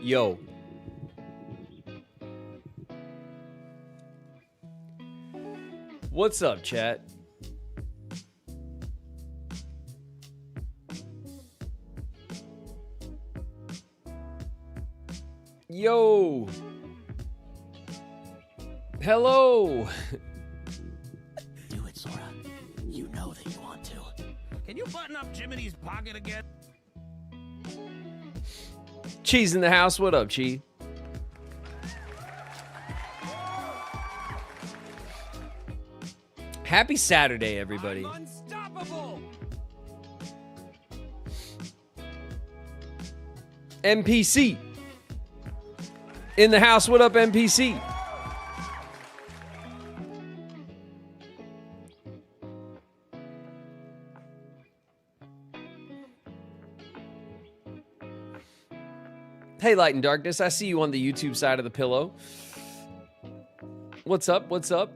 Yo. What's up, chat? Yo. Hello. Do it, Sora. You know that you want to. Can you button up Jiminy's pocket again? Cheese in the house. What up, Chi? Happy Saturday, everybody. I'm unstoppable. NPC. In the house. What up, NPC? Hey, Light and Darkness. I see you on the YouTube side of the pillow. What's up? What's up?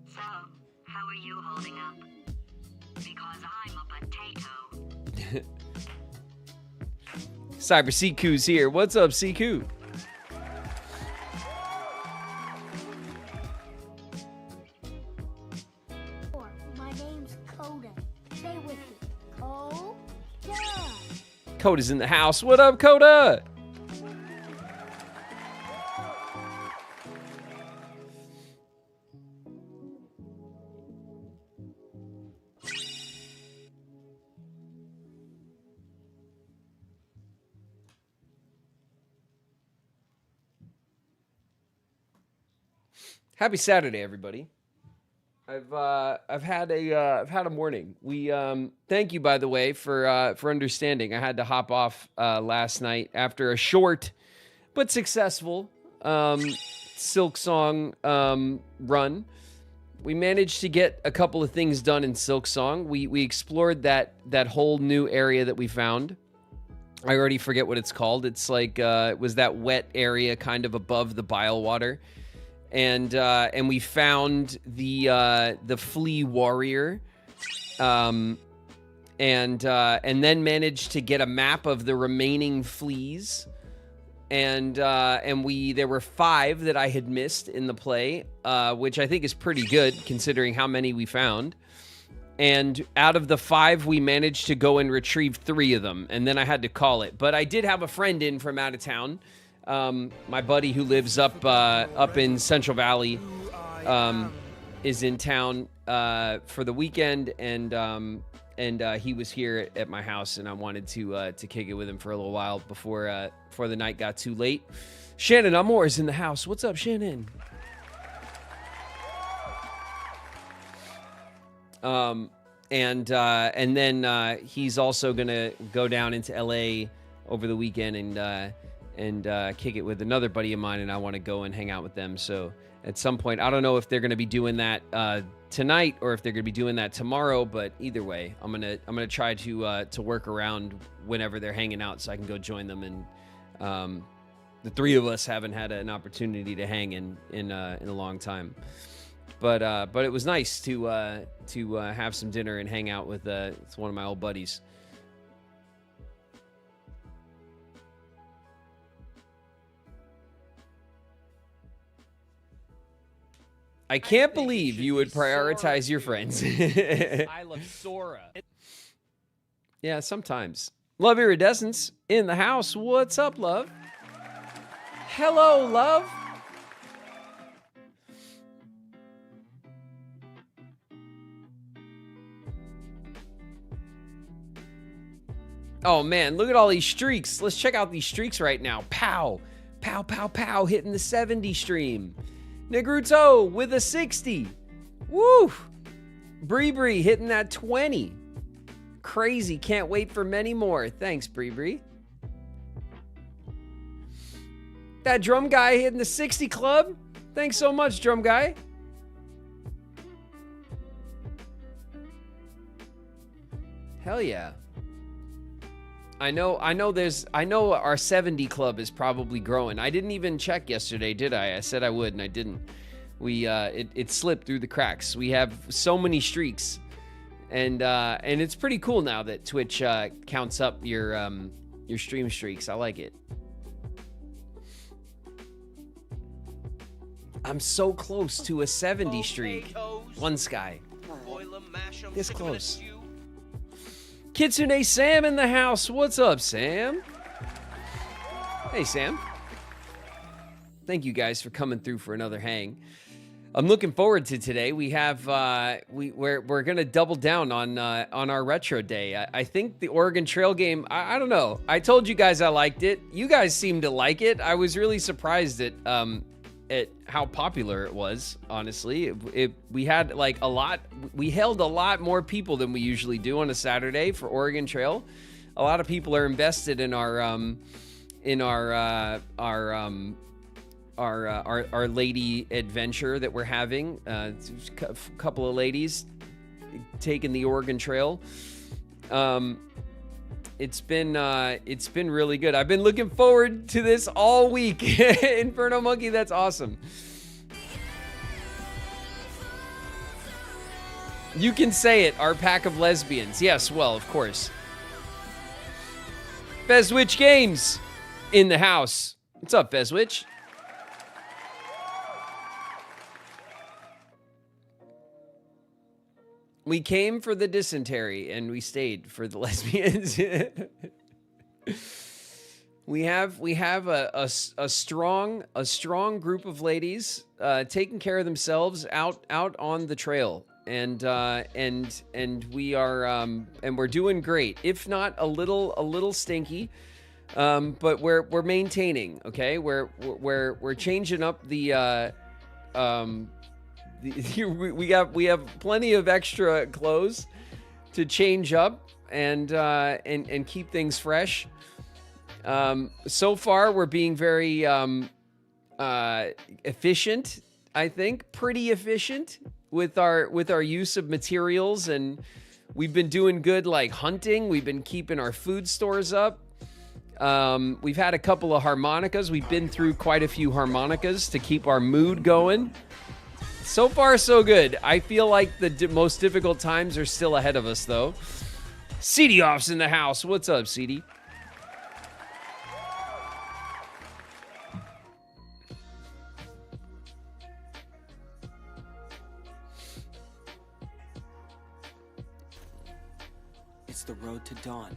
So, how are you holding up? Because I'm a potato. Cyber Ciku's here. What's up, Ciku? My name's Coda. Say with me. Coda. Coda's in the house. What up, Coda? Happy Saturday, everybody. I've had a morning. We thank you, by the way, for understanding. I had to hop off last night after a short but successful Silk Song run. We managed to get a couple of things done in Silk Song. We explored that whole new area that we found. I already forget what it's called. It's like it was that wet area kind of above the bile water. And we found the flea warrior, and then managed to get a map of the remaining fleas, and there were 5 that I had missed in the play, which I think is pretty good considering how many we found. And out of the 5, we managed to go and retrieve 3 of them, and then I had to call it. But I did have a friend in from out of town. My buddy who lives up in Central Valley is in town for the weekend, and he was here at my house, and I wanted to kick it with him for a little while before the night got too late. Shannon Amore is in the house. What's up, Shannon? And then he's also gonna go down into LA over the weekend and kick it with another buddy of mine, and I want to go and hang out with them. So at some point, I don't know if they're going to be doing that tonight or if they're going to be doing that tomorrow, but either way, I'm gonna try to work around whenever they're hanging out so I can go join them. And the 3 of us haven't had an opportunity to hang in a long time, but it was nice to have some dinner and hang out with it's one of my old buddies. I can't believe you would prioritize your friends. I love Sora. Yeah, sometimes. Love Iridescence in the house. What's up, love? Hello, love. Oh, man, look at all these streaks. Let's check out these streaks right now. Pow, pow, pow, pow, hitting the 70 stream. Negruto with a 60. Woo! Bree hitting that 20. Crazy. Can't wait for many more. Thanks, Bree. That drum guy hitting the 60 club. Thanks so much, drum guy. Hell yeah. I know our 70 club is probably growing. I didn't even check yesterday, did I? I said I would, and I didn't. It slipped through the cracks. We have so many streaks, And it's pretty cool now that Twitch counts up your stream streaks. I like it. I'm so close to a 70 streak. One Sky. This close. Kitsune Sam in the house. What's up, Sam? Hey, Sam. Thank you guys for coming through for another hang. I'm looking forward to today. We have we're gonna double down on our retro day. I think the Oregon Trail game. I don't know. I told you guys I liked it. You guys seem to like it. I was really surprised at how popular it was. Honestly, we had like a lot. We held a lot more people than we usually do on a Saturday for Oregon Trail. A lot of people are invested in our lady adventure that we're having. A couple of ladies taking the Oregon Trail. It's been really good. I've been looking forward to this all week. Inferno Monkey, that's awesome. You can say it, our pack of lesbians. Yes, well, of course. Fezwitch Games in the house. What's up, Fezwitch? We came for the dysentery and we stayed for the lesbians. we have a strong group of ladies taking care of themselves out on the trail, and we are and we're doing great. If not a little stinky, but we're maintaining. Okay, we're changing up the we have plenty of extra clothes to change up and keep things fresh. So far, we're being very efficient. I think pretty efficient with our use of materials, and we've been doing good like hunting. We've been keeping our food stores up. We've had a couple of harmonicas. We've been through quite a few harmonicas to keep our mood going. So far, so good. I feel like the most difficult times are still ahead of us, though. CD Off's in the house. What's up, CD? It's the road to dawn.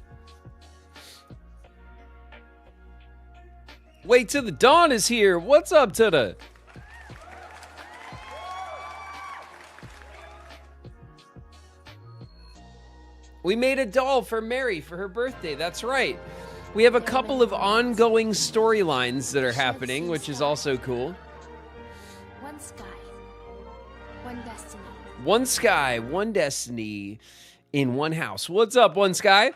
Wait till the dawn is here. What's up, Tuda? We made a doll for Mary for her birthday. That's right. We have a couple of ongoing storylines that are happening, which is also cool. One sky, one destiny. One sky, one destiny in one house. What's up, One Sky?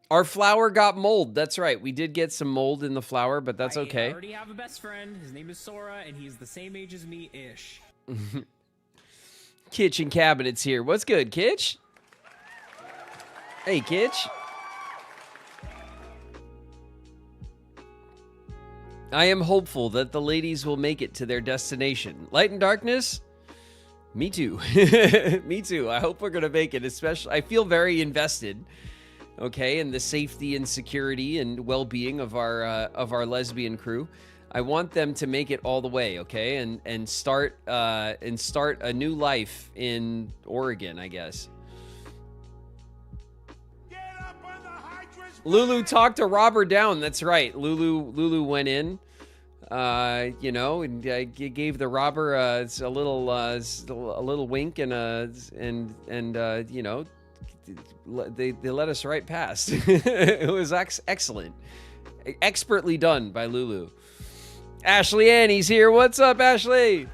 Our flower got mold. That's right. We did get some mold in the flower, but that's okay. I already have a best friend. His name is Sora, and he's the same age as me-ish. Kitchen Cabinets here. What's good, Kitch? Hey, Kitch. I am hopeful that the ladies will make it to their destination. Light and darkness? Me too. Me too. I hope we're going to make it, especially. I feel very invested, okay, in the safety and security and well-being of our lesbian crew. I want them to make it all the way, okay, and start a new life in Oregon, I guess. Lulu talked to Robber down. That's right. Lulu went in, and gave the robber a little wink and they let us right past. It was excellent, expertly done by Lulu. Ashley Annie's here. What's up, Ashley?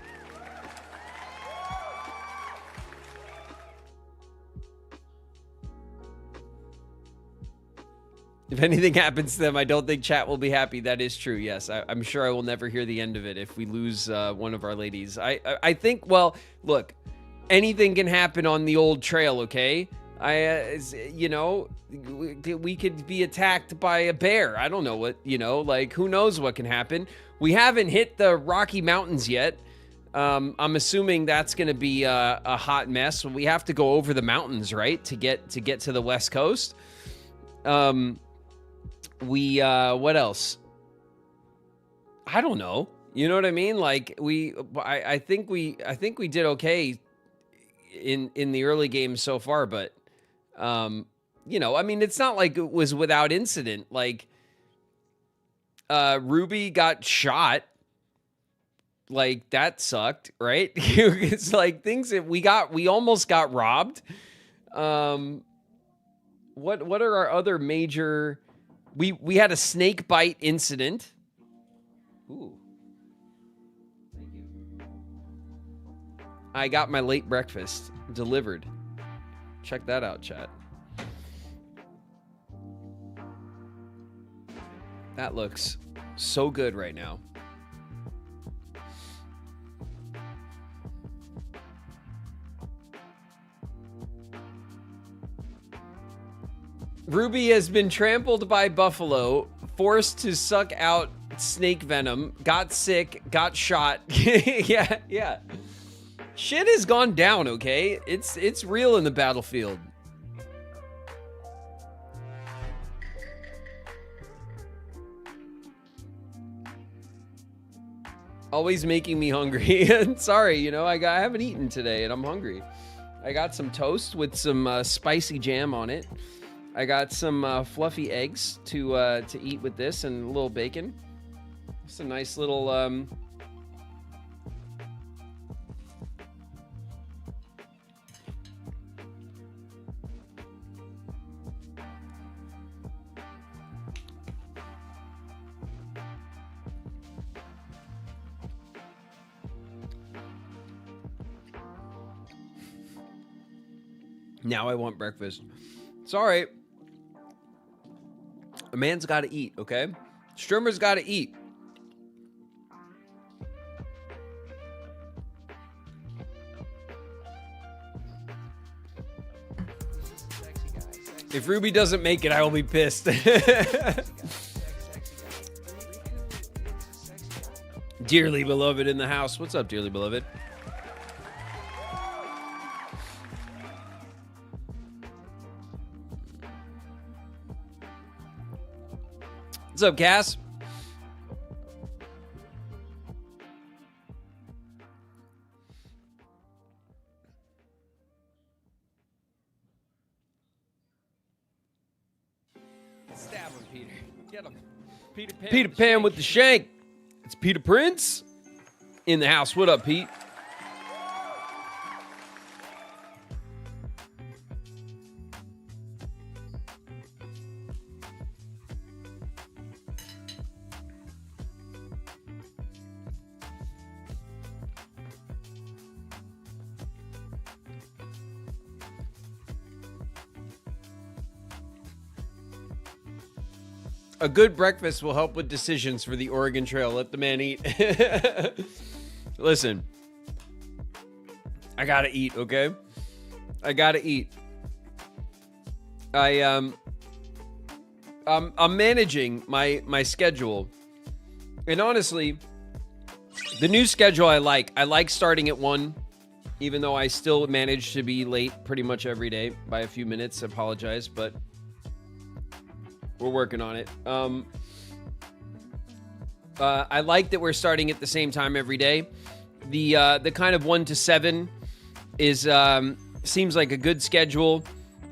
If anything happens to them, I don't think chat will be happy. That is true. Yes, I'm sure I will never hear the end of it if we lose one of our ladies. I think, well, look, anything can happen on the old trail, okay? We could be attacked by a bear. I don't know what, who knows what can happen. We haven't hit the Rocky Mountains yet. I'm assuming that's going to be a hot mess. We have to go over the mountains, right, to get to the West Coast. What else? I don't know. You know what I mean? Like I think we did okay in the early games so far, but you know, I mean, it's not like it was without incident. Like Ruby got shot. Like that sucked, right? It's like things that we almost got robbed. What are our other major? We had a snake bite incident. Ooh. Thank you. I got my late breakfast delivered. Check that out, chat. That looks so good right now. Ruby has been trampled by buffalo, forced to suck out snake venom, got sick, got shot. Yeah. Shit has gone down, okay? It's real in the battlefield. Always making me hungry. Sorry, you know, I haven't eaten today and I'm hungry. I got some toast with some spicy jam on it. I got some fluffy eggs to eat with this and a little bacon. It's a nice little Now I want breakfast. Sorry. A man's got to eat, okay? Strimmer's got to eat. If Ruby doesn't make it, I will be pissed. Dearly beloved in the house. What's up, dearly beloved? What's up, Cass? Stab him, Peter. Get him. Peter Pan with the shank. It's Peter Prince in the house. What up, Pete? A good breakfast will help with decisions for the Oregon Trail. Let the man eat. Listen, I gotta eat, okay? I gotta eat. I'm managing my schedule, and honestly, the new schedule I like starting at 1, even though I still manage to be late pretty much every day by a few minutes. I apologize, but we're working on it. I like that we're starting at the same time every day. The kind of 1 to 7 is seems like a good schedule.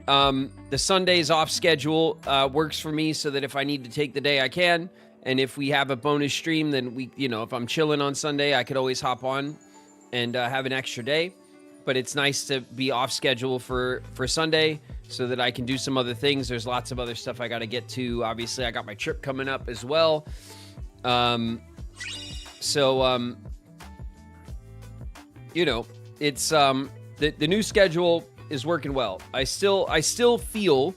The Sundays off schedule works for me, so that if I need to take the day, I can. And if we have a bonus stream, then if I'm chilling on Sunday, I could always hop on and have an extra day. But it's nice to be off schedule for Sunday, so that I can do some other things. There's lots of other stuff I got to get to. Obviously, I got my trip coming up as well. It's the new schedule is working well. I still feel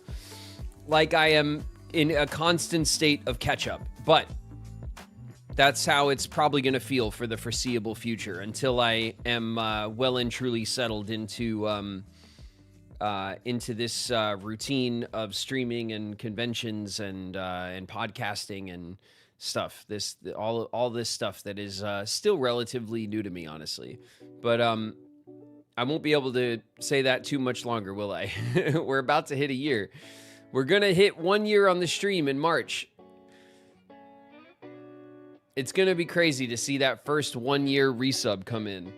like I am in a constant state of catch up, but that's how it's probably going to feel for the foreseeable future until I am well and truly settled into this routine of streaming and conventions and podcasting and stuff. All this stuff that is still relatively new to me, honestly. But I won't be able to say that too much longer, will I? We're about to hit a year. We're gonna hit 1 year on the stream in March. It's gonna be crazy to see that first 1 year resub come in.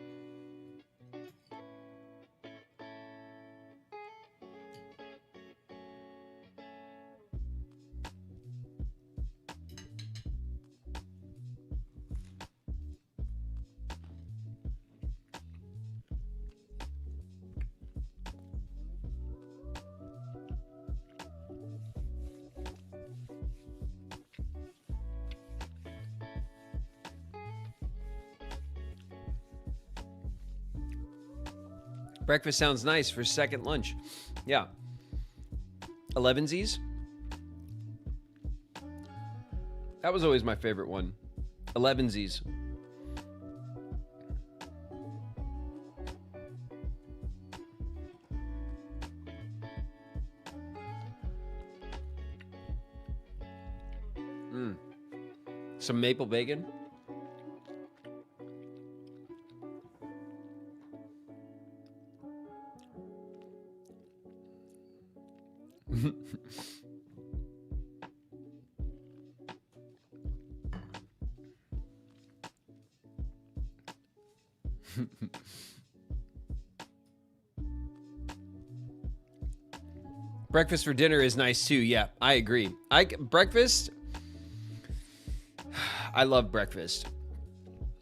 Breakfast sounds nice for second lunch. Yeah. 11sies. That was always my favorite one. 11sies. Some maple bacon. Breakfast for dinner is nice too. Yeah, I agree. Breakfast. I love breakfast.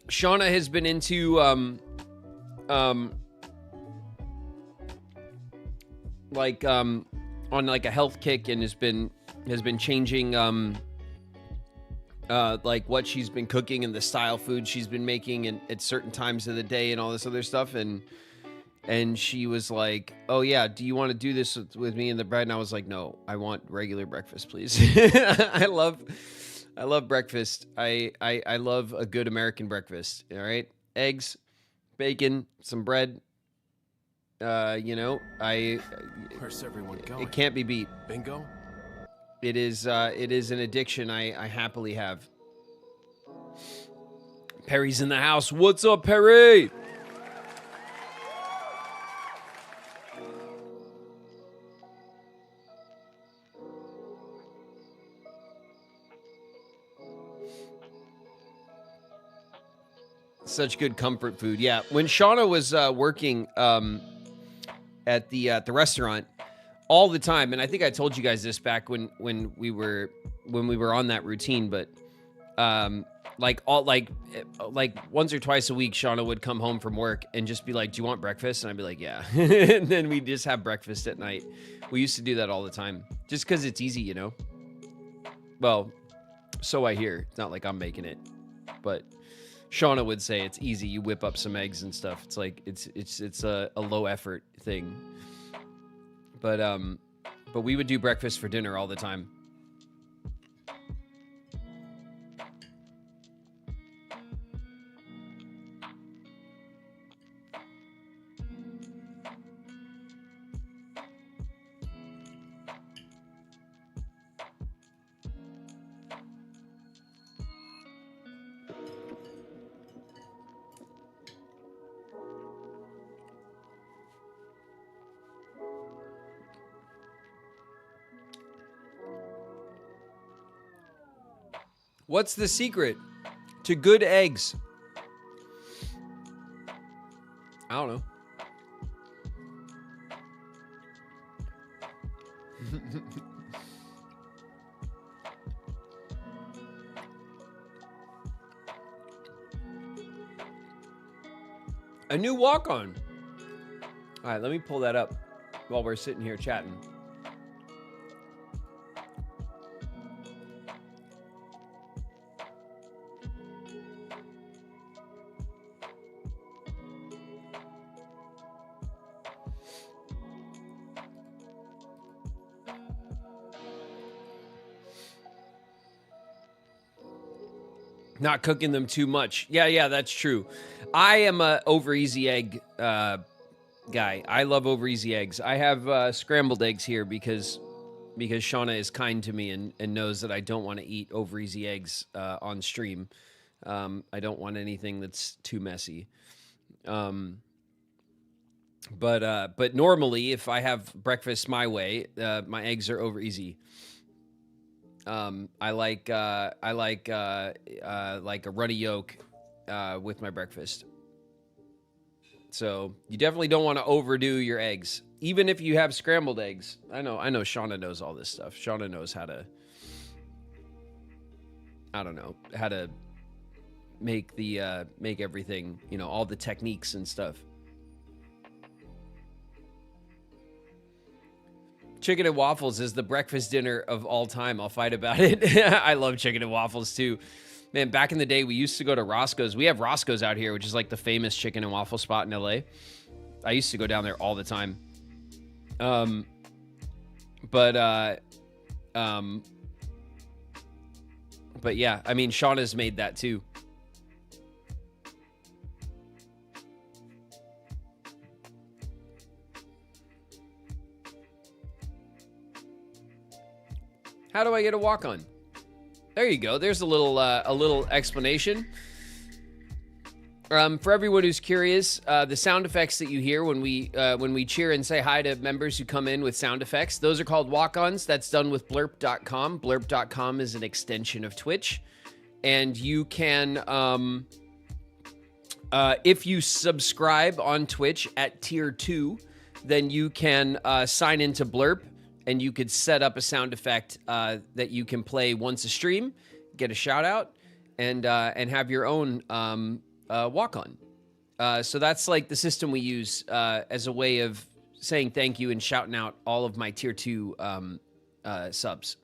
Shauna has been into on like a health kick and has been changing like what she's been cooking and the style food she's been making and at certain times of the day and all this other stuff, and she was like, oh yeah, do you want to do this with me and the bread? And I was like, no, I want regular breakfast, please. I love breakfast. I love a good American breakfast. All right, eggs, bacon, some bread. Where's everyone going? It can't be beat. Bingo? It is an addiction I happily have. Perry's in the house. What's up, Perry? Such good comfort food. Yeah, when Shauna was working at the restaurant all the time, and I think I told you guys this back when we were on that routine, but like once or twice a week, Shauna would come home from work and just be like, "Do you want breakfast?" And I'd be like, "Yeah," and then we'd just have breakfast at night. We used to do that all the time, just because it's easy, you know. Well, so I hear. It's not like I'm making it, but Shauna would say it's easy. You whip up some eggs and stuff. It's like it's a low effort thing. But we would do breakfast for dinner all the time. What's the secret to good eggs? I don't know. A new walk-on. All right, let me pull that up while we're sitting here chatting. Not cooking them too much. Yeah, that's true. I am a over easy egg guy. I love over easy eggs. I have scrambled eggs here because because Shauna is kind to me and knows that I don't want to eat over easy eggs on stream. I don't want anything that's too messy. But normally, if I have breakfast my way, my eggs are over easy. I like a runny yolk with my breakfast. So you definitely don't want to overdo your eggs, even if you have scrambled eggs. I know Shauna knows all this stuff. Shauna knows how to, I don't know, how to make everything, all the techniques and stuff. Chicken and waffles is the breakfast dinner of all time. I'll fight about it. I love chicken and waffles too. Man, back in the day, we used to go to Roscoe's. We have Roscoe's out here, which is like the famous chicken and waffle spot in LA. I used to go down there all the time. But yeah, I mean, Shauna's made that too. How do I get a walk-on? There you go. There's a little explanation. For everyone who's curious, the sound effects that you hear when we cheer and say hi to members who come in with sound effects, those are called walk-ons. That's done with blurp.com. Blurp.com is an extension of Twitch. And you can, if you subscribe on Twitch at tier 2, then you can sign into Blurp. And you could set up a sound effect that you can play once a stream, get a shout out, and have your own walk on. So that's like the system we use as a way of saying thank you and shouting out all of my tier 2 subs.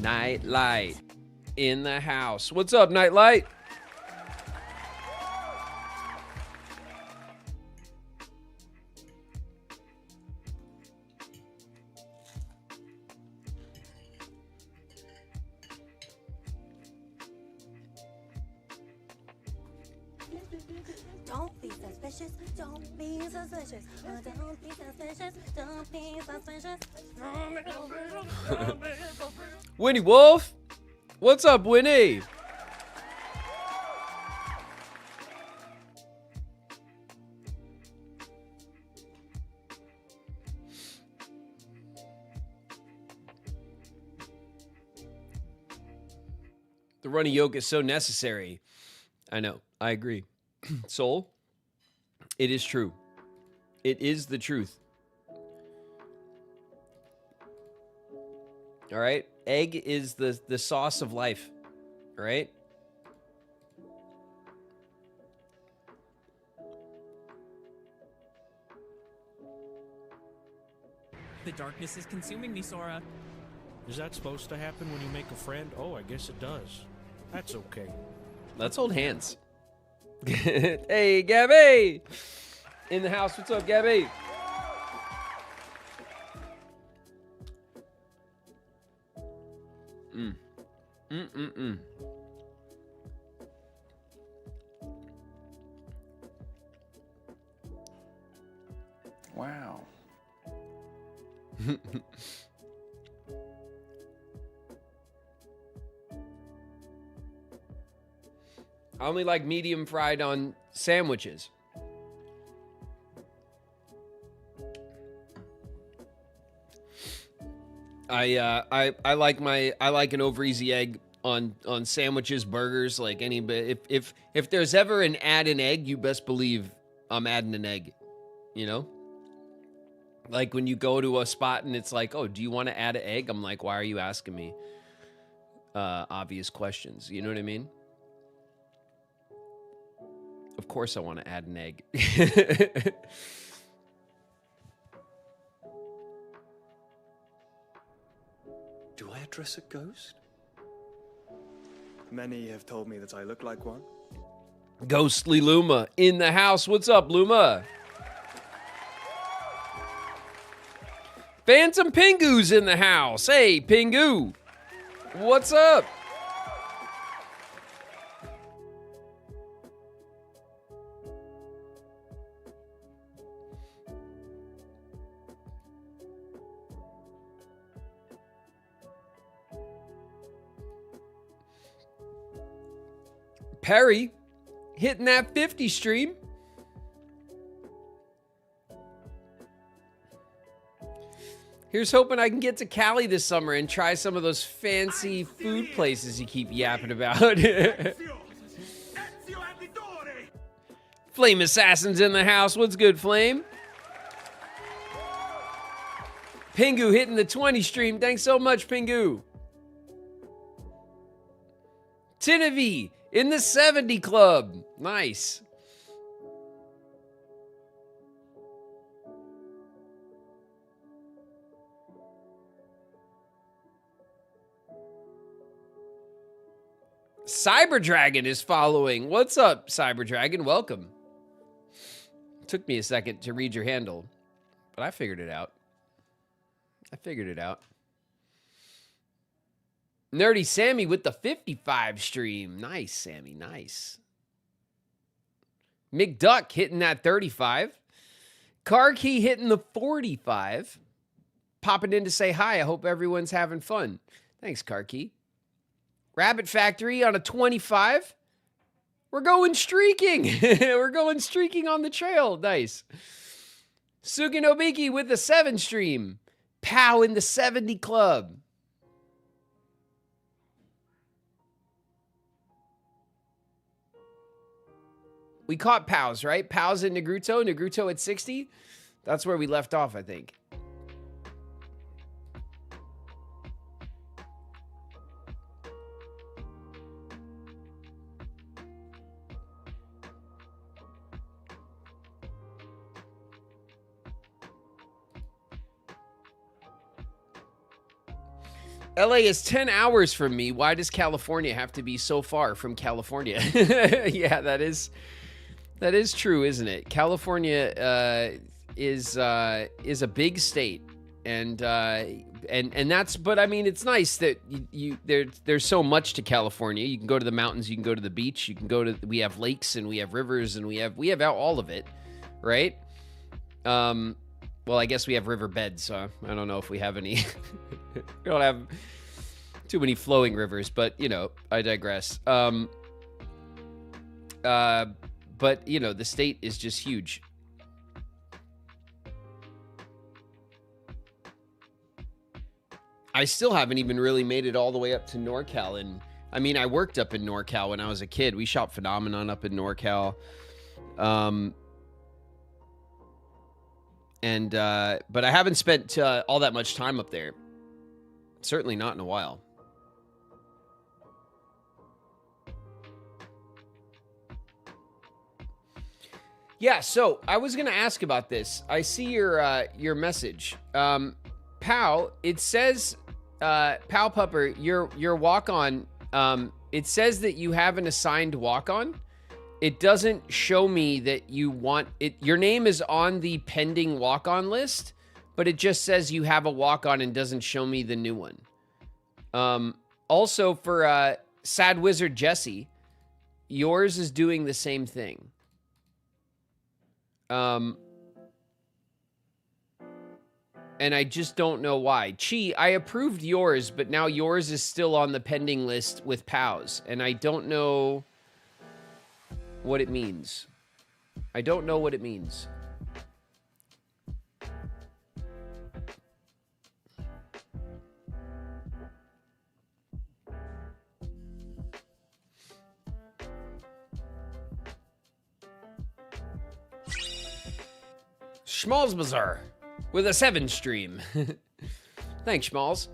Nightlight in the house. What's up, Nightlight? Don't be suspicious. Don't be suspicious. Don't be suspicious. Don't be suspicious. Winnie Wolf? What's up, Winnie? The runny yolk is so necessary. I know. I agree. Soul, it is true. It is the truth. All right? Egg is the sauce of life. All right? The darkness is consuming me, Sora. Is that supposed to happen when you make a friend? Oh, I guess it does. That's okay. Let's hold hands. Hey, Gabby! In the house. What's up, Gabby? Wow. I only like medium fried on sandwiches. I like an over easy egg on sandwiches, burgers, like any. But if there's ever an add an egg, you best believe I'm adding an egg. You know, like when you go to a spot and it's like, oh, do you want to add an egg? I'm like, why are you asking me obvious questions? You know what I mean? Of course I want to add an egg. Do I address a ghost? Many have told me that I look like one. Ghostly Luma in the house. What's up, Luma? Phantom Pingu's in the house. Hey, Pingu. What's up? Perry hitting that 50 stream. Here's hoping I can get to Cali this summer and try some of those fancy food places you keep yapping about. Flame Assassin's in the house. What's good, Flame? Pingu hitting the 20 stream. Thanks so much, Pingu. Tinavi in the 70 club. Nice. Cyber Dragon is following. What's up, Cyber Dragon? Welcome. Took me a second to read your handle, but I figured it out. Nerdy Sammy with the 55 stream. Nice, Sammy. Nice. McDuck hitting that 35. Car Key hitting the 45. Popping in to say hi. I hope everyone's having fun. Thanks, Car Key. Rabbit Factory on a 25. We're going streaking. We're going streaking on the trail. Nice. Suginobiki with the 7 stream. Pow in the 70 club. We caught Pows, right? Pows and Negruto. Negruto at 60. That's where we left off, I think. LA is 10 hours from me. Why does California have to be so far from California? Yeah, that is true, isn't it? California is a big state, and that's. But I mean, it's nice that there's so much to California. You can go to the mountains, you can go to the beach, you can go to. We have lakes and we have rivers and we have all of it, right? Well, I guess we have riverbeds, so I don't know if we have any. We don't have too many flowing rivers, but, you know, I digress. But, you know, the state is just huge. I still haven't even really made it all the way up to NorCal. And I mean, I worked up in NorCal when I was a kid. We shot Phenomenon up in NorCal. But I haven't spent all that much time up there. Certainly not in a while. Yeah, so I was gonna ask about this. I see your message, Pal. It says, Pal Pupper, your walk on. It says that you have an assigned walk on. It doesn't show me that you want it. Your name is on the pending walk-on list, but it just says you have a walk-on and doesn't show me the new one. Also for Sad Wizard Jesse, yours is doing the same thing. And I just don't know why. Chi, I approved yours, but now yours is still on the pending list with Pals, and I don't know what it means. I don't know what it means. Schmalz Bazaar with a 7 stream. Thanks, Schmalz.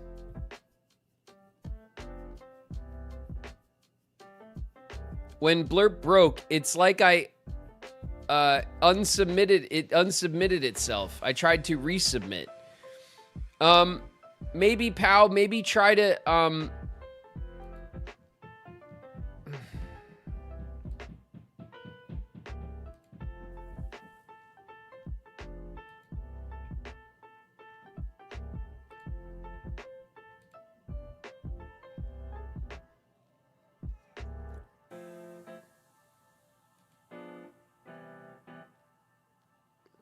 When Blurp broke, it's like I unsubmitted itself. I tried to resubmit. Maybe Pal, maybe try to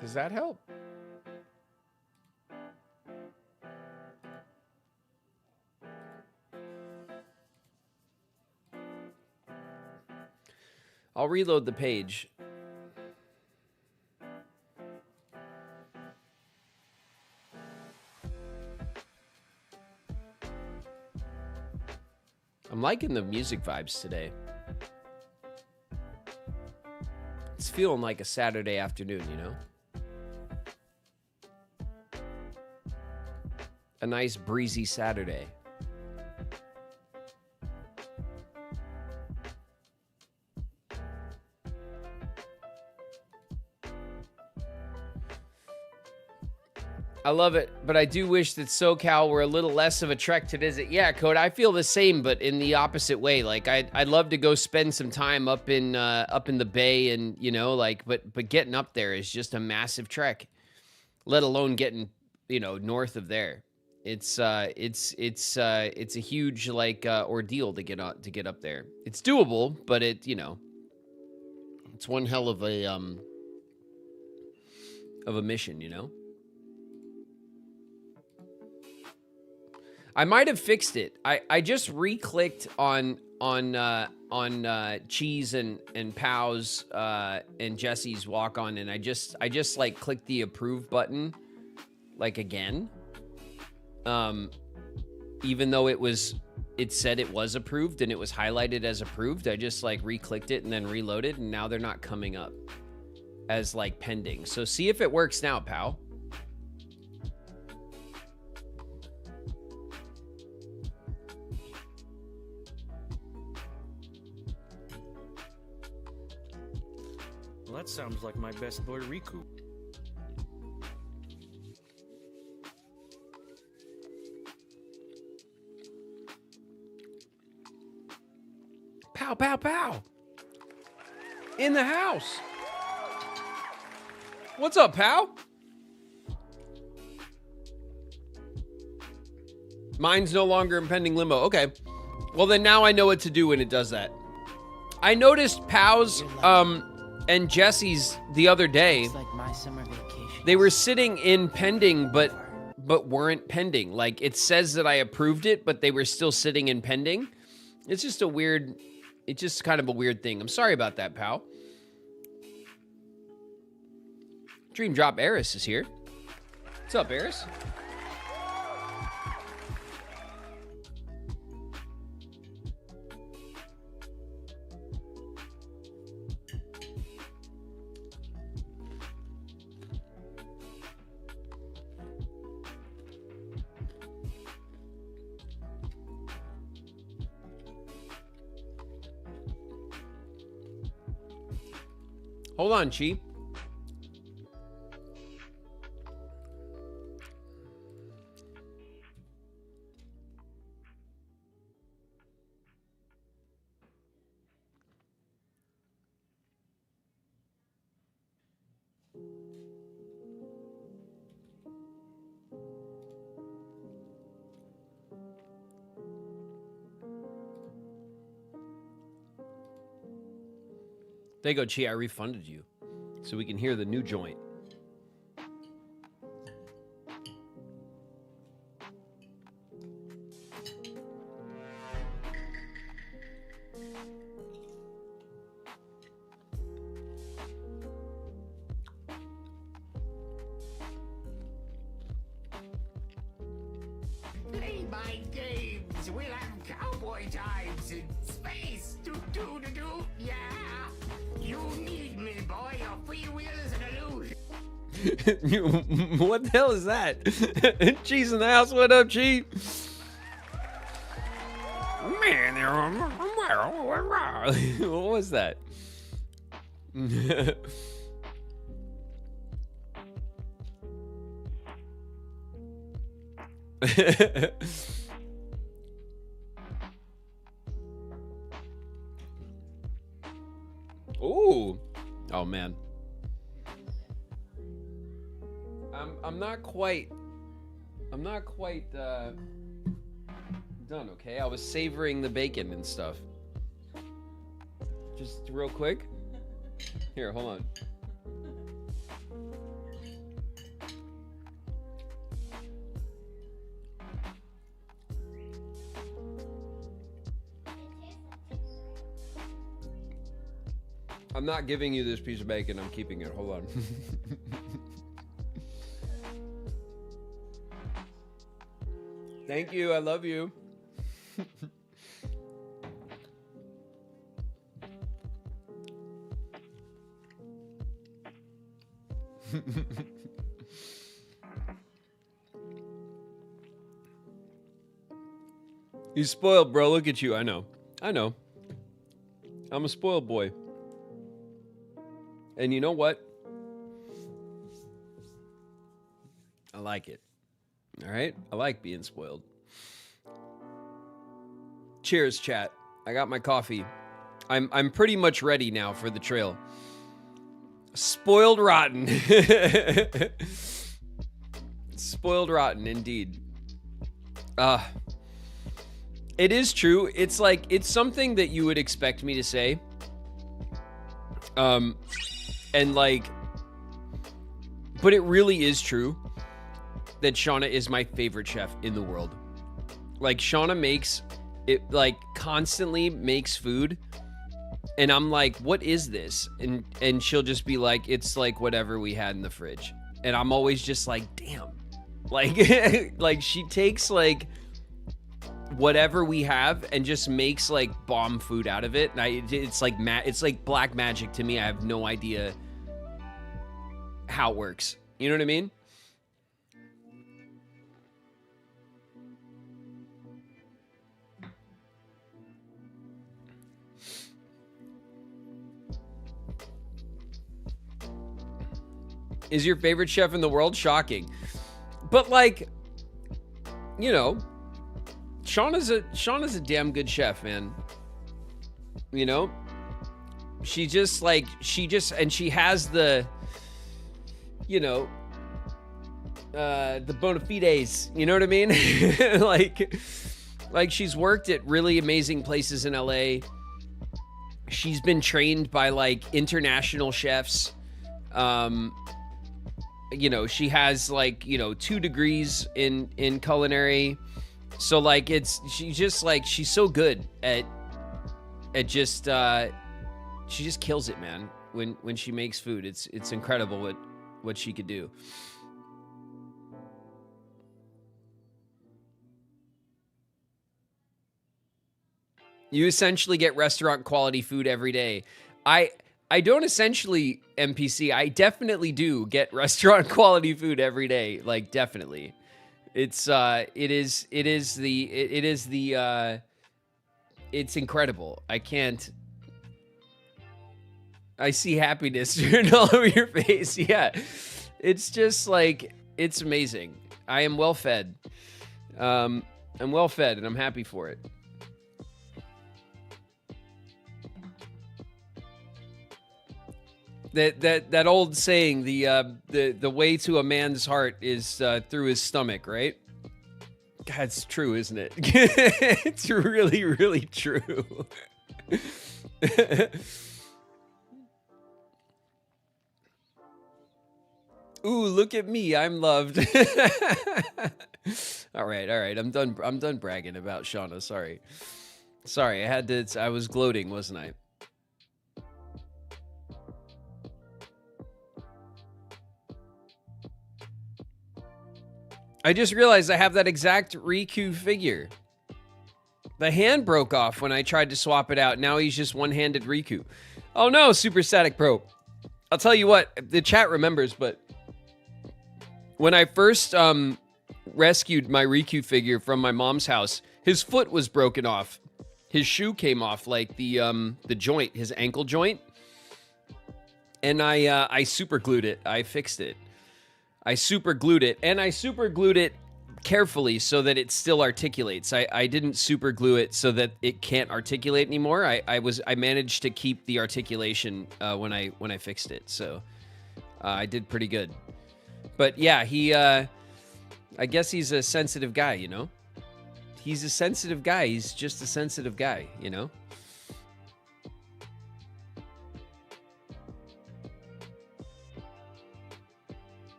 does that help? reload the page. I'm liking the music vibes today. It's feeling like a Saturday afternoon, you know? A nice breezy Saturday. I love it, but I do wish that SoCal were a little less of a trek to visit. Yeah, Code, I feel the same, but in the opposite way. Like I'd love to go spend some time up in the Bay, and you know, like, but getting up there is just a massive trek. Let alone getting, you know, north of there. It's a huge like ordeal to get up there. It's doable, but it, you know, it's one hell of a mission, you know. I might have fixed it. I just re-clicked on Cheese and Pow's and Jesse's walk on, and I just like clicked the approve button like again. Even though it said it was approved and it was highlighted as approved, I just like re-clicked it and then reloaded, and now they're not coming up as like pending. So see if it works now, Pow. Well, that sounds like my best boy Riku. Pow, pow, pow. In the house. What's up, Pow? Mine's no longer in pending limbo. Okay. Well, then now I know what to do when it does that. I noticed Pow's and Jesse's the other day. It's like my summer vacation. They were sitting in pending, but weren't pending. Like, it says that I approved it, but they were still sitting in pending. It's just it's just kind of a weird thing. I'm sorry about that, Pow. Dream Drop Eris is here. What's up, Eris? Hold on, Chi. There you go, Chi. I refunded you so we can hear the new joint. Play my games. We'll have cowboy times in space. Do. Yeah. You need me, boy. Your free will is an illusion. What the hell is that? Cheese in the house. What up, Chi? What was that? Ooh. Oh man. I'm not quite done, okay? I was savoring the bacon and stuff. Just real quick. Here, hold on. I'm not giving you this piece of bacon. I'm keeping it. Hold on. Thank you. I love you. You spoiled, bro. Look at you. I know. I know. I'm a spoiled boy. And you know what? I like it. All right? I like being spoiled. Cheers, chat. I got my coffee. I'm pretty much ready now for the trail. Spoiled rotten. Spoiled rotten, indeed. It is true. It's like, it's something that you would expect me to say. And like, but it really is true that Shauna is my favorite chef in the world. Like, Shauna makes it, like, constantly makes food. And I'm like, what is this? And she'll just be like, it's like whatever we had in the fridge. And I'm always just like, damn. Like, like she takes like whatever we have and just makes like bomb food out of it. And it's like black magic to me. I have no idea how it works. You know what I mean? Is your favorite chef in the world? Shocking. But like, you know, Shauna's a damn good chef, man. You know? She has the, you know, the bona fides, you know what I mean? like she's worked at really amazing places in LA. She's been trained by like international chefs. You know, she has like, you know, 2 degrees in culinary. So like she's so good at just she just kills it, man. When she makes food, it's incredible what she could do. You essentially get restaurant quality food every day. I don't essentially NPC. I definitely do get restaurant quality food every day. Like, definitely. It's incredible. I see happiness turn all over your face. Yeah. It's just like, it's amazing. I am well fed. I'm well fed and I'm happy for it. That old saying, the way to a man's heart is through his stomach, right? God, it's true, isn't it? It's really, really true. Ooh, look at me, I'm loved. All right. I'm done bragging about Shauna. Sorry, I was gloating, wasn't I? I just realized I have that exact Riku figure. The hand broke off when I tried to swap it out. Now he's just one-handed Riku. Oh no, Super Static Pro. I'll tell you what, the chat remembers, but when I first rescued my Riku figure from my mom's house, his foot was broken off. His shoe came off, like the joint, his ankle joint. And I super glued it. I fixed it. I super glued it, and I super glued it carefully so that it still articulates. I didn't super glue it so that it can't articulate anymore. I managed to keep the articulation when I fixed it. So I did pretty good. But yeah, I guess he's a sensitive guy, you know? He's a sensitive guy. He's just a sensitive guy, you know?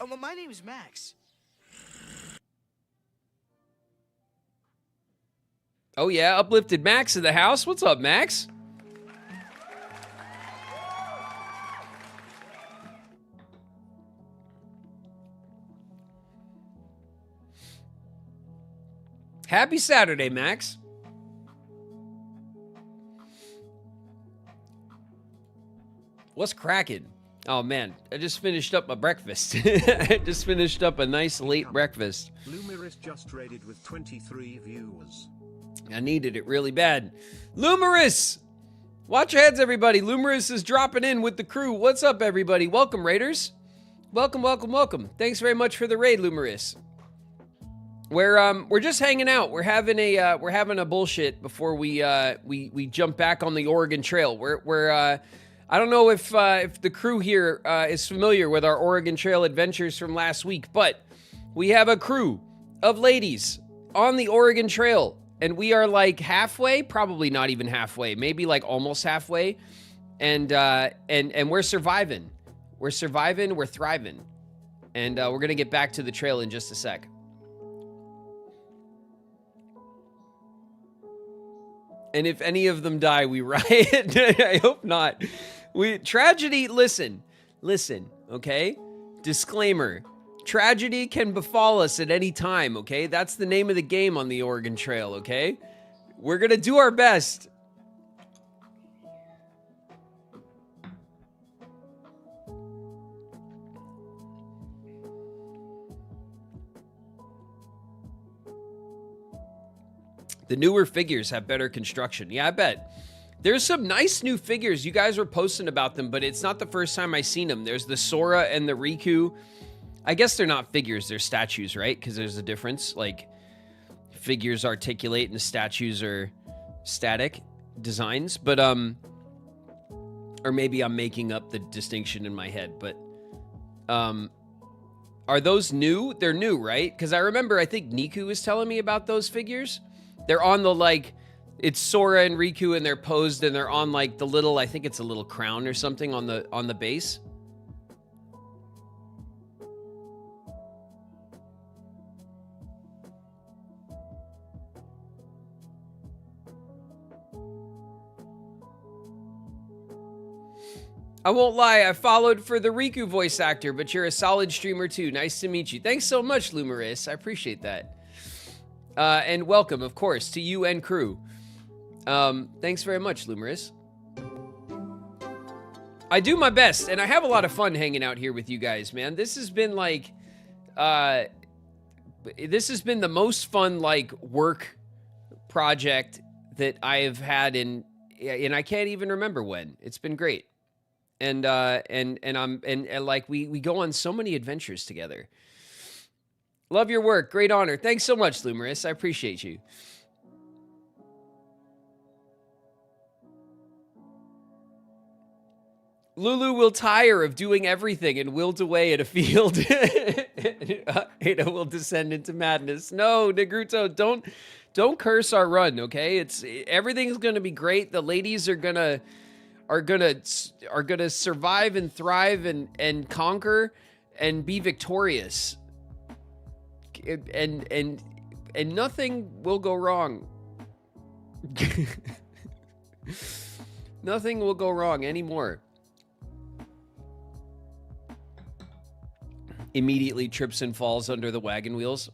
Oh, well, my name is Max. Oh, yeah, Uplifted Max in the house. What's up, Max? Happy Saturday, Max. What's cracking? Oh, man, I just finished up my breakfast. I just finished up a nice late breakfast. Lumeris just raided with 23 viewers. I needed it really bad. Lumeris! Watch your heads, everybody. Lumeris is dropping in with the crew. What's up, everybody? Welcome, Raiders. Welcome, welcome, welcome. Thanks very much for the raid, Lumeris. We're just hanging out. We're having a bullshit before we jump back on the Oregon Trail. I don't know if the crew here is familiar with our Oregon Trail adventures from last week, but we have a crew of ladies on the Oregon Trail, and we are like halfway, probably not even halfway, maybe like almost halfway, and we're surviving. We're surviving. We're thriving, and we're gonna get back to the trail in just a sec. And if any of them die, we riot. I hope not. Tragedy, listen, okay? Disclaimer, tragedy can befall us at any time, okay? That's the name of the game on the Oregon Trail, okay? We're gonna do our best. The newer figures have better construction. Yeah, I bet. There's some nice new figures. You guys were posting about them, but it's not the first time I've seen them. There's the Sora and the Riku. I guess they're not figures, they're statues, right? Because there's a difference. Like, figures articulate and the statues are static designs. But, or maybe I'm making up the distinction in my head. But, are those new? They're new, right? Because I remember, I think Niku was telling me about those figures. They're on the, like, it's Sora and Riku, and they're posed, and they're on, like, the little, I think it's a little crown or something on the base. I won't lie, I followed for the Riku voice actor, but you're a solid streamer too. Nice to meet you. Thanks so much, Lumeris. I appreciate that. And welcome, of course, to you and crew. Thanks very much, Lumeris. I do my best, and I have a lot of fun hanging out here with you guys, man. This has been like, this has been the most fun, like, work project that I have had and I can't even remember when. It's been great. And like, we go on so many adventures together. Love your work. Great honor. Thanks so much, Lumeris. I appreciate you. Lulu will tire of doing everything and wilt away at a field. Ada will descend into madness. No, Negruto, don't curse our run, okay? Everything's gonna be great. The ladies are gonna survive and thrive and conquer and be victorious. And nothing will go wrong. Nothing will go wrong anymore. Immediately trips and falls under the wagon wheels.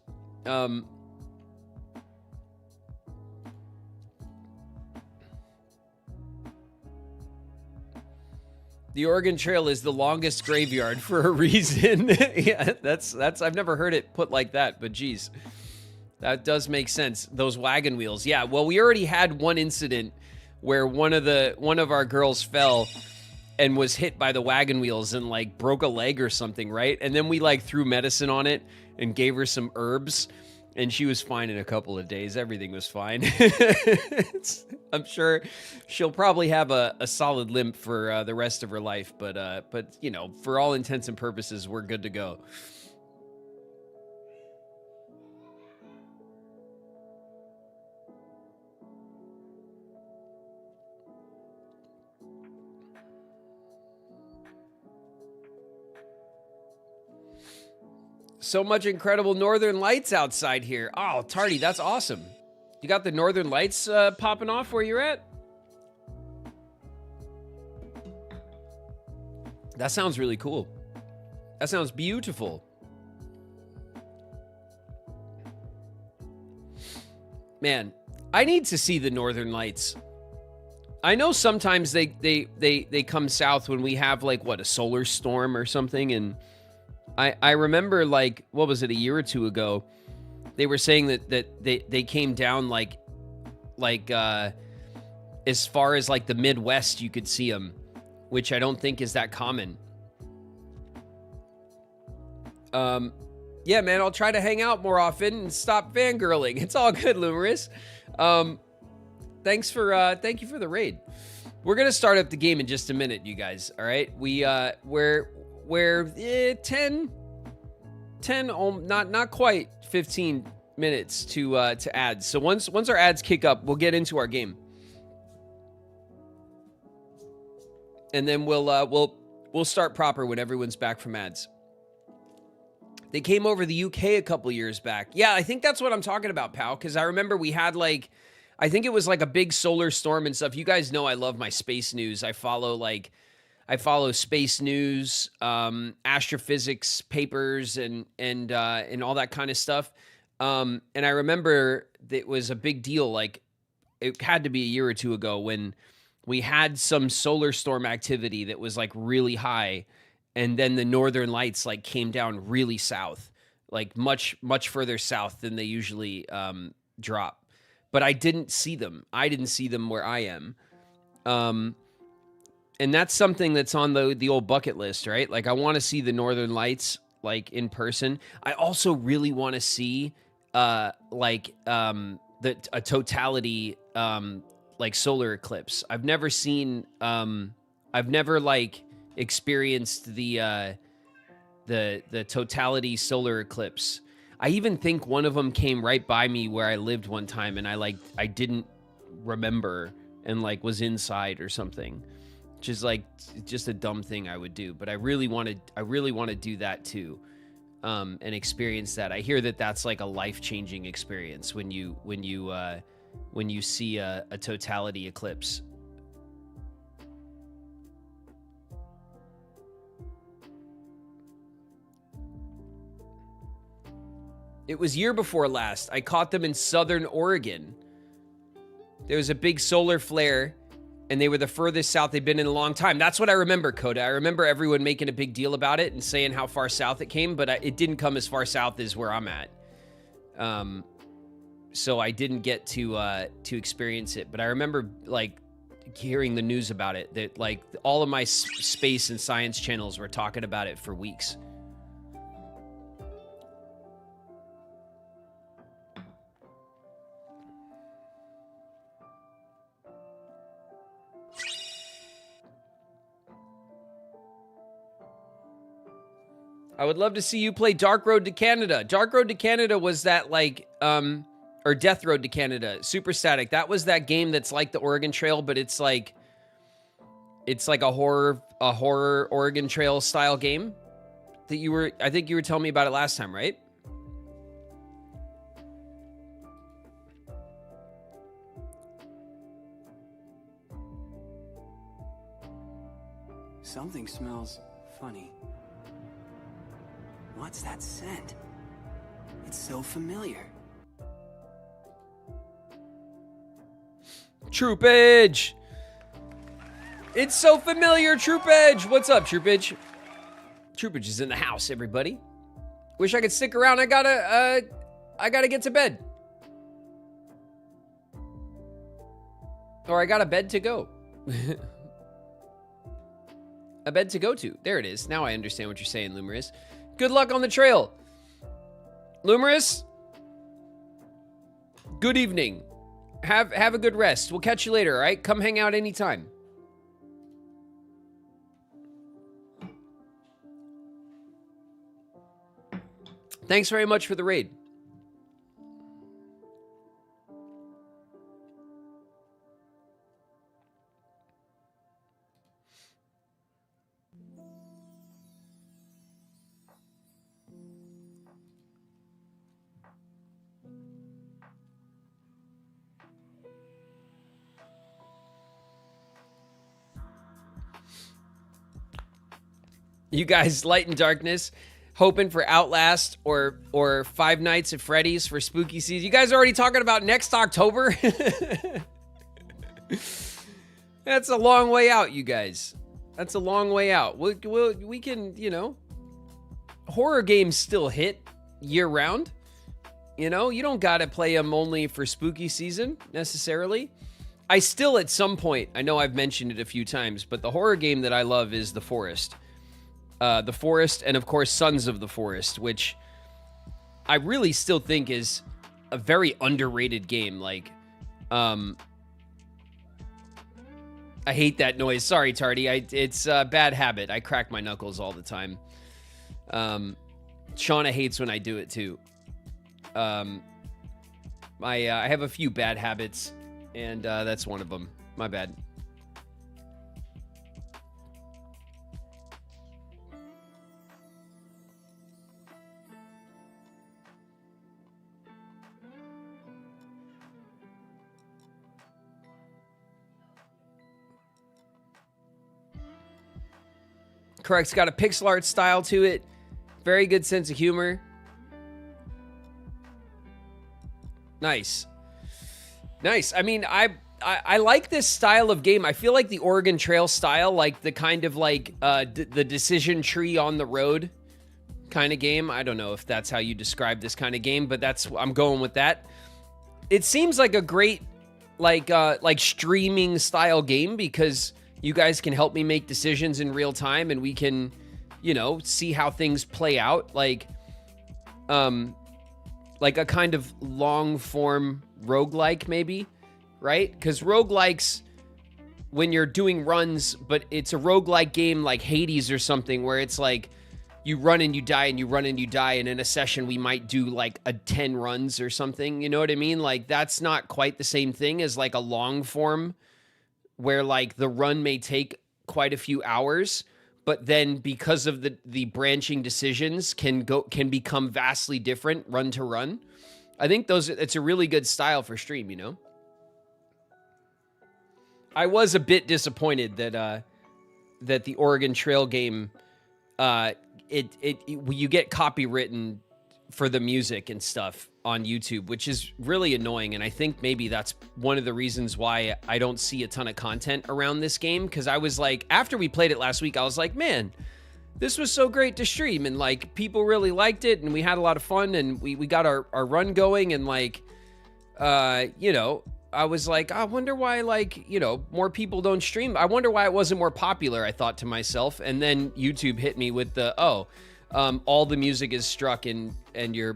The Oregon Trail is the longest graveyard for a reason. Yeah, that's I've never heard it put like that, but geez, that does make sense. Those wagon wheels. Yeah, well, we already had one incident where one of our girls fell and was hit by the wagon wheels and like broke a leg or something, right? And then we like threw medicine on it and gave her some herbs, and she was fine in a couple of days. Everything was fine. I'm sure she'll probably have a solid limp for the rest of her life, but you know, for all intents and purposes, we're good to go. So much incredible northern lights outside here. Oh, Tardy, that's awesome. You got the Northern Lights popping off where you're at? That sounds really cool. That sounds beautiful. Man, I need to see the Northern Lights. I know sometimes they come south when we have like what, a solar storm or something, and I remember like, what was it, a year or two ago, they were saying that they came down like as far as like the Midwest you could see them, which I don't think is that common. Yeah, man, I'll try to hang out more often and stop fangirling. It's all good, Lumerous. Thank you for the raid. We're gonna start up the game in just a minute, you guys. All right, we're 10, not quite 15 minutes to ads. So once our ads kick up, we'll get into our game, and then we'll start proper when everyone's back from ads. They came over the UK a couple years back. Yeah, I think that's what I'm talking about, pal, because I remember we had like, I think it was like a big solar storm and stuff. You guys know I love my space news. I follow space news, astrophysics papers, and all that kind of stuff. And I remember it was a big deal. Like, it had to be a year or two ago when we had some solar storm activity that was like really high. And then the Northern Lights like came down really south, like much further south than they usually drop. But I didn't see them. I didn't see them where I am. And that's something that's on the old bucket list, right? Like, I want to see the Northern Lights like in person. I also really want to see a totality like solar eclipse. I've never seen experienced the totality solar eclipse. I even think one of them came right by me where I lived one time, and I didn't remember and like was inside or something, which is like just a dumb thing I would do. But I really want to do that too, and experience that. I hear that that's like a life-changing experience when you see a totality eclipse. It was year before last. I caught them in Southern Oregon. There was a big solar flare, and they were the furthest south they've been in a long time. That's what I remember, Coda. I remember everyone making a big deal about it and saying how far south it came, but it didn't come as far south as where I'm at. So I didn't get to experience it. But I remember like hearing the news about it, that like all of my space and science channels were talking about it for weeks. I would love to see you play Dark Road to Canada. Dark Road to Canada was that like, or Death Road to Canada, Super Static. That was that game that's like the Oregon Trail, but it's like a horror Oregon Trail style game that I think you were telling me about it last time, right? Something smells funny. What's that scent? It's so familiar. Troopage! It's so familiar, Troopage! What's up, Troopage? Troopage is in the house, everybody. Wish I could stick around. I gotta get to bed. Or I got a bed to go. A bed to go to. There it is. Now I understand what you're saying, Lumerous. Good luck on the trail. Lumerous, good evening. Have a good rest. We'll catch you later, all right? Come hang out anytime. Thanks very much for the raid. You guys, Light and Darkness, hoping for Outlast or Five Nights at Freddy's for spooky season. You guys are already talking about next October? That's a long way out, you guys. That's a long way out. We can, you know, horror games still hit year round. You know, you don't got to play them only for spooky season necessarily. I still, at some point, I know I've mentioned it a few times, but the horror game that I love is The Forest. The Forest, and of course, Sons of the Forest, which I really still think is a very underrated game. Like, I hate that noise. Sorry, Tardy. It's a bad habit. I crack my knuckles all the time. Shauna hates when I do it too. I have a few bad habits, and that's one of them. My bad. Correct. It's got a pixel art style to it. Very good sense of humor. Nice. Nice. I mean, I like this style of game. I feel like the Oregon Trail style, like the kind of like the decision tree on the road kind of game. I don't know if that's how you describe this kind of game, but I'm going with that. It seems like a great like streaming style game because you guys can help me make decisions in real time and we can, you know, see how things play out. Like a kind of long form roguelike maybe, right? Because roguelikes, when you're doing runs, but it's a roguelike game like Hades or something where it's like you run and you die and you run and you die, and in a session we might do like 10 runs or something, you know what I mean? Like that's not quite the same thing as like a long form where like the run may take quite a few hours, but then because of the branching decisions can become vastly different run to run. I think it's a really good style for stream, you know? I was a bit disappointed that the Oregon Trail game, you get copywritten for the music and stuff on YouTube, which is really annoying. And I think maybe that's one of the reasons why I don't see a ton of content around this game. Cause I was like, after we played it last week, I was like, man, this was so great to stream. And like, people really liked it and we had a lot of fun and we got our run going. And like, you know, I was like, I wonder why, like, you know, more people don't stream. I wonder why it wasn't more popular, I thought to myself. And then YouTube hit me with all the music is struck and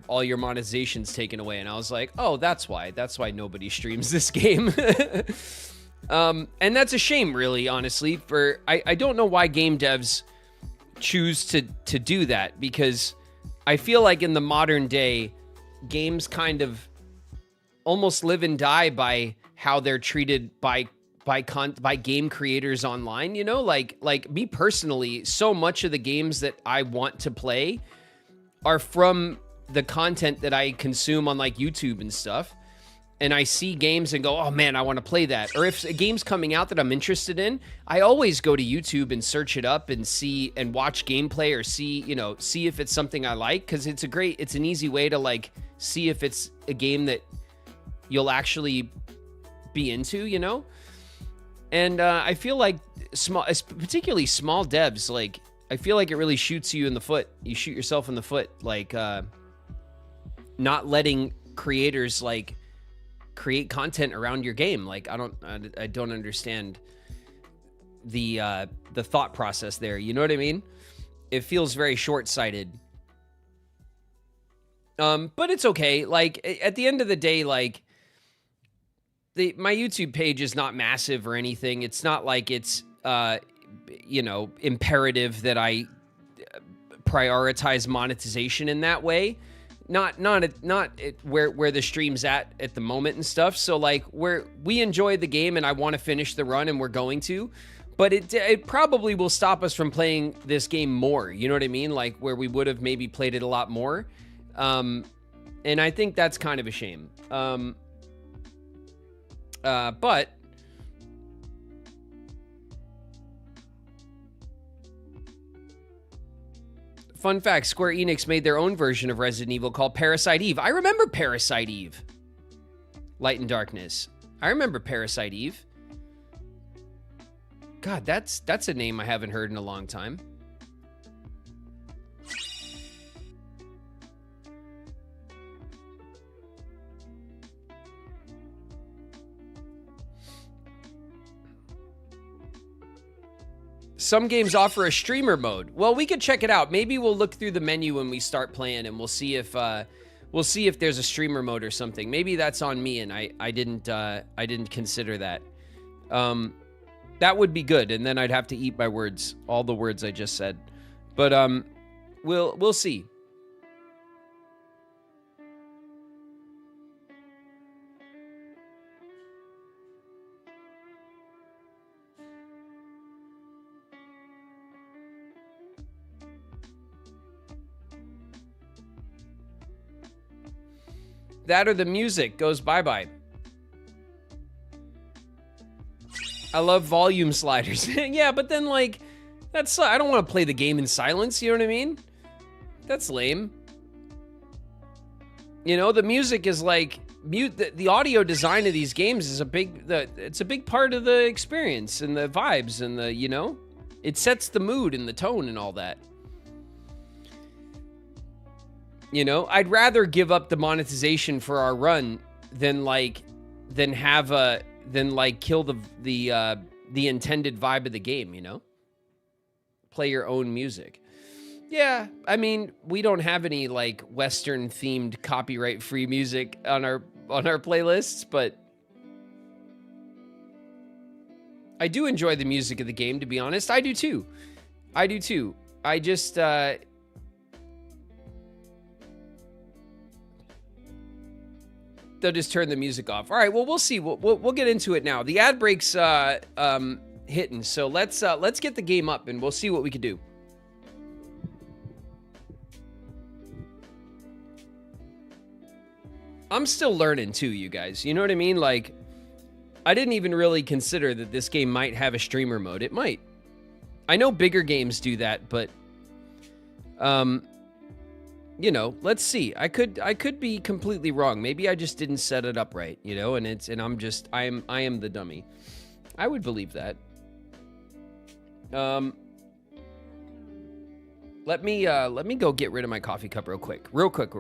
all your monetization's taken away. And I was like, oh, that's why nobody streams this game. And that's a shame, really, honestly. I don't know why game devs choose to do that, because I feel like in the modern day, games kind of almost live and die by how they're treated by game creators online, you know? Like me personally, so much of the games that I want to play are from the content that I consume on like YouTube and stuff. And I see games and go, oh man, I want to play that. Or if a game's coming out that I'm interested in, I always go to YouTube and search it up and see and watch gameplay or see if it's something I like. Cause it's an easy way to like see if it's a game that you'll actually be into, you know? And I feel like particularly small devs, like I feel like it really shoots you in the foot. You shoot yourself in the foot, like not letting creators like create content around your game. Like I don't understand the thought process there. You know what I mean? It feels very short-sighted. But it's okay. Like at the end of the day, like my YouTube page is not massive or anything. It's not like it's imperative that I prioritize monetization in that way. Not where the stream's at the moment and stuff. So like we enjoy the game and I want to finish the run and we're going to, but it probably will stop us from playing this game more. You know what I mean? Like where we would have maybe played it a lot more. And I think that's kind of a shame. But Fun fact, Square Enix made their own version of Resident Evil called Parasite Eve. I remember Parasite Eve. Light and Darkness. I remember Parasite Eve. God, that's a name I haven't heard in a long time. Some games offer a streamer mode. Well, we could check it out. Maybe we'll look through the menu when we start playing, and we'll see if there's a streamer mode or something. Maybe that's on me, and I didn't consider that. That would be good, and then I'd have to eat my words, all the words I just said. But we'll see. That or the music goes bye-bye. I love volume sliders. Yeah, but then, like, I don't want to play the game in silence, you know what I mean? That's lame. You know, the music is like, the audio design of these games is it's a big part of the experience and the vibes and the, you know? It sets the mood and the tone and all that. You know, I'd rather give up the monetization for our run than kill the intended vibe of the game, you know? Play your own music. Yeah, I mean, we don't have any like Western themed copyright free music on our playlists, but I do enjoy the music of the game, to be honest. I do too. I just they'll just turn the music off. All right, well, we'll see. We'll get into it now. The ad break's hitting, so let's get the game up and we'll see what we can do. I'm still learning too, you guys. You know what I mean? Like, I didn't even really consider that this game might have a streamer mode. It might. I know bigger games do that, but you know, let's see. I could be completely wrong. Maybe I just didn't set it up right, you know, and I am the dummy. I would believe that. Let me go get rid of my coffee cup real quick. Real quick.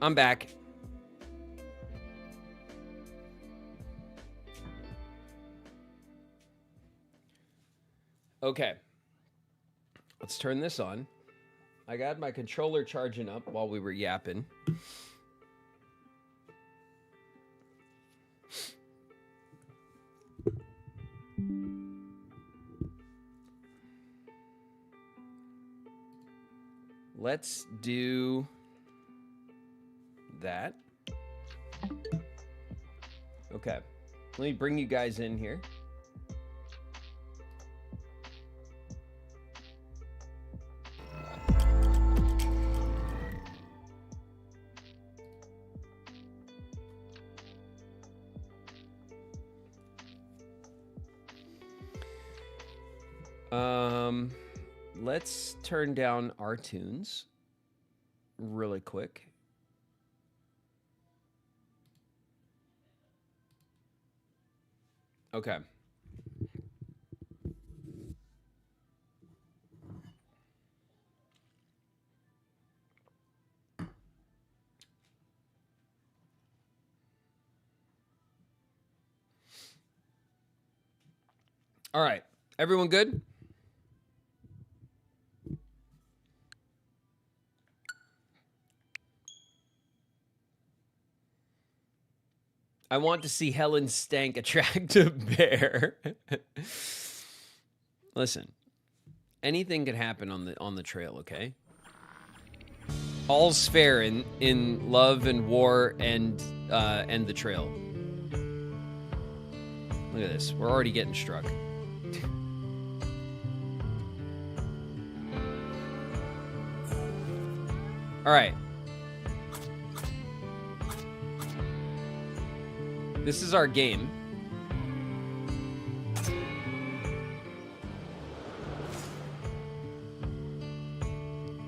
I'm back. Okay. Let's turn this on. I got my controller charging up while we were yapping. Let's do that. Okay. Let me bring you guys in here. Let's turn down our tunes really quick. Okay. All right. Everyone good? I want to see Helen Stank attractive bear. Listen, anything could happen on the trail, okay? All's fair in love and war and the trail. Look at this. We're already getting struck. All right. This is our game.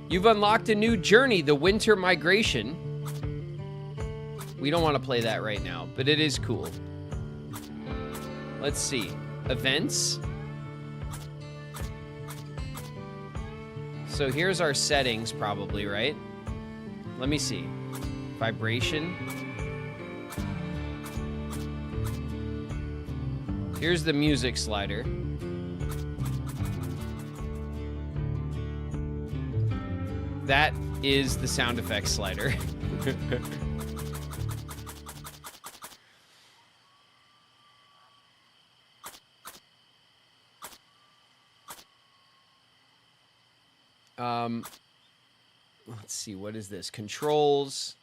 You've unlocked a new journey, the Winter Migration. We don't want to play that right now, but it is cool. Let's see. Events. So here's our settings probably, right? Let me see. Vibration. Here's the music slider. That is the sound effects slider. Let's see, what is this? Controls.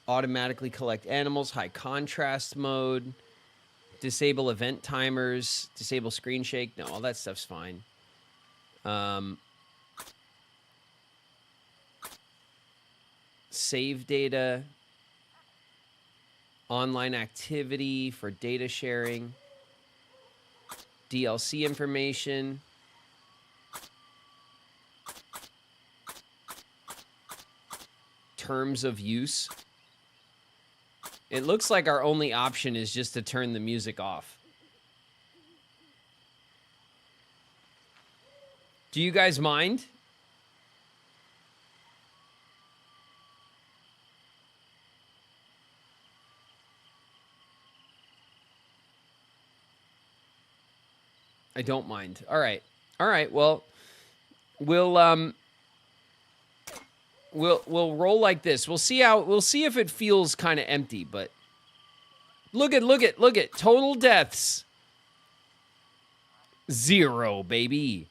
Automatically collect animals, high contrast mode, disable event timers, disable screen shake. No, all that stuff's fine. Save data, online activity for data sharing, DLC information. Terms of use. It looks like our only option is just to turn the music off. Do you guys mind? I don't mind. All right. All right. Well, we'll roll like this. We'll see if it feels kind of empty, but look at total deaths. 0, baby.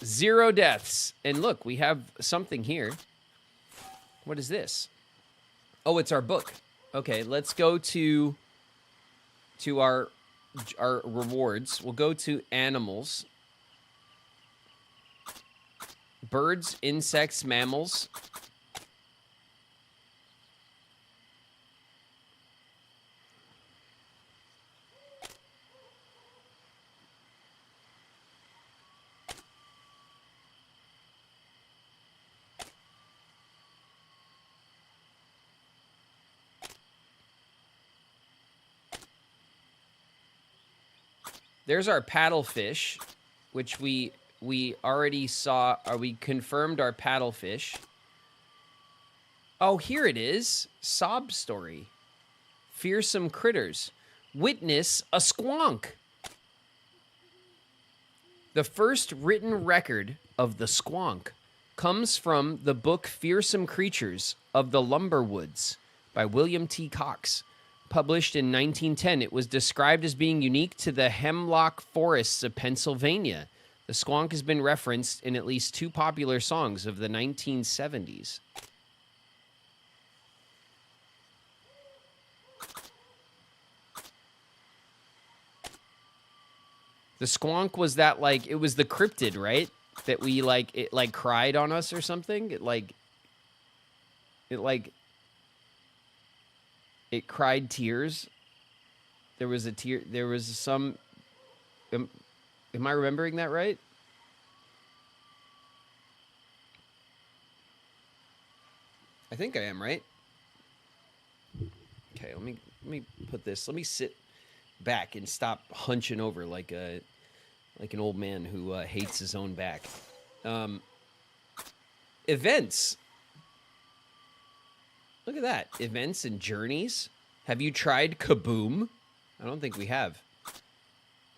0 deaths. And look, we have something here. What is this? Oh, it's our book. Okay, let's go to our rewards. We'll go to animals. Birds, insects, mammals. There's our paddlefish, which we already saw, or we confirmed our paddlefish. Oh, here it is. Sob story. Fearsome critters. Witness a squonk. The first written record of the squonk comes from the book Fearsome Creatures of the Lumber Woods by William T. Cox. Published in 1910, it was described as being unique to the hemlock forests of Pennsylvania. The squonk has been referenced in at least 2 popular songs of the 1970s. The squonk was that, like, it was the cryptid, right? That we, like, it, like, cried on us or something? It cried tears. There was a tear. There was some. Am I remembering that right? I think I am, right? Okay, let me put this. Let me sit back and stop hunching over like an old man who hates his own back. Events. Look at that. Events and journeys. Have you tried Kaboom? I don't think we have.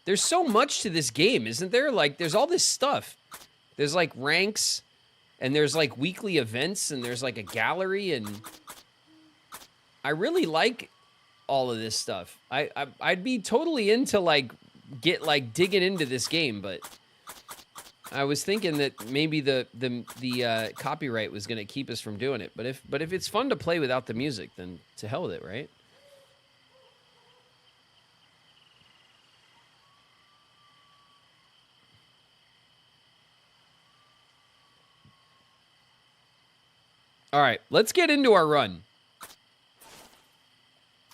There's so much to this game, isn't there? Like, there's all this stuff. There's, like, ranks, and there's, like, weekly events, and there's, like, a gallery, and I really like all of this stuff. I'd be totally into, like, digging into this game, but I was thinking that maybe the copyright was going to keep us from doing it. But if it's fun to play without the music, then to hell with it, right? All right, let's get into our run.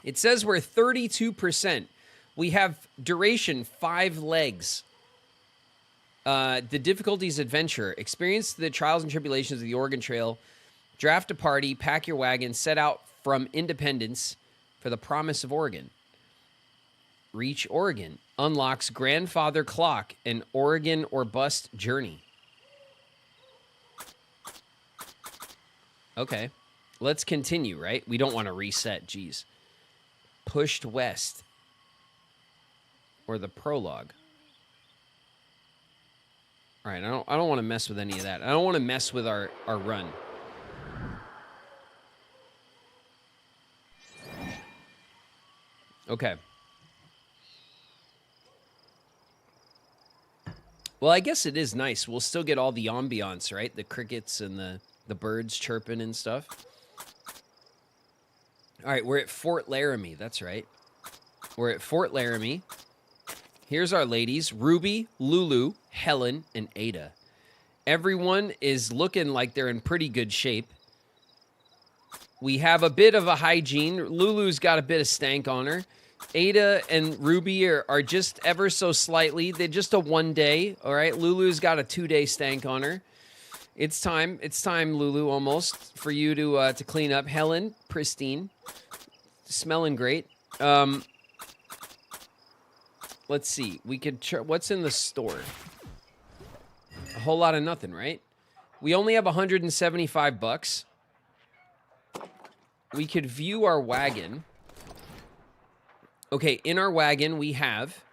It says we're 32%. We have duration 5 legs. The difficulties adventure. Experience the trials and tribulations of the Oregon Trail. Draft a party, pack your wagon, set out from Independence for the promise of Oregon. Reach Oregon. Unlocks Grandfather Clock, an Oregon or bust journey. Okay, let's continue, right? We don't want to reset, geez. Pushed west. Or the prologue. All right, I don't want to mess with any of that. I don't want to mess with our run. Okay. Well, I guess it is nice. We'll still get all the ambiance, right? The crickets and the birds chirping and stuff. All right, we're at Fort Laramie. That's right. We're at Fort Laramie. Here's our ladies, Ruby, Lulu, Helen, and Ada. Everyone is looking like they're in pretty good shape. We have a bit of a hygiene. Lulu's got a bit of stank on her. Ada and Ruby are just ever so slightly. They're just a 1 day, all right? Lulu's got a 2-day stank on her. It's time, Lulu, almost, for you to clean up. Helen, pristine. Smelling great. Let's see. We could... what's in the store? A whole lot of nothing, right? We only have 175 bucks. We could view our wagon. Okay, in our wagon, we have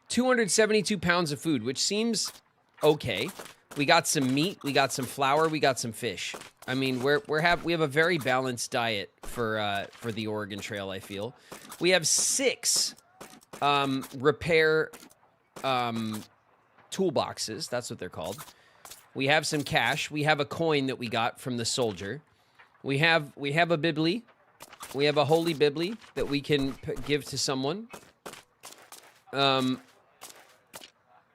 272 pounds of food, which seems okay. We got some meat, we got some flour, we got some fish. I mean, we have a very balanced diet for the Oregon Trail, I feel. We have 6 repair toolboxes. That's what they're called. We have some cash. We have a coin that we got from the soldier. We have a bibli. We have a holy bibli that we can give to someone.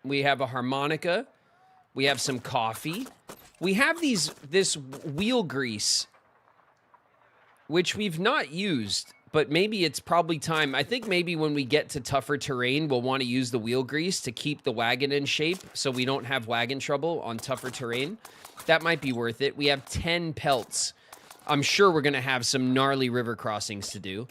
We have a harmonica. We have some coffee. We have this wheel grease, which we've not used, but maybe it's probably time. I think maybe when we get to tougher terrain, we'll want to use the wheel grease to keep the wagon in shape so we don't have wagon trouble on tougher terrain. That might be worth it. We have 10 pelts. I'm sure we're going to have some gnarly river crossings to do.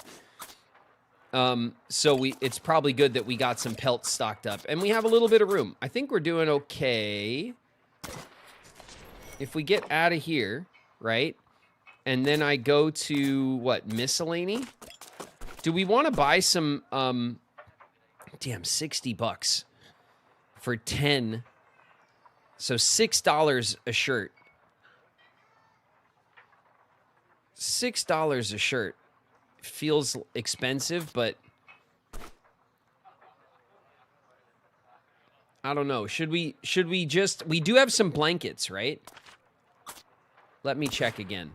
So it's probably good that we got some pelts stocked up. And we have a little bit of room. I think we're doing okay. If we get out of here, right? And then I go to, what, miscellany? Do we want to buy some, damn, 60 bucks for 10. So $6 a shirt. $6 a shirt feels expensive, but I don't know. Should we just, we do have some blankets, right? Let me check again.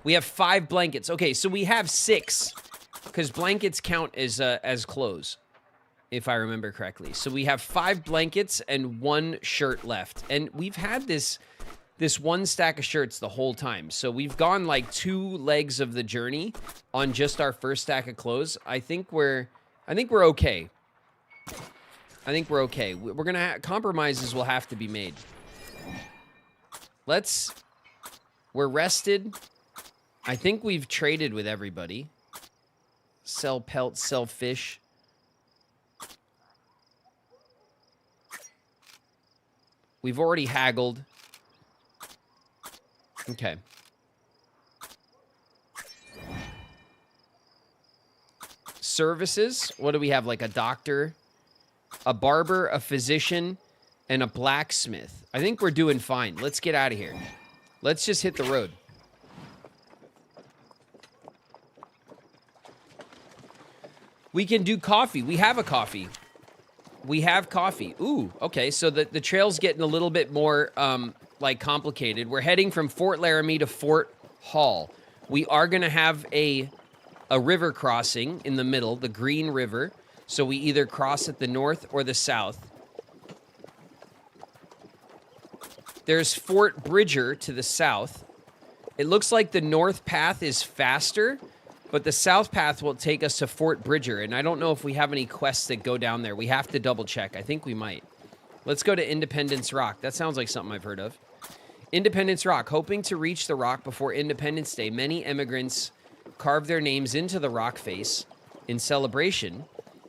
We have 5 blankets. Okay, so we have 6 because blankets count as clothes, if I remember correctly. So we have 5 blankets and 1 shirt left. And we've had this 1 stack of shirts the whole time. So we've gone like 2 legs of the journey on just our first stack of clothes. I think we're okay. I think we're okay. We're going to compromises will have to be made. We're rested. I think we've traded with everybody. Sell pelts, sell fish. We've already haggled. Okay. Services. What do we have? Like a doctor, a barber, a physician, and a blacksmith. I think we're doing fine. Let's get out of here. Let's just hit the road. We can do coffee. We have a coffee. We have coffee. Ooh, okay. So the trail's getting a little bit more, like, complicated. We're heading from Fort Laramie to Fort Hall. We are going to have a river crossing in the middle, the Green River. So we either cross at the north or the south. There's Fort Bridger to the south. It looks like the north path is faster, but the south path will take us to Fort Bridger, and I don't know if we have any quests that go down there. We have to double check. I think we might. Let's go to Independence Rock. That sounds like something I've heard of. Independence Rock. Hoping to reach the rock before Independence Day, many immigrants carve their names into the rock face in celebration.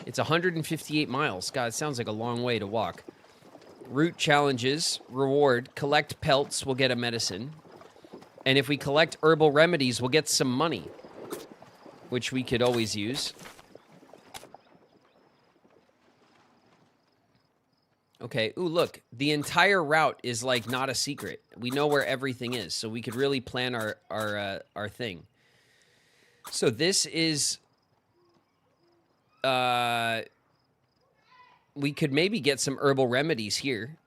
It's 158 miles. God, it sounds like a long way to walk. Route challenges, reward, collect pelts, we'll get a medicine. And if we collect herbal remedies, we'll get some money, which we could always use. Okay, ooh, look. The entire route is, like, not a secret. We know where everything is, so we could really plan our thing. So this is... we could maybe get some herbal remedies here.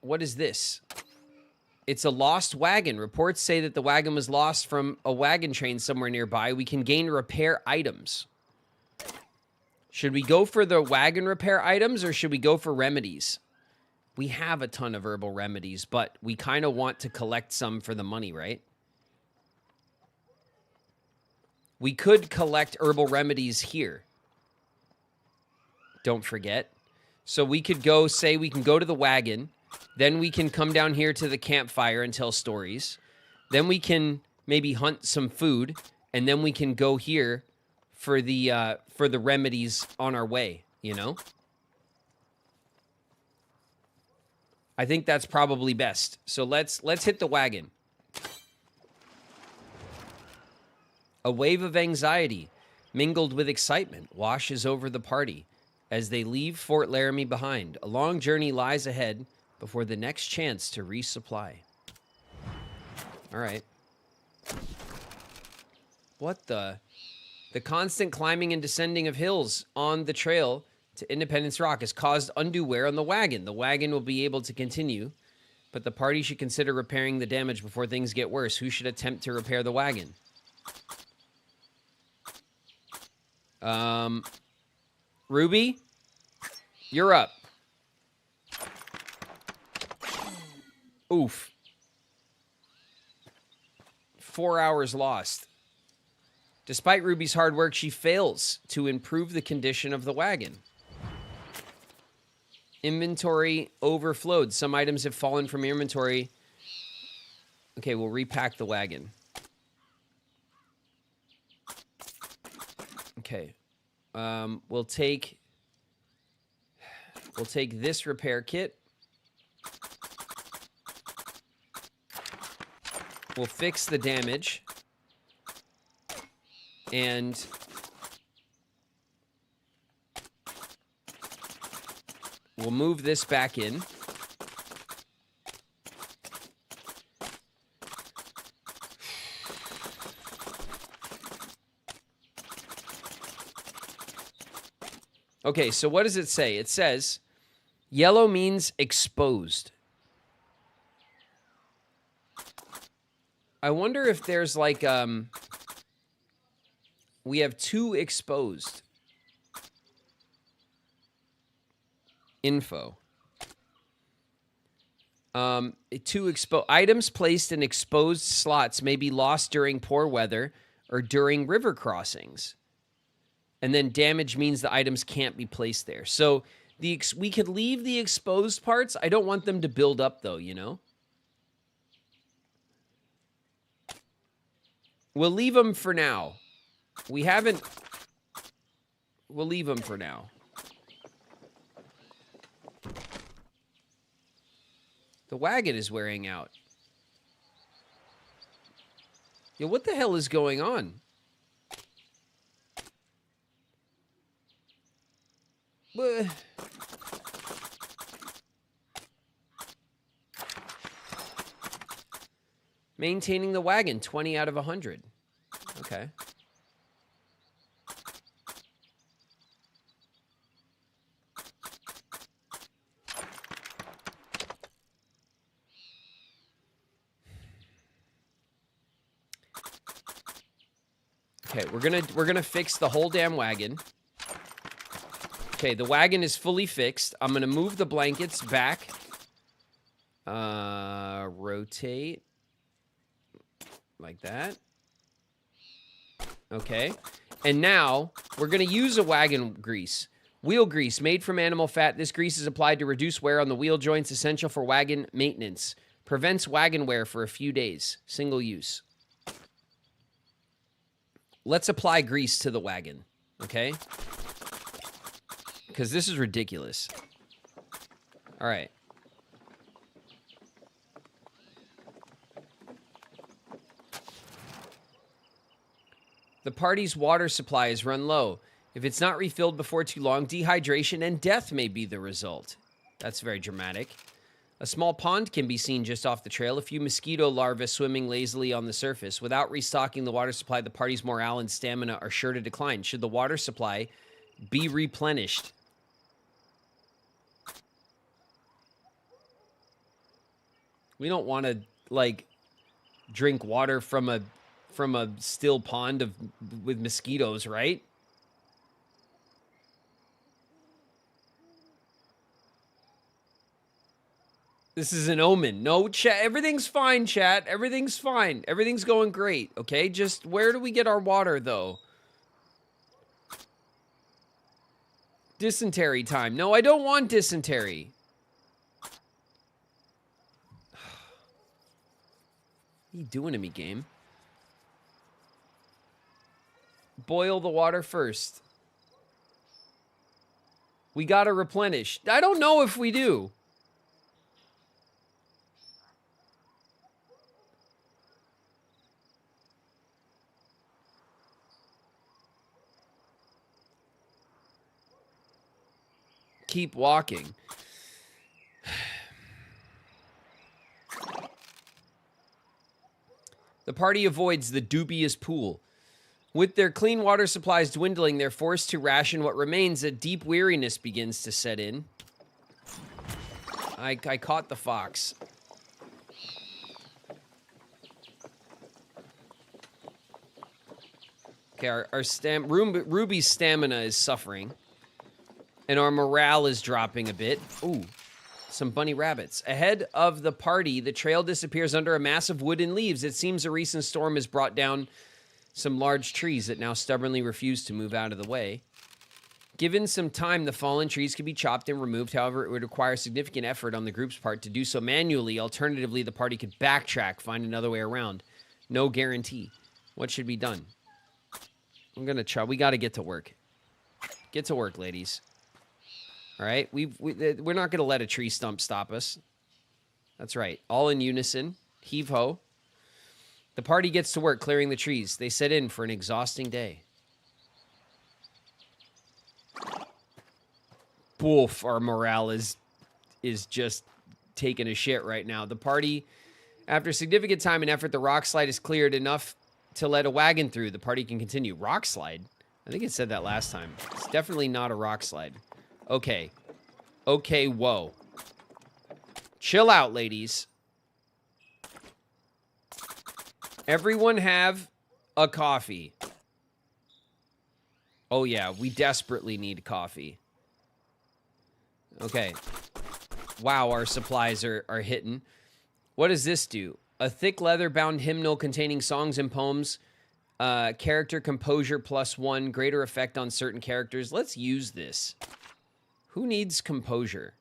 What is this? It's a lost wagon. Reports say that the wagon was lost from a wagon train somewhere nearby. We can gain repair items. Should we go for the wagon repair items or should we go for remedies? We have a ton of herbal remedies, but we kind of want to collect some for the money, right? We could collect herbal remedies here. Don't forget. So we could go, say we can go to the wagon. Then we can come down here to the campfire and tell stories. Then we can maybe hunt some food. And then we can go here for the remedies on our way, you know? I think that's probably best. So let's hit the wagon. A wave of anxiety, mingled with excitement, washes over the party as they leave Fort Laramie behind. A long journey lies ahead before the next chance to resupply. All right. What the? The constant climbing and descending of hills on the trail to Independence Rock has caused undue wear on the wagon. The wagon will be able to continue, but the party should consider repairing the damage before things get worse. Who should attempt to repair the wagon? Ruby, you're up. Oof. 4 hours lost. Despite Ruby's hard work, she fails to improve the condition of the wagon. Inventory overflowed. Some items have fallen from inventory. Okay, we'll repack the wagon. Okay. We'll take this repair kit. We'll fix the damage. And we'll move this back in. Okay, so what does it say? It says, yellow means exposed. I wonder if there's like, we have 2 exposed. Info. 2 items placed in exposed slots may be lost during poor weather or during river crossings. And then damage means the items can't be placed there. So we could leave the exposed parts. I don't want them to build up though, you know? We'll leave them for now. We haven't We'll leave them for now. The wagon is wearing out. Yo, what the hell is going on? Maintaining the wagon, 20 out of 100. Okay. Okay, we're gonna fix the whole damn wagon. Okay, the wagon is fully fixed. I'm gonna move the blankets back. Rotate. Like that. Okay. And now, we're gonna use a wagon grease. Wheel grease, made from animal fat. This grease is applied to reduce wear on the wheel joints, essential for wagon maintenance. Prevents wagon wear for a few days. Single use. Let's apply grease to the wagon, okay? Because this is ridiculous. All right. The party's water supply is run low. If it's not refilled before too long, dehydration and death may be the result. That's very dramatic. A small pond can be seen just off the trail, a few mosquito larvae swimming lazily on the surface. Without restocking the water supply, the party's morale and stamina are sure to decline. Should the water supply be replenished? We don't want to, like, drink water from a still pond with mosquitoes, right? This is an omen. No, chat. Everything's fine, chat. Everything's fine. Everything's going great, okay? Just where do we get our water, though? Dysentery time. No, I don't want dysentery. What are you doing to me, game? Boil the water first. We gotta replenish. I don't know if we do. Keep walking. The party avoids the dubious pool. With their clean water supplies dwindling, they're forced to ration what remains. A deep weariness begins to set in. I caught the fox. Okay, Ruby's stamina is suffering. And our morale is dropping a bit. Ooh, some bunny rabbits. Ahead of the party, the trail disappears under a mass of wood and leaves. It seems a recent storm has brought down some large trees that now stubbornly refuse to move out of the way. Given some time, the fallen trees can be chopped and removed. However, it would require significant effort on the group's part to do so manually. Alternatively, the party could backtrack, find another way around. No guarantee. What should be done? I'm going to try. We got to get to work. Get to work, ladies. All right, we're not going to let a tree stump stop us. That's right. All in unison. Heave-ho. The party gets to work clearing the trees. They set in for an exhausting day. Boof, our morale is just taking a shit right now. The party, after significant time and effort, the rock slide is cleared enough to let a wagon through. The party can continue. Rock slide? I think it said that last time. It's definitely not a rock slide. Okay. Okay, whoa. Chill out, ladies. Everyone have a coffee. Oh, yeah. We desperately need coffee. Okay. Wow, our supplies are hitting. What does this do? A thick leather-bound hymnal containing songs and poems. Character composure +1. Greater effect on certain characters. Let's use this. Who needs composure?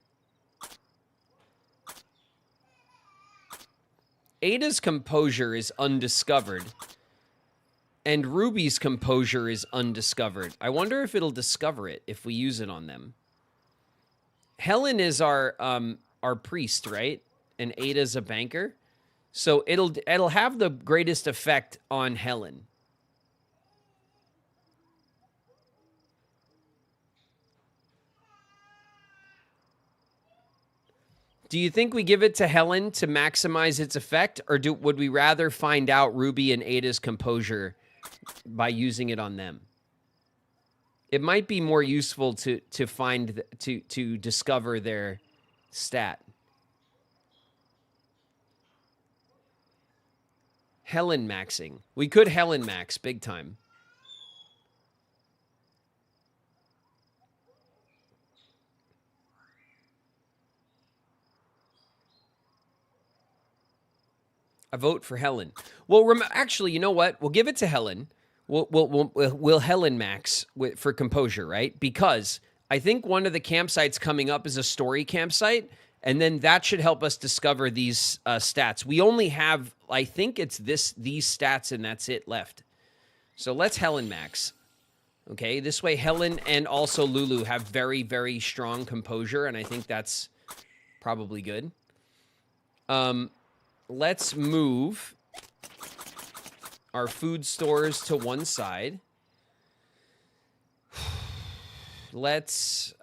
Ada's composure is undiscovered. And Ruby's composure is undiscovered. I wonder if it'll discover it if we use it on them. Helen is our priest, right? And Ada's a banker. So it'll have the greatest effect on Helen. Do you think we give it to Helen to maximize its effect, or would we rather find out Ruby and Ada's composure by using it on them? It might be more useful to discover their stat. Helen maxing. We could Helen max big time. I vote for Helen. Well, actually, you know what? We'll give it to Helen. We'll Helen max for composure, right? Because I think one of the campsites coming up is a story campsite, and then that should help us discover these stats. We only have, I think it's these stats, and that's it left. So let's Helen max. Okay, this way Helen and also Lulu have very, very strong composure, and I think that's probably good. Let's move our food stores to one side. Let's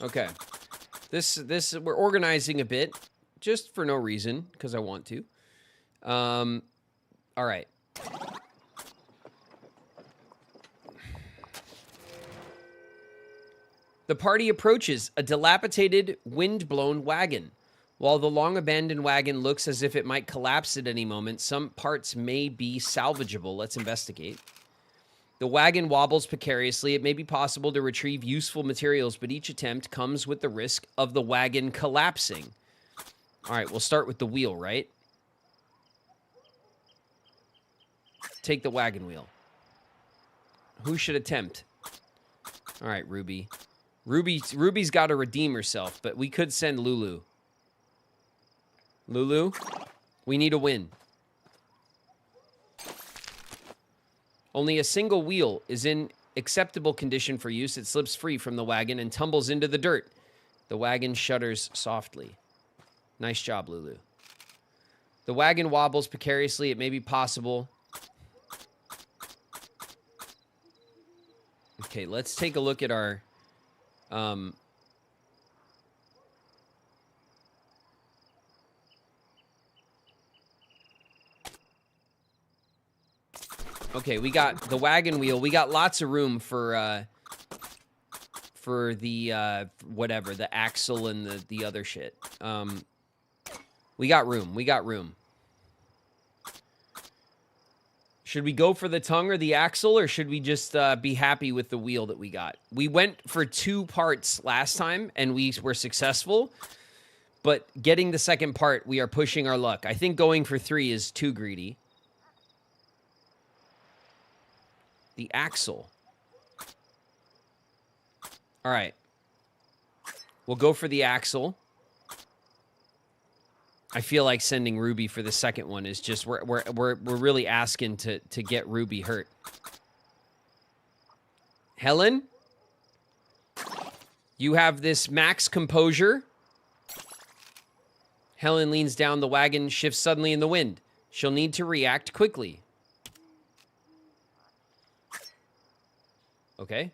okay. This we're organizing a bit just for no reason because I want to. All right. The party approaches a dilapidated, wind-blown wagon. While the long-abandoned wagon looks as if it might collapse at any moment, some parts may be salvageable. Let's investigate. The wagon wobbles precariously. It may be possible to retrieve useful materials, but each attempt comes with the risk of the wagon collapsing. All right, we'll start with the wheel, right? Take the wagon wheel. Who should attempt? All right, Ruby. Ruby's got to redeem herself, but we could send Lulu. Lulu, we need a win. Only a single wheel is in acceptable condition for use. It slips free from the wagon and tumbles into the dirt. The wagon shudders softly. Nice job, Lulu. The wagon wobbles precariously. It may be possible. Okay, let's take a look at our... Okay, we got the wagon wheel. We got lots of room for the whatever, the axle and the other shit. We got room. We got room. Should we go for the tongue or the axle, or should we just be happy with the wheel that we got? We went for 2 parts last time, and we were successful. But getting the second part, we are pushing our luck. I think going for 3 is too greedy. The axle. All right. We'll go for the axle. I feel like sending Ruby for the second one is just we're really asking to get Ruby hurt. Helen, you have this max composure. Helen leans down. The wagon shifts suddenly in the wind. She'll need to react quickly. Okay.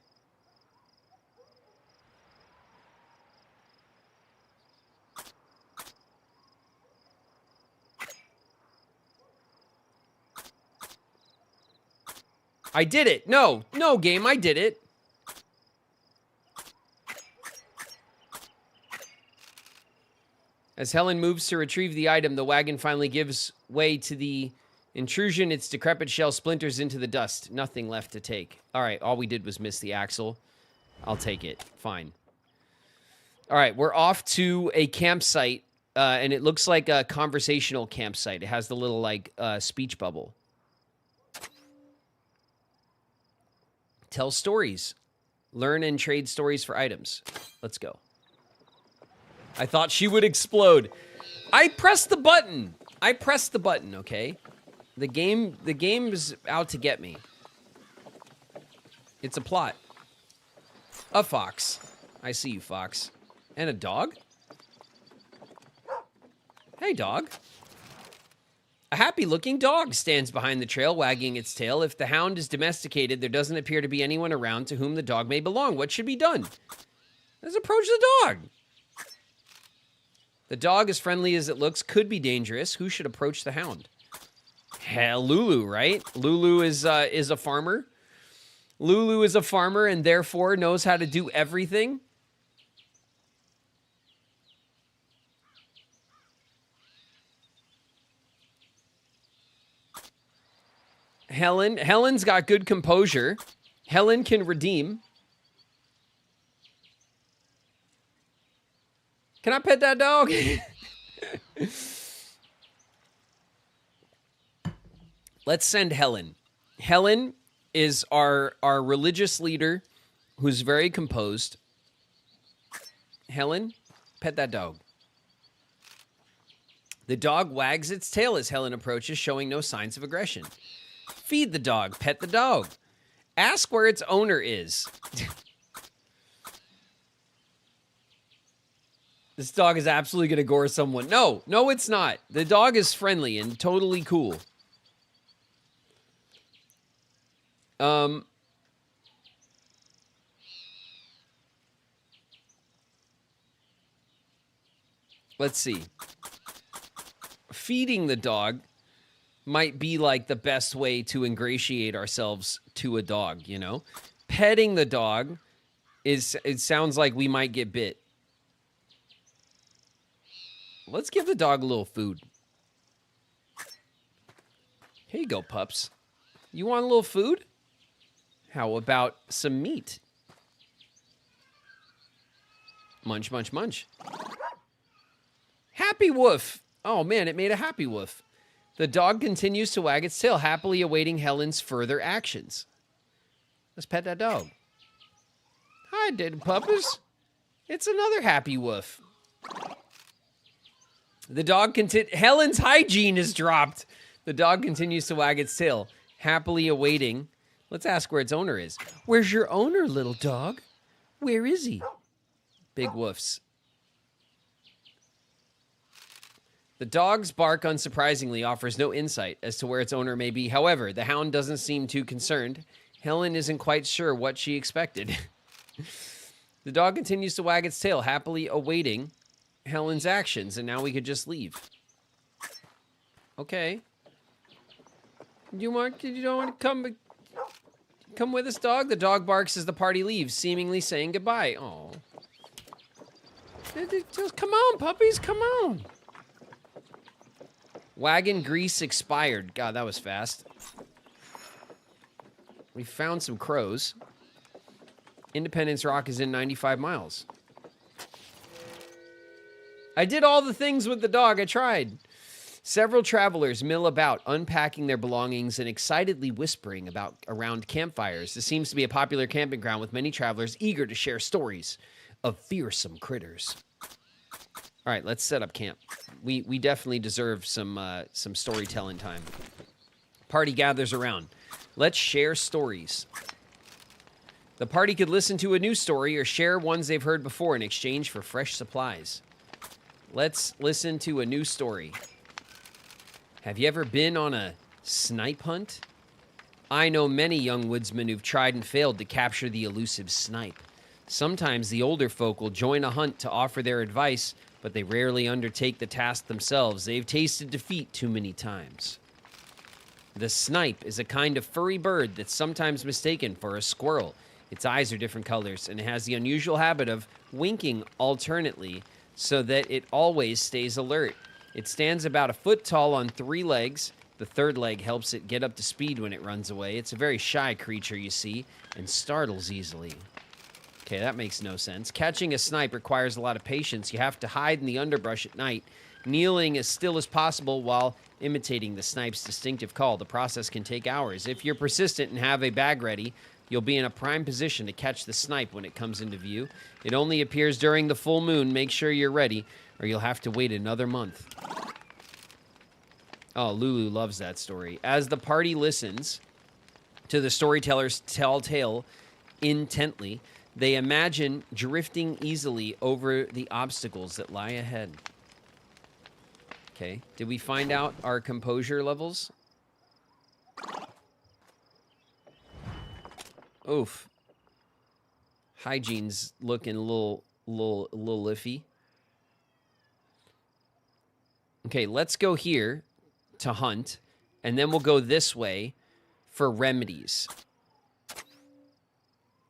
I did it. No, game, I did it. As Helen moves to retrieve the item, the wagon finally gives way to the Intrusion, its decrepit shell splinters into the dust. Nothing left to take. All right, all we did was miss the axle. I'll take it. Fine. All right, we're off to a campsite, and it looks like a conversational campsite. It has the little, like, speech bubble. Tell stories. Learn and trade stories for items. Let's go. I thought she would explode. I pressed the button. I pressed the button, okay? The game is out to get me. It's a plot. A fox. I see you, fox. And a dog? Hey, dog. A happy-looking dog stands behind the trail, wagging its tail. If the hound is domesticated, there doesn't appear to be anyone around to whom the dog may belong. What should be done? Let's approach the dog. The dog, as friendly as it looks, could be dangerous. Who should approach the hound? Hell, Lulu, right? Lulu is a farmer. Lulu is a farmer and therefore knows how to do everything. Helen's got good composure. Helen can redeem. Can I pet that dog? Let's send Helen. Helen is our religious leader who's very composed. Helen, pet that dog. The dog wags its tail as Helen approaches, showing no signs of aggression. Feed the dog. Pet the dog. Ask where its owner is. This dog is absolutely going to gore someone. No, it's not. The dog is friendly and totally cool. Let's see. Feeding the dog might be like the best way to ingratiate ourselves to a dog, you know? Petting the dog it sounds like we might get bit. Let's give the dog a little food. Here you go, pups. You want a little food? How about some meat? Munch, munch, munch. Happy woof. Oh, man, it made a happy woof. The dog continues to wag its tail, happily awaiting Helen's further actions. Let's pet that dog. Hi, dead puppies. It's another happy woof. The dog Helen's hygiene is dropped. The dog continues to wag its tail, happily awaiting. Let's ask where its owner is. Where's your owner, little dog? Where is he? Big woofs. The dog's bark, unsurprisingly, offers no insight as to where its owner may be. However, the hound doesn't seem too concerned. Helen isn't quite sure what she expected. The dog continues to wag its tail, happily awaiting Helen's actions, and now we could just leave. Okay. You don't want to come with us, dog? The dog barks as the party leaves, seemingly saying goodbye. Oh. Just come on, puppies, come on. Wagon grease expired. God, that was fast. We found some crows. Independence Rock is in 95 miles. I did all the things with the dog. I tried. Several travelers mill about, unpacking their belongings and excitedly whispering around campfires. This seems to be a popular camping ground with many travelers eager to share stories of fearsome critters. All right, let's set up camp. We definitely deserve some storytelling time. Party gathers around. Let's share stories. The party could listen to a new story or share ones they've heard before in exchange for fresh supplies. Let's listen to a new story. Have you ever been on a snipe hunt? I know many young woodsmen who've tried and failed to capture the elusive snipe. Sometimes the older folk will join a hunt to offer their advice, but they rarely undertake the task themselves. They've tasted defeat too many times. The snipe is a kind of furry bird that's sometimes mistaken for a squirrel. Its eyes are different colors, and it has the unusual habit of winking alternately so that it always stays alert. It stands about a foot tall on 3 legs. The third leg helps it get up to speed when it runs away. It's a very shy creature, you see, and startles easily. Okay, that makes no sense. Catching a snipe requires a lot of patience. You have to hide in the underbrush at night, kneeling as still as possible while imitating the snipe's distinctive call. The process can take hours. If you're persistent and have a bag ready, you'll be in a prime position to catch the snipe when it comes into view. It only appears during the full moon. Make sure you're ready, or you'll have to wait another month. Oh, Lulu loves that story. As the party listens to the storyteller's tale intently, they imagine drifting easily over the obstacles that lie ahead. Okay, did we find out our composure levels? Oof. Hygiene's looking a little iffy. Okay, let's go here to hunt, and then we'll go this way for remedies.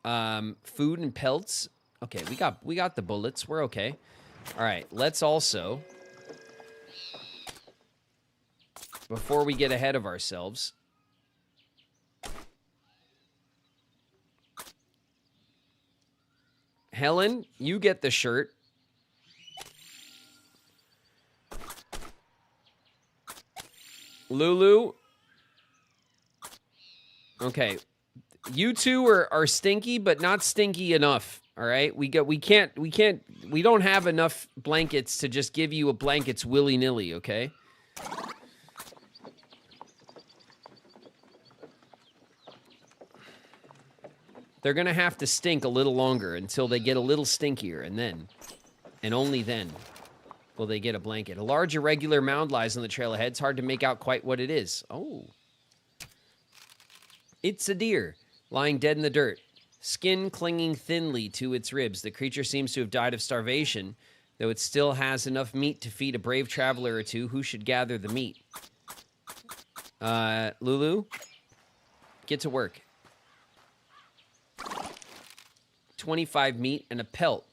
Food and pelts. Okay, we got the bullets. We're okay. All right, let's also, before we get ahead of ourselves, Helen, you get the shirt. Lulu. Okay. You two are stinky, but not stinky enough. All right? We don't have enough blankets to just give you a blankets willy-nilly, okay? They're going to have to stink a little longer until they get a little stinkier, and then, and only then, will they get a blanket. A large irregular mound lies on the trail ahead. It's hard to make out quite what it is. Oh. It's a deer, lying dead in the dirt, skin clinging thinly to its ribs. The creature seems to have died of starvation, though it still has enough meat to feed a brave traveler or two who should gather the meat. Lulu, get to work. 25 meat and a pelt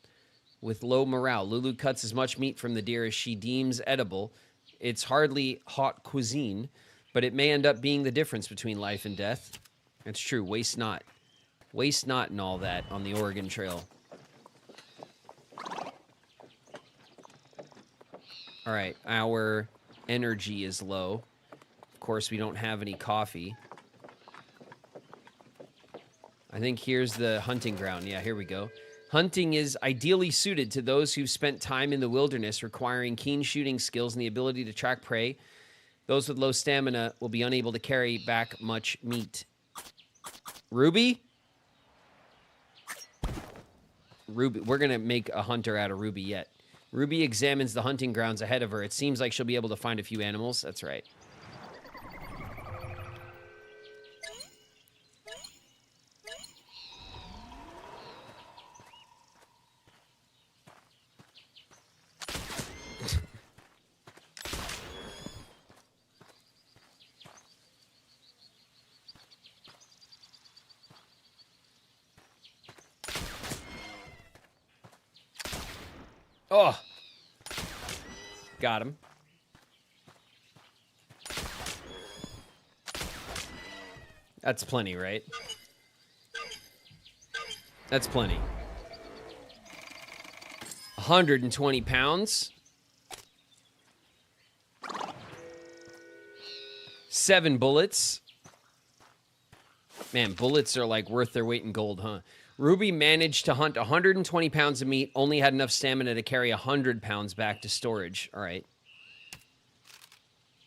with low morale. Lulu cuts as much meat from the deer as she deems edible. It's hardly hot cuisine, but it may end up being the difference between life and death. That's true. Waste not. Waste not and all that on the Oregon Trail. All right. Our energy is low. Of course, we don't have any coffee. I think here's the hunting ground. Yeah, here we go. Hunting is ideally suited to those who've spent time in the wilderness, requiring keen shooting skills and the ability to track prey. Those with low stamina will be unable to carry back much meat. Ruby? Ruby, we're going to make a hunter out of Ruby yet. Ruby examines the hunting grounds ahead of her. It seems like she'll be able to find a few animals. That's right. Oh, got him. That's plenty, right? That's plenty. 120 pounds. 7 bullets. Man, bullets are like worth their weight in gold, huh? Ruby managed to hunt 120 pounds of meat, only had enough stamina to carry 100 pounds back to storage. All right.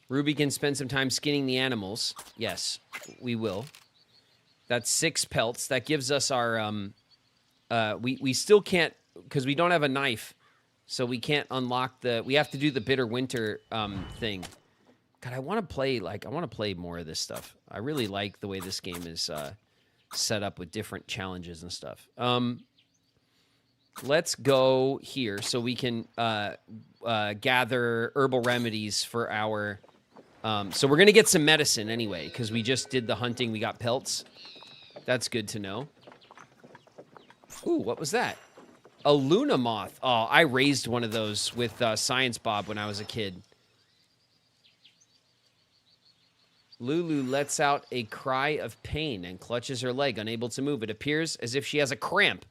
Ruby can spend some time skinning the animals. Yes, we will. That's 6 pelts. That gives us our, we still can't, because we don't have a knife, so we can't unlock the, we have to do the bitter winter thing. God, I want to play more of this stuff. I really like the way this game is set up with different challenges and stuff. Let's go here so we can gather herbal remedies for our... so we're going to get some medicine anyway, because we just did the hunting. We got pelts. That's good to know. Ooh, what was that? A Luna moth. Oh, I raised one of those with Science Bob when I was a kid. Lulu lets out a cry of pain and clutches her leg, unable to move. It appears as if she has a cramp.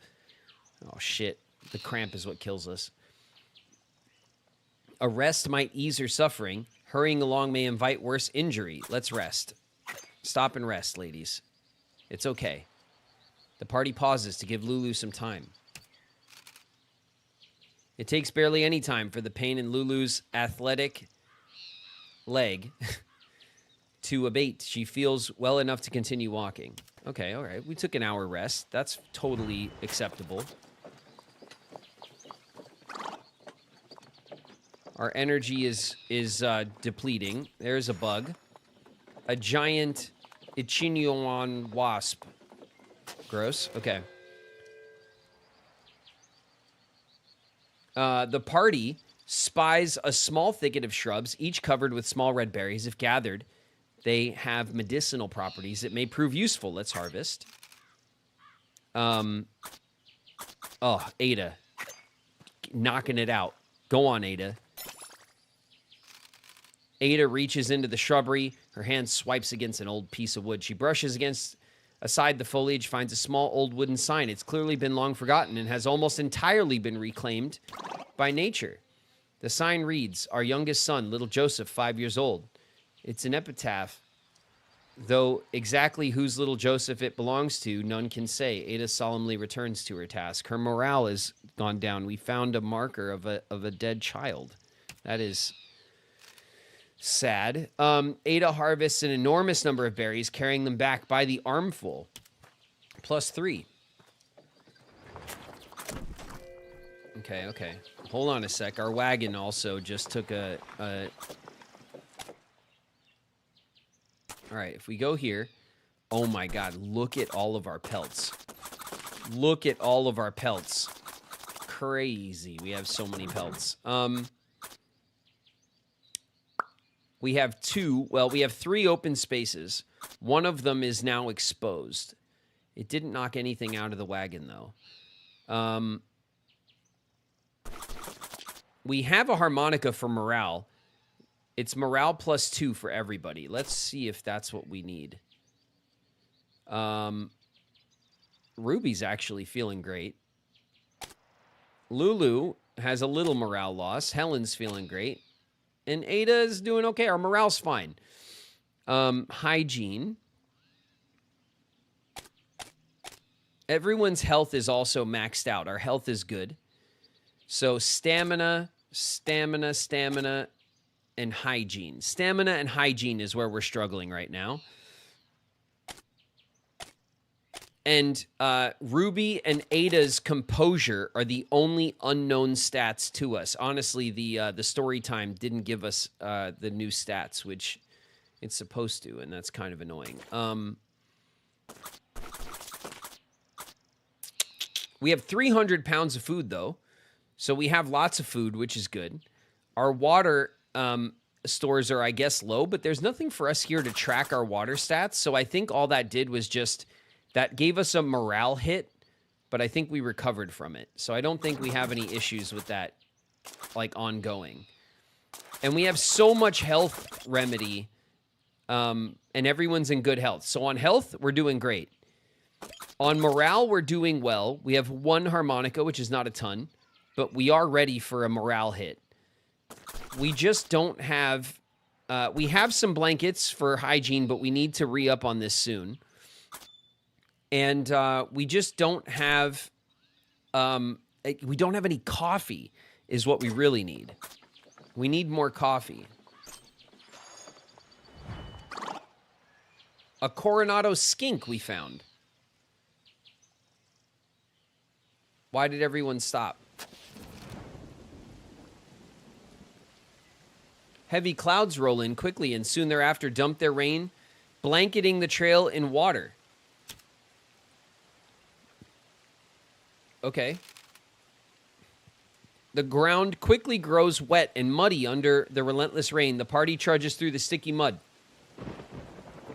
Oh, shit. The cramp is what kills us. A rest might ease her suffering. Hurrying along may invite worse injury. Let's rest. Stop and rest, ladies. It's okay. The party pauses to give Lulu some time. It takes barely any time for the pain in Lulu's athletic leg to abate. She feels well enough to continue walking. Okay, all right. We took an hour rest. That's totally acceptable. Our energy is depleting. There's a bug. A giant Ichneumon wasp. Gross. Okay. The party spies a small thicket of shrubs, each covered with small red berries. If gathered, they have medicinal properties that may prove useful. Let's harvest. Oh, Ada. Knocking it out. Go on, Ada. Ada reaches into the shrubbery. Her hand swipes against an old piece of wood. She brushes aside the foliage, finds a small old wooden sign. It's clearly been long forgotten and has almost entirely been reclaimed by nature. The sign reads, "Our youngest son, little Joseph, 5 years old." It's an epitaph, though exactly whose little Joseph it belongs to, none can say. Ada solemnly returns to her task. Her morale has gone down. We found a marker of a dead child. That is sad. Ada harvests an enormous number of berries, carrying them back by the armful. +3. Okay. Hold on a sec. Our wagon also just took a... All right, if we go here... Oh my god, look at all of our pelts. Look at all of our pelts. Crazy. We have so many pelts. We have we have 3 open spaces. One of them is now exposed. It didn't knock anything out of the wagon, though. We have a harmonica for morale. It's morale +2 for everybody. Let's see if that's what we need. Ruby's actually feeling great. Lulu has a little morale loss. Helen's feeling great. And Ada's doing okay. Our morale's fine. Hygiene. Everyone's health is also maxed out. Our health is good. So stamina, and hygiene. Stamina and hygiene is where we're struggling right now. And Ruby and Ada's composure are the only unknown stats to us. Honestly, the story time didn't give us the new stats, which it's supposed to, and that's kind of annoying. We have 300 pounds of food, though, so we have lots of food, which is good. Our water stores are, I guess, low, but there's nothing for us here to track our water stats, so I think all that did was just... That gave us a morale hit, but I think we recovered from it. So I don't think we have any issues with that, like, ongoing. And we have so much health remedy, and everyone's in good health. So on health, we're doing great. On morale, we're doing well. We have 1 harmonica, which is not a ton, but we are ready for a morale hit. We just don't have... we have some blankets for hygiene, but we need to re-up on this soon. And we just don't have, we don't have any coffee is what we really need. We need more coffee. A Coronado skink we found. Why did everyone stop? Heavy clouds roll in quickly and soon thereafter dump their rain, blanketing the trail in water. Okay. The ground quickly grows wet and muddy under the relentless rain. The party trudges through the sticky mud.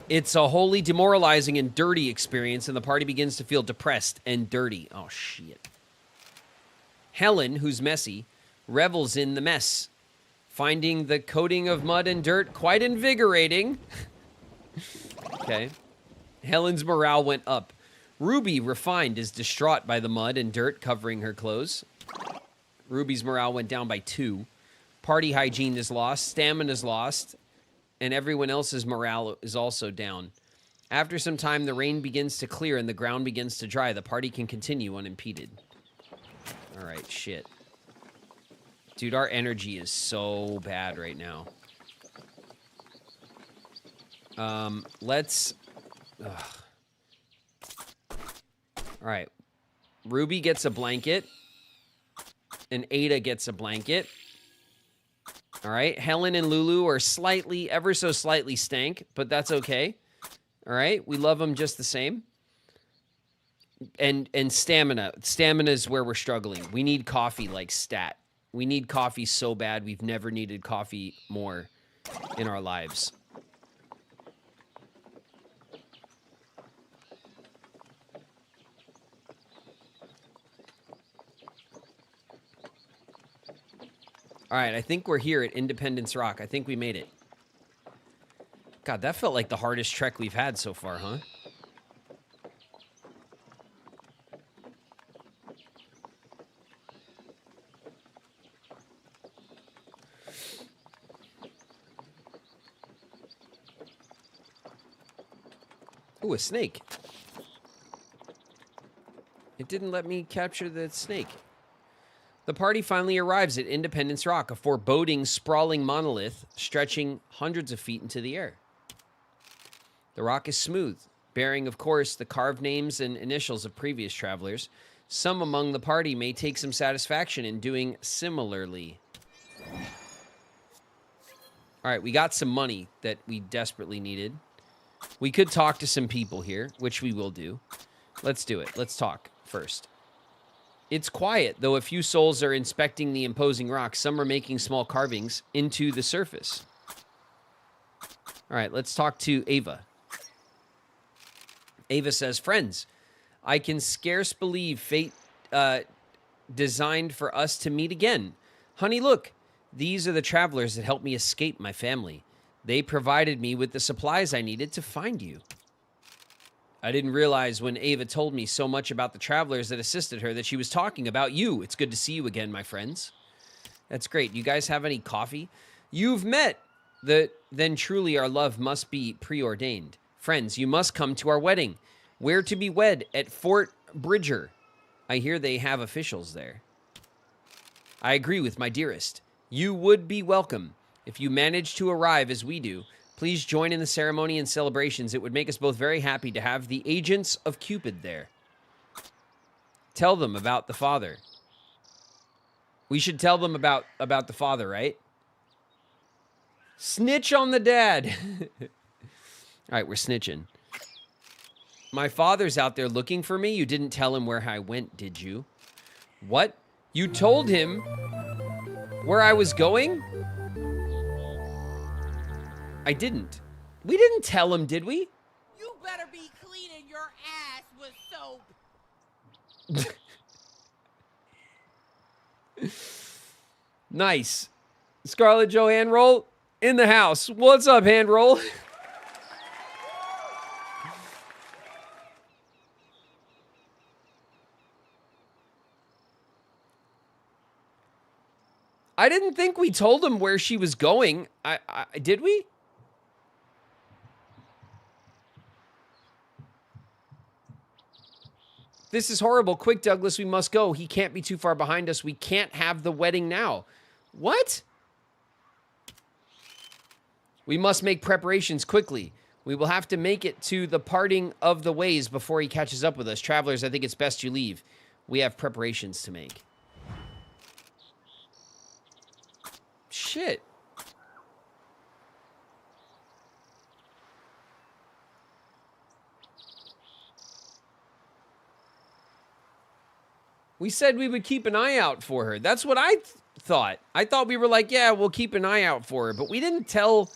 It's a wholly demoralizing and dirty experience, and the party begins to feel depressed and dirty. Oh, shit. Helen, who's messy, revels in the mess, finding the coating of mud and dirt quite invigorating. Okay. Helen's morale went up. Ruby, refined, is distraught by the mud and dirt covering her clothes. Ruby's morale went down by 2. Party hygiene is lost. Stamina is lost. And everyone else's morale is also down. After some time, the rain begins to clear and the ground begins to dry. The party can continue unimpeded. All right, shit. Dude, our energy is so bad right now. Let's... Ugh. All right. Ruby gets a blanket. And Ada gets a blanket. All right. Helen and Lulu are slightly, ever so slightly stank, but that's okay. All right. We love them just the same. And stamina. Stamina is where we're struggling. We need coffee like stat. We need coffee so bad. We've never needed coffee more in our lives. All right, I think we're here at Independence Rock. I think we made it. God, that felt like the hardest trek we've had so far, huh? Ooh, a snake. It didn't let me capture the snake. The party finally arrives at Independence Rock, a foreboding, sprawling monolith stretching hundreds of feet into the air. The rock is smooth, bearing, of course, the carved names and initials of previous travelers. Some among the party may take some satisfaction in doing similarly. All right, we got some money that we desperately needed. We could talk to some people here, which we will do. Let's do it. Let's talk first. It's quiet, though a few souls are inspecting the imposing rock. Some are making small carvings into the surface. All right, let's talk to Ava. Ava says, friends, I can scarce believe fate designed for us to meet again. Honey, look, these are the travelers that helped me escape my family. They provided me with the supplies I needed to find you. I didn't realize when Ava told me so much about the travelers that assisted her that she was talking about you. It's good to see you again, my friends. That's great. You guys have any coffee? You've met. Then truly our love must be preordained. Friends, you must come to our wedding. We're to be wed at Fort Bridger. I hear they have officials there. I agree with my dearest. You would be welcome. If you manage to arrive as we do, please join in the ceremony and celebrations. It would make us both very happy to have the agents of Cupid there. Tell them about the father. We should tell them about the father, right? Snitch on the dad. All right, we're snitching. My father's out there looking for me. You didn't tell him where I went, did you? What? You told him where I was going? I didn't. We didn't tell him, did we? You better be cleaning your ass with soap. Nice. Scarlett Johansson roll in the house. What's up, hand roll? I didn't think we told him where she was going. Did we? This is horrible. Quick, Douglas, we must go. He can't be too far behind us. We can't have the wedding now. What? We must make preparations quickly. We will have to make it to the parting of the ways before he catches up with us. Travelers, I think it's best you leave. We have preparations to make. Shit. We said we would keep an eye out for her. That's what I thought. I thought we were like, yeah, we'll keep an eye out for her. But we didn't tell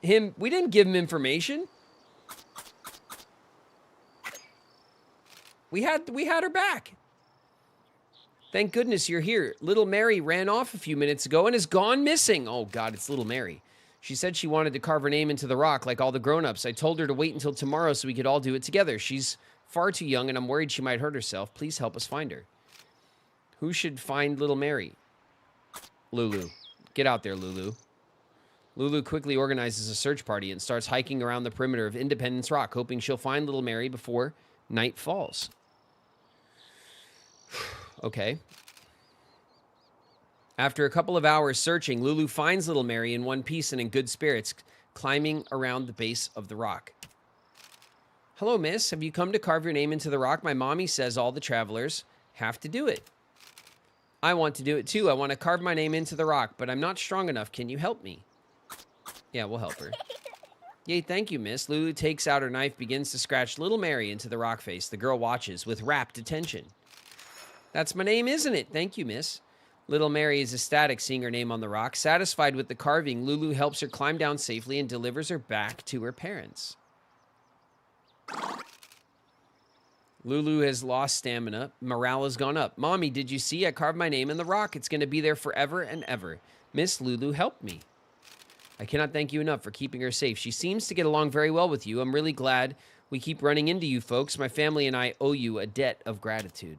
him. We didn't give him information. We had her back. Thank goodness you're here. Little Mary ran off a few minutes ago and is gone missing. Oh, God, it's little Mary. She said she wanted to carve her name into the rock like all the grown-ups. I told her to wait until tomorrow so we could all do it together. She's far too young, and I'm worried she might hurt herself. Please help us find her. Who should find little Mary? Lulu. Get out there, Lulu. Lulu quickly organizes a search party and starts hiking around the perimeter of Independence Rock, hoping she'll find little Mary before night falls. Okay. After a couple of hours searching, Lulu finds little Mary in one piece and in good spirits, climbing around the base of the rock. Hello, miss. Have you come to carve your name into the rock? My mommy says all the travelers have to do it. I want to do it too. I want to carve my name into the rock, but I'm not strong enough. Can you help me? Yeah, we'll help her. Yay, thank you, miss. Lulu takes out her knife, begins to scratch little Mary into the rock face. The girl watches with rapt attention. That's my name, isn't it? Thank you, miss. Little Mary is ecstatic seeing her name on the rock. Satisfied with the carving, Lulu helps her climb down safely and delivers her back to her parents. Lulu has lost stamina. Morale has gone up. Mommy, did you see? I carved my name in the rock. It's going to be there forever and ever. Miss Lulu helped me. I cannot thank you enough for keeping her safe. She seems to get along very well with you. I'm really glad we keep running into you folks. My family and I owe you a debt of gratitude.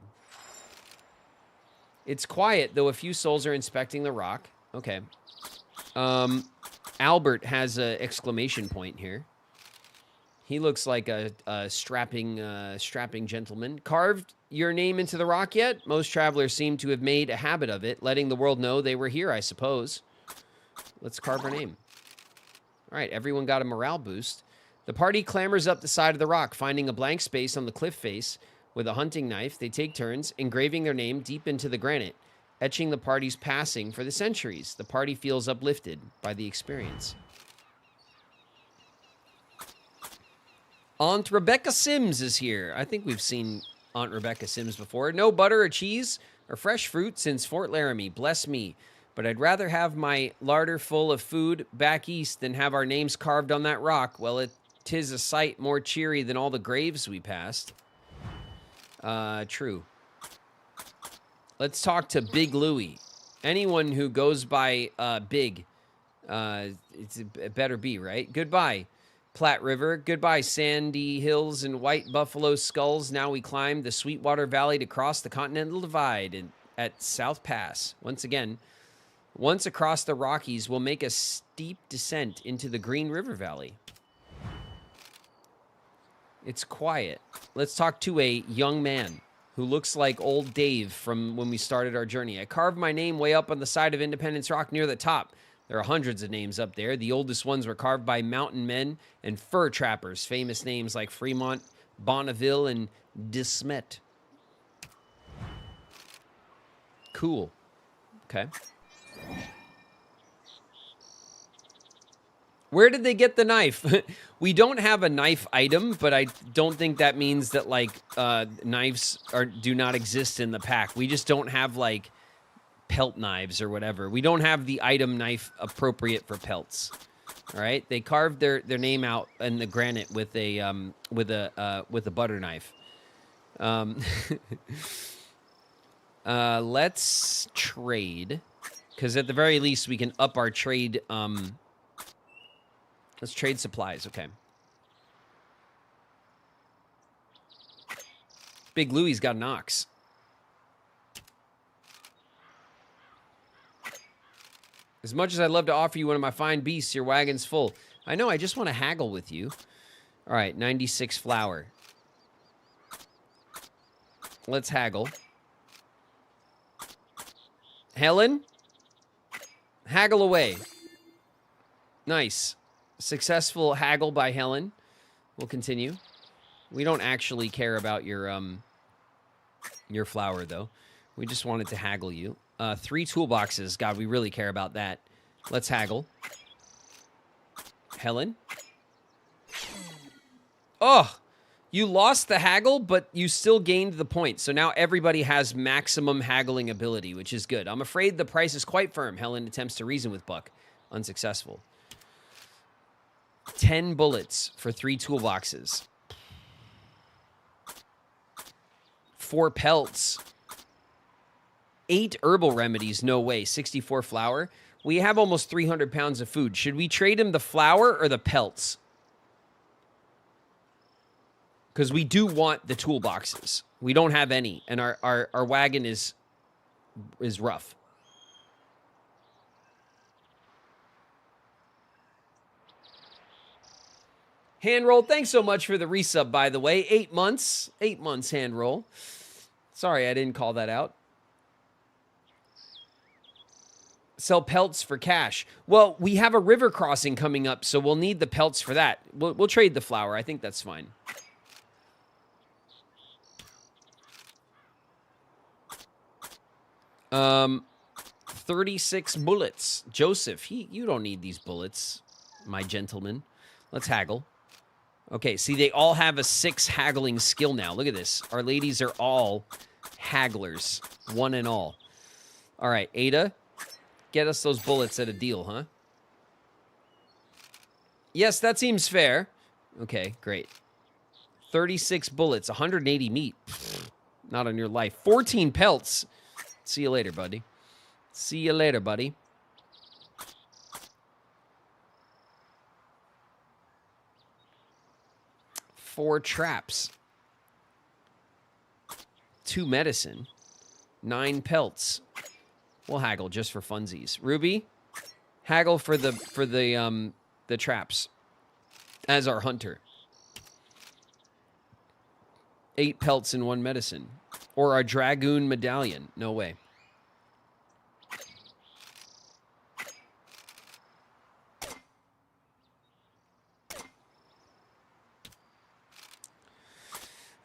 It's quiet, though a few souls are inspecting the rock. Okay. Albert has an exclamation point here. He looks like a strapping gentleman. Carved your name into the rock yet? Most travelers seem to have made a habit of it, letting the world know they were here, I suppose. Let's carve her name. All right, everyone got a morale boost. The party clambers up the side of the rock, finding a blank space on the cliff face. With a hunting knife, they take turns engraving their name deep into the granite, etching the party's passing for the centuries. The party feels uplifted by the experience. Aunt Rebecca Sims is here. I think we've seen Aunt Rebecca Sims before. No butter or cheese or fresh fruit since Fort Laramie. Bless me. But I'd rather have my larder full of food back east than have our names carved on that rock. Well, 'tis a sight more cheery than all the graves we passed. True. Let's talk to Big Louie. Anyone who goes by Big, it better be, right? Goodbye, Platte River. Goodbye, Sandy Hills and White Buffalo Skulls. Now we climb the Sweetwater Valley to cross the Continental Divide at South Pass. Once again, once across the Rockies, we'll make a steep descent into the Green River Valley. It's quiet. Let's talk to a young man who looks like old Dave from when we started our journey. I carved my name way up on the side of Independence Rock near the top. There are hundreds of names up there. The oldest ones were carved by mountain men and fur trappers. Famous names like Fremont, Bonneville, and Desmet. Cool. Okay. Where did they get the knife? We don't have a knife item, but I don't think that means that, like, knives do not exist in the pack. We just don't have, like, pelt knives or whatever. We don't have the item knife appropriate for pelts. All right? They carved their name out in the granite with a butter knife. Let's trade, because at the very least we can up our trade. Let's trade supplies, okay. Big Louie's got an ox. As much as I'd love to offer you one of my fine beasts, your wagon's full. I know, I just want to haggle with you. All right, 96 flour. Let's haggle. Helen? Haggle away. Nice. Successful haggle by Helen. We'll continue. We don't actually care about your flour, though. We just wanted to haggle you. 3 toolboxes. God, we really care about that. Let's haggle. Helen? Oh! You lost the haggle, but you still gained the point. So now everybody has maximum haggling ability, which is good. I'm afraid the price is quite firm. Helen attempts to reason with Buck. Unsuccessful. 10 bullets for 3 toolboxes. 4 pelts. 8 herbal remedies. No way. 64 flour. We have almost 300 pounds of food. Should we trade him the flour or the pelts? Because we do want the toolboxes. We don't have any, and our wagon is rough. Handroll, thanks so much for the resub, by the way. 8 months. 8 months, Handroll. Sorry, I didn't call that out. Sell pelts for cash. Well, we have a river crossing coming up, so we'll need the pelts for that. We'll trade the flour. I think that's fine. Um, 36 bullets. Joseph, you don't need these bullets, my gentleman. Let's haggle. Okay, see, they all have a 6 haggling skill now. Look at this. Our ladies are all hagglers, one and all. All right, Ada, get us those bullets at a deal, huh? Yes, that seems fair. Okay, great. 36 bullets, 180 meat. Not on your life. 14 pelts. See you later, buddy. See you later, buddy. Four traps. 2 medicine. 9 pelts. We'll haggle just for funsies. Ruby, haggle for the traps as our hunter. 8 pelts and 1 medicine. Or our dragoon medallion. No way.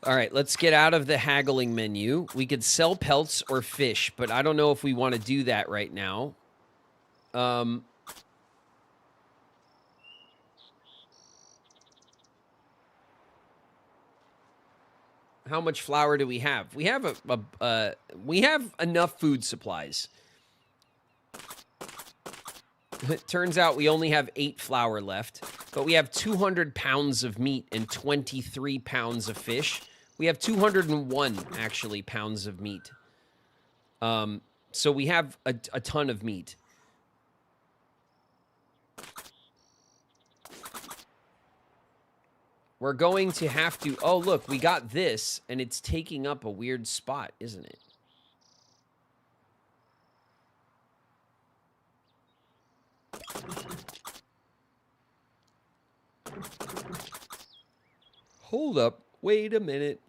All right, let's get out of the haggling menu. We could sell pelts or fish, but I don't know if we want to do that right now. How much flour do we have? We have we have enough food supplies. It turns out we only have 8 flour left, but we have 200 pounds of meat and 23 pounds of fish. We have 201, actually, pounds of meat. So we have a ton of meat. We're going to have to... Oh, look, we got this, and it's taking up a weird spot, isn't it? Hold up. Wait a minute.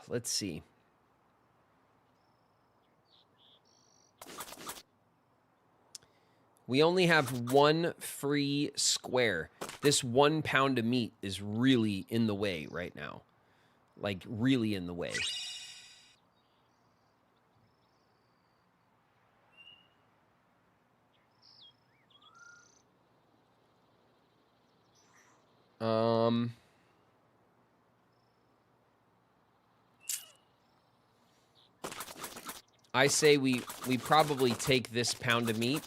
Let's see. We only have 1 free square. This 1 pound of meat is really in the way right now. Like, really in the way. I say we probably take this pound of meat.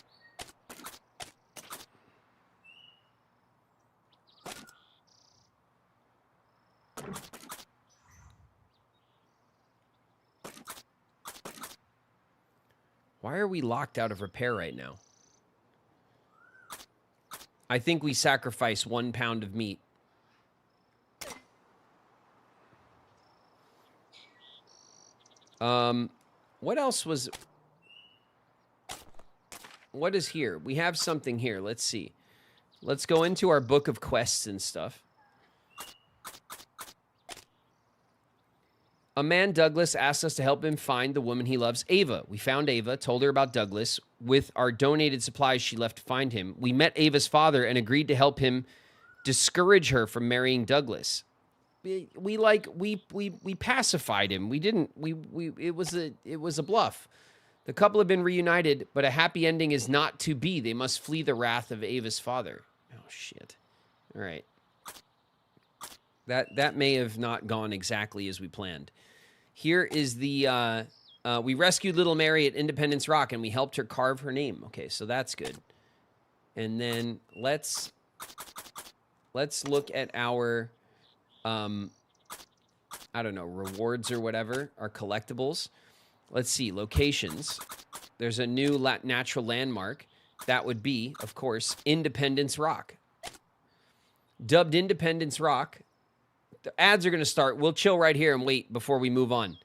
Why are we locked out of repair right now? I think we sacrifice 1 pound of meat. What else was... What is here? We have something here. Let's see. Let's go into our book of quests and stuff. A man, Douglas, asked us to help him find the woman he loves, Ava. We found Ava, told her about Douglas. With our donated supplies she left to find him. We met Ava's father and agreed to help him discourage her from marrying Douglas. We pacified him. It was a bluff. The couple have been reunited, but a happy ending is not to be. They must flee the wrath of Ava's father. Oh shit. All right. That may have not gone exactly as we planned. Here is the we rescued little Mary at Independence Rock and we helped her carve her name. Okay, so that's good. And then let's look at our I don't know, rewards or whatever, our collectibles. Let's see, locations. There's a new natural landmark. That would be, of course, Independence Rock. Dubbed Independence Rock. The ads are going to start. We'll chill right here and wait before we move on.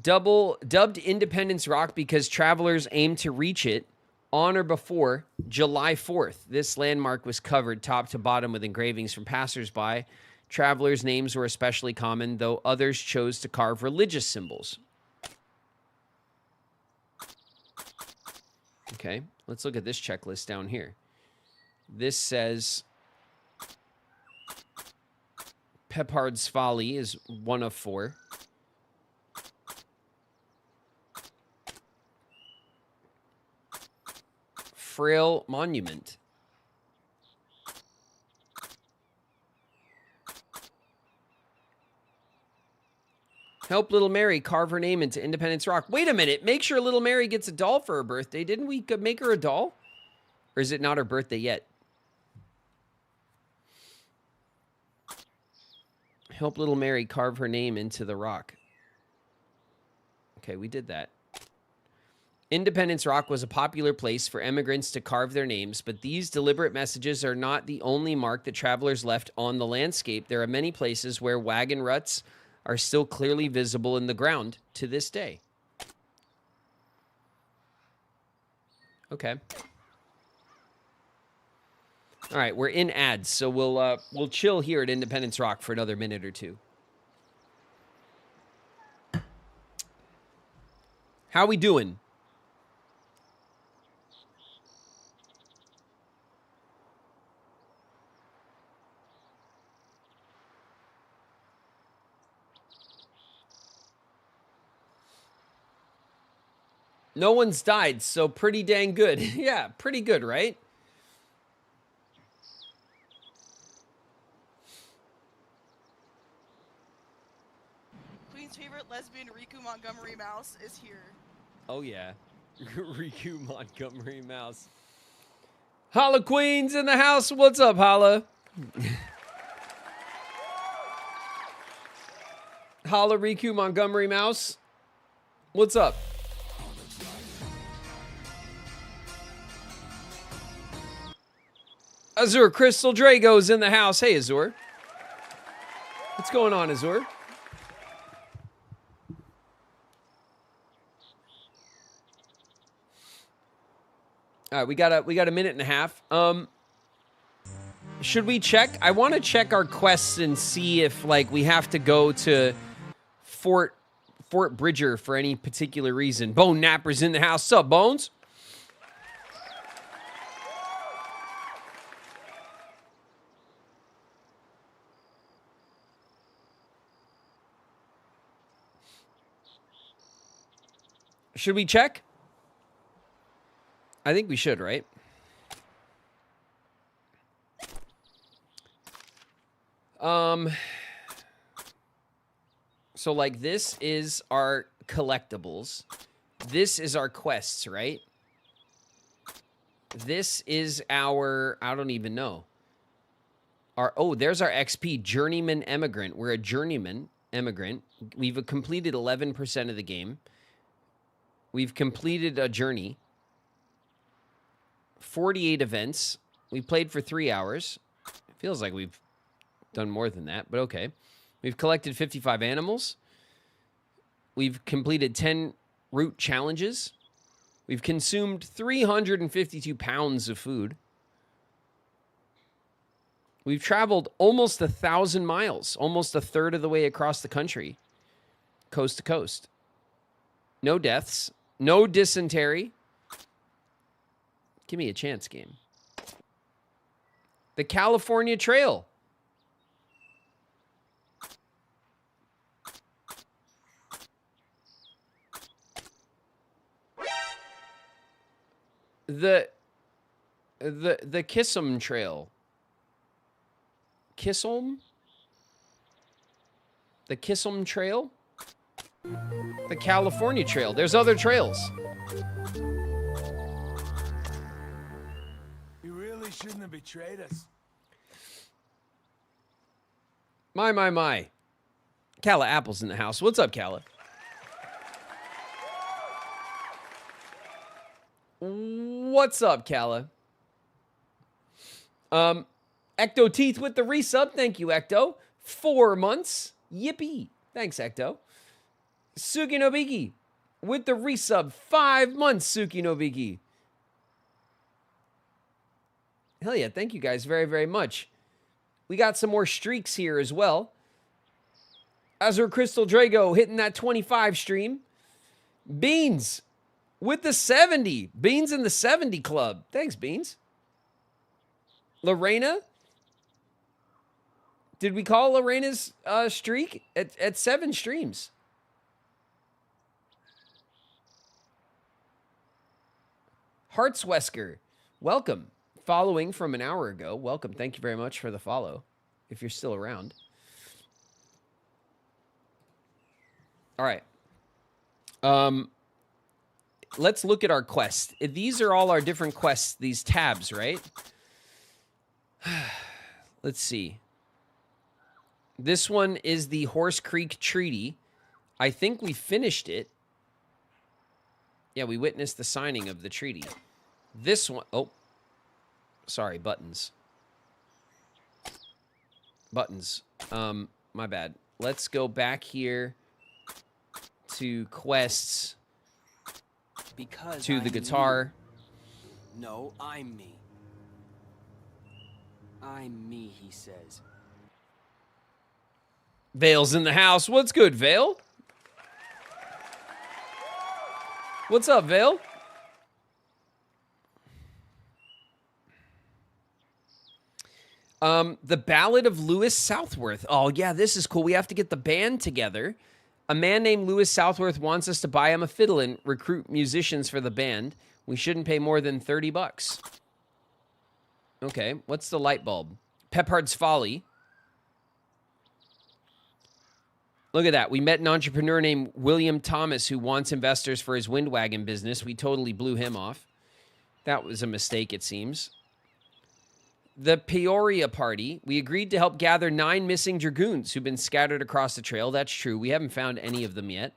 Dubbed Independence Rock because travelers aim to reach it on or before July 4th. This landmark was covered top to bottom with engravings from passersby. Travelers' names were especially common, though others chose to carve religious symbols. Okay, let's look at this checklist down here. This says Peppard's Folly is 1 of 4. Frail Monument. Help Little Mary carve her name into Independence Rock. Wait a minute. Make sure Little Mary gets a doll for her birthday. Didn't we make her a doll? Or is it not her birthday yet? Help Little Mary carve her name into the rock. Okay, we did that. Independence Rock was a popular place for immigrants to carve their names, but these deliberate messages are not the only mark that travelers left on the landscape. There are many places where wagon ruts are still clearly visible in the ground to this day. Okay. All right, we're in ads, so we'll chill here at Independence Rock for another minute or two. How we doing? No one's died, so pretty dang good. Yeah, pretty good, right? Queen's favorite lesbian Riku Montgomery Mouse is here. Oh, yeah. Riku Montgomery Mouse. Holla Queen's in the house. What's up, Holla? Holla Riku Montgomery Mouse. What's up? Azur Crystal Drago's in the house. Hey, Azur. What's going on, Azur? All right, we got a minute and a half. Should we check? I want to check our quests and see if like we have to go to Fort Bridger for any particular reason. Bone Napper's in the house. What's up, Bones? Should we check? I think we should, right? So like this is our collectibles. This is our quests, right? This is our, I don't even know. There's our XP, Journeyman Emigrant. We're a Journeyman Emigrant. We've completed 11% of the game. We've completed a journey. 48 events. We played for 3 hours. It feels like we've done more than that, but okay. We've collected 55 animals. We've completed 10 route challenges. We've consumed 352 pounds of food. We've traveled almost 1,000 miles, almost a third of the way across the country, coast to coast. No deaths, no dysentery. Give me a chance, game. The California Trail. The Kissom Trail. Kissom? The Kissom Trail? The California Trail. There's other trails. You really shouldn't have betrayed us. My. Calla Apple's in the house. What's up, Calla? What's up, Kala? Ecto Teeth with the resub. Thank you, Ecto. 4 months. Yippee. Thanks, Ecto. Suki Nobiki with the resub. 5 months, Suki Nobiki. Hell yeah, thank you guys very, very much. We got some more streaks here as well. Azure Crystal Drago hitting that 25 stream. Beans with the 70. Beans in the 70 club. Thanks, Beans. Lorena. Did we call Lorena's streak at 7 streams? Hartswesker, welcome. Following from an hour ago. Welcome. Thank you very much for the follow, if you're still around. All right. Let's look at our quests. These are all our different quests, these tabs, right? Let's see. This one is the Horse Creek Treaty. I think we finished it. Yeah, we witnessed the signing of the treaty. This one... Oh. Sorry, buttons. Buttons. My bad. Let's go back here to quests. Because to the guitar. Me. No, I'm me. I'm me, he says. Vale's in the house. What's good, Vale? What's up, Vale? The Ballad of Lewis Southworth. Oh, yeah, this is cool. We have to get the band together. A man named Lewis Southworth wants us to buy him a fiddle and recruit musicians for the band. We shouldn't pay more than $30. Okay, what's the light bulb? Peppard's Folly. Look at that. We met an entrepreneur named William Thomas who wants investors for his windwagon business. We totally blew him off. That was a mistake, it seems. The Peoria Party. We agreed to help gather 9 missing dragoons who've been scattered across the trail. That's true. We haven't found any of them yet.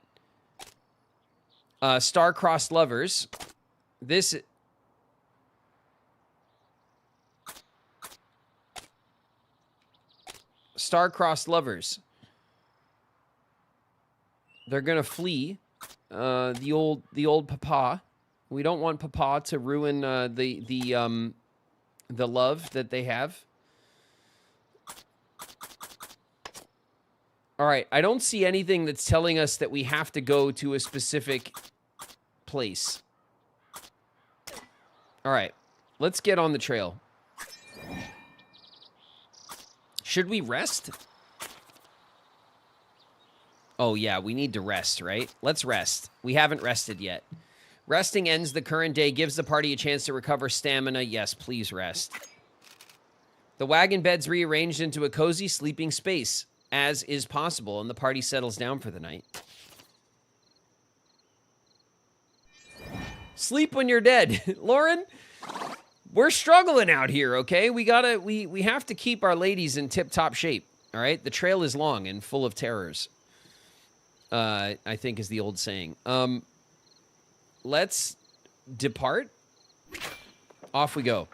Star-Crossed Lovers. This... Star-Crossed Lovers. They're gonna flee. The old Papa. We don't want Papa to ruin the love that they have. All right, I don't see anything that's telling us that we have to go to a specific place. All right, let's get on the trail. Should we rest? Oh, yeah, we need to rest, right? Let's rest. We haven't rested yet. Resting ends the current day, gives the party a chance to recover stamina. Yes, please rest. The wagon bed's rearranged into a cozy sleeping space, as is possible, and the party settles down for the night. Sleep when you're dead. Lauren, we're struggling out here, okay? We have to keep our ladies in tip-top shape, all right? The trail is long and full of terrors. I think is the old saying. Let's depart. Off we go.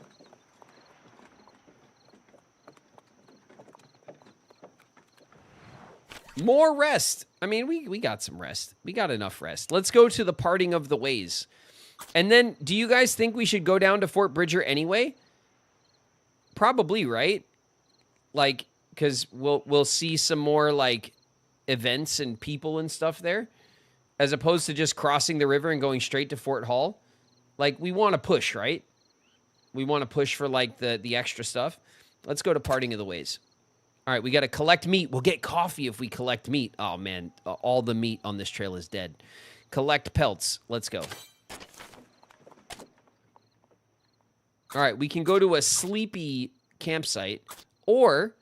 More rest. I mean, we got some rest. We got enough rest. Let's go to the parting of the ways. And then, do you guys think we should go down to Fort Bridger anyway? Probably, right? Like, because we'll see some more, like, events and people and stuff there, as opposed to just crossing the river and going straight to Fort Hall. Like, we want to push, right? We want to push for, like, the extra stuff. Let's go to Parting of the Ways. All right, we got to collect meat. We'll get coffee if we collect meat. Oh, man, all the meat on this trail is dead. Collect pelts. Let's go. All right, we can go to a sleepy campsite, or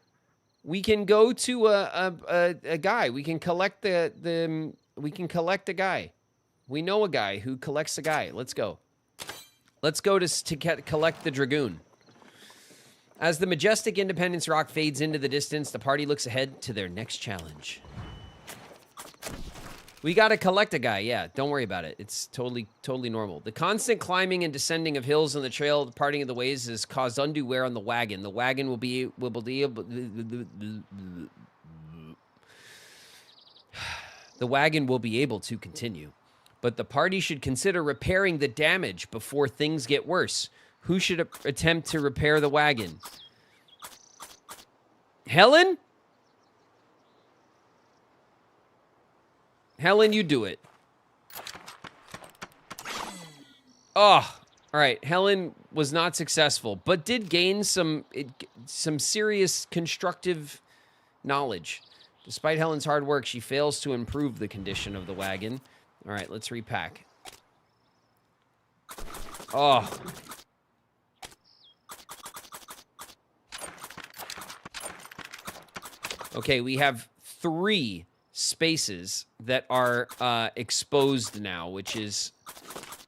we can go to a guy. We can collect we can collect a guy. We know a guy who collects a guy. Let's go. Let's go to collect the dragoon. As the majestic Independence Rock fades into the distance, the party looks ahead to their next challenge. We got to collect a guy. Yeah, don't worry about it. It's totally normal. The constant climbing and descending of hills on the trail, the parting of the ways has caused undue wear on the wagon. The wagon will be able the wagon will be able to continue. But the party should consider repairing the damage before things get worse. Who should attempt to repair the wagon? Helen? Helen, you do it. Oh, all right. Helen was not successful, but did gain some serious constructive knowledge. Despite Helen's hard work, she fails to improve the condition of the wagon. All right, let's repack. Oh. Okay, we have 3 spaces that are exposed now, which is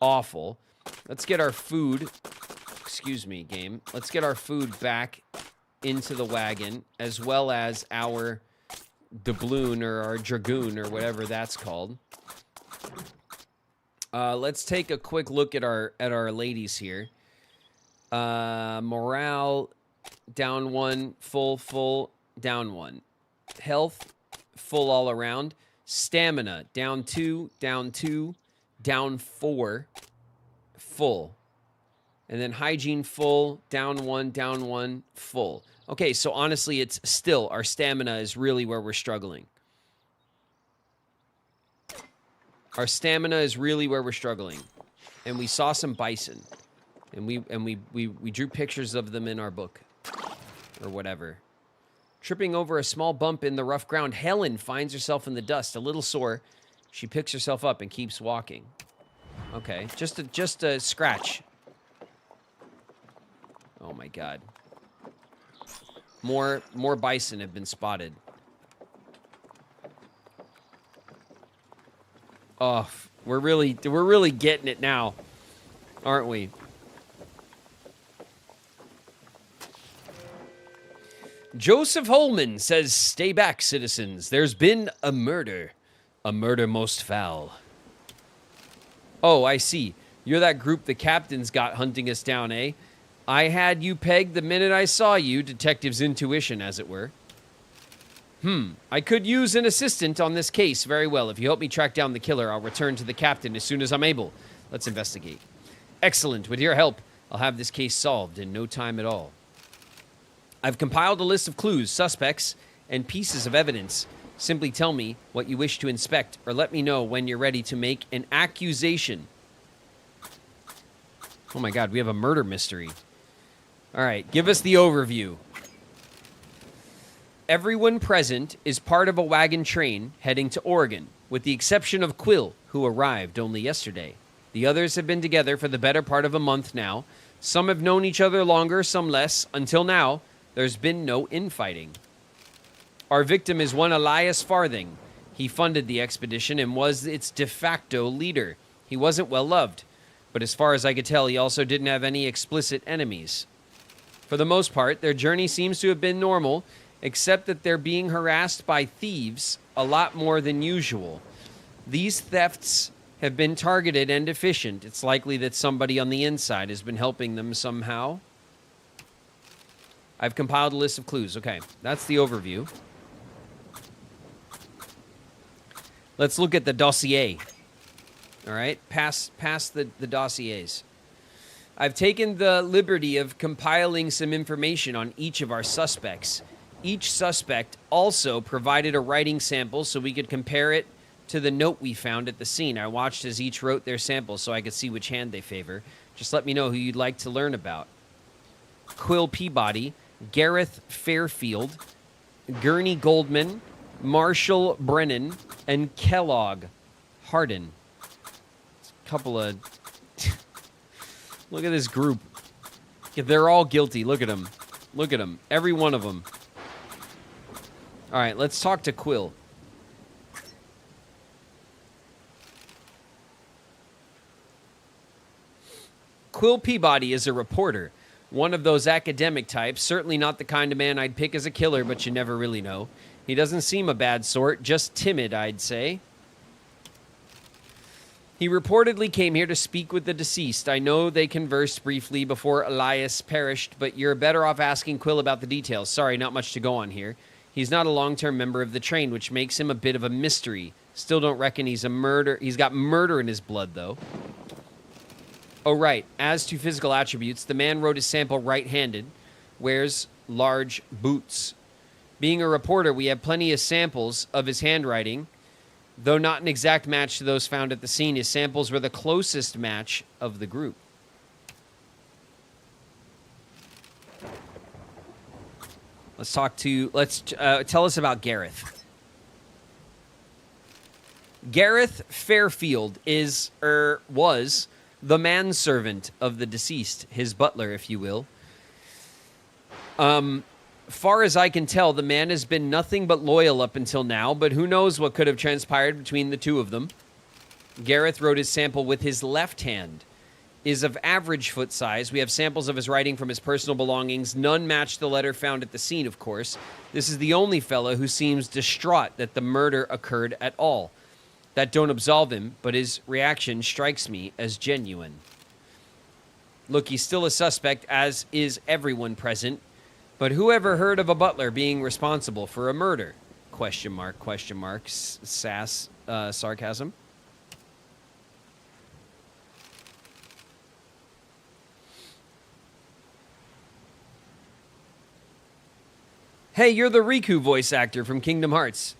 awful. Let's get our food. Excuse me, game. Let's get our food back into the wagon, as well as our doubloon or our dragoon or whatever that's called. Let's take a quick look at our ladies here. Morale down 1, full, down 1. Health full all around. Stamina down 2, down 4, full. And then hygiene full, down 1, full. Okay, so honestly, it's still our stamina is really where we're struggling. Our stamina is really where we're struggling. And we saw some bison. And we drew pictures of them in our book. Or whatever. Tripping over a small bump in the rough ground, Helen finds herself in the dust, a little sore. She picks herself up and keeps walking. Okay, just a scratch. Oh my god. More bison have been spotted. Oh, we're really getting it now, aren't we? Joseph Holman says, "Stay back, citizens. There's been a murder most foul." Oh, I see. You're that group the captain's got hunting us down, eh? I had you pegged the minute I saw you, detective's intuition, as it were. I could use an assistant on this case very well. If you help me track down the killer, I'll return to the captain as soon as I'm able. Let's investigate. Excellent. With your help, I'll have this case solved in no time at all. I've compiled a list of clues, suspects, and pieces of evidence. Simply tell me what you wish to inspect, or let me know when you're ready to make an accusation. Oh my god, we have a murder mystery. All right, give us the overview. Everyone present is part of a wagon train heading to Oregon, with the exception of Quill, who arrived only yesterday. The others have been together for the better part of a month now. Some have known each other longer, some less. Until now, there's been no infighting. Our victim is one Elias Farthing. He funded the expedition and was its de facto leader. He wasn't well loved, but as far as I could tell, he also didn't have any explicit enemies. For the most part, their journey seems to have been normal, except that they're being harassed by thieves a lot more than usual. These thefts have been targeted and efficient. It's likely that somebody on the inside has been helping them somehow. I've compiled a list of clues. Okay, that's the overview. Let's look at the dossier. All right, pass the dossiers. I've taken the liberty of compiling some information on each of our suspects. Each suspect also provided a writing sample so we could compare it to the note we found at the scene. I watched as each wrote their sample so I could see which hand they favor. Just let me know who you'd like to learn about. Quill Peabody, Gareth Fairfield, Gurney Goldman, Marshall Brennan, and Kellogg Hardin. A couple of... Look at this group. They're all guilty. Look at them. Look at them. Every one of them. All right, let's talk to Quill. Quill Peabody is a reporter. One of those academic types. Certainly not the kind of man I'd pick as a killer, but you never really know. He doesn't seem a bad sort. Just timid, I'd say. He reportedly came here to speak with the deceased. I know they conversed briefly before Elias perished, but you're better off asking Quill about the details. Sorry, not much to go on here. He's not a long-term member of the train, which makes him a bit of a mystery. Still don't reckon he's a murder. He's got murder in his blood, though. Oh, right. As to physical attributes, the man wrote his sample right-handed, wears large boots. Being a reporter, we have plenty of samples of his handwriting. Though not an exact match to those found at the scene, his samples were the closest match of the group. Let's tell us about Gareth. Gareth Fairfield was the manservant of the deceased, his butler, if you will. Far as I can tell, the man has been nothing but loyal up until now, but who knows what could have transpired between the two of them. Gareth wrote his sample with his left hand. Is of average foot size. We have samples of his writing from his personal belongings. None match the letter found at the scene, of course. This is the only fellow who seems distraught that the murder occurred at all. That don't absolve him, but his reaction strikes me as genuine. Look, he's still a suspect, as is everyone present. But who ever heard of a butler being responsible for a murder? Question mark, sass, sarcasm. Hey, you're the Riku voice actor from Kingdom Hearts.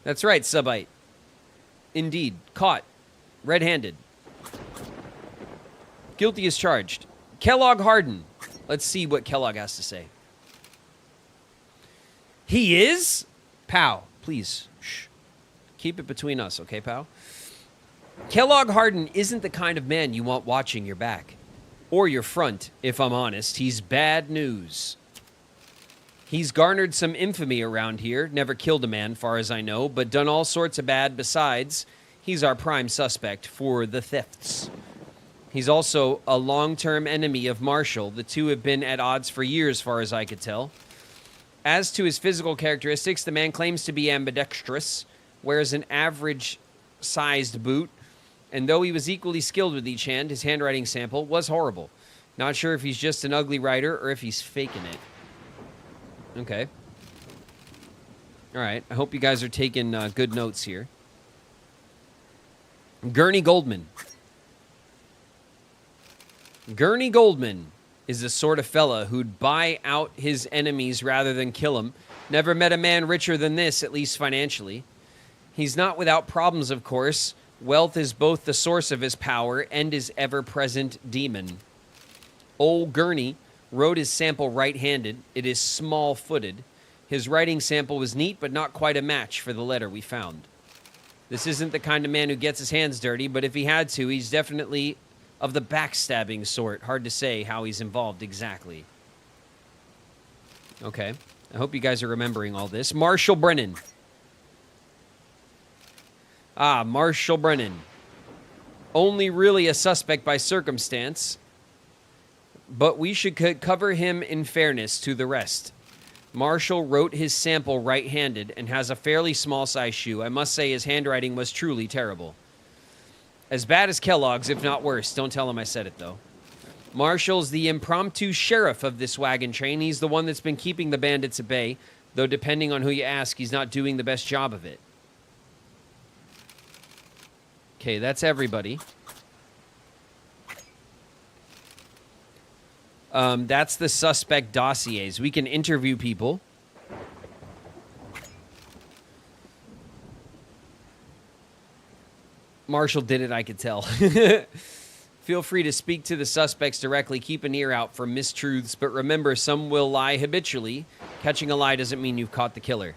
That's right, Subite. Indeed. Caught. Red-handed. Guilty as charged. Kellogg Hardin. Let's see what Kellogg has to say. He is? Pow, please. Shh. Keep it between us, okay, pal? Kellogg Hardin isn't the kind of man you want watching your back. Or your front, if I'm honest. He's bad news. He's garnered some infamy around here. Never killed a man, far as I know, but done all sorts of bad besides. He's our prime suspect for the thefts. He's also a long-term enemy of Marshall. The two have been at odds for years, far as I could tell. As to his physical characteristics, the man claims to be ambidextrous, wears an average-sized boot, and though he was equally skilled with each hand, his handwriting sample was horrible. Not sure if he's just an ugly writer or if he's faking it. Okay. All right. I hope you guys are taking good notes here. Gurney Goldman. Gurney Goldman is the sort of fella who'd buy out his enemies rather than kill them. Never met a man richer than this, at least financially. He's not without problems, of course. Wealth is both the source of his power and his ever-present demon. Old Gurney wrote his sample right-handed. It is small-footed. His writing sample was neat, but not quite a match for the letter we found. This isn't the kind of man who gets his hands dirty, but if he had to, he's definitely of the backstabbing sort. Hard to say how he's involved exactly. Okay. I hope you guys are remembering all this. Marshall Brennan. Marshall Brennan. Only really a suspect by circumstance, but we should cover him in fairness to the rest. Marshall wrote his sample right-handed and has a fairly small-sized shoe. I must say his handwriting was truly terrible. As bad as Kellogg's, if not worse. Don't tell him I said it, though. Marshall's the impromptu sheriff of this wagon train. He's the one that's been keeping the bandits at bay, though depending on who you ask, he's not doing the best job of it. Okay, that's everybody. That's the suspect dossiers. We can interview people. Marshall did it, I could tell. Feel free to speak to the suspects directly. Keep an ear out for mistruths, but remember, some will lie habitually. Catching a lie doesn't mean you've caught the killer.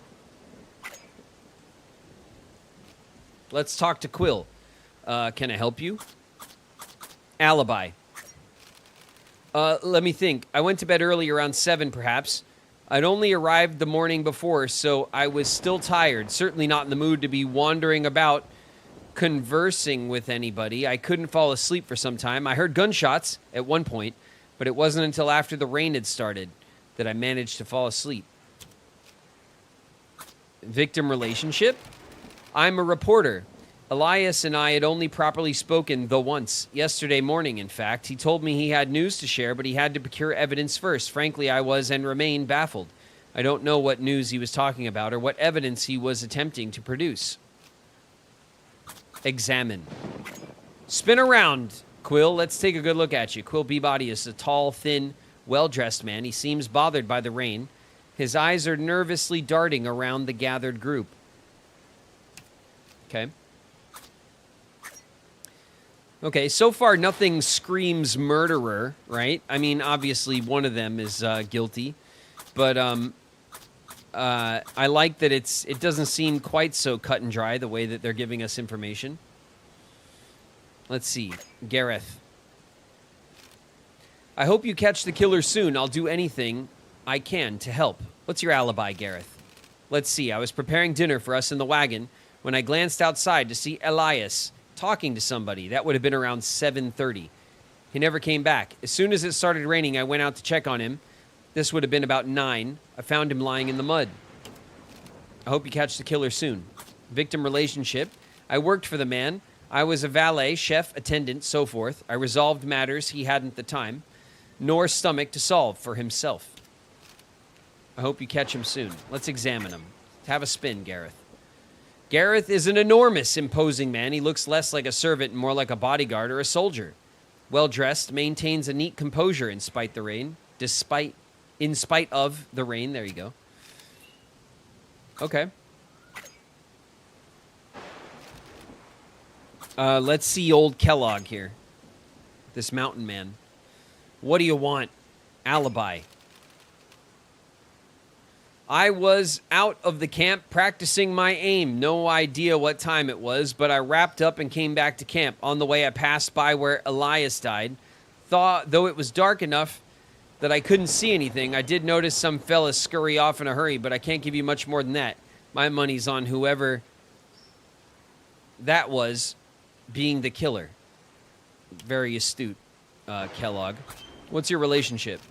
Let's talk to Quill. Can I help you? Alibi. Let me think. I went to bed early, around 7 perhaps. I'd only arrived the morning before, so I was still tired. Certainly not in the mood to be wandering about conversing with anybody. I couldn't fall asleep for some time. I heard gunshots at one point, but it wasn't until after the rain had started that I managed to fall asleep. Victim relationship? I'm a reporter. Elias and I had only properly spoken the once, yesterday morning, in fact. He told me he had news to share, but he had to procure evidence first. Frankly, I was and remain baffled. I don't know what news he was talking about or what evidence he was attempting to produce. Examine. Spin around, Quill. Let's take a good look at you. Quill Peabody is a tall, thin, well-dressed man. He seems bothered by the rain. His eyes are nervously darting around the gathered group. Okay. Okay, so far nothing screams murderer, right? I mean, obviously one of them is guilty, but I like that it doesn't seem quite so cut and dry the way that they're giving us information. Let's see. Gareth. I hope you catch the killer soon. I'll do anything I can to help. What's your alibi, Gareth? Let's see. I was preparing dinner for us in the wagon when I glanced outside to see Elias talking to somebody. That would have been around 7:30. He never came back. As soon as it started raining, I went out to check on him. This would have been about 9. I found him lying in the mud. I hope you catch the killer soon. Victim relationship. I worked for the man. I was a valet, chef, attendant, so forth. I resolved matters he hadn't the time, nor stomach to solve for himself. I hope you catch him soon. Let's examine him. Have a spin, Gareth. Gareth is an enormous, imposing man. He looks less like a servant and more like a bodyguard or a soldier. Well-dressed, maintains a neat composure in spite of the rain. There you go. Okay. Let's see old Kellogg here. This mountain man. What do you want? Alibi. I was out of the camp practicing my aim. No idea what time it was, but I wrapped up and came back to camp. On the way, I passed by where Elias died. Though it was dark enough that I couldn't see anything, I did notice some fellas scurry off in a hurry, but I can't give you much more than that. My money's on whoever that was being the killer. Very astute, Kellogg. What's your relationship?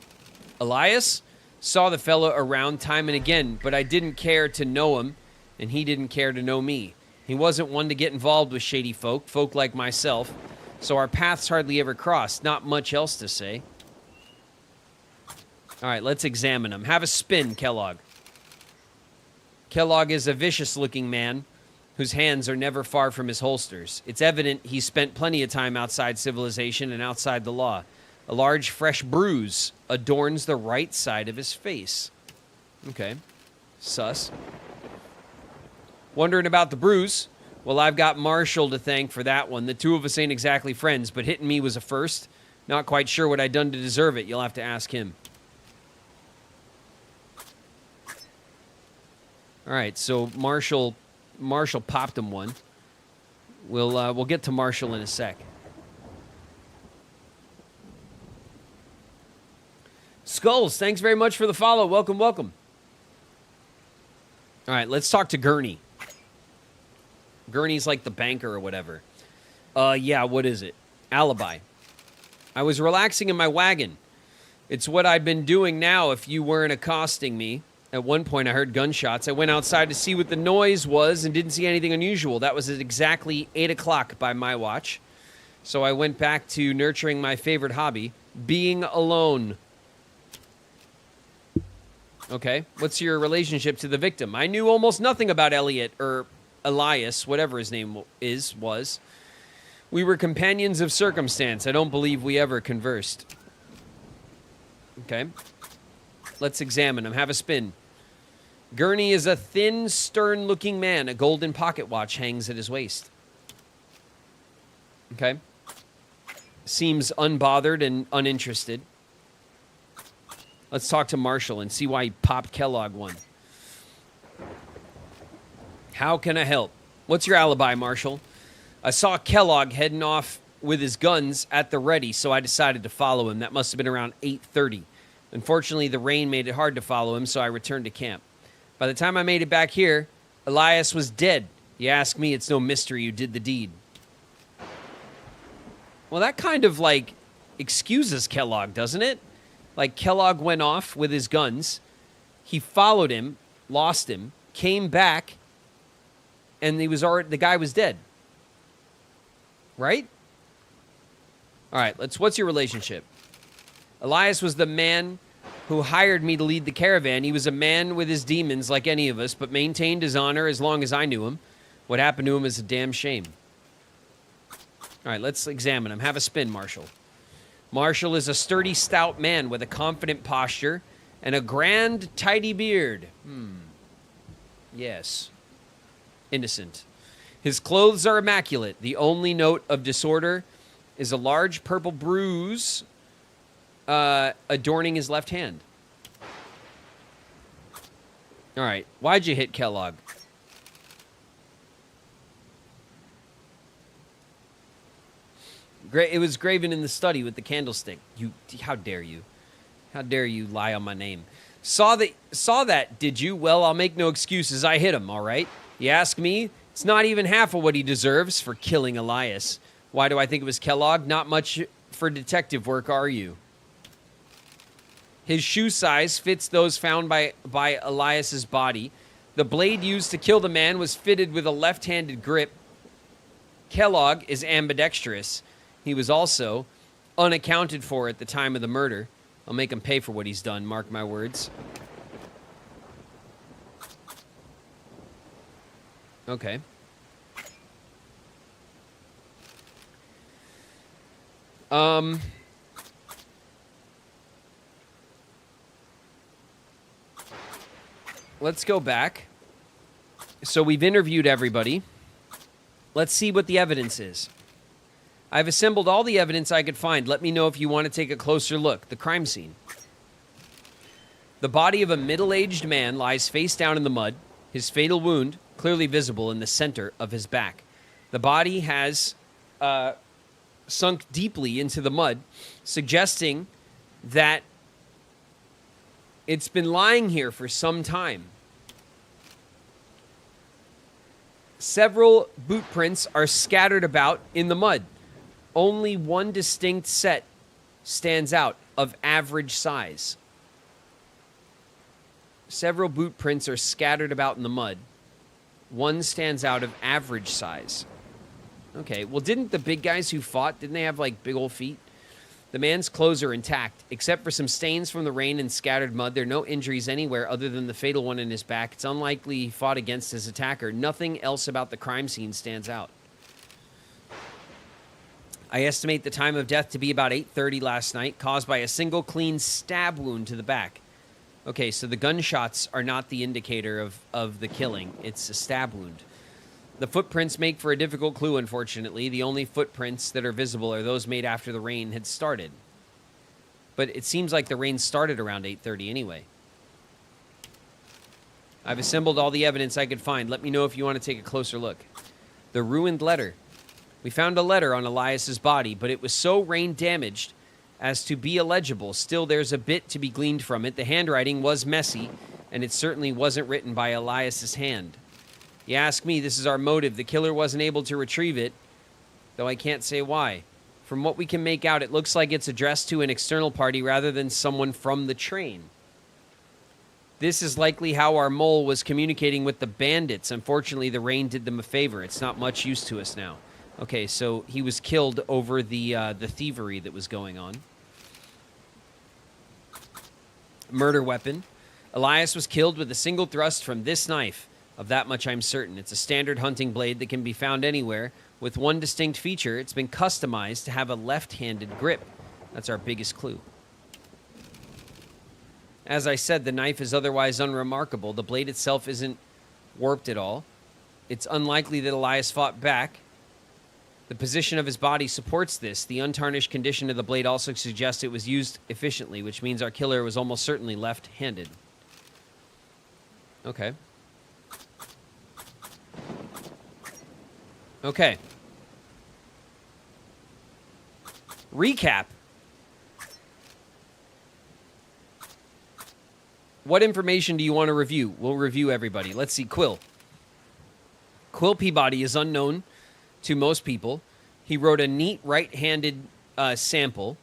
Elias? Saw the fellow around time and again, but I didn't care to know him, and he didn't care to know me. He wasn't one to get involved with shady folk like myself, so our paths hardly ever crossed. Not much else to say. All right, let's examine him. Have a spin, Kellogg. Kellogg is a vicious-looking man whose hands are never far from his holsters. It's evident he spent plenty of time outside civilization and outside the law. A large, fresh bruise adorns the right side of his face. Okay. Sus. Wondering about the bruise? Well, I've got Marshall to thank for that one. The two of us ain't exactly friends, but hitting me was a first. Not quite sure what I'd done to deserve it. You'll have to ask him. All right, so Marshall popped him one. We'll get to Marshall in a sec. Skulls, thanks very much for the follow. Welcome, welcome. All right, let's talk to Gurney. Gurney's like the banker or whatever. Yeah, what is it? Alibi. I was relaxing in my wagon. It's what I'd been doing now if you weren't accosting me. At one point, I heard gunshots. I went outside to see what the noise was and didn't see anything unusual. That was at exactly 8 o'clock by my watch. So I went back to nurturing my favorite hobby, being alone. Okay, what's your relationship to the victim? I knew almost nothing about Elliot, or Elias, whatever his name was. We were companions of circumstance. I don't believe we ever conversed. Okay, let's examine him. Have a spin. Gurney is a thin, stern-looking man. A golden pocket watch hangs at his waist. Okay. Seems unbothered and uninterested. Let's talk to Marshall and see why he popped Kellogg one. How can I help? What's your alibi, Marshall? I saw Kellogg heading off with his guns at the ready, so I decided to follow him. That must have been around 8:30. Unfortunately, the rain made it hard to follow him, so I returned to camp. By the time I made it back here, Elias was dead. You ask me, it's no mystery who did the deed. Well, that kind of, like, excuses Kellogg, doesn't it? Like, Kellogg went off with his guns. He followed him, lost him, came back, and the guy was dead. Right? All right, what's your relationship? Elias was the man who hired me to lead the caravan. He was a man with his demons like any of us, but maintained his honor as long as I knew him. What happened to him is a damn shame. All right, let's examine him. Have a spin, Marshall. Marshall is a sturdy, stout man with a confident posture and a grand, tidy beard. Yes. Innocent. His clothes are immaculate. The only note of disorder is a large purple bruise adorning his left hand. All right. Why'd you hit Kellogg? It was Graven in the study with the candlestick. How dare you? How dare you lie on my name? Saw that, did you? Well, I'll make no excuses. I hit him, all right? You ask me, it's not even half of what he deserves for killing Elias. Why do I think it was Kellogg? Not much for detective work, are you? His shoe size fits those found by Elias's body. The blade used to kill the man was fitted with a left-handed grip. Kellogg is ambidextrous. He was also unaccounted for at the time of the murder. I'll make him pay for what he's done, mark my words. Okay. Let's go back. So we've interviewed everybody. Let's see what the evidence is. I've assembled all the evidence I could find. Let me know if you want to take a closer look. The crime scene. The body of a middle-aged man lies face down in the mud, his fatal wound clearly visible in the center of his back. The body has sunk deeply into the mud, suggesting that it's been lying here for some time. Several boot prints are scattered about in the mud. Only one distinct set stands out of average size. Several boot prints are scattered about in the mud. One stands out of average size. Okay, well, didn't the big guys who fought, didn't they have, like, big old feet? The man's clothes are intact. Except for some stains from the rain and scattered mud, there are no injuries anywhere other than the fatal one in his back. It's unlikely he fought against his attacker. Nothing else about the crime scene stands out. I estimate the time of death to be about 8:30 last night, caused by a single clean stab wound to the back. Okay, so the gunshots are not the indicator of the killing. It's a stab wound. The footprints make for a difficult clue, unfortunately. The only footprints that are visible are those made after the rain had started. But it seems like the rain started around 8:30 anyway. I've assembled all the evidence I could find. Let me know if you want to take a closer look. The ruined letter. We found a letter on Elias's body, but it was so rain-damaged as to be illegible. Still, there's a bit to be gleaned from it. The handwriting was messy, and it certainly wasn't written by Elias's hand. You ask me, this is our motive. The killer wasn't able to retrieve it, though I can't say why. From what we can make out, it looks like it's addressed to an external party rather than someone from the train. This is likely how our mole was communicating with the bandits. Unfortunately, the rain did them a favor. It's not much use to us now. Okay, so he was killed over the thievery that was going on. Murder weapon. Elias was killed with a single thrust from this knife. Of that much I'm certain. It's a standard hunting blade that can be found anywhere. With one distinct feature, it's been customized to have a left-handed grip. That's our biggest clue. As I said, the knife is otherwise unremarkable. The blade itself isn't warped at all. It's unlikely that Elias fought back. The position of his body supports this. The untarnished condition of the blade also suggests it was used efficiently, which means our killer was almost certainly left-handed. Okay. Okay. Recap. What information do you want to review? We'll review everybody. Let's see. Quill. Quill Peabody is unknown to most people. He wrote a neat right-handed sample.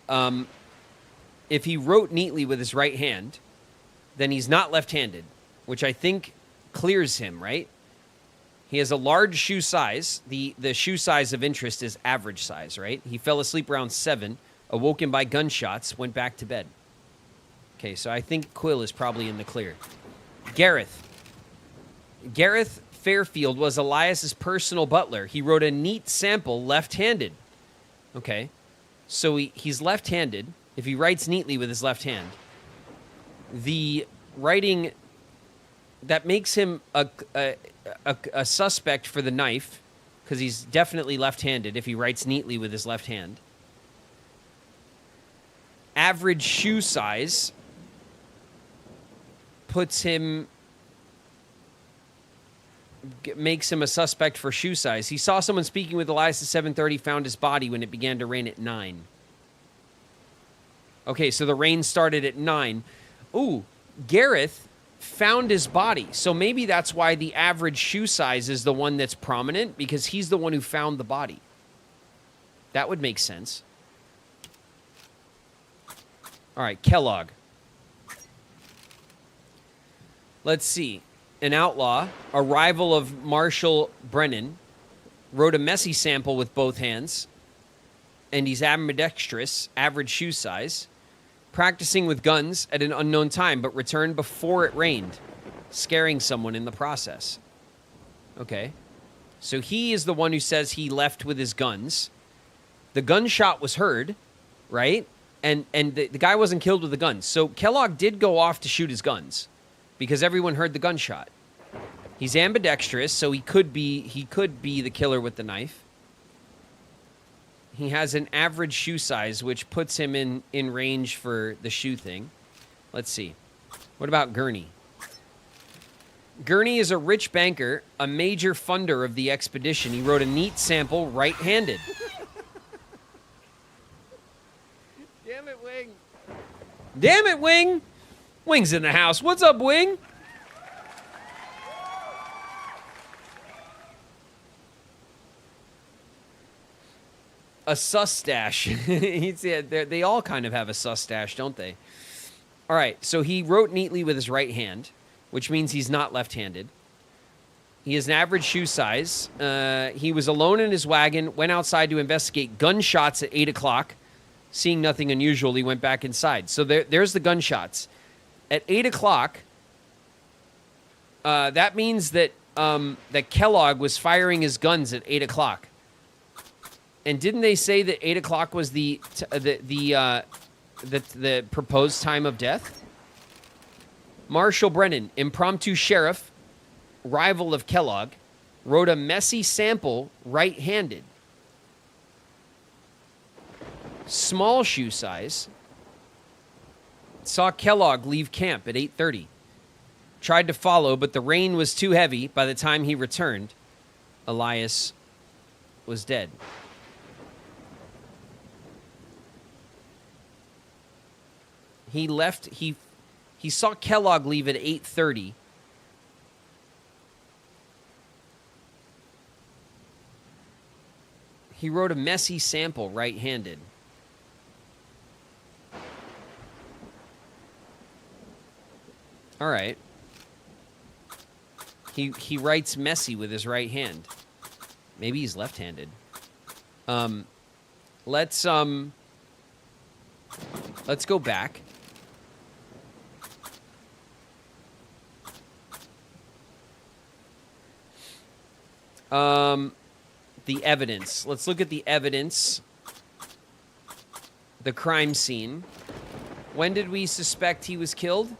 If he wrote neatly with his right hand, then he's not left-handed, which I think clears him, right? He has a large shoe size. The shoe size of interest is average size, right? He fell asleep around 7, awoken by gunshots, went back to bed. Okay, so I think Quill is probably in the clear. Gareth Fairfield was Elias's personal butler. He wrote a neat sample left-handed. Okay, so he's left-handed. If he writes neatly with his left hand, the writing that makes him a suspect for the knife, because he's definitely left-handed if he writes neatly with his left hand. Average shoe size makes him a suspect for shoe size. He saw someone speaking with Elias at 7:30, found his body when it began to rain at 9. Okay, so the rain started at 9. Ooh, Gareth found his body. So maybe that's why the average shoe size is the one that's prominent, because he's the one who found the body. That would make sense. All right, Kellogg. Let's see. An outlaw, a rival of Marshall Brennan, wrote a messy sample with both hands, and he's ambidextrous, average shoe size, practicing with guns at an unknown time, but returned before it rained, scaring someone in the process. Okay. So he is the one who says he left with his guns. The gunshot was heard, right? And the guy wasn't killed with the guns. So Kellogg did go off to shoot his guns because everyone heard the gunshot. He's ambidextrous, so he could be the killer with the knife. He has an average shoe size, which puts him in range for the shoe thing. Let's see. What about Gurney? Gurney is a rich banker, a major funder of the expedition. He wrote a neat sample right-handed. Damn it, Wing. Damn it, Wing. Wing's in the house. What's up, Wing? A sus stash. They all kind of have a sus stash, don't they? All right, so he wrote neatly with his right hand, which means he's not left-handed. He has an average shoe size. He was alone in his wagon, went outside to investigate gunshots at 8 o'clock. Seeing nothing unusual, he went back inside. So there's the gunshots. At 8 o'clock, that means that Kellogg was firing his guns at 8 o'clock. And didn't they say that 8 o'clock was the proposed time of death? Marshall Brennan, impromptu sheriff, rival of Kellogg, wrote a messy sample right-handed. Small shoe size. Saw Kellogg leave camp at 8:30. Tried to follow, but the rain was too heavy. By the time he returned, Elias was dead. He left, he saw Kellogg leave at 8:30. He wrote a messy sample right-handed. All right. He writes messy with his right hand. Maybe he's left-handed. Let's go back. The evidence. Let's look at the evidence. The crime scene. When did we suspect he was killed?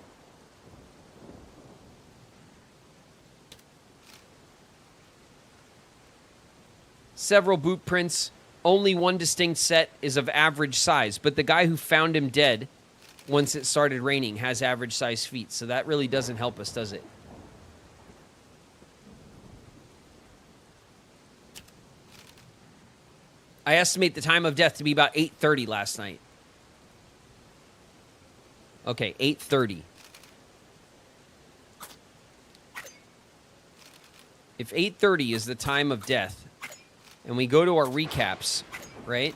Several boot prints. Only one distinct set is of average size, but the guy who found him dead once it started raining has average size feet, so that really doesn't help us, does it? I estimate the time of death to be about 8:30 last night. Okay, 8:30. If 8:30 is the time of death, and we go to our recaps, right?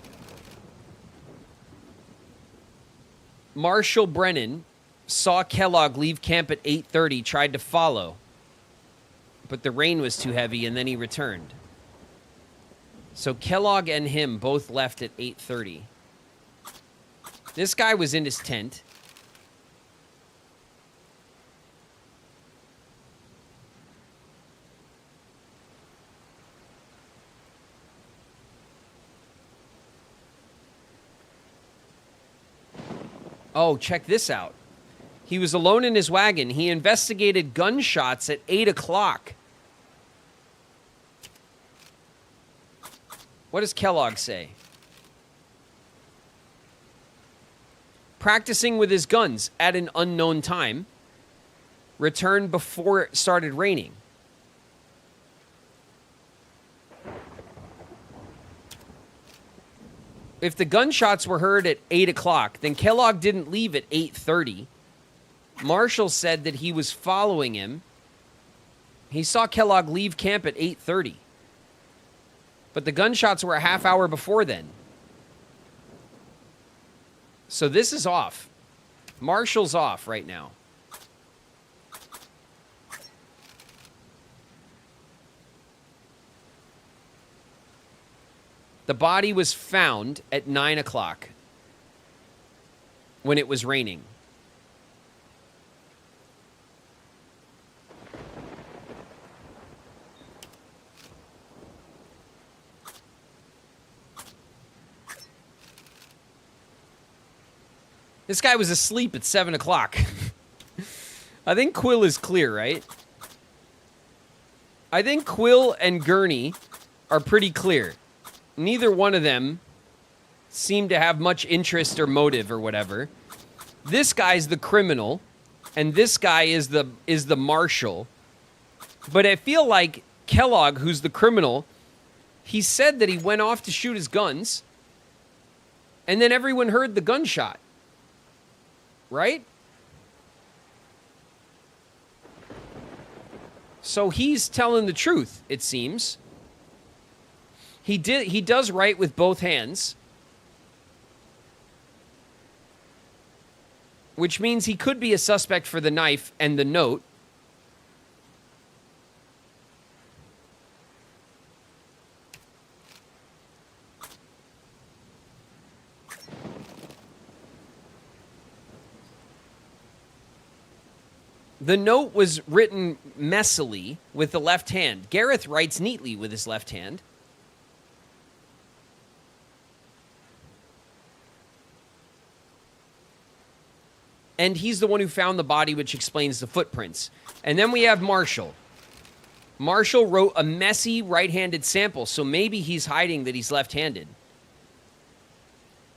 Marshall Brennan saw Kellogg leave camp at 8:30, tried to follow, but the rain was too heavy, and then he returned. So Kellogg and him both left at 8:30. This guy was in his tent. Oh, check this out. He was alone in his wagon. He investigated gunshots at 8 o'clock. What does Kellogg say? Practicing with his guns at an unknown time. Returned before it started raining. If the gunshots were heard at 8 o'clock, then Kellogg didn't leave at 8:30. Marshall said that he was following him. He saw Kellogg leave camp at 8:30. But the gunshots were a half hour before then. So this is off. Marshall's off right now. The body was found at 9 o'clock when it was raining. This guy was asleep at 7 o'clock. I think Quill is clear, right? I think Quill and Gurney are pretty clear. Neither one of them seem to have much interest or motive or whatever. This guy's the criminal, and this guy is the marshal. But I feel like Kellogg, who's the criminal, he said that he went off to shoot his guns, and then everyone heard the gunshot. Right? So he's telling the truth, it seems. He does write with both hands. Which means he could be a suspect for the knife and the note. The note was written messily with the left hand. Gareth writes neatly with his left hand. And he's the one who found the body, which explains the footprints. And then we have Marshall. Marshall wrote a messy right-handed sample, so maybe he's hiding that he's left-handed.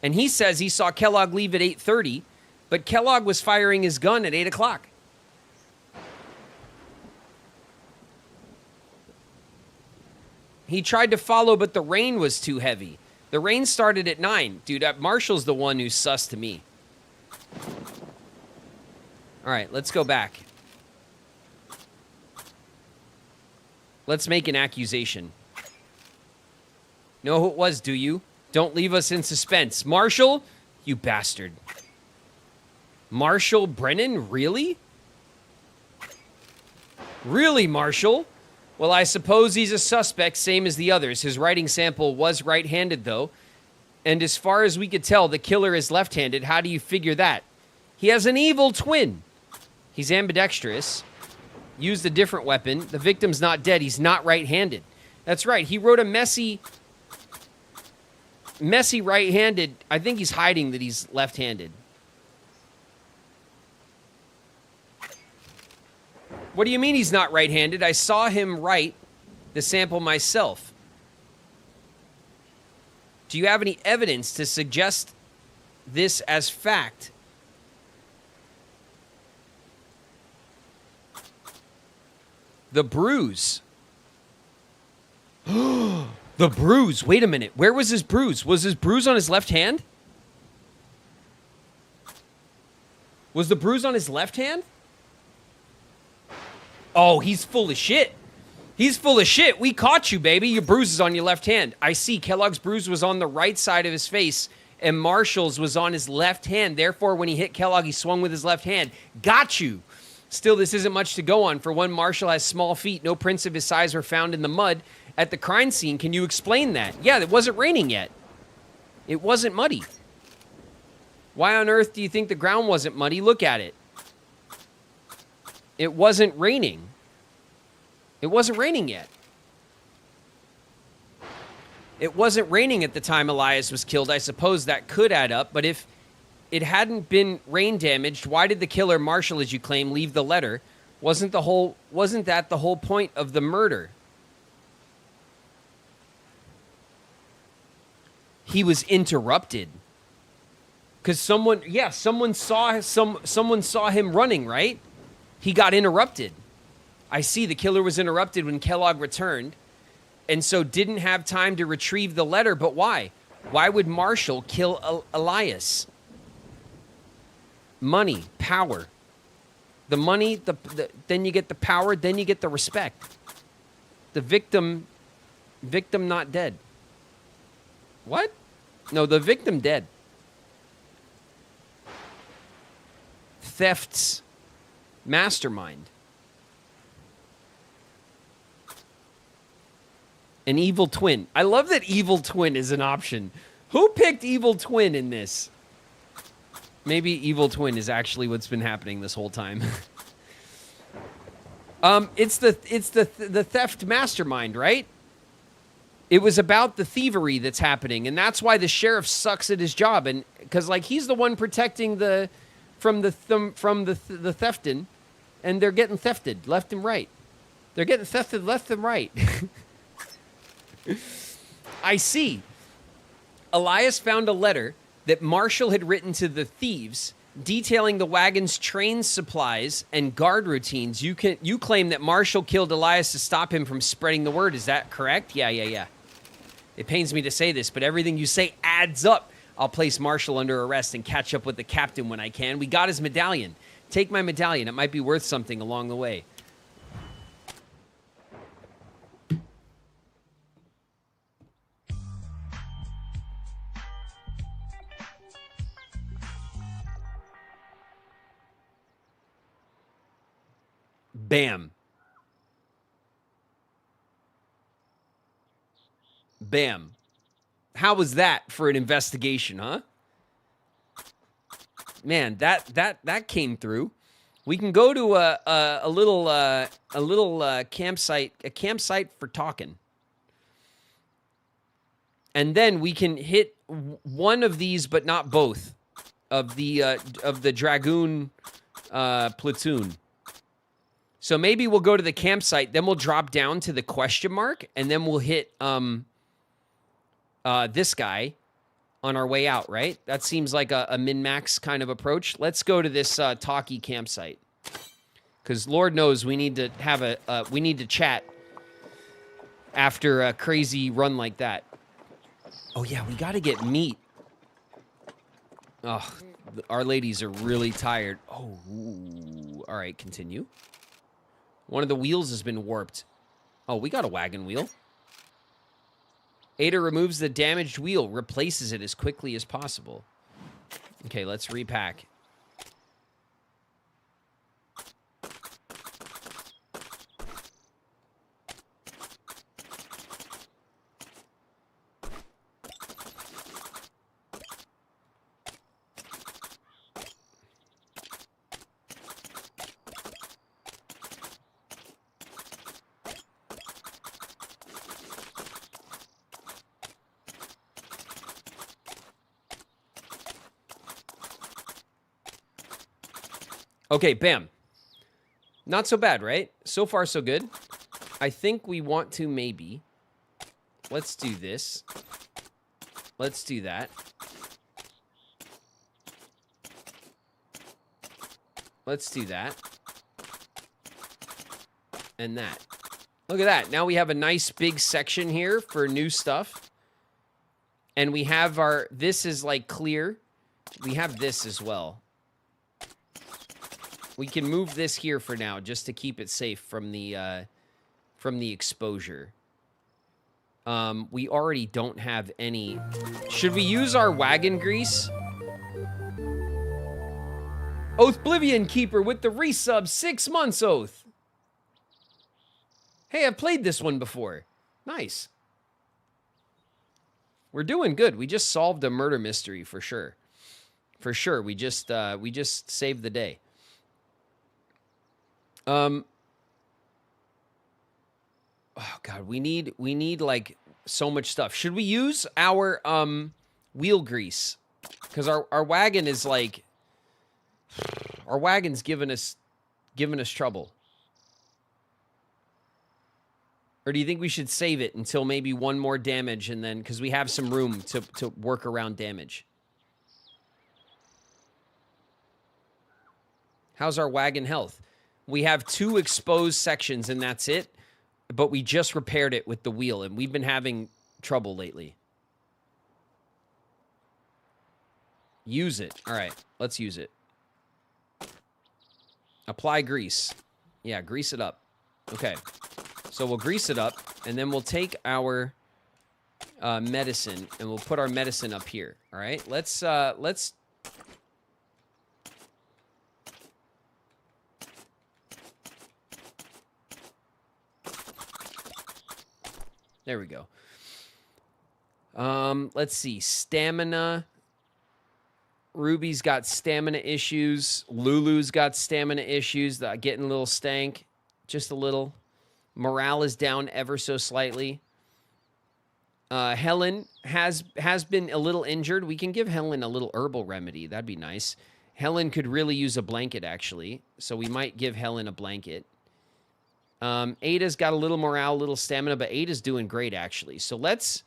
And he says he saw Kellogg leave at 8:30, but Kellogg was firing his gun at 8 o'clock. He tried to follow, but the rain was too heavy. The rain started at 9. Dude, Marshall's the one who's sus to me. All right, let's go back. Let's make an accusation. Know who it was, do you? Don't leave us in suspense. Marshall, you bastard. Marshall Brennan, really? Really, Marshall? Well, I suppose he's a suspect, same as the others. His writing sample was right-handed, though. And as far as we could tell, the killer is left-handed. How do you figure that? He has an evil twin. He's ambidextrous. Used a different weapon. The victim's not dead. He's not right-handed. That's right. He wrote a messy right-handed. I think he's hiding that he's left-handed. What do you mean he's not right-handed? I saw him write the sample myself. Do you have any evidence to suggest this as fact? The bruise. The bruise. Wait a minute. Where was his bruise? Was his bruise on his left hand? Was the bruise on his left hand? Oh, he's full of shit. He's full of shit. We caught you, baby. Your bruise is on your left hand. I see. Kellogg's bruise was on the right side of his face, and Marshall's was on his left hand. Therefore, when he hit Kellogg, he swung with his left hand. Got you. Still, this isn't much to go on. For one, Marshall has small feet. No prints of his size were found in the mud at the crime scene. Can you explain that? Yeah, it wasn't raining yet. It wasn't muddy. Why on earth do you think the ground wasn't muddy? Look at it. It wasn't raining. It wasn't raining yet. It wasn't raining at the time Elias was killed. I suppose that could add up, but if it hadn't been rain damaged, why did the killer, Marshall, as you claim, leave the letter? Wasn't that the whole point of the murder? He was interrupted. Because someone saw him running, right? He got interrupted. I see the killer was interrupted when Kellogg returned, and so didn't have time to retrieve the letter. But why? Why would Marshall kill Elias? Money, power. The money, then you get the power, then you get the respect. The victim not dead. What? No, the victim dead. Theft's mastermind. An evil twin. I love that evil twin is an option. Who picked evil twin in this? Maybe evil twin is actually what's been happening this whole time. It's the theft mastermind, right? It was about the thievery that's happening, and that's why the sheriff sucks at his job, and because like he's the one protecting from the theftin, and they're getting thefted left and right. They're getting thefted left and right. I see. Elias found a letter that Marshall had written to the thieves detailing the wagon's train supplies and guard routines. You claim that Marshall killed Elias to stop him from spreading the word. Is that correct? Yeah. It pains me to say this, but everything you say adds up. I'll place Marshall under arrest and catch up with the captain when I can. We got his medallion. Take my medallion. It might be worth something along the way. Bam. Bam. How was that for an investigation, huh? Man, that came through. We can go to a little campsite for talking. And then we can hit one of these, but not both, of the Dragoon platoon. So maybe we'll go to the campsite, then we'll drop down to the question mark, and then we'll hit this guy on our way out, right? That seems like a min-max kind of approach. Let's go to this talkie campsite. Because Lord knows we need to have we need to chat after a crazy run like that. Oh yeah, we got to get meat. Oh, our ladies are really tired. Oh, ooh. All right, continue. One of the wheels has been warped. Oh, we got a wagon wheel. Ada removes the damaged wheel, replaces it as quickly as possible. Okay, let's repack. Okay, bam. Not so bad, right? So far, so good. I think we want to maybe... Let's do this. Let's do that. Let's do that. And that. Look at that. Now we have a nice big section here for new stuff. And we have our... This is like clear. We have this as well. We can move this here for now, just to keep it safe from the exposure. We already don't have any. Should we use our wagon grease? Oathblivion Keeper with the resub, 6 months, Oath. Hey, I've played this one before. Nice. We're doing good. We just solved a murder mystery for sure. For sure. We just saved the day. Oh God, we need like so much stuff. Should we use our wheel grease? Because our wagon is like, our wagon's giving us trouble. Or do you think we should save it until maybe one more damage and then, because we have some room to work around damage? How's our wagon health? We have 2 exposed sections and that's it. But we just repaired it with the wheel and we've been having trouble lately. Use it. All right, let's use it. Apply grease. Yeah, grease it up. Okay. So we'll grease it up, and then we'll take our medicine, and we'll put our medicine up here. All right, let's. There we go. Let's see. Stamina. Ruby's got stamina issues. Lulu's got stamina issues. Getting a little stank, just a little. Morale is down ever so slightly. Helen has been a little injured. We can give Helen a little herbal remedy. That'd be nice. Helen could really use a blanket, actually. So we might give Helen a blanket. Ada's got a little morale, a little stamina, but Ada's doing great, actually. So let's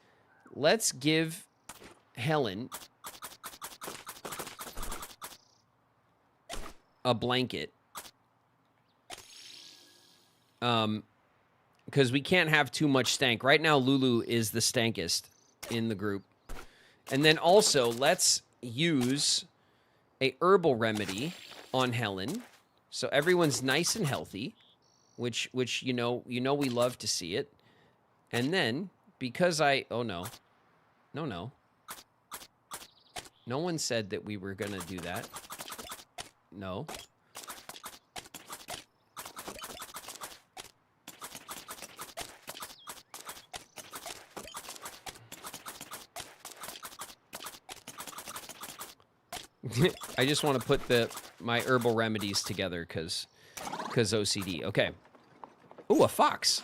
give Helen a blanket. Because we can't have too much stank. Right now, Lulu is the stankest in the group. And then also, let's use a herbal remedy on Helen. So everyone's nice and healthy, which you know we love to see it. And then, because oh no. No one said that we were going to do that. No. I just want to put my herbal remedies together because OCD. Okay. Ooh, a fox.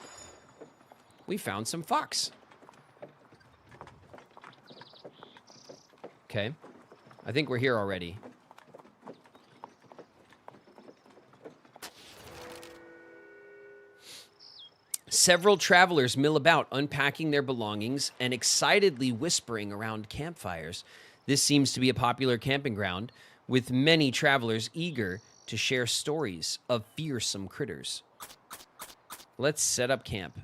We found some fox. Okay. I think we're here already. Several travelers mill about, unpacking their belongings and excitedly whispering around campfires. This seems to be a popular camping ground, with many travelers eager to share stories of fearsome critters. Let's set up camp.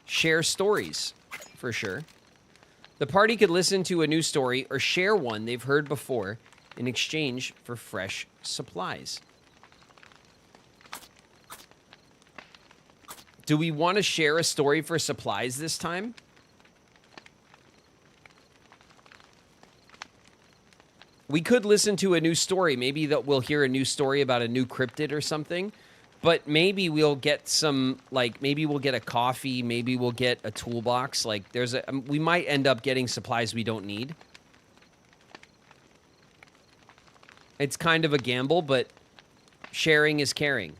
Share stories, for sure. The party could listen to a new story or share one they've heard before in exchange for fresh supplies. Do we want to share a story for supplies this time? We could listen to a new story. Maybe that we'll hear a new story about a new cryptid or something. But maybe we'll get some, like, maybe we'll get a coffee. Maybe we'll get a toolbox. Like, we might end up getting supplies we don't need. It's kind of a gamble, but sharing is caring.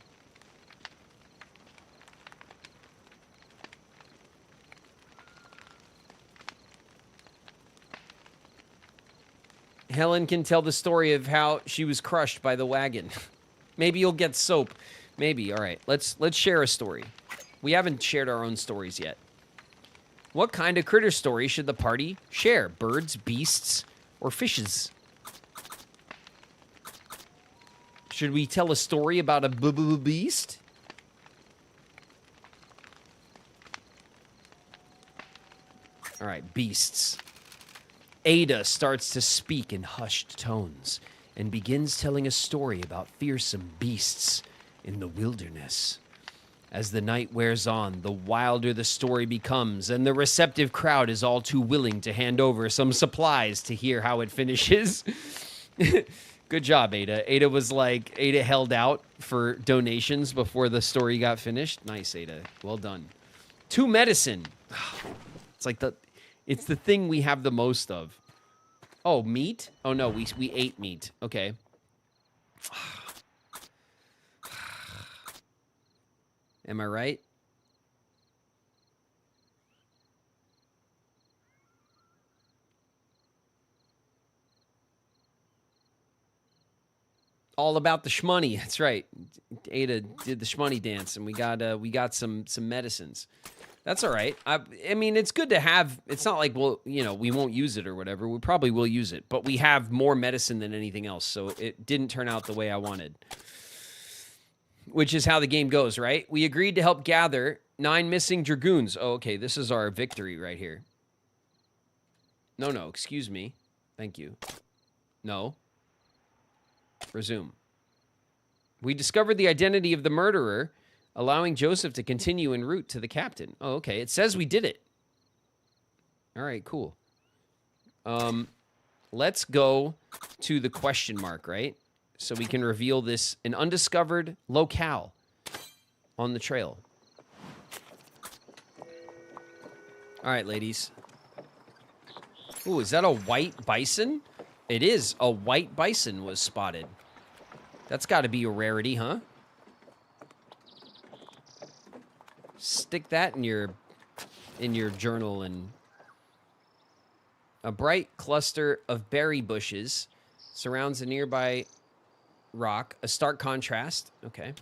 Helen can tell the story of how she was crushed by the wagon. Maybe you'll get soap. Maybe. All right. Let's share a story. We haven't shared our own stories yet. What kind of critter story should the party share? Birds, beasts, or fishes? Should we tell a story about a beast? All right, beasts. Ada starts to speak in hushed tones and begins telling a story about fearsome beasts in the wilderness. As the night wears on, the wilder the story becomes, and the receptive crowd is all too willing to hand over some supplies to hear how it finishes. Good job, Ada. Ada held out for donations before the story got finished. Nice, Ada. Well done. 2 medicine. It's the thing we have the most of. Oh, meat? Oh, no, we ate meat. Okay. Am I right? All about the shmoney. That's right. Ada did the shmoney dance, and we got some medicines. That's all right. I mean, it's good to have. It's not like we won't use it or whatever. We probably will use it, but we have more medicine than anything else, so it didn't turn out the way I wanted. Which is how the game goes, right? We agreed to help gather 9 missing dragoons. Oh, okay. This is our victory right here. No. Excuse me. Thank you. No. Resume. We discovered the identity of the murderer, allowing Joseph to continue en route to the captain. Oh, okay. It says we did it. All right, cool. Let's go to the question mark, right? So we can reveal an undiscovered locale on the trail. All right, ladies. Ooh, is that a white bison? It is. A white bison was spotted. That's got to be a rarity, huh? Stick that in your journal. And a bright cluster of berry bushes surrounds a nearby rock, a stark contrast. Okay.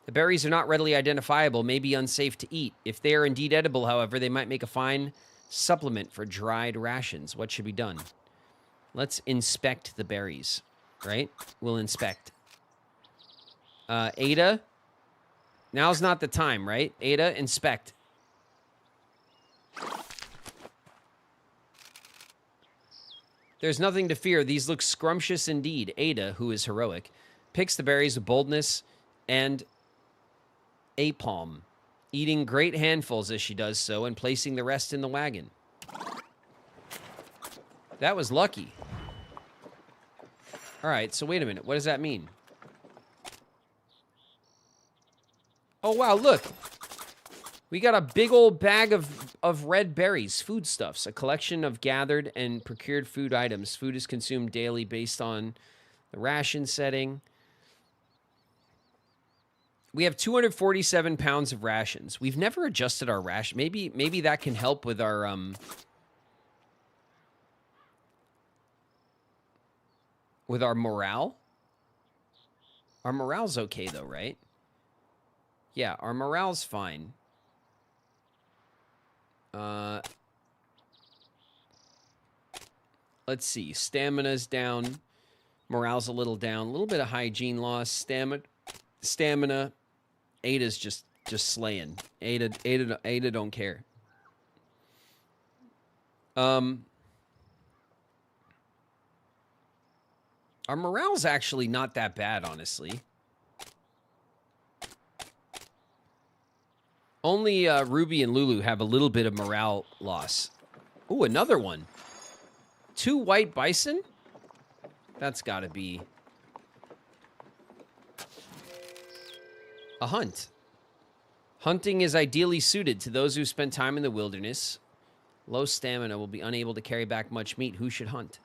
The berries are not readily identifiable, may be unsafe to eat. If they are indeed edible, however, they might make a fine supplement for dried rations. What should be done? Let's inspect the berries, right? We'll inspect. Ada, now's not the time, right? Ada, inspect. There's nothing to fear. These look scrumptious indeed. Ada, who is heroic, picks the berries with boldness and aplomb, eating great handfuls as she does so and placing the rest in the wagon. That was lucky. All right, so wait a minute. What does that mean? Oh, wow, look. We got a big old bag of red berries, foodstuffs, a collection of gathered and procured food items. Food is consumed daily based on the ration setting. We have 247 pounds of rations. We've never adjusted our ration. Maybe that can help with our morale. Our morale's okay though, right? Yeah, our morale's fine. Let's see. Stamina's down. Morale's a little down. A little bit of hygiene loss. Stamina. Ada's just slaying. Ada don't care. Our morale's actually not that bad, honestly. Only Ruby and Lulu have a little bit of morale loss. Ooh, another one. 2 white bison? That's got to be a hunt. Hunting is ideally suited to those who spend time in the wilderness. Low stamina will be unable to carry back much meat. Who should hunt?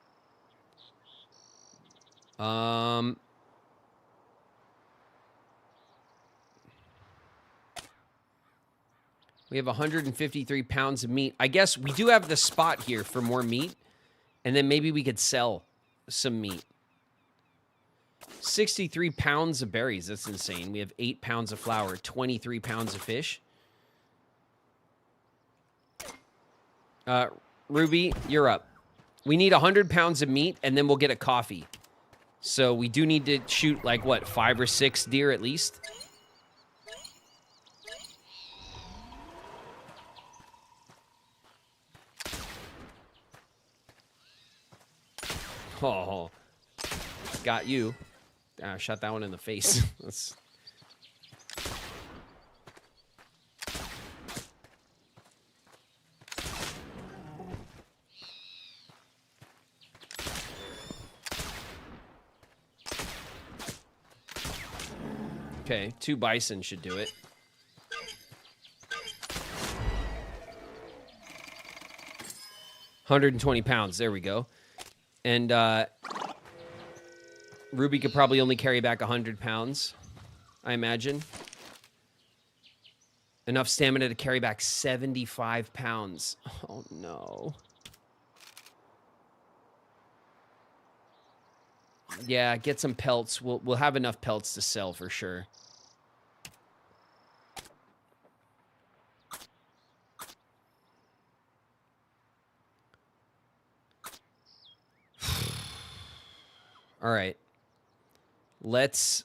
We have 153 pounds of meat. I guess we do have the spot here for more meat. And then maybe we could sell some meat. 63 pounds of berries. That's insane. We have 8 pounds of flour, 23 pounds of fish. Ruby, you're up. We need 100 pounds of meat, and then we'll get a coffee. So we do need to shoot, like, what, 5 or 6 deer at least? Oh, got you. Shot that one in the face. Okay, 2 bison should do it. £120. There we go. And Ruby could probably only carry back 100 pounds, I imagine. Enough stamina to carry back 75 pounds. Oh, no. Yeah, get some pelts. We'll have enough pelts to sell for sure. All right. Let's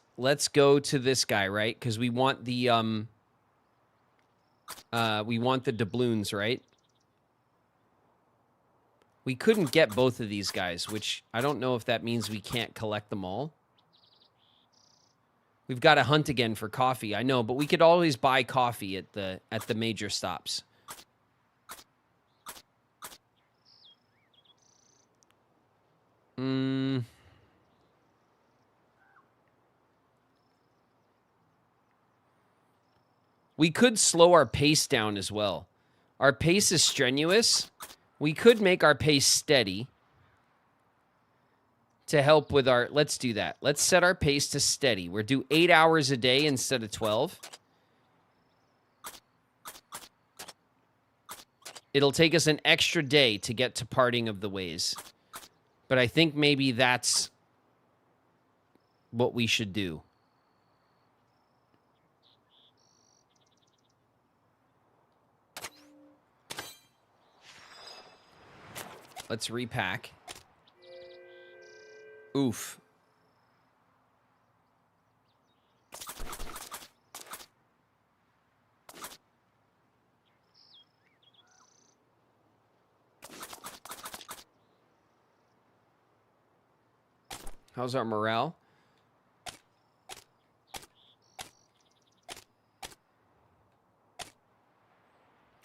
go to this guy, right? Because we want the doubloons, right? We couldn't get both of these guys, which I don't know if that means we can't collect them all. We've got to hunt again for coffee. I know, but we could always buy coffee at the major stops. We could slow our pace down as well. Our pace is strenuous. We could make our pace steady to help with our... Let's do that. Let's set our pace to steady. We're due 8 hours a day instead of 12. It'll take us an extra day to get to Parting of the Ways. But I think maybe that's what we should do. Let's repack. Oof. How's our morale?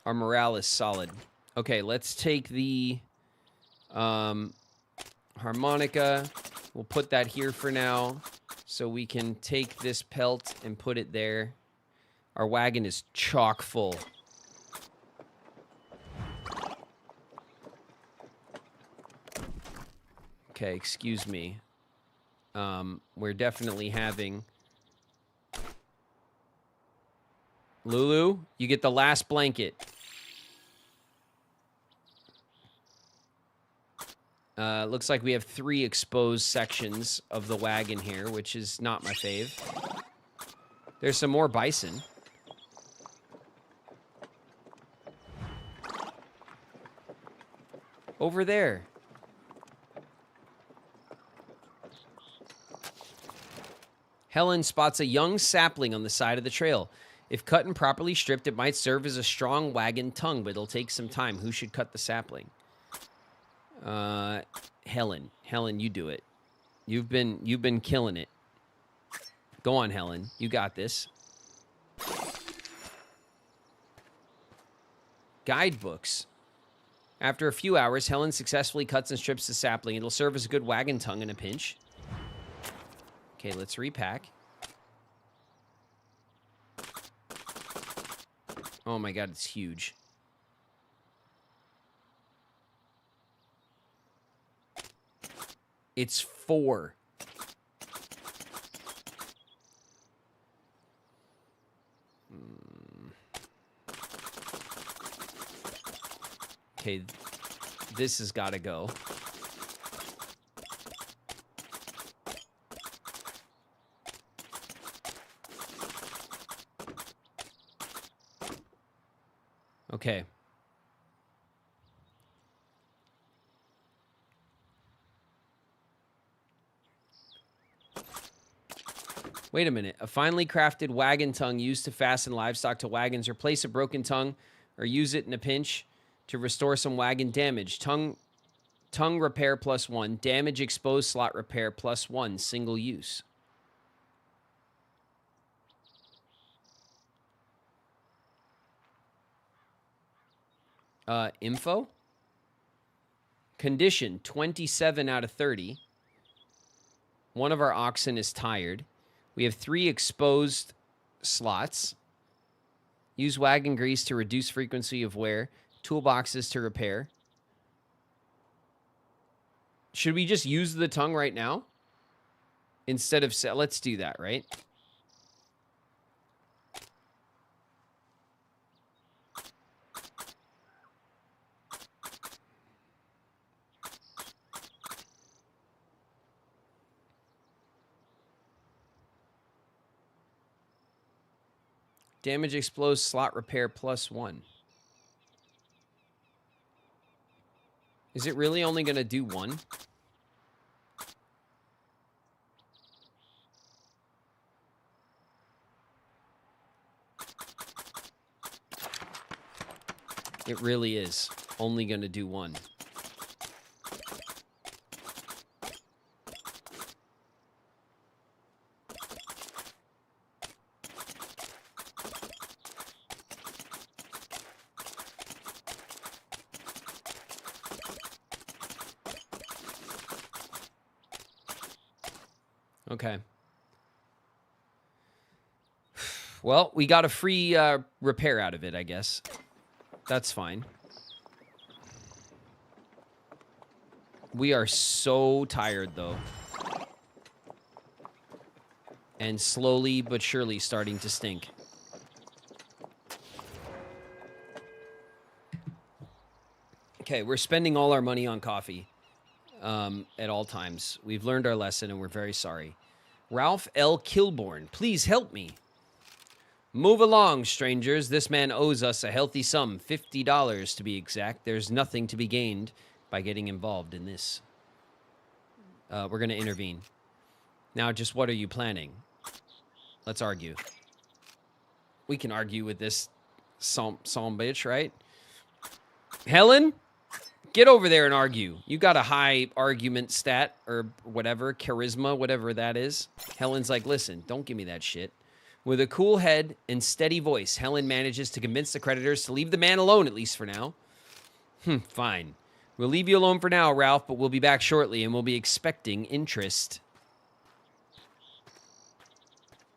Our morale is solid. Okay, let's take the harmonica. We'll put that here for now so we can take this pelt and put it there. Our wagon is chock full. Okay, excuse me. We're definitely having... Lulu, you get the last blanket. Looks like we have 3 exposed sections of the wagon here, which is not my fave. There's some more bison. Over there. Helen spots a young sapling on the side of the trail. If cut and properly stripped, it might serve as a strong wagon tongue, but it'll take some time. Who should cut the sapling? Helen. Helen, you do it. You've been killing it. Go on, Helen. You got this. Guidebooks. After a few hours, Helen successfully cuts and strips the sapling. It'll serve as a good wagon tongue in a pinch. Okay, let's repack. Oh my god, it's huge. It's 4. Okay, this has got to go. Okay. Wait a minute. A finely crafted wagon tongue used to fasten livestock to wagons. Replace a broken tongue or use it in a pinch to restore some wagon damage. Tongue repair +1. Damage exposed slot repair +1. Single use. Info. Condition 27 out of 30. One of our oxen is tired. We have 3 exposed slots. Use wagon grease to reduce frequency of wear. Toolboxes to repair. Should we just use the tongue right now? Instead of... Let's do that, right? Damage explodes slot repair +1. Is it really only going to do 1? It really is only going to do 1. Okay. Well, we got a free repair out of it, I guess. That's fine. We are so tired, though. And slowly but surely starting to stink. Okay, we're spending all our money on coffee at all times. We've learned our lesson, and we're very sorry. Ralph L. Kilborn, please help me. Move along, strangers. This man owes us a healthy sum, $50 to be exact. There's nothing to be gained by getting involved in this. We're going to intervene. Now, just what are you planning? Let's argue. We can argue with this some bitch, right? Helen, get over there and argue. You got a high argument stat or whatever, charisma, whatever that is. Helen's like, listen, don't give me that shit. With a cool head and steady voice, Helen manages to convince the creditors to leave the man alone, at least for now. Fine. We'll leave you alone for now, Ralph, but we'll be back shortly, and we'll be expecting interest.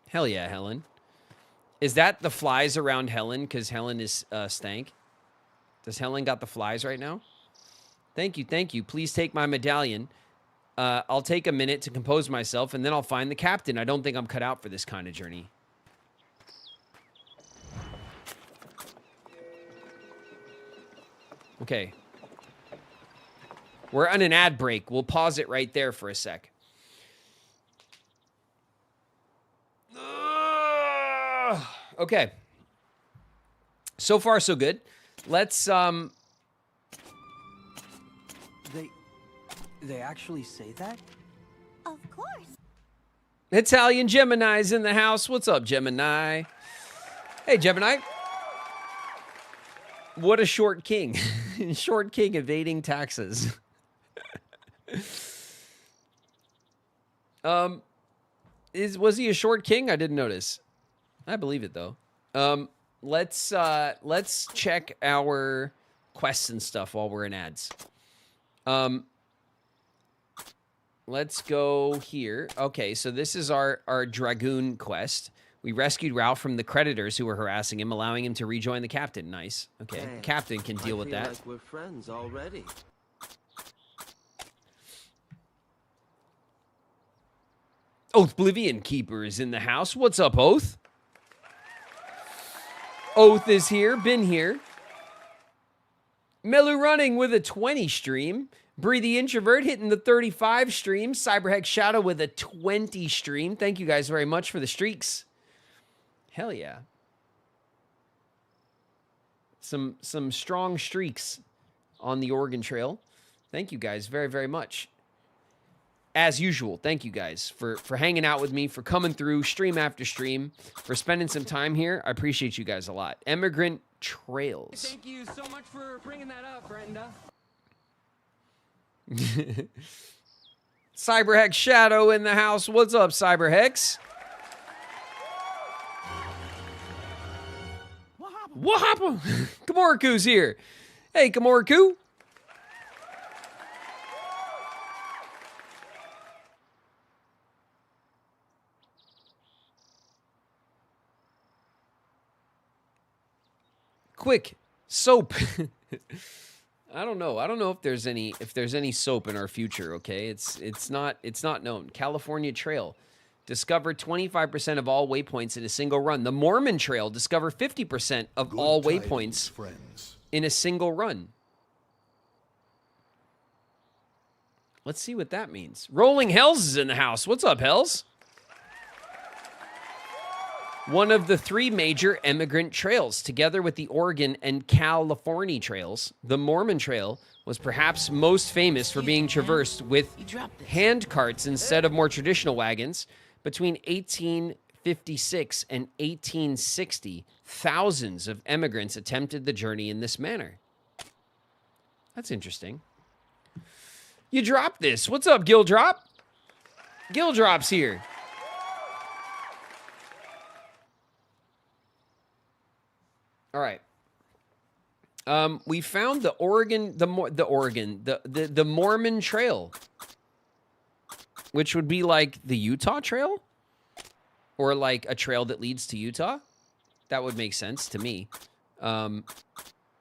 Hell yeah, Helen. Is that the flies around Helen? Because Helen is stank. Does Helen got the flies right now? Thank you, thank you. Please take my medallion. I'll take a minute to compose myself, and then I'll find the captain. I don't think I'm cut out for this kind of journey. Okay. We're on an ad break. We'll pause it right there for a sec. Okay. So far, so good. Let's, They actually say that? Of course. Italian Gemini's in the house. What's up, Gemini? Hey, Gemini. What a short king. Short king evading taxes. Was he a short king? I didn't notice. I believe it though. Let's check our quests and stuff while we're in ads. Let's go here. Okay, so this is our Dragoon quest. We rescued Ralph from the creditors who were harassing him, allowing him to rejoin the captain. Nice. Okay, Man, the captain can deal with that. Like we're friends already. Oath Oblivion Keeper is in the house. What's up, Oath? Oath is here. Been here. Melu running with a 20 stream. Breathy Introvert hitting the 35 stream. Cyberhex Shadow with a 20 stream. Thank you guys very much for the streaks. Hell yeah. Some strong streaks on the Oregon Trail. Thank you guys very, very much. As usual, thank you guys for hanging out with me, for coming through stream after stream, for spending some time here. I appreciate you guys a lot. Emigrant Trails. Thank you so much for bringing that up, Brenda. Cyberhex Shadow in the house. What's up, Cyberhex? What happened? Kamoriku's here. Hey, Kamoriku. Quick, soap. I don't know. I don't know if there's any soap in our future, okay? It's not known. California Trail. Discover 25% of all waypoints in a single run. The Mormon Trail. Discover 50% of all waypoints in a single run. Let's see what that means. Rolling Hells is in the house. What's up, Hells? One of the 3 major emigrant trails, together with the Oregon and California trails, the Mormon Trail was perhaps most famous for being traversed with hand carts instead of more traditional wagons. Between 1856 and 1860, thousands of emigrants attempted the journey in this manner. That's interesting. You dropped this. What's up, Gildrop? Gildrop's here. All right. We found the Mormon Trail, which would be like the Utah Trail, or like a trail that leads to Utah. That would make sense to me.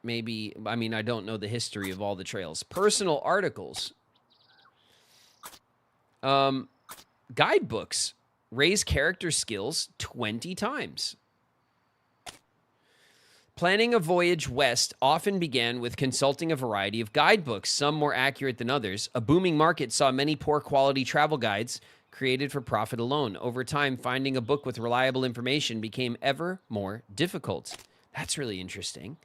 Maybe, I mean, I don't know the history of all the trails. Personal articles. Guidebooks. Raise character skills 20 times. Planning a voyage west often began with consulting a variety of guidebooks, some more accurate than others. A booming market saw many poor quality travel guides created for profit alone. Over time, finding a book with reliable information became ever more difficult. That's really interesting.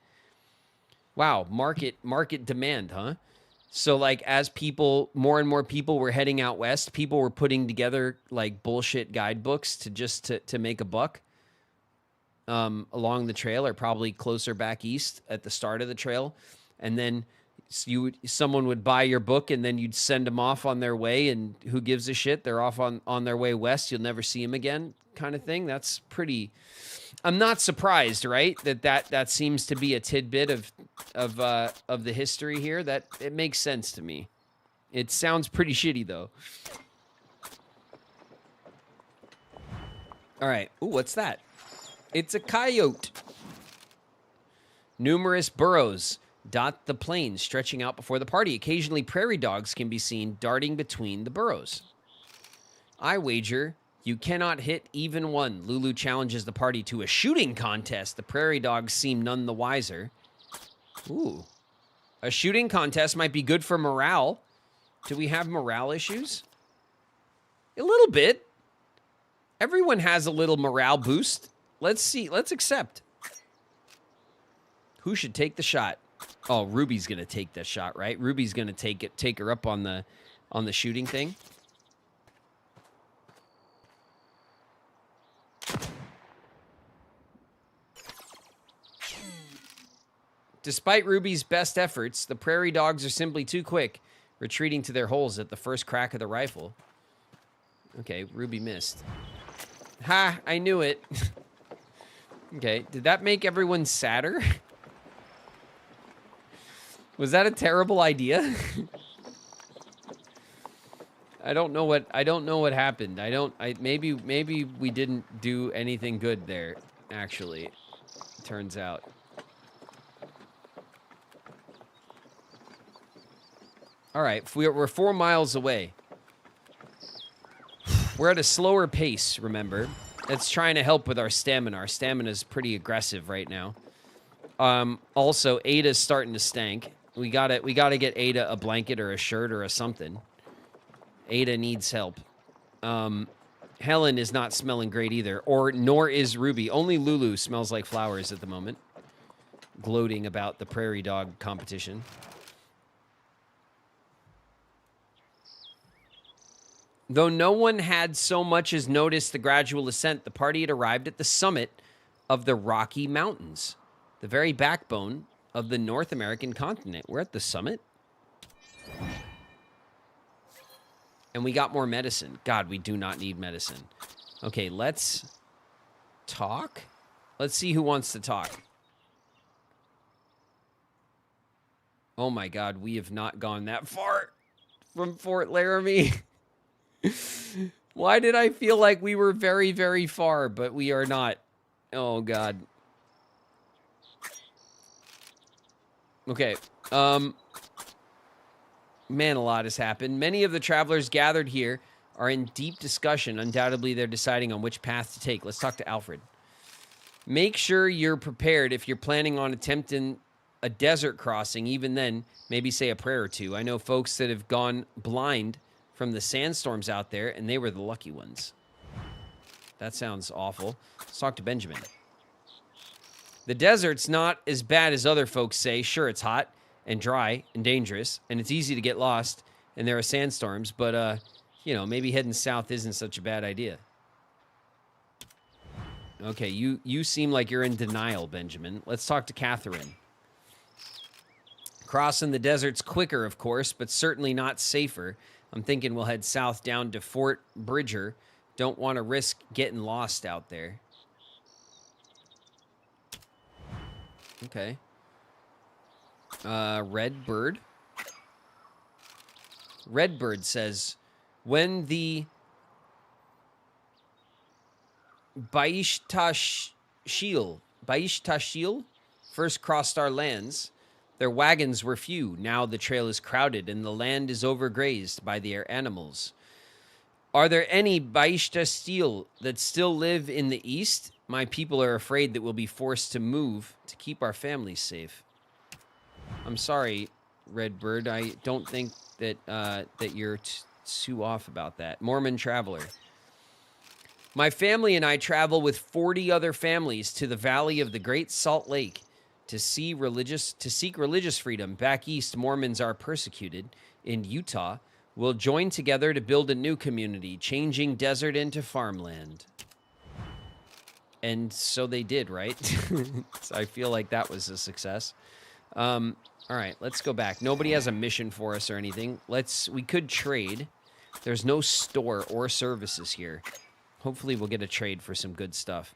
Wow, market demand, huh? So like as more and more people were heading out west, people were putting together like bullshit guidebooks to make a buck. Along the trail, or probably closer back east at the start of the trail, and then someone would buy your book, and then you'd send them off on their way, and who gives a shit? They're off on their way west. You'll never see them again, kind of thing. That's pretty. I'm not surprised, right? That seems to be a tidbit of the history here. That it makes sense to me. It sounds pretty shitty though. All right. Ooh, what's that? It's a coyote. Numerous burrows dot the plains, stretching out before the party. Occasionally, prairie dogs can be seen darting between the burrows. I wager you cannot hit even one. Lulu challenges the party to a shooting contest. The prairie dogs seem none the wiser. Ooh. A shooting contest might be good for morale. Do we have morale issues? A little bit. Everyone has a little morale boost. Let's see. Let's accept. Who should take the shot? Oh, Ruby's gonna take the shot, right? Ruby's gonna take her up on the shooting thing. Despite Ruby's best efforts, the prairie dogs are simply too quick, retreating to their holes at the first crack of the rifle. Okay, Ruby missed. Ha! I knew it. Okay, did that make everyone sadder? Was that a terrible idea? I don't know what happened. Maybe we didn't do anything good there, actually. Turns out. All right, we're 4 miles away. We're at a slower pace, remember? It's trying to help with our stamina. Our stamina is pretty aggressive right now. Also, Ada's starting to stank. We gotta get Ada a blanket or a shirt or a something. Ada needs help. Helen is not smelling great either, nor is Ruby. Only Lulu smells like flowers at the moment, gloating about the prairie dog competition. Though no one had so much as noticed the gradual ascent, the party had arrived at the summit of the Rocky Mountains, the very backbone of the North American continent. We're at the summit. And we got more medicine. God, we do not need medicine. Okay, let's talk. Let's see who wants to talk. Oh my God, we have not gone that far from Fort Laramie. Why did I feel like we were very, very far, but we are not? Oh, God. Okay. Man, a lot has happened. Many of the travelers gathered here are in deep discussion. Undoubtedly, they're deciding on which path to take. Let's talk to Alfred. Make sure you're prepared if you're planning on attempting a desert crossing. Even then, maybe say a prayer or two. I know folks that have gone blind from the sandstorms out there, and they were the lucky ones. That sounds awful. Let's talk to Benjamin. The desert's not as bad as other folks say. Sure, it's hot and dry and dangerous, and it's easy to get lost, and there are sandstorms, but, you know, maybe heading south isn't such a bad idea. Okay, you seem like you're in denial, Benjamin. Let's talk to Catherine. Crossing the desert's quicker, of course, but certainly not safer. I'm thinking we'll head south down to Fort Bridger. Don't want to risk getting lost out there. Okay. Redbird. Redbird says, when the Baishtashil first crossed our lands, their wagons were few. Now the trail is crowded and the land is overgrazed by their animals. Are there any Baishtashil that still live in the east? My people are afraid that we'll be forced to move to keep our families safe. I'm sorry, Redbird. I don't think that that you're too off about that. Mormon traveler. My family and I travel with 40 other families to the valley of the Great Salt Lake to seek religious freedom. Back east, Mormons are persecuted. In Utah, we'll join together to build a new community, changing desert into farmland. And so they did, right? So I feel like that was a success. All right, let's go back. Nobody has a mission for us or anything. We could trade. There's no store or services here. Hopefully we'll get a trade for some good stuff.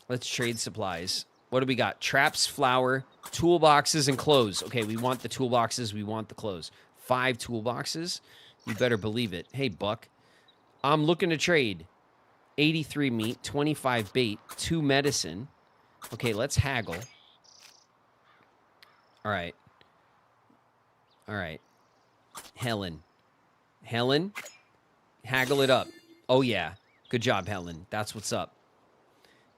Let's trade supplies. What do we got? Traps, flour, toolboxes, and clothes. Okay, we want the toolboxes. We want the clothes. 5 toolboxes? You better believe it. Hey, Buck. I'm looking to trade. 83 meat, 25 bait, 2 medicine. Okay, let's haggle. All right. All right. Helen, haggle it up. Oh, yeah. Good job, Helen. That's what's up.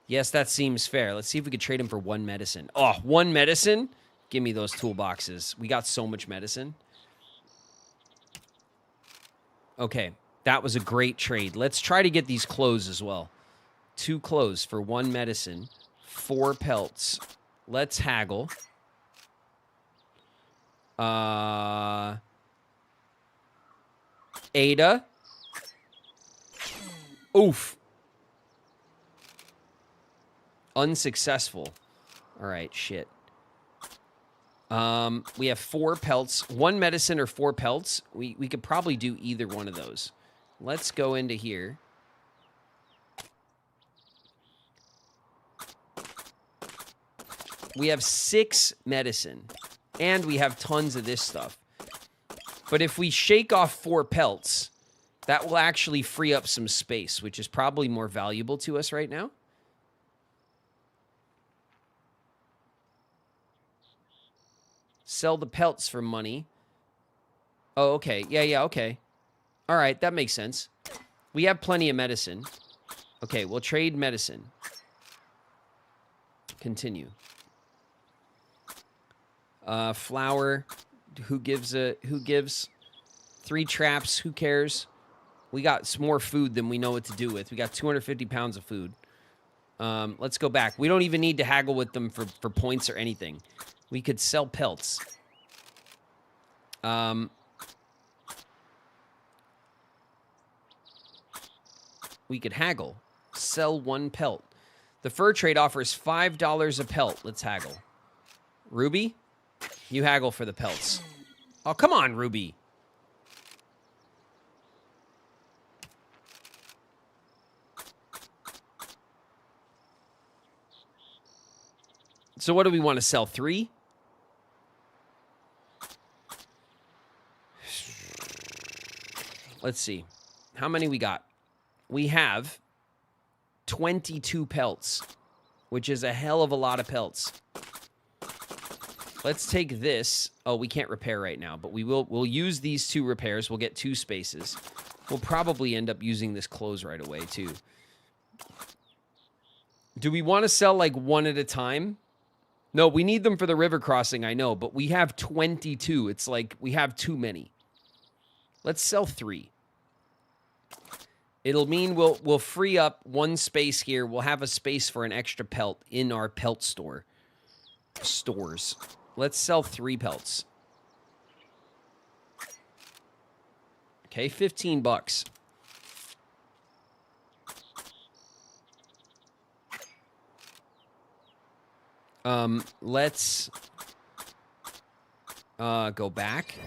Yes, that seems fair. Let's see if we could trade him for 1 medicine. Oh, 1 medicine? Give me those toolboxes. We got so much medicine. Okay. That was a great trade. Let's try to get these clothes as well. 2 clothes for 1 medicine. 4 pelts. Let's haggle. Ada. Oof. Unsuccessful. All right, shit. We have 4 pelts. 1 medicine or 4 pelts. We could probably do either one of those. Let's go into here. We have 6 medicine. And we have tons of this stuff. But if we shake off 4 pelts, that will actually free up some space, which is probably more valuable to us right now. Sell the pelts for money. Oh, okay. Yeah, okay. All right, that makes sense. We have plenty of medicine. Okay, we'll trade medicine. Continue. Flour. Who gives? 3 traps. Who cares? We got some more food than we know what to do with. We got 250 pounds of food. Let's go back. We don't even need to haggle with them for points or anything. We could sell pelts. We could haggle. Sell 1 pelt. The fur trade offers $5 a pelt. Let's haggle. Ruby, you haggle for the pelts. Oh, come on, Ruby. So what do we want to sell? 3? Let's see. How many we got? We have 22 pelts, which is a hell of a lot of pelts. Let's take this. Oh, we can't repair right now, but we'll use these 2 repairs. We'll get 2 spaces. We'll probably end up using this clothes right away, too. Do we want to sell, like, 1 at a time? No, we need them for the river crossing, I know, but we have 22. It's like we have too many. Let's sell 3. It'll mean we'll free up 1 space here. We'll have a space for an extra pelt in our pelt stores. Let's sell 3 pelts. Okay, $15. Let's go back.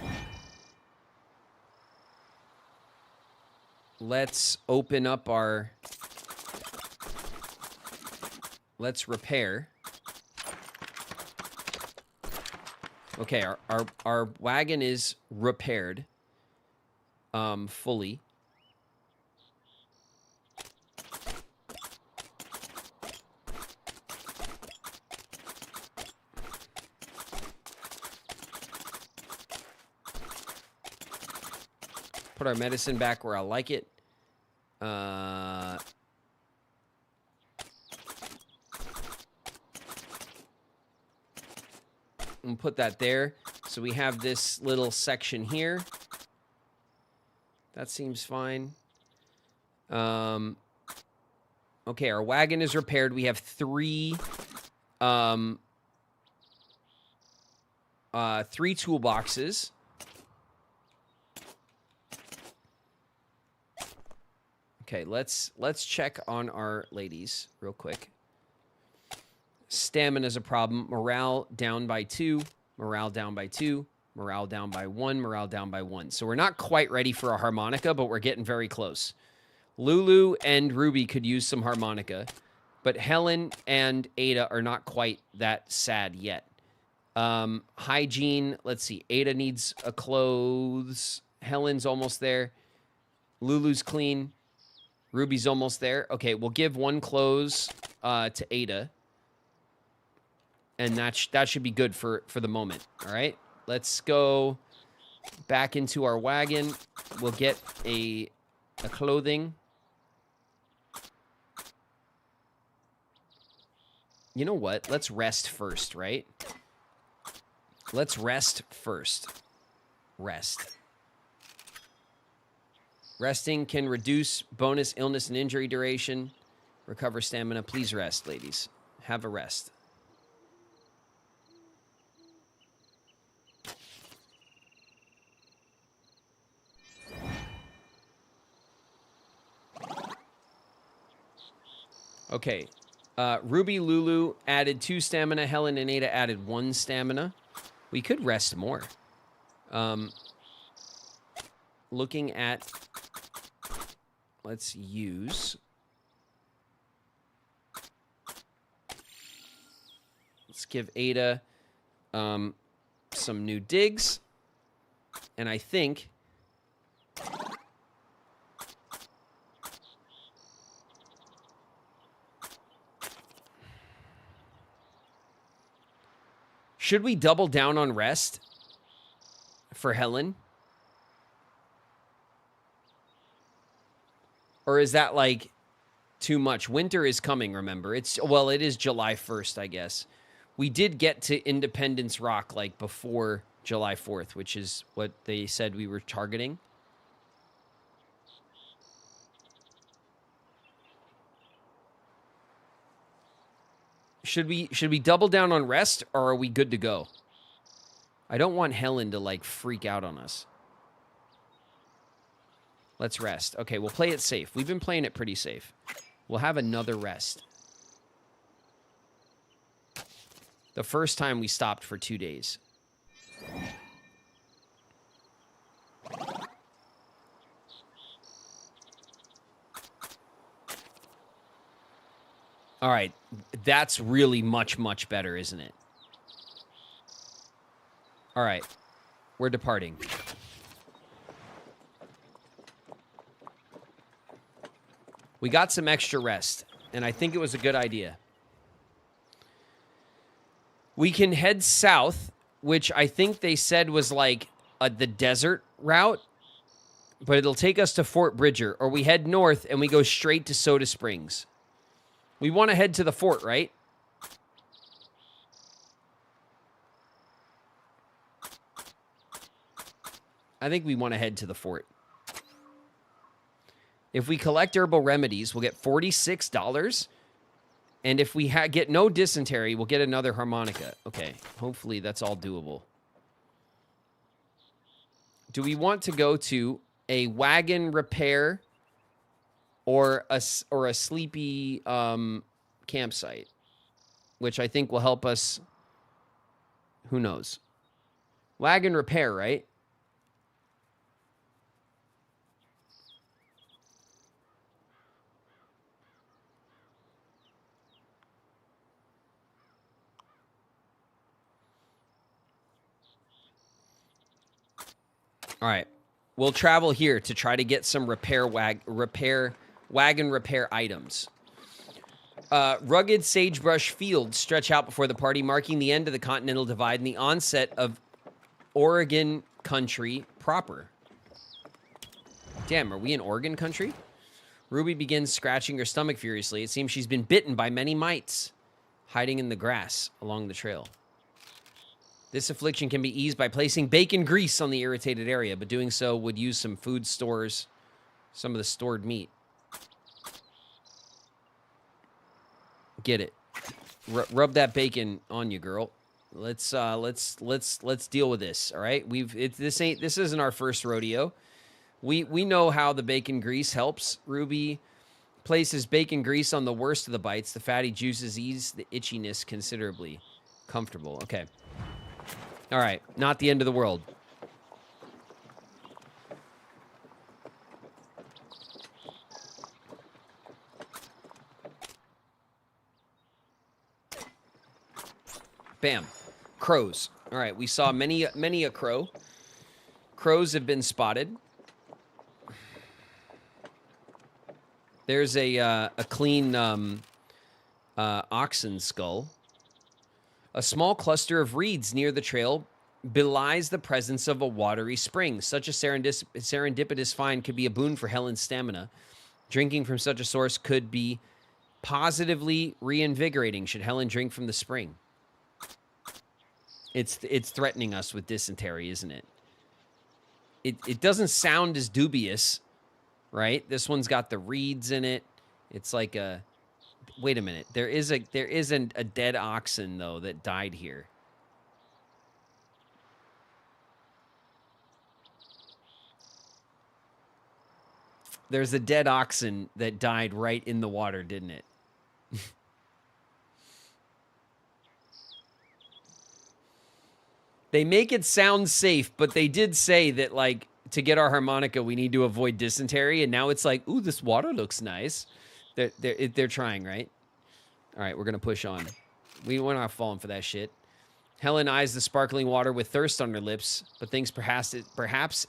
Let's open up our... Let's repair. Okay, our wagon is repaired. Fully. Put our medicine back where I like it. And put that there. So we have this little section here. That seems fine. Okay, our wagon is repaired. We have 3 toolboxes. Okay, let's check on our ladies real quick. Stamina's a problem. Morale down by 2. Morale down by 2. Morale down by 1. Morale down by 1. So we're not quite ready for a harmonica, but we're getting very close. Lulu and Ruby could use some harmonica, but Helen and Ada are not quite that sad yet. Hygiene, let's see. Ada needs a clothes. Helen's almost there. Lulu's clean. Ruby's almost there. Okay, we'll give 1 clothes to Ada. And that should be good for the moment. All right, let's go back into our wagon. We'll get a clothing. You know what? Let's rest first, right? Let's rest first. Rest. Resting can reduce bonus illness and injury duration. Recover stamina. Please rest, ladies. Have a rest. Okay. Ruby, Lulu added 2 stamina. Helen and Ada added 1 stamina. We could rest more. Looking at... Let's use... Let's give Ada some new digs. And I think... Should we double down on rest for Helen? Or is that like too much? Winter is coming, remember. It is July 1st, I guess. We did get to Independence Rock like before July 4th, which is what they said we were targeting. Should we double down on rest, or are we good to go? I don't want Helen to, like, freak out on us. Let's rest. Okay, we'll play it safe. We've been playing it pretty safe. We'll have another rest. The first time we stopped for 2 days. All right, that's really much, much better, isn't it? All right, we're departing. We got some extra rest, and I think it was a good idea. We can head south which I think they said was like the desert route, but it'll take us to Fort Bridger, or we head north and we go straight to Soda Springs. We want to head to the fort, right? I think we want to head to the fort. If we collect herbal remedies, we'll get $46. And if we get no dysentery, we'll get another harmonica. Okay, hopefully that's all doable. Do we want to go to a wagon repair or a sleepy campsite? Which I think will help us. Who knows? Wagon repair, right? All right, we'll travel here to try to get some wagon repair items. Rugged sagebrush fields stretch out before the party, marking the end of the Continental Divide and the onset of Oregon country proper. Damn, are we in Oregon country? Ruby begins scratching her stomach furiously. It seems she's been bitten by many mites, hiding in the grass along the trail. This affliction can be eased by placing bacon grease on the irritated area, but doing so would use some food stores, some of the stored meat. Get it. Rub that bacon on you, girl. Let's deal with this. All right. This isn't our first rodeo. We know how the bacon grease helps. Ruby places bacon grease on the worst of the bites. The fatty juices ease the itchiness considerably. Comfortable. Okay. All right, not the end of the world. Bam. Crows. All right, we saw many a crow. Crows have been spotted. There's a clean oxen skull. A small cluster of reeds near the trail belies the presence of a watery spring. Such a serendipitous find could be a boon for Helen's stamina. Drinking from such a source could be positively reinvigorating should Helen drink from the spring. It's threatening us with dysentery, isn't it? It doesn't sound as dubious, right? This one's got the reeds in it. It's like a... Wait a minute. There isn't a dead oxen, though, that died here. There's a dead oxen that died right in the water, didn't it? They make it sound safe, but they did say that, like, to get our harmonica, we need to avoid dysentery, and now it's like, ooh, this water looks nice. They're trying, right? All right, we're going to push on. We're not falling for that shit. Helen eyes the sparkling water with thirst on her lips, but thinks perhaps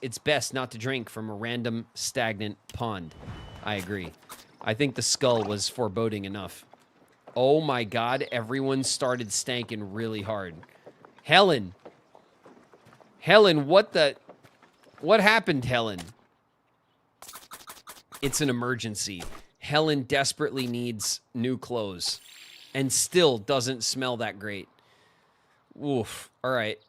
it's best not to drink from a random stagnant pond. I agree. I think the skull was foreboding enough. Oh my God, everyone started stanking really hard. Helen! Helen, what happened, Helen? It's an emergency. Helen desperately needs new clothes and still doesn't smell that great. Oof. All right.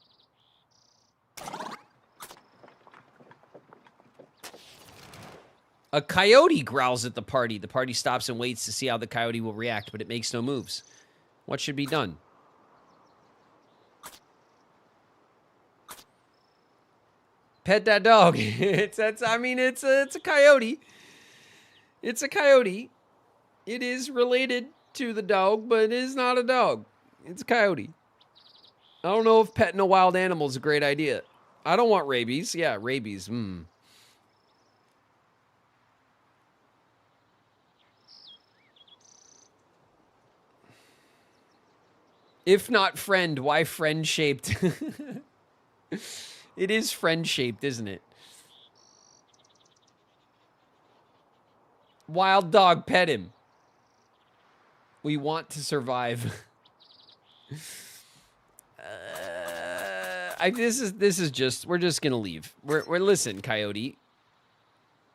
A coyote growls at the party. The party stops and waits to see how the coyote will react, but it makes no moves. What should be done? Pet that dog. It's a coyote. It's a coyote. It is related to the dog, but it is not a dog. It's a coyote. I don't know if petting a wild animal is a great idea. I don't want rabies. Yeah, rabies. If not friend, why friend-shaped? It is friend-shaped, isn't it? Wild dog, pet him. We want to survive. This is just, we're just gonna leave. We're listen, Coyote.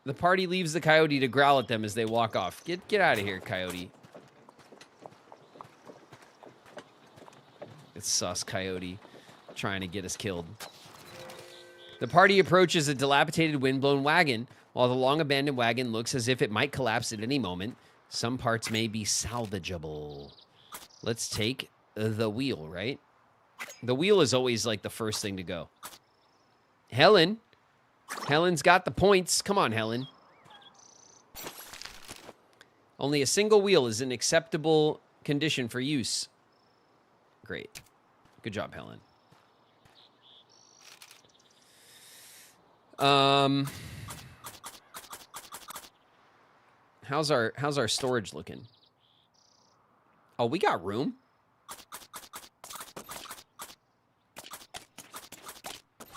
The party leaves the Coyote to growl at them as they walk off. Get out of here, Coyote. It's sus, Coyote, trying to get us killed. The party approaches a dilapidated windblown wagon. While the long-abandoned wagon looks as if it might collapse at any moment, some parts may be salvageable. Let's take the wheel, right? The wheel is always, like, the first thing to go. Helen. Helen's got the points. Come on, Helen. Only a single wheel is in acceptable condition for use. Great. Good job, Helen. How's our storage looking? Oh, we got room.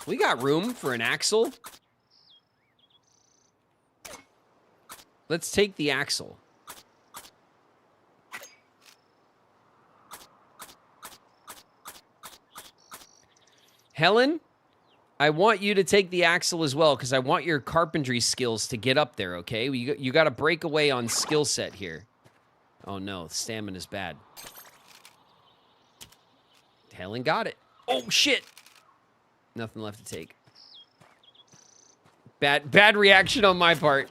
We got room for an axle. Let's take the axle. Helen, I want you to take the axle as well because I want your carpentry skills to get up there, okay? You got to break away on skill set here. Oh, no. Stamina's bad. Helen got it. Oh, shit. Nothing left to take. Bad reaction on my part.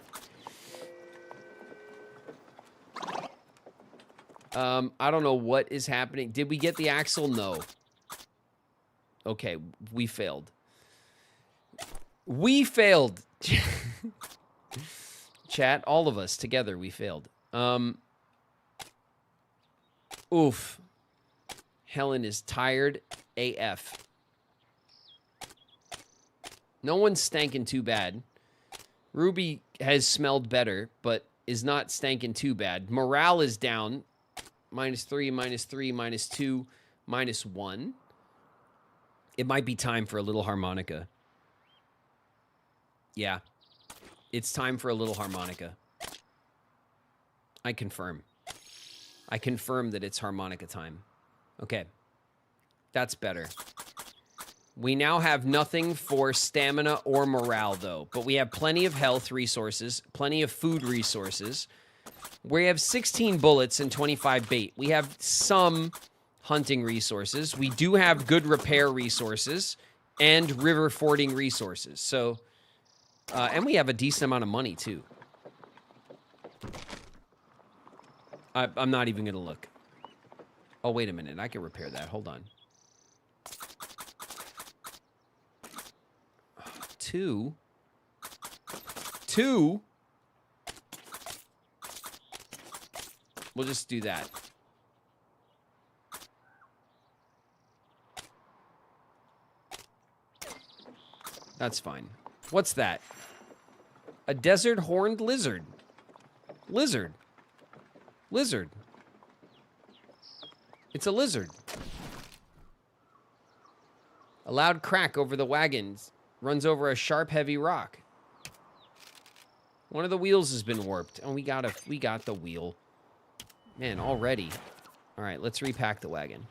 I don't know what is happening. Did we get the axle? No. Okay, we failed. We failed. Chat, all of us together, we failed. Oof. Helen is tired AF. No one's stanking too bad. Ruby has smelled better, but is not stanking too bad. Morale is down. -3, -3, -2, -1. It might be time for a little harmonica. Yeah. It's time for a little harmonica. I confirm. I confirm that it's harmonica time. Okay. That's better. We now have nothing for stamina or morale, though. But we have plenty of health resources, plenty of food resources. We have 16 bullets and 25 bait. We have some hunting resources. We do have good repair resources and river fording resources. So, and we have a decent amount of money, too. I'm not even going to look. Oh, wait a minute. I can repair that. Hold on. 2. We'll just do that. That's fine. What's that? A desert horned lizard. Lizard. It's a lizard. A loud crack over the wagons runs over a sharp, heavy rock. One of the wheels has been warped. Oh, we got the wheel. Man, already. All right, let's repack the wagon.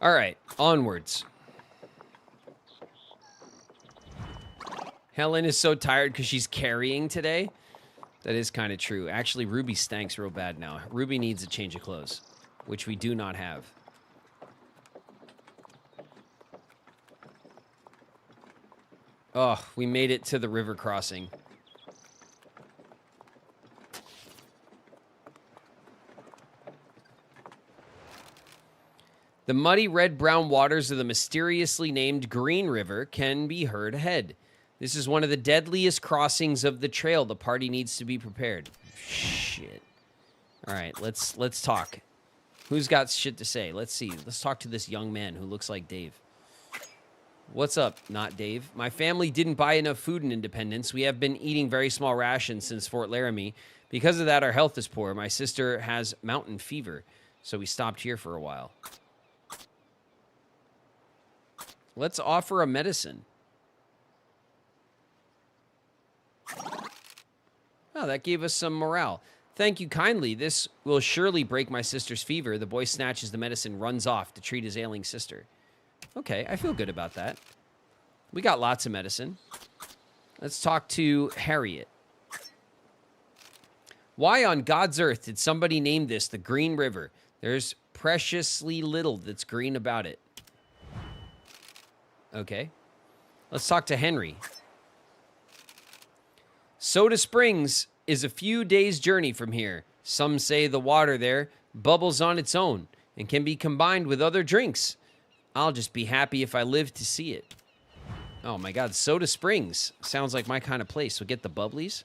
All right, onwards. Helen is so tired because she's carrying today. That is kind of true. Actually, Ruby stanks real bad now. Ruby needs a change of clothes, which we do not have. Oh, we made it to the river crossing. The muddy red-brown waters of the mysteriously named Green River can be heard ahead. This is one of the deadliest crossings of the trail. The party needs to be prepared. Shit. All right, let's talk. Who's got shit to say? Let's see. Let's talk to this young man who looks like Dave. What's up, not Dave? My family didn't buy enough food in Independence. We have been eating very small rations since Fort Laramie. Because of that, our health is poor. My sister has mountain fever. So we stopped here for a while. Let's offer a medicine. Oh, that gave us some morale. Thank you kindly. This will surely break my sister's fever. The boy snatches the medicine, runs off to treat his ailing sister. Okay, I feel good about that. We got lots of medicine. Let's talk to Harriet. Why on God's earth did somebody name this the Green River? There's preciously little that's green about it. Okay. Let's talk to Henry. Soda Springs is a few days' journey from here. Some say the water there bubbles on its own and can be combined with other drinks. I'll just be happy if I live to see it. Oh my God, Soda Springs. Sounds like my kind of place. We'll get the bubblies.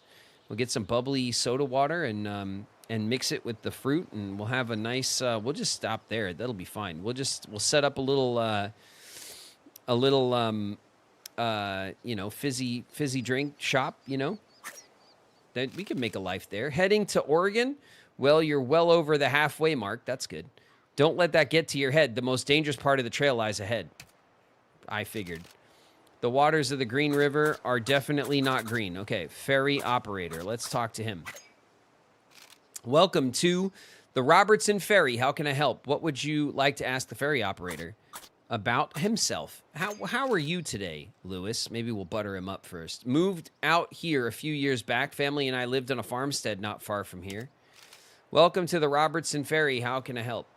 We'll get some bubbly soda water and mix it with the fruit, and we'll have a nice, we'll just stop there. That'll be fine. We'll set up a little, you know, fizzy drink shop, you know. That we could make a life there. Heading to Oregon? Well, you're well over the halfway mark. That's good. Don't let that get to your head. The most dangerous part of the trail lies ahead. I figured. The waters of the Green River are definitely not green. Okay, ferry operator. Let's talk to him. Welcome to the Robertson Ferry. How can I help? What would you like to ask the ferry operator about himself? How are you today, Lewis? Maybe we'll butter him up first. Moved out here a few years back. Family and I lived on a farmstead not far from here. Welcome to the Robertson Ferry. How can I help?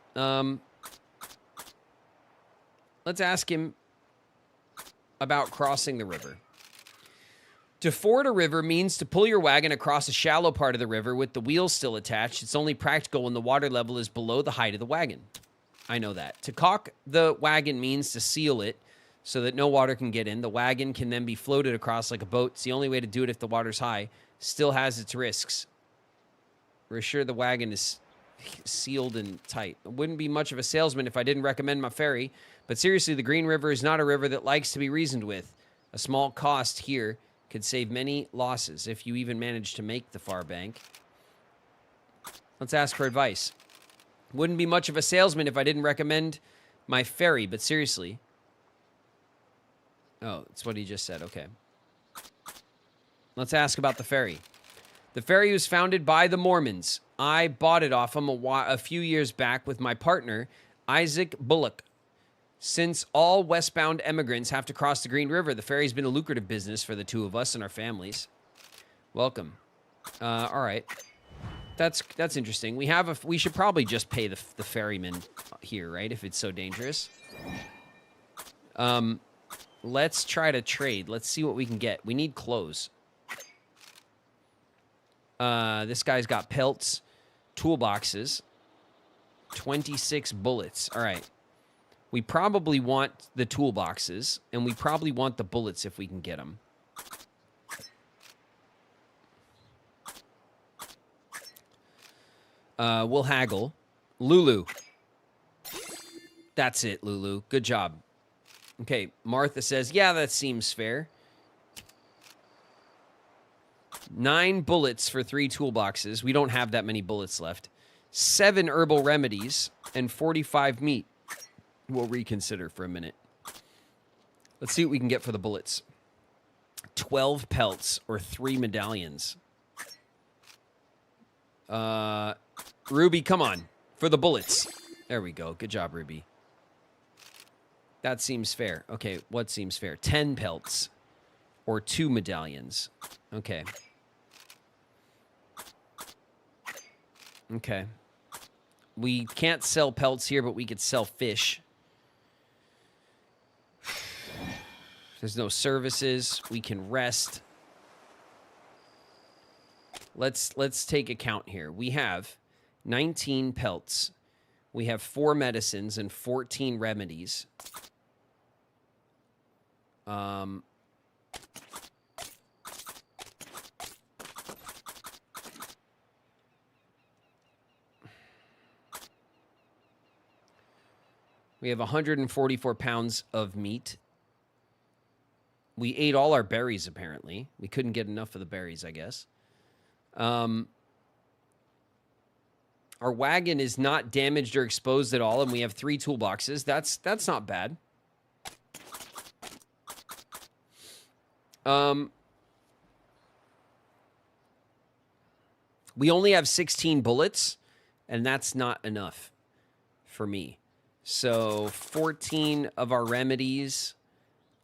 Let's ask him about crossing the river. To ford a river means to pull your wagon across a shallow part of the river with the wheels still attached. It's only practical when the water level is below the height of the wagon. I know that. To caulk the wagon means to seal it so that no water can get in. The wagon can then be floated across like a boat. It's the only way to do it if the water's high. Still has its risks. We're sure the wagon is sealed and tight. I wouldn't be much of a salesman if I didn't recommend my ferry. But seriously, the Green River is not a river that likes to be reasoned with. A small cost here could save many losses if you even manage to make the far bank. Let's ask for advice. Wouldn't be much of a salesman if I didn't recommend my ferry, but seriously. Oh, that's what he just said. Okay. Let's ask about the ferry. The ferry was founded by the Mormons. I bought it off them a few years back with my partner, Isaac Bullock. Since all westbound immigrants have to cross the Green River, the ferry's been a lucrative business for the two of us and our families. Welcome. All right. That's interesting. We should probably just pay the ferryman here, right? If it's so dangerous. Let's try to trade. Let's see what we can get. We need clothes. This guy's got pelts, toolboxes, 26 bullets. All right. We probably want the toolboxes, and we probably want the bullets if we can get them. We'll haggle. Lulu. That's it, Lulu. Good job. Okay, Martha says, yeah, that seems fair. 9 bullets for 3 toolboxes. We don't have that many bullets left. 7 herbal remedies and 45 meat. We'll reconsider for a minute. Let's see what we can get for the bullets. 12 pelts or 3 medallions. Ruby, come on. For the bullets. There we go. Good job, Ruby. That seems fair. Okay, what seems fair? 10 pelts or 2 medallions. Okay. Okay. We can't sell pelts here, but we could sell fish. There's no services. We can rest. Let's take account here. We have 19 pelts. We have 4 medicines and 14 remedies. We have 144 pounds of meat. We ate all our berries, apparently. We couldn't get enough of the berries, I guess. Our wagon is not damaged or exposed at all, and we have 3 toolboxes. That's not bad. We only have 16 bullets, and that's not enough for me. So 14 of our remedies.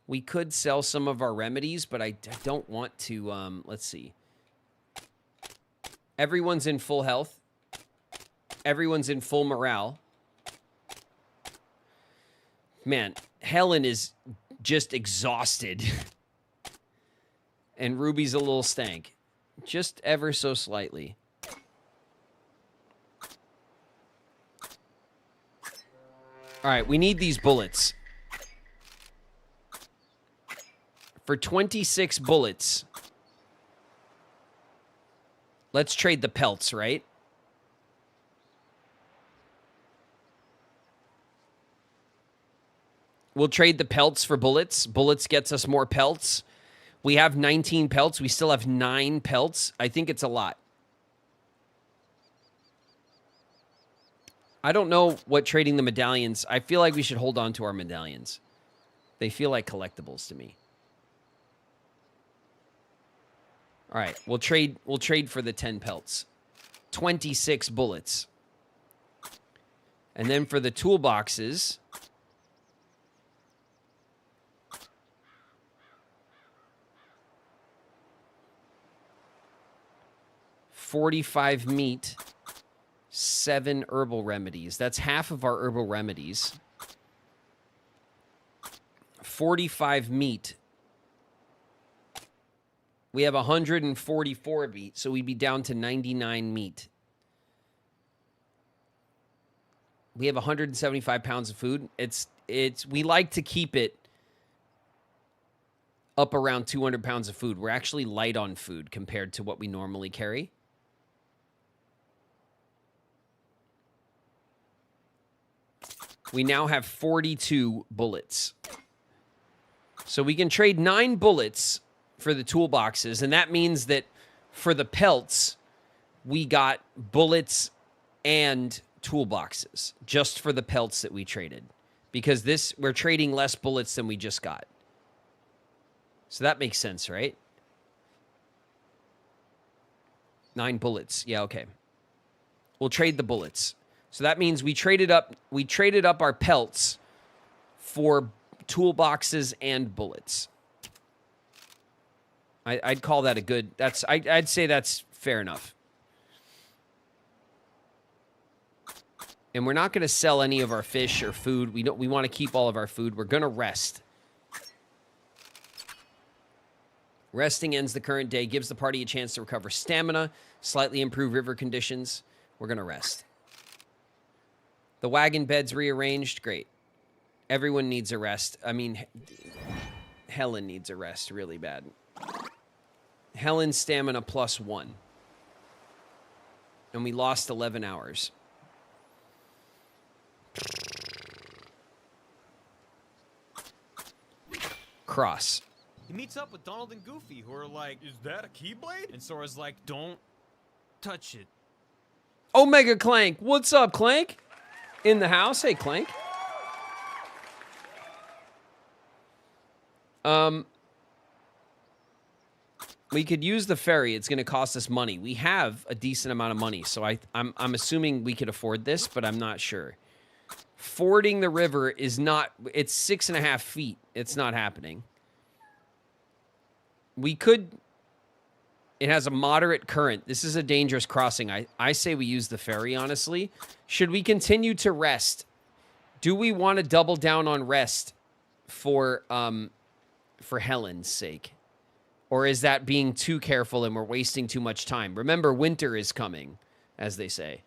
We could sell some of our remedies, but I don't want to. Let's see. Everyone's in full health. Everyone's in full morale. Man, Helen is just exhausted. And Ruby's a little stank. Just ever so slightly. All right, we need these bullets. For 26 bullets. Let's trade the pelts, right? We'll trade the pelts for bullets. Bullets gets us more pelts. We have 19 pelts. We still have 9 pelts. I think it's a lot. I don't know what trading the medallions. I feel like we should hold on to our medallions. They feel like collectibles to me. All right, we'll trade for the 10 pelts. 26 bullets. And then for the toolboxes, $45 meat, 7 herbal remedies. That's half of our herbal remedies. 45 meat. We have 144 meat, so we'd be down to 99 meat. We have 175 pounds of food. We like to keep it up around 200 pounds of food. We're actually light on food compared to what we normally carry. We now have 42 bullets. So we can trade 9 bullets for the toolboxes, and that means that for the pelts, we got bullets and toolboxes just for the pelts that we traded. Because we're trading less bullets than we just got. So that makes sense, right? 9 bullets. Yeah, okay. We'll trade the bullets. So that means we traded up our pelts for toolboxes and bullets. I'd call that a good. I'd say that's fair enough. And we're not going to sell any of our fish or food. We want to keep all of our food. We're going to rest. Resting ends the current day, gives the party a chance to recover stamina, slightly improve river conditions. We're going to rest. The wagon bed's rearranged. Great. Everyone needs a rest. I mean, Helen needs a rest really bad. Helen's stamina +1. And we lost 11 hours. Cross. He meets up with Donald and Goofy, who are like, "Is that a Keyblade?" And Sora's like, "Don't touch it." Omega Clank. What's up, Clank? In the house. Hey, Clank. We could use the ferry. It's going to cost us money. We have a decent amount of money, so I'm assuming we could afford this, but I'm not sure. Fording the river is not... It's 6.5 feet. It's not happening. We could... It has a moderate current. This is a dangerous crossing. I say we use the ferry, honestly. Should we continue to rest? Do we want to double down on rest for Helen's sake? Or is that being too careful and we're wasting too much time? Remember, winter is coming, as they say.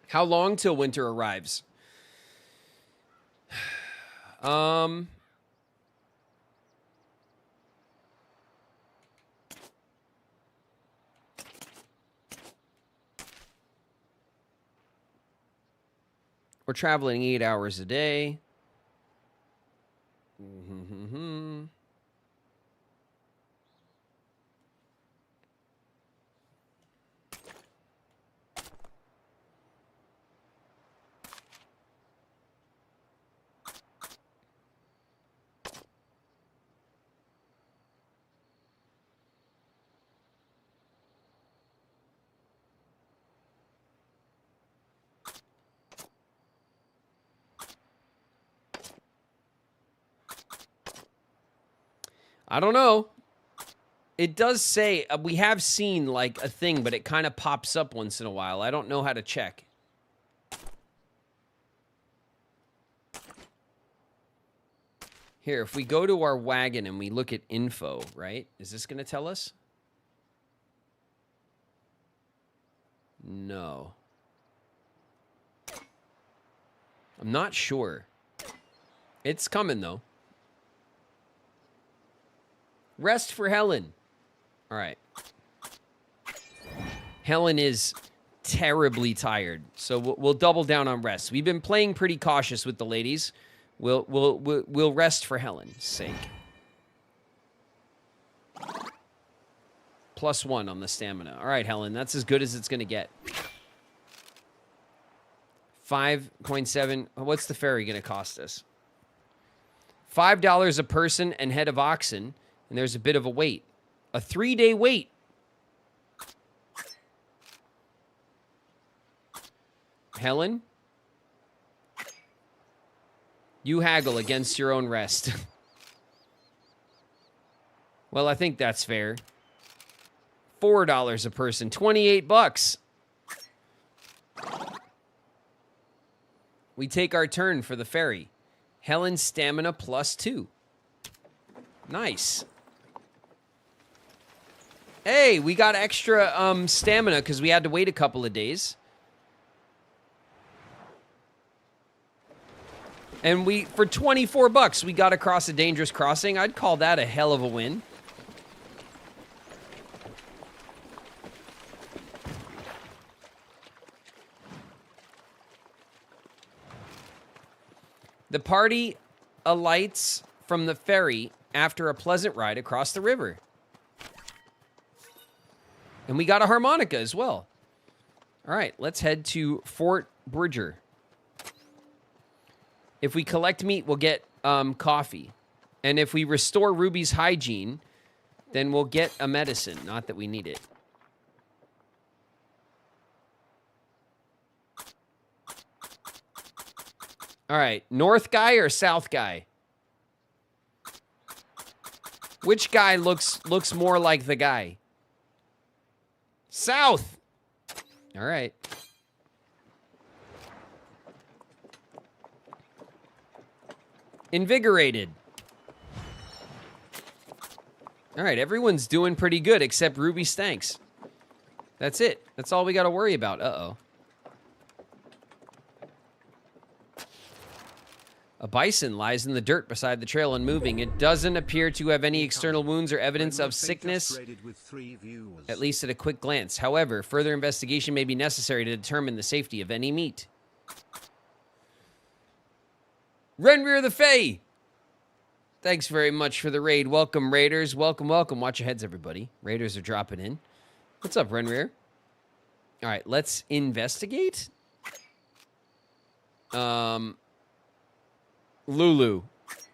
How long till winter arrives? We're traveling 8 hours a day. Mm-hmm. I don't know. It does say, we have seen like a thing, but it kind of pops up once in a while. I don't know how to check. Here, if we go to our wagon and we look at info, right? Is this going to tell us? No. I'm not sure. It's coming, though. Rest for Helen. All right. Helen is terribly tired, so we'll double down on rest. We've been playing pretty cautious with the ladies. We'll rest for Helen's sake. +1 on the stamina. All right, Helen, that's as good as it's going to get. 5.7. What's the ferry going to cost us? $5 a person and head of oxen, and there's a bit of a wait. A 3-day wait. Helen? You haggle against your own rest. Well, I think that's fair. $4 a person, 28 bucks. We take our turn for the ferry. Helen's stamina +2. Nice. Hey, we got extra stamina because we had to wait a couple of days. And for 24 bucks, we got across a dangerous crossing. I'd call that a hell of a win. The party alights from the ferry after a pleasant ride across the river. And we got a harmonica as well. All right, let's head to Fort Bridger. If we collect meat, we'll get coffee. And if we restore Ruby's hygiene, then we'll get a medicine. Not that we need it. All right, north guy or south guy? Which guy looks more like the guy? South. All right. Invigorated. All right, everyone's doing pretty good except Ruby Stanks. That's it. That's all we got to worry about. Uh-oh. A bison lies in the dirt beside the trail unmoving. It doesn't appear to have any external wounds or evidence of sickness, at least at a quick glance. However, further investigation may be necessary to determine the safety of any meat. Renrir the Fae! Thanks very much for the raid. Welcome, Raiders. Welcome, welcome. Watch your heads, everybody. Raiders are dropping in. What's up, Renrir? All right, let's investigate. Lulu,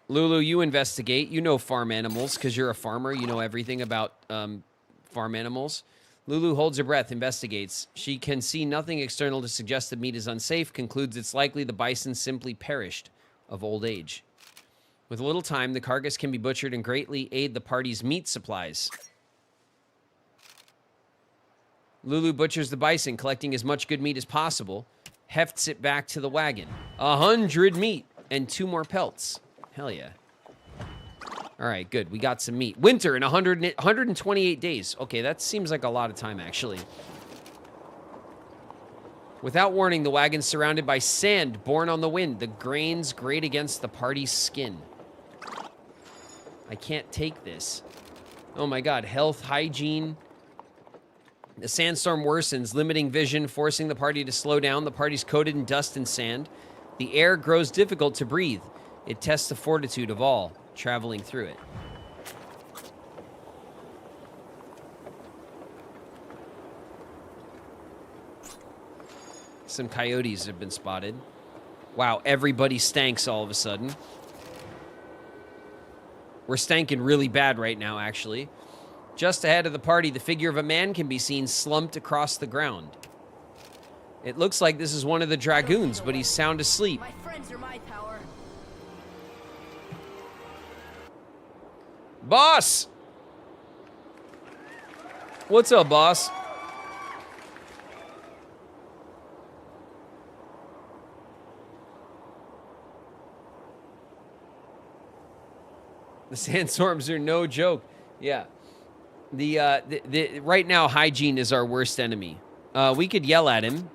you investigate. You know farm animals because you're a farmer. You know everything about farm animals. Lulu holds her breath, investigates. She can see nothing external to suggest the meat is unsafe, concludes it's likely the bison simply perished of old age. With a little time, the carcass can be butchered and greatly aid the party's meat supplies. Lulu butchers the bison, collecting as much good meat as possible, hefts it back to the wagon. 100 meat. And 2 more pelts. Hell yeah. All right, good. We got some meat. Winter in 128 days. Okay, that seems like a lot of time, actually. Without warning, the wagon's surrounded by sand borne on the wind. The grains grate against the party's skin. I can't take this. Oh my god. Health, hygiene. The sandstorm worsens, limiting vision, forcing the party to slow down. The party's coated in dust and sand. The air grows difficult to breathe. It tests the fortitude of all traveling through it. Some coyotes have been spotted. Wow, everybody stanks all of a sudden. We're stanking really bad right now, actually. Just ahead of the party, the figure of a man can be seen slumped across the ground. It looks like this is one of the dragoons, but he's sound asleep. My friends are my power. Boss! What's up, boss? The sandstorms are no joke. Yeah. Right now, hygiene is our worst enemy. We could yell at him.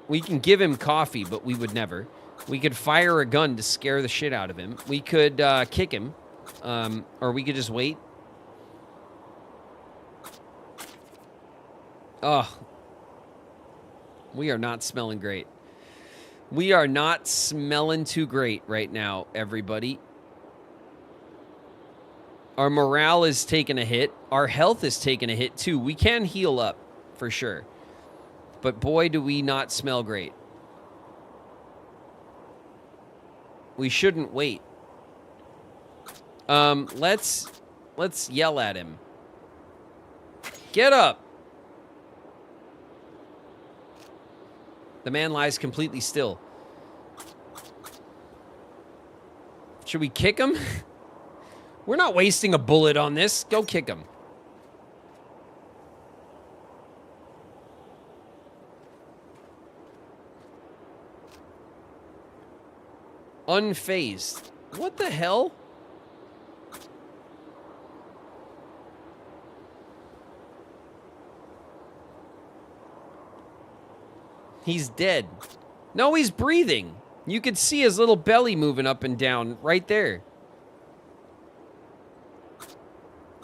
We can give him coffee, but we would never. We could fire a gun to scare the shit out of him. We could kick him. Or we could just wait. Oh. We are not smelling great. We are not smelling too great right now, everybody. Our morale is taking a hit. Our health is taking a hit, too. We can heal up, for sure. But boy, do we not smell great. We shouldn't wait. Let's yell at him. Get up! The man lies completely still. Should we kick him? We're not wasting a bullet on this. Go kick him. Unfazed. What the hell? He's dead. No, he's breathing. You could see his little belly moving up and down right there.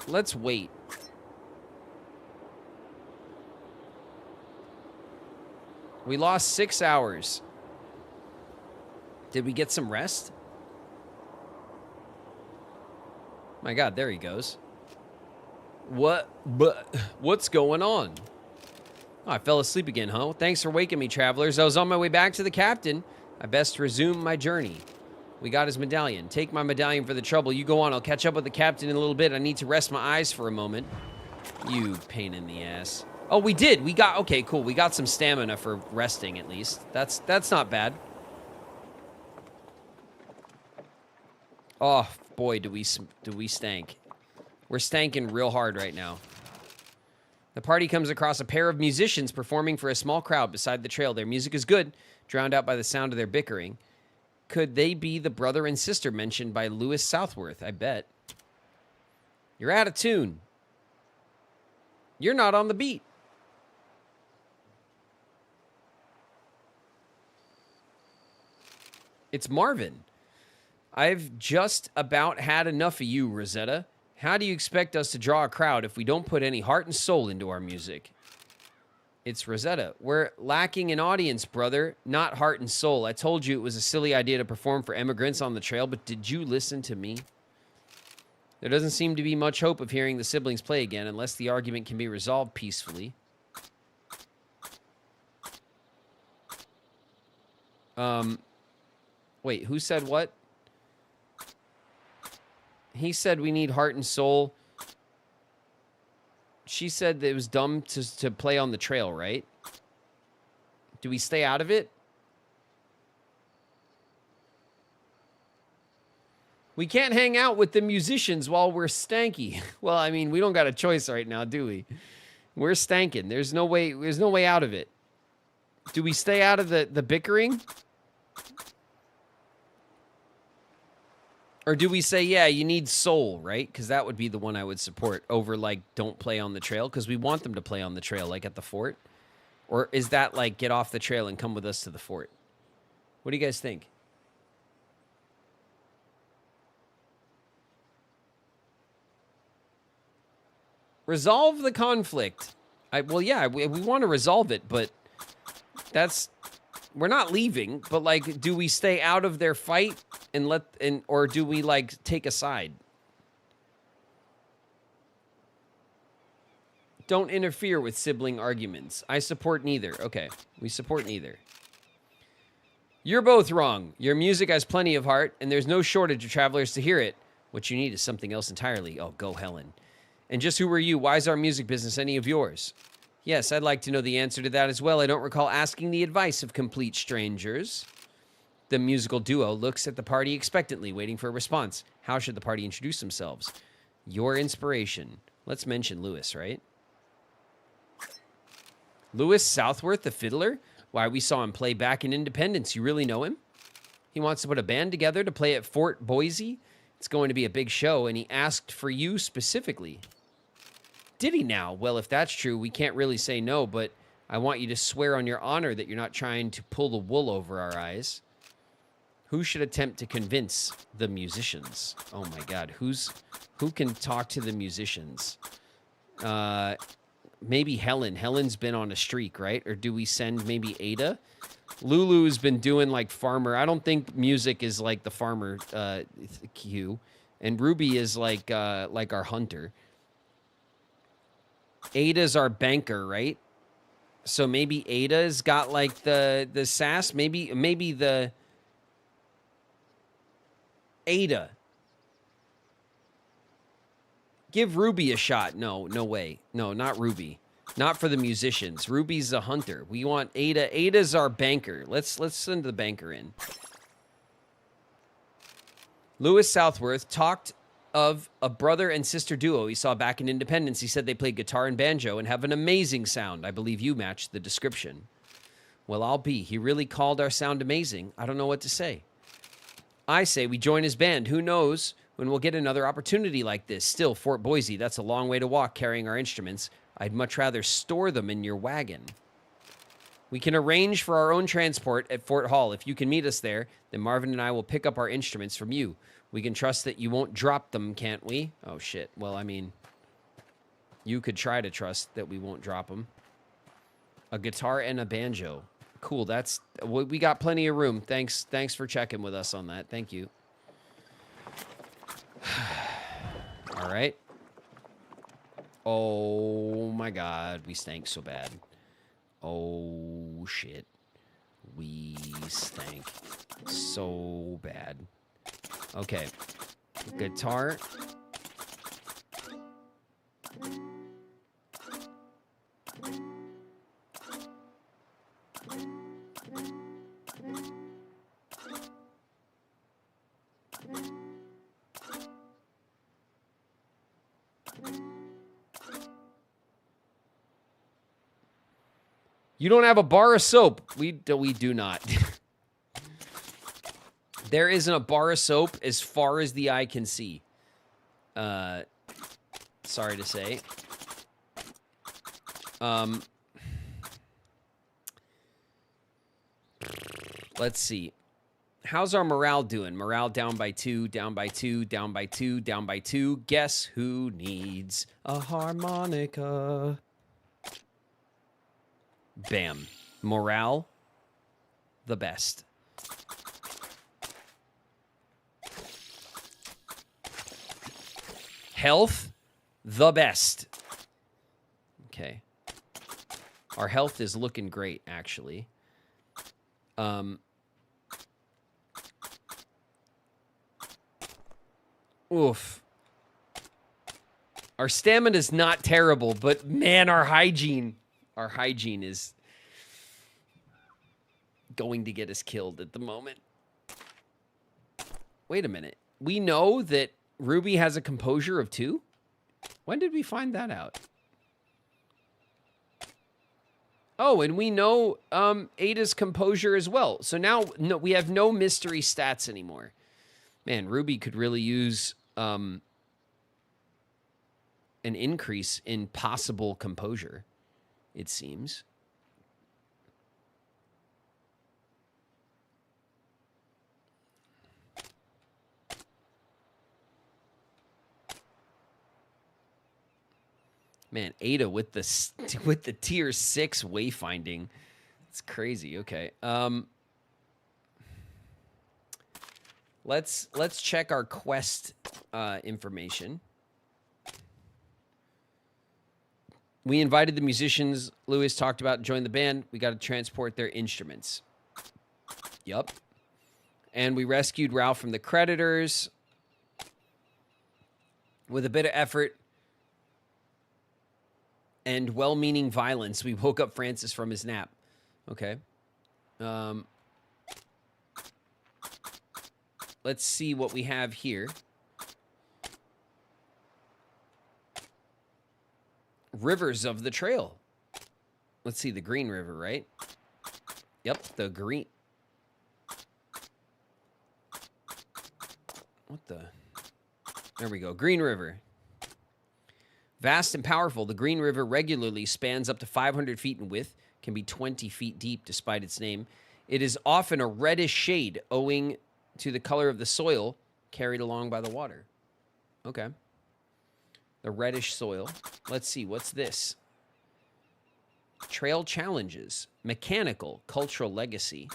Let's wait. We lost 6 hours. Did we get some rest? My God, there he goes. What's going on? Oh, I fell asleep again, huh? Thanks for waking me, travelers. I was on my way back to the captain. I best resume my journey. We got his medallion. Take my medallion for the trouble. You go on. I'll catch up with the captain in a little bit. I need to rest my eyes for a moment. You pain in the ass. Oh, we did. We got... Okay, cool. We got some stamina for resting, at least. That's not bad. Oh, boy, do we stank. We're stanking real hard right now. The party comes across a pair of musicians performing for a small crowd beside the trail. Their music is good, drowned out by the sound of their bickering. Could they be the brother and sister mentioned by Lewis Southworth? I bet. You're out of tune. You're not on the beat. It's Marvin. I've just about had enough of you, Rosetta. How do you expect us to draw a crowd if we don't put any heart and soul into our music? It's Rosetta. We're lacking an audience, brother, not heart and soul. I told you it was a silly idea to perform for immigrants on the trail, but did you listen to me? There doesn't seem to be much hope of hearing the siblings play again unless the argument can be resolved peacefully. Wait, who said what? He said we need heart and soul. She said that it was dumb to play on the trail, right? Do we stay out of it? We can't hang out with the musicians while we're stanky. Well, I mean, we don't got a choice right now, do we? We're stanking. There's no way out of it. Do we stay out of the bickering? Or do we say, yeah, you need soul, right? Because that would be the one I would support over, like, don't play on the trail. Because we want them to play on the trail, like at the fort. Or is that, like, get off the trail and come with us to the fort? What do you guys think? Resolve the conflict. Well, yeah, we want to resolve it, but that's... we're not leaving, but like, do we stay out of their fight or do we like take a side? Don't interfere with sibling arguments. I support neither. Okay, we support neither. You're both wrong. Your music has plenty of heart, and there's no shortage of travelers to hear it. What you need is something else entirely. Oh, go Helen. And just who are you? Why is our music business any of yours? Yes, I'd like to know the answer to that as well. I don't recall asking the advice of complete strangers. The musical duo looks at the party expectantly, waiting for a response. How should the party introduce themselves? Your inspiration. Let's mention Lewis, right? Lewis Southworth, the fiddler? Why, we saw him play back in Independence. You really know him? He wants to put a band together to play at Fort Boise. It's going to be a big show, and he asked for you specifically. Did he now? Well, if that's true, we can't really say no, but I want you to swear on your honor that you're not trying to pull the wool over our eyes. Who should attempt to convince the musicians? Oh my God, who can talk to the musicians? Maybe Helen. Helen's been on a streak, right? Or do we send maybe Ada? Lulu's been doing like farmer. I don't think music is like the farmer cue, and Ruby is like our hunter. Ada's our banker, right? So maybe Ada's got like the sass. Maybe the Ada. Give Ruby a shot. No way. No, not Ruby. Not for the musicians. Ruby's a hunter. We want Ada. Ada's our banker. Let's send the banker in. Lewis Southworth talked of a brother and sister duo he saw back in Independence. He said they played guitar and banjo and have an amazing sound. I believe you matched the description. Well, I'll be. He really called our sound amazing. I don't know what to say. I say we join his band. Who knows when we'll get another opportunity like this. Still, Fort Boise, that's a long way to walk carrying our instruments. I'd much rather store them in your wagon. We can arrange for our own transport at Fort Hall. If you can meet us there, then Marvin and I will pick up our instruments from you. We can trust that you won't drop them, can't we? Oh, shit. Well, I mean, you could try to trust that we won't drop them. A guitar and a banjo. Cool, we got plenty of room. Thanks for checking with us on that. Thank you. All right. Oh my God, we stank so bad. Oh shit. We stank so bad. Okay. Guitar. You don't have a bar of soap. We do not. There isn't a bar of soap as far as the eye can see. Sorry to say. Let's see. How's our morale doing? Morale down by 2, down by 2, down by 2, down by 2. Guess who needs a harmonica? Bam. Morale, the best. Health, the best. Okay. Our health is looking great, actually. Oof. Our stamina is not terrible, but man, our hygiene is going to get us killed at the moment. Wait a minute. We know that Ruby has a composure of 2? When did we find that out? Oh, and we know Ada's composure as well. So now we have no mystery stats anymore. Man, Ruby could really use an increase in possible composure, it seems. Man, Ada with the tier 6 wayfinding. It's crazy. Okay. Let's check our quest information. We invited the musicians Lewis talked about join the band. We got to transport their instruments. Yup. And we rescued Ralph from the creditors. With a bit of effort and well-meaning violence, we woke up Francis from his nap. Okay. Let's see what we have here. Rivers of the trail. Let's see, the Green River, right? Yep, the green. What the? There we go. Green River. Vast and powerful, the Green River regularly spans up to 500 feet in width, can be 20 feet deep despite its name. It is often a reddish shade owing to the color of the soil carried along by the water. Okay. The reddish soil. Let's see, what's this? Trail challenges. Mechanical, cultural legacy.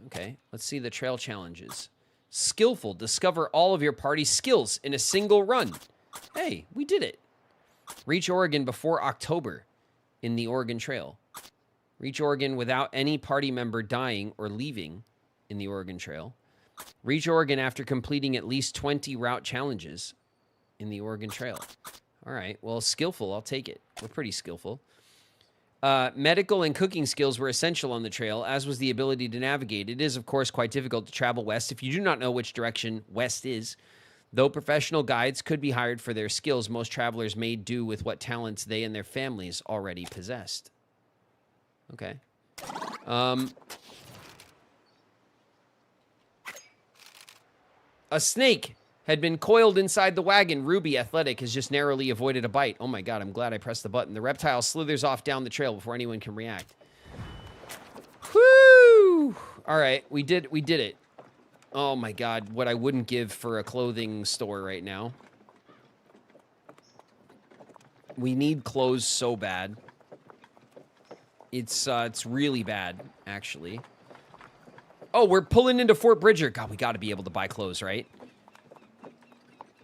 Okay, let's see the trail challenges. Skillful, discover all of your party's skills in a single run. Hey, we did it. Reach Oregon before October in the Oregon Trail. Reach Oregon without any party member dying or leaving in the Oregon Trail. Reach Oregon after completing at least 20 route challenges in the Oregon Trail. All right, well, skillful, I'll take it. We're pretty skillful. Medical and cooking skills were essential on the trail, as was the ability to navigate. It is, of course, quite difficult to travel west if you do not know which direction west is. Though professional guides could be hired for their skills, most travelers made do with what talents they and their families already possessed. Okay. A snake had been coiled inside the wagon. Ruby, athletic, has just narrowly avoided a bite. Oh my god, I'm glad I pressed the button. The reptile slithers off down the trail before anyone can react. Whoo! All right, we did it. Oh my god, what I wouldn't give for a clothing store right now. We need clothes so bad. It's really bad, actually. Oh, we're pulling into Fort Bridger. God, we got to be able to buy clothes, right?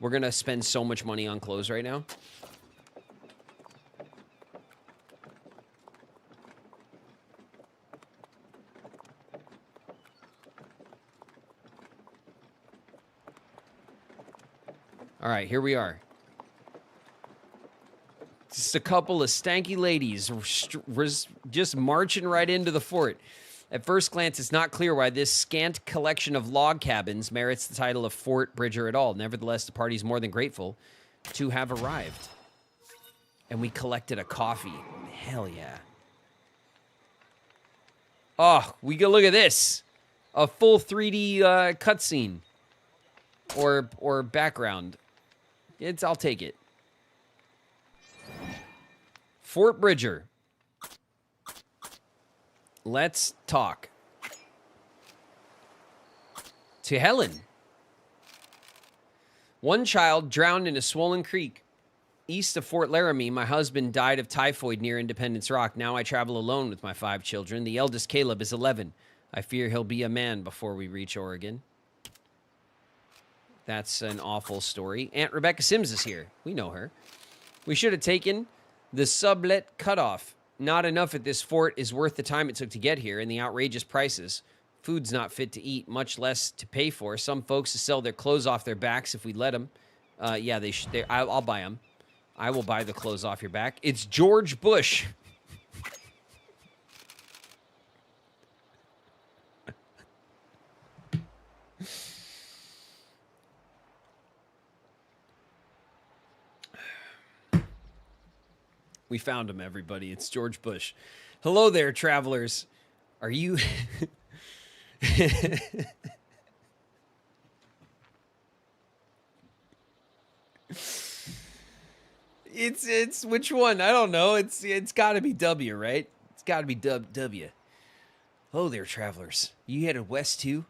We're going to spend so much money on clothes right now. All right, here we are. Just a couple of stanky ladies just marching right into the fort. At first glance, it's not clear why this scant collection of log cabins merits the title of Fort Bridger at all. Nevertheless, the party's more than grateful to have arrived. And we collected a coffee. Hell yeah. Oh, we go look at this. A full 3D cutscene. Or background. I'll take it. Fort Bridger. Let's talk to Helen. One child drowned in a swollen creek east of Fort Laramie. My husband died of typhoid near Independence Rock. Now I travel alone with my 5 children. The eldest, Caleb, is 11. I fear he'll be a man before we reach Oregon. That's an awful story. Aunt Rebecca Sims is here. We know her. We should have taken the sublet cutoff. Not enough at this fort is worth the time it took to get here and the outrageous prices. Food's not fit to eat, much less to pay for. Some folks will sell their clothes off their backs if we let them. Yeah, I'll buy them. I will buy the clothes off your back. It's George Bush. We found him, everybody. It's George Bush. Hello there, travelers. Are you... It's which one? I don't know. It's got to be W, right? It's got to be W. Hello there, travelers. You headed west too?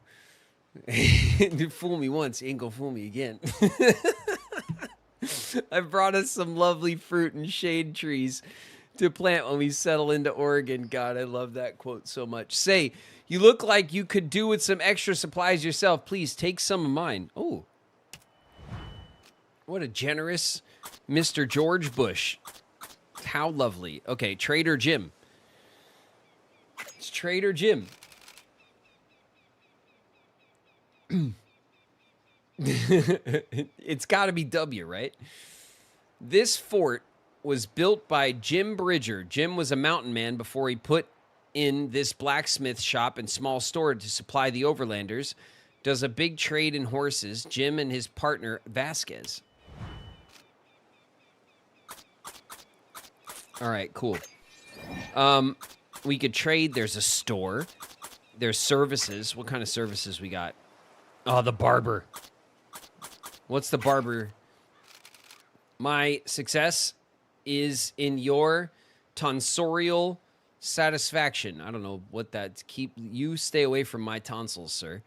You fool me once, you ain't gonna fool me again. I brought us some lovely fruit and shade trees to plant when we settle into Oregon. God, I love that quote so much. Say, you look like you could do with some extra supplies yourself. Please take some of mine. Oh, what a generous Mr. George Bush. How lovely. Okay, Trader Jim. It's Trader Jim. It's got to be W, right? This fort was built by Jim Bridger. Jim was a mountain man before he put in this blacksmith shop and small store to supply the overlanders. Does a big trade in horses. Jim and his partner, Vasquez. All right, cool. We could trade. There's a store. There's services. What kind of services we got? Oh, the barber. What's the barber? My success is in your tonsorial satisfaction. I don't know what that's. You stay away from my tonsils, sir.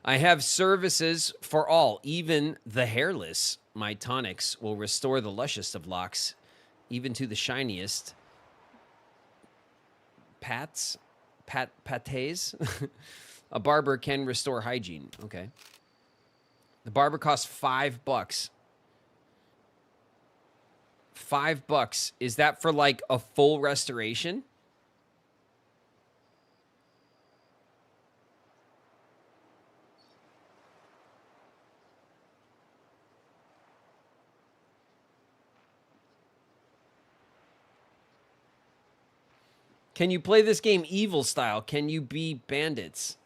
I have services for all, even the hairless. My tonics will restore the lushest of locks, even to the shiniest. Pates? A barber can restore hygiene. Okay. The barber costs $5. $5. Is that for like a full restoration? Can you play this game evil style? Can you be bandits?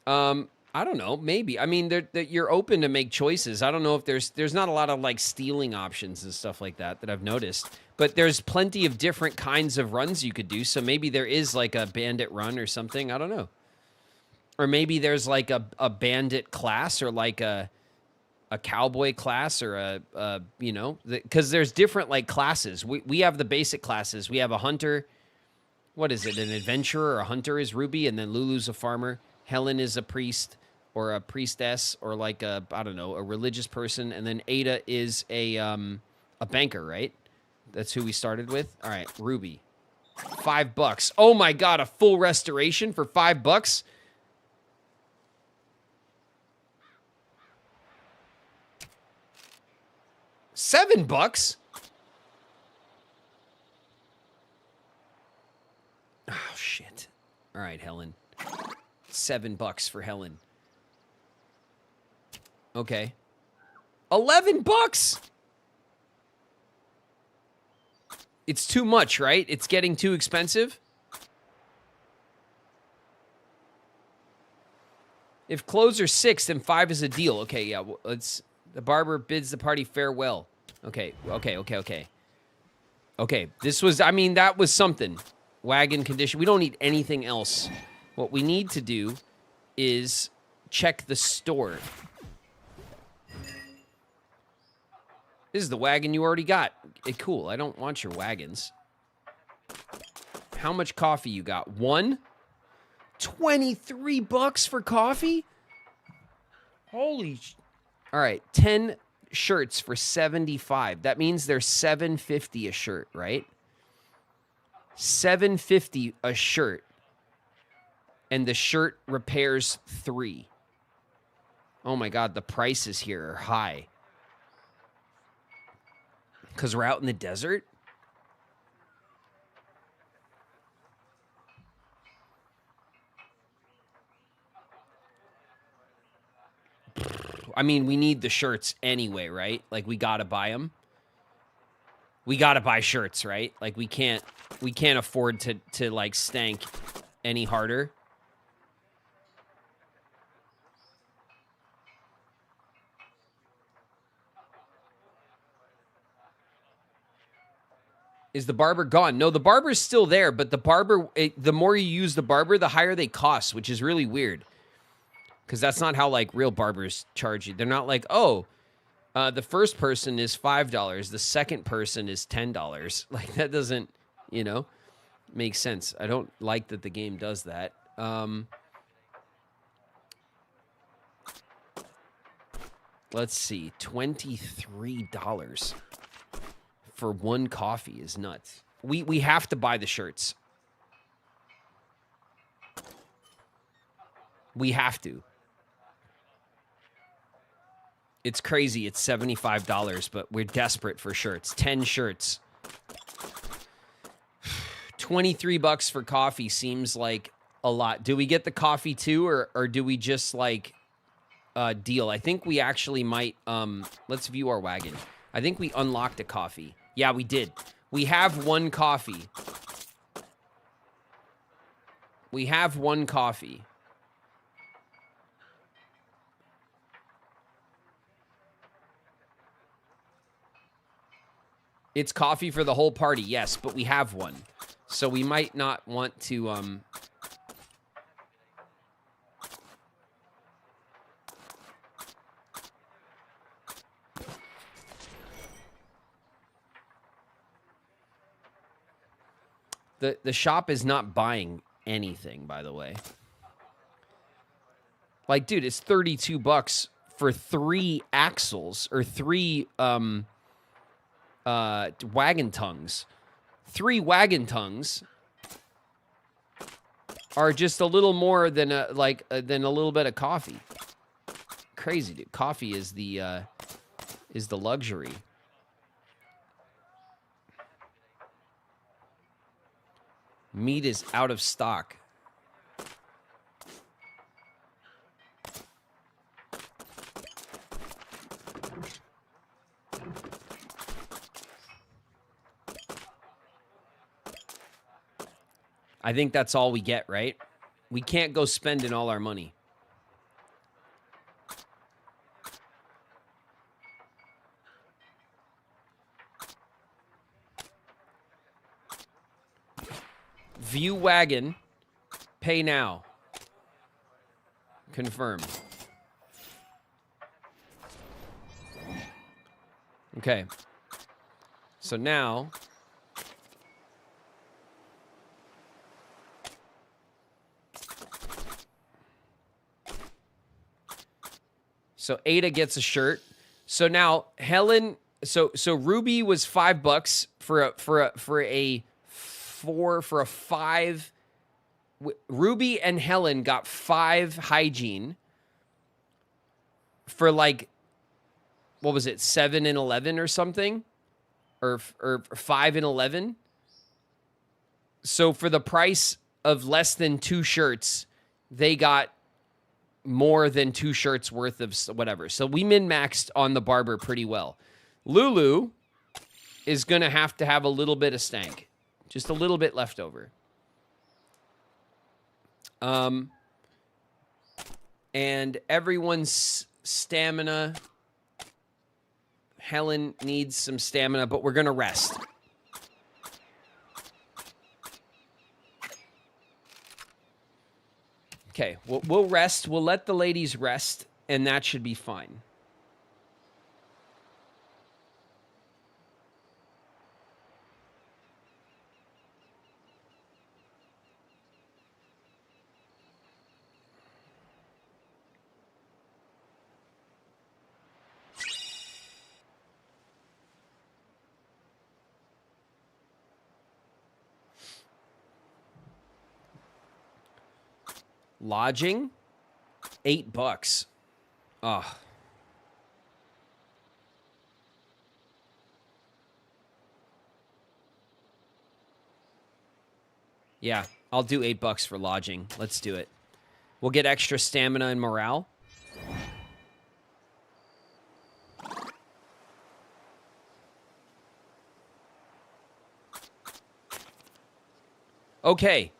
I don't know. Maybe. I mean, you're open to make choices. I don't know if there's not a lot of like stealing options and stuff like that I've noticed. But there's plenty of different kinds of runs you could do. So maybe there is like a bandit run or something. I don't know. Or maybe there's like a bandit class or like a cowboy class or you know, because there's different like classes. We have the basic classes. We have a hunter. What is it? An adventurer or a hunter is Ruby, and then Lulu's a farmer. Helen is a priest or a priestess or like I don't know, a religious person. And then Ada is a banker, right? That's who we started with. All right, Ruby. $5. Oh my God, a full restoration for $5? $7? Oh, shit. All right, Helen. $7 for Helen. Okay. $11? It's too much, right? It's getting too expensive. If clothes are $6, then $5 is a deal. Okay, yeah. Well, let's. The barber bids the party farewell. Okay. Okay. This was. I mean, that was something. Wagon condition. We don't need anything else. What we need to do is check the store. This is the wagon you already got. Cool. I don't want your wagons. How much coffee you got? One? $23 for coffee? Holy. All right. 10 shirts for $75. That means they're $7.50 a shirt, right? $7.50 a shirt. And the shirt repairs 3. Oh my God, the prices here are high. Because we're out in the desert? I mean, we need the shirts anyway, right? Like, we gotta buy them. We gotta buy shirts, right? Like, we can't afford to like stank any harder. Is the barber gone? No, the barber's still there, but the barber, the more you use the barber, the higher they cost, which is really weird. Because that's not how, like, real barbers charge you. They're not like, oh, the first person is $5, the second person is $10. Like, that doesn't, you know, make sense. I don't like that the game does that. Let's see, $23 for one coffee is nuts. We have to buy the shirts. We have to. It's crazy. It's $75, but we're desperate for shirts. 10 shirts. $23 for coffee seems like a lot. Do we get the coffee too, or do we just like deal? I think we actually might. Let's view our wagon. I think we unlocked a coffee. Yeah, we did. We have one coffee. We have one coffee. It's coffee for the whole party, yes, but we have one. So we might not want to, The shop is not buying anything, by the way. Like, dude, it's $32 for 3 axles or 3 wagon tongues. 3 wagon tongues are just a little more than a little bit of coffee. Crazy, dude. Coffee is the luxury. Meat is out of stock. I think that's all we get, right? We can't go spending all our money. View wagon. Pay now. Confirm. Okay. So now... So Ada gets a shirt. So now Helen, so Ruby was $5 for a 5. Ruby and Helen got 5 hygiene for like, what was it, 7 and 11 or something, or 5 and 11. So for the price of less than 2 shirts, they got more than 2 shirts worth of whatever. So we min-maxed on the barber pretty well. Lulu is going to have a little bit of stank. Just a little bit left over. And everyone's stamina. Helen needs some stamina, but we're going to rest. Okay, we'll rest. We'll let the ladies rest, and that should be fine. Lodging, $8. Oh. Yeah, I'll do $8 for lodging. Let's do it. We'll get extra stamina and morale. Okay.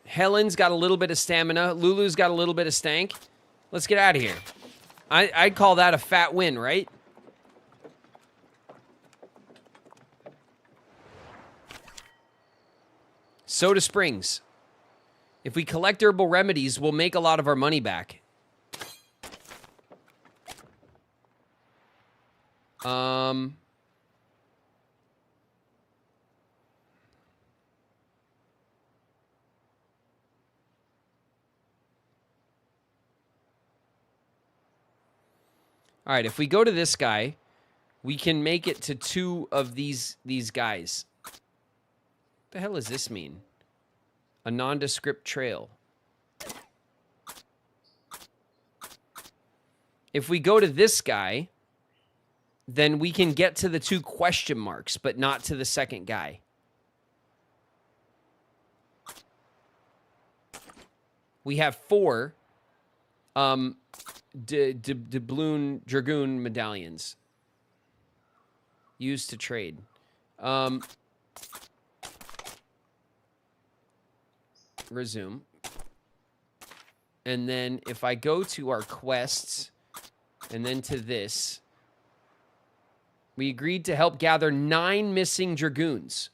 Helen's got a little bit of stamina. Lulu's got a little bit of stank. Let's get out of here. I'd call that a fat win, right? Soda Springs. If we collect herbal remedies, we'll make a lot of our money back. All right, if we go to this guy, we can make it to 2 of these guys. What the hell does this mean? A nondescript trail. If we go to this guy, then we can get to the 2 question marks, but not to the second guy. We have 4 doubloon dragoon medallions used to trade. Resume. And then if I go to our quests and then to this, we agreed to help gather 9 missing dragoons.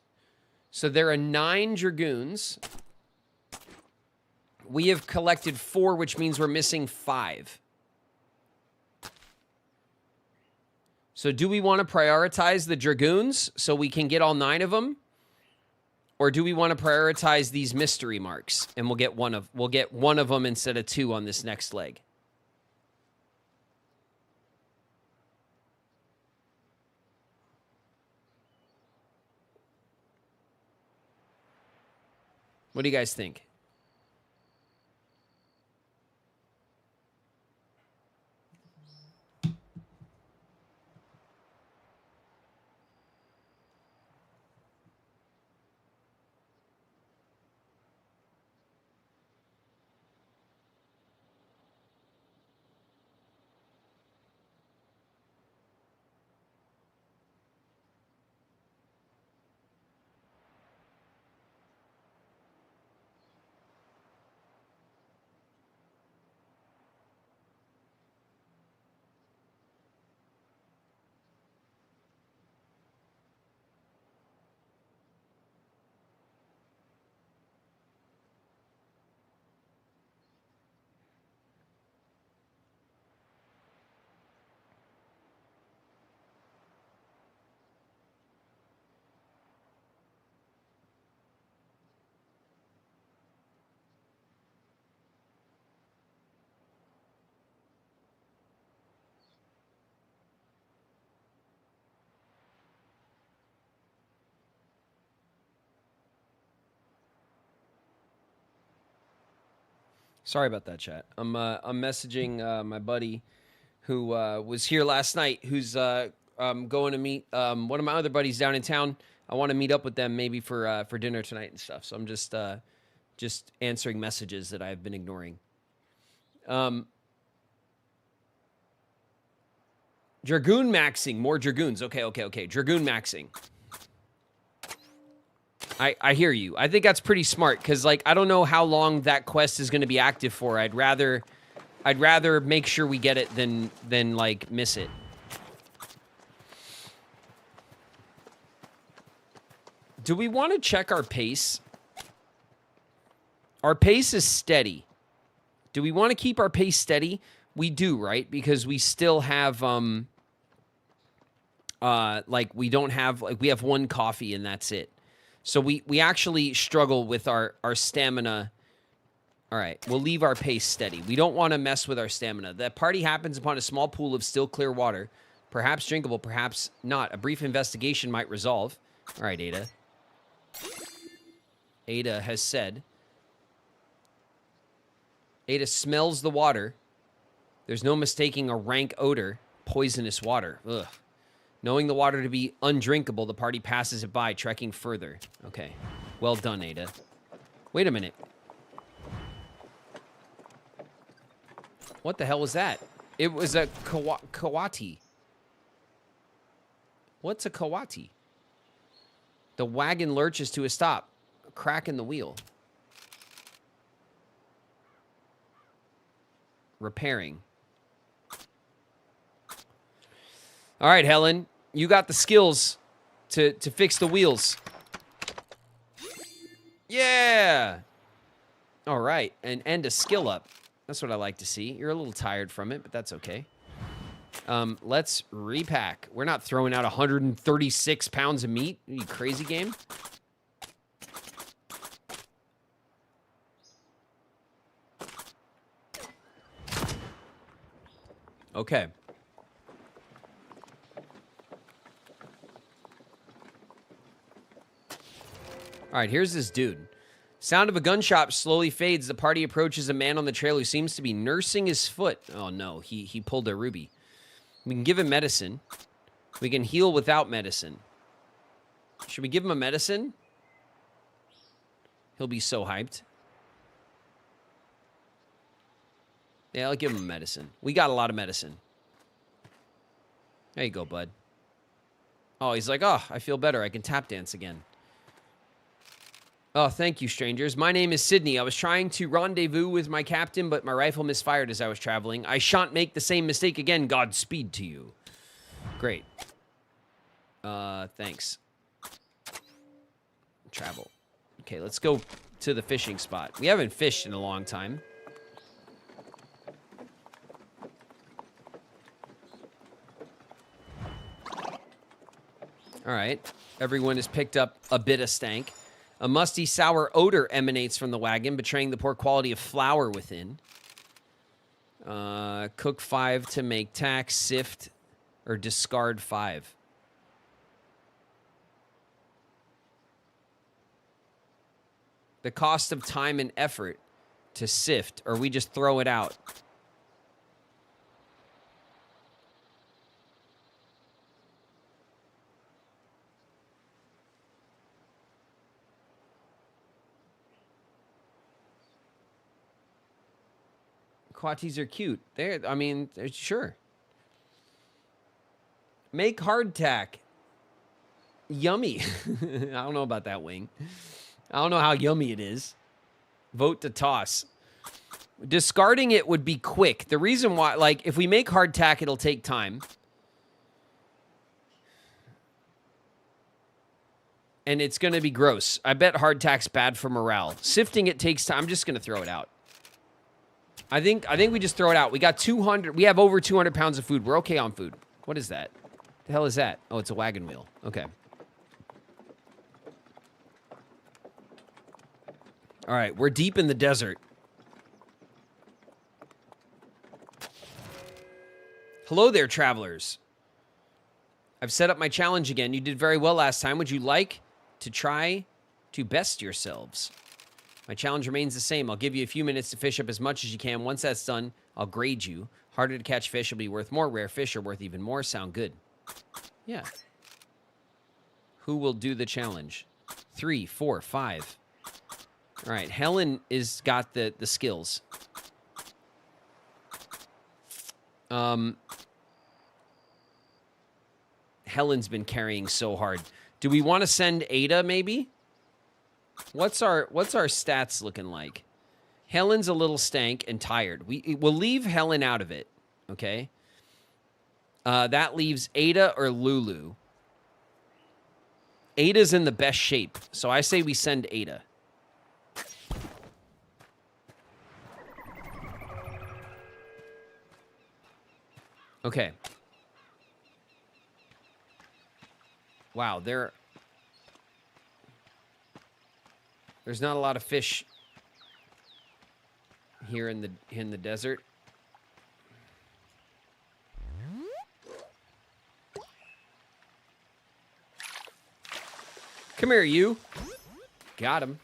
So there are 9 dragoons. We have collected 4, which means we're missing 5. So do we want to prioritize the dragoons so we can get all 9 of them? Or do we want to prioritize these mystery marks and we'll get one of them instead of 2 on this next leg? What do you guys think? Sorry about that, chat. I'm messaging my buddy who was here last night, who's going to meet one of my other buddies down in town. I want to meet up with them maybe for dinner tonight and stuff. So I'm just answering messages that I've been ignoring. Dragoon maxing, more dragoons. Okay. Dragoon maxing. I hear you. I think that's pretty smart because, like, I don't know how long that quest is going to be active for. I'd rather make sure we get it than like miss it. Do we want to check our pace? Our pace is steady. Do we want to keep our pace steady? We do, right? Because we still have like we don't have we have 1 coffee and that's it. So we actually struggle with our stamina. All right, we'll leave our pace steady. We don't want to mess with our stamina. The party happens upon a small pool of still clear water. Perhaps drinkable, perhaps not. A brief investigation might resolve. All right, Ada. Ada has said. Ada smells the water. There's no mistaking a rank odor. Poisonous water. Ugh. Knowing the water to be undrinkable, the party passes it by, trekking further. Okay. Well done, Ada. Wait a minute. What the hell was that? It was a kawati. What's a kawati? The wagon lurches to a stop. A crack in the wheel. Repairing. All right, Helen. You got the skills to fix the wheels. Yeah. All right. And a skill up. That's what I like to see. You're a little tired from it, but that's okay. Let's repack. We're not throwing out 136 pounds of meat. Are you crazy, game? Okay. All right, here's this dude. Sound of a gunshot slowly fades. The party approaches a man on the trail who seems to be nursing his foot. Oh, no. He pulled a ruby. We can give him medicine. We can heal without medicine. Should we give him a medicine? He'll be so hyped. Yeah, I'll give him medicine. We got a lot of medicine. There you go, bud. Oh, he's like, oh, I feel better. I can tap dance again. Oh, thank you, strangers. My name is Sydney. I was trying to rendezvous with my captain, but my rifle misfired as I was traveling. I shan't make the same mistake again. Godspeed to you. Great. Thanks. Travel. Okay, let's go to the fishing spot. We haven't fished in a long time. All right. Everyone has picked up a bit of stank. A musty, sour odor emanates from the wagon, betraying the poor quality of flour within. Cook 5 to make tack, sift, or discard 5. The cost of time and effort to sift, or we just throw it out. Quatties are cute. I mean, sure. Make hardtack. Yummy. I don't know about that, Wing. I don't know how yummy it is. Vote to toss. Discarding it would be quick. The reason why, like, if we make hardtack, it'll take time. And it's going to be gross. I bet hardtack's bad for morale. Sifting it takes time. I'm just going to throw it out. I think we just throw it out. We got 200. We have over 200 pounds of food. We're okay on food. What is that? The hell is that? Oh, it's a wagon wheel. Okay. All right, we're deep in the desert. Hello there, travelers. I've set up my challenge again. You did very well last time. Would you like to try to best yourselves? My challenge remains the same. I'll give you a few minutes to fish up as much as you can. Once that's done, I'll grade you. Harder to catch fish will be worth more. Rare fish are worth even more. Sound good? Yeah. Who will do the challenge? 3, 4, 5. All right. Helen is got the skills. Helen's been carrying so hard. Do we want to send Ada maybe? What's our stats looking like? Helen's a little stank and tired. We'll leave Helen out of it, okay? That leaves Ada or Lulu. Ada's in the best shape, so I say we send Ada. Okay. Wow, there's not a lot of fish here in the desert. Come here, you. Got him.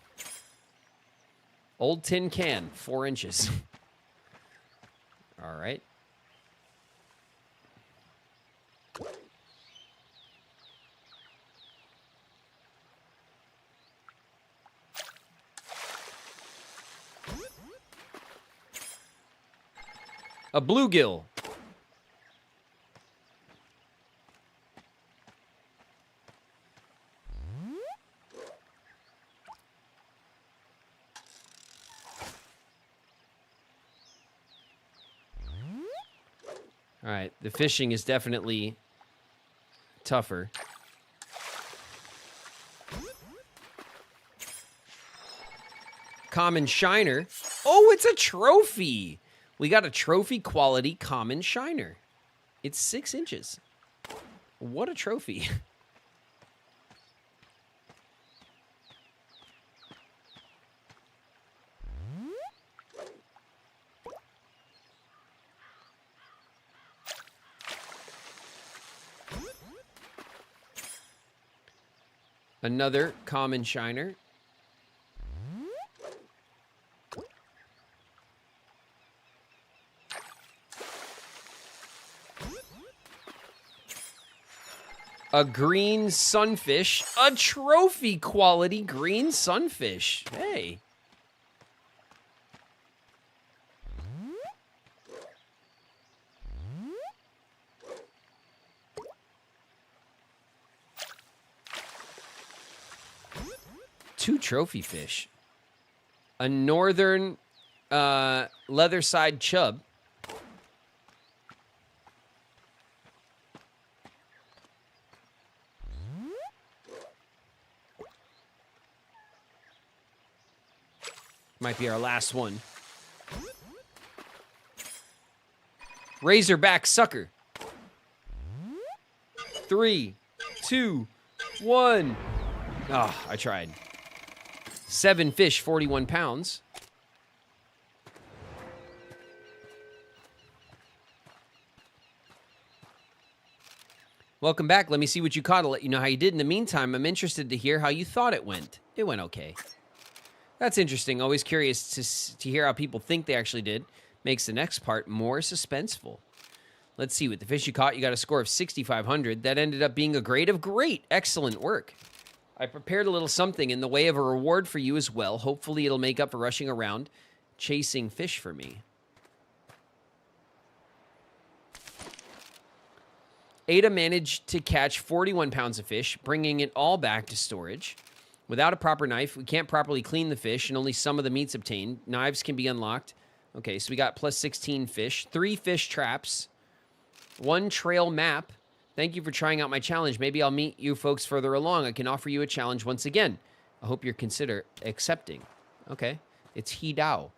Old tin can, 4 inches. All right. A bluegill. All right, the fishing is definitely tougher. Common shiner. Oh, it's a trophy. We got a trophy quality common shiner. It's 6 inches. What a trophy. Another common shiner. A green sunfish. A trophy quality green sunfish. Hey. Two trophy fish. A northern leather-side chub. Might be our last one. Razorback sucker. 3, 2, 1. Oh, I tried. 7 fish, 41 pounds. Welcome back. Let me see what you caught. I'll let you know how you did. In the meantime, I'm interested to hear how you thought it went. It went okay. That's interesting. Always curious to hear how people think they actually did. Makes the next part more suspenseful. Let's see. With the fish you caught, you got a score of 6,500. That ended up being a grade of great. Excellent work. I prepared a little something in the way of a reward for you as well. Hopefully it'll make up for rushing around chasing fish for me. Ada managed to catch 41 pounds of fish, bringing it all back to storage. Without a proper knife, we can't properly clean the fish, and only some of the meat's obtained. Knives can be unlocked. Okay, so we got plus 16 fish, 3 fish traps, 1 trail map. Thank you for trying out my challenge. Maybe I'll meet you folks further along. I can offer you a challenge once again. I hope you're consider accepting. Okay, it's He Dao.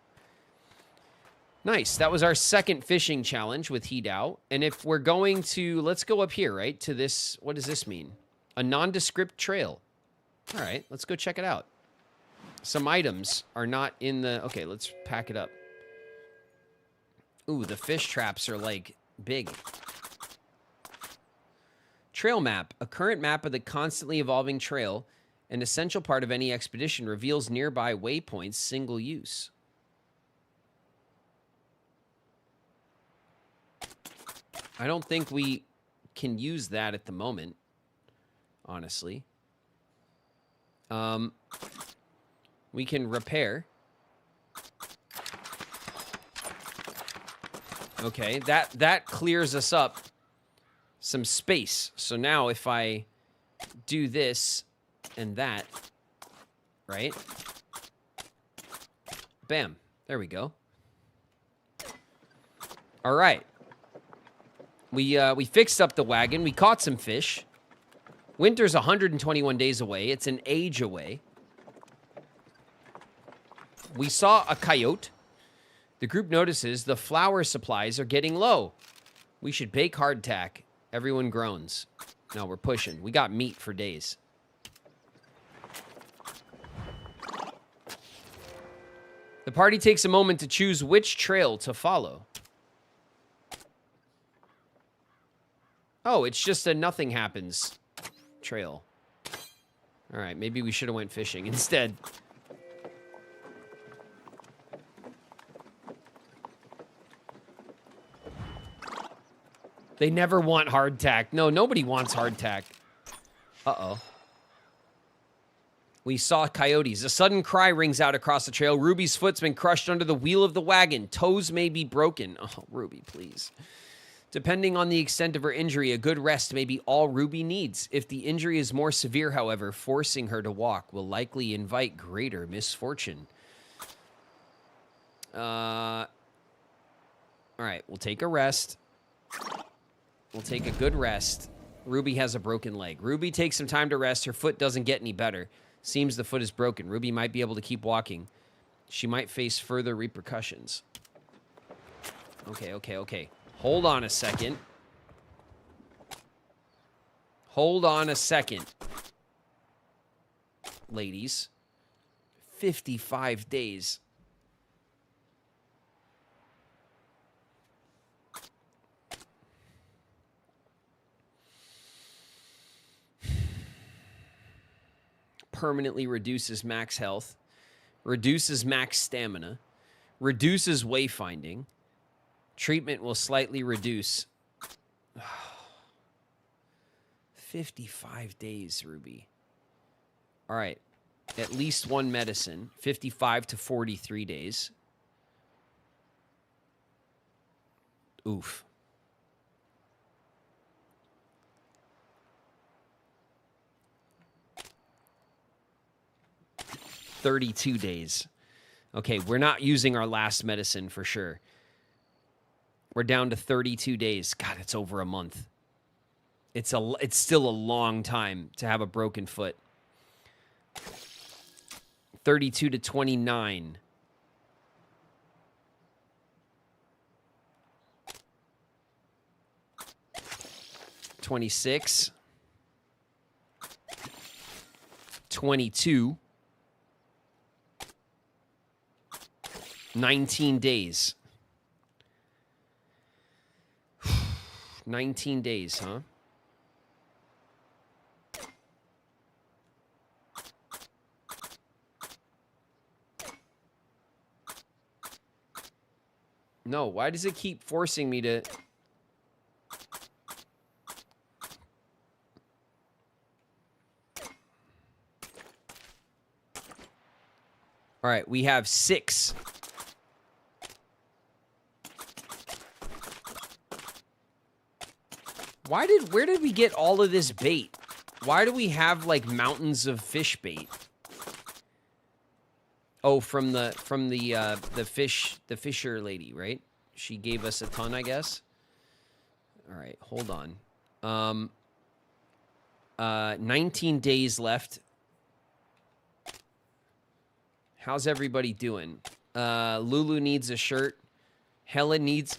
Nice. That was our second fishing challenge with He Dao. And if we're going to, let's go up here, right? To this, what does this mean? A nondescript trail. All right, let's go check it out. Some items are not in the, okay, let's pack it up. Ooh, the fish traps are like big. Trail map, a current map of the constantly evolving trail, an essential part of any expedition, reveals nearby waypoints, single use. I don't think we can use that at the moment, honestly. We can repair. Okay, that clears us up some space. So now if I do this and that, right? Bam. There we go. All right. We fixed up the wagon. We caught some fish. Winter's 121 days away. It's an age away. We saw a coyote. The group notices the flour supplies are getting low. We should bake hardtack. Everyone groans. No, we're pushing. We got meat for days. The party takes a moment to choose which trail to follow. Oh, it's just a nothing happens trail. All right, maybe we should have went fishing instead. They never want hardtack. No, nobody wants hardtack. Uh-oh. We saw coyotes. A sudden cry rings out across the trail. Ruby's foot's been crushed under the wheel of the wagon. Toes may be broken. Oh, Ruby, please. Depending on the extent of her injury, a good rest may be all Ruby needs. If the injury is more severe, however, forcing her to walk will likely invite greater misfortune. All right, we'll take a rest. We'll take a good rest. Ruby has a broken leg. Ruby takes some time to rest. Her foot doesn't get any better. Seems the foot is broken. Ruby might be able to keep walking. She might face further repercussions. Okay. Hold on a second. Hold on a second. Ladies. 55 days. Permanently reduces max health, reduces max stamina, reduces wayfinding. Treatment will slightly reduce. 55 days, Ruby. All right. At least one medicine. 55 to 43 days. Oof. $32 days. Okay, we're not using our last medicine for sure. We're down to 32 days. God, it's over a month. It's still a long time to have a broken foot. 32 to 29. $26. 22. 19 days. 19 days, huh? No, why does it keep forcing me to... All right, we have 6. Where did we get all of this bait? Why do we have like mountains of fish bait? Oh, from the fisher lady, right? She gave us a ton, I guess. All right, hold on. 19 days left. How's everybody doing? Lulu needs a shirt. Helen needs...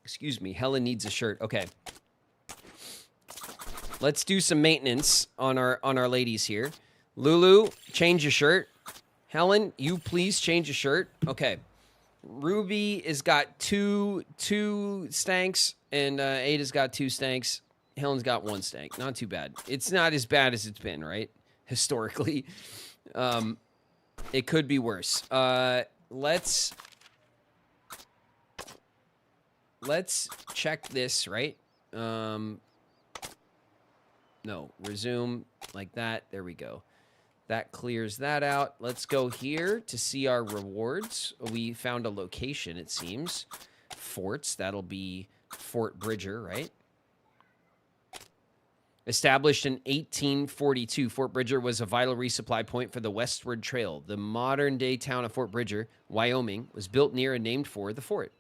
Excuse me. Helen needs a shirt. Okay. Let's do some maintenance on our ladies here. Lulu, change your shirt. Helen, you please change your shirt. Okay. Ruby has got two stanks, and Ada's got 2 stanks. Helen's got 1 stank. Not too bad. It's not as bad as it's been, right? Historically. It could be worse. Let's check this, right? No, resume like that. There we go. That clears that out. Let's go here to see our rewards. We found a location, it seems. Forts. That'll be Fort Bridger, right? Established in 1842, Fort Bridger was a vital resupply point for the Westward Trail. The modern-day town of Fort Bridger, Wyoming, was built near and named for the fort.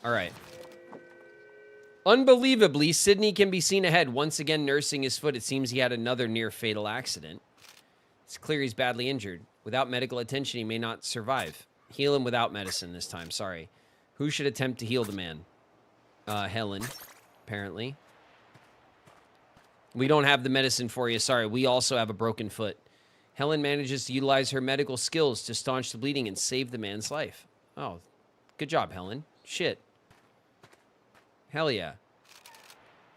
All right. Unbelievably, Sydney can be seen ahead, once again nursing his foot. It seems he had another near-fatal accident. It's clear he's badly injured. Without medical attention, he may not survive. Heal him without medicine this time, sorry. Who should attempt to heal the man? Helen, apparently. We don't have the medicine for you, sorry. We also have a broken foot. Helen manages to utilize her medical skills to staunch the bleeding and save the man's life. Oh, good job, Helen. Shit. Hell yeah.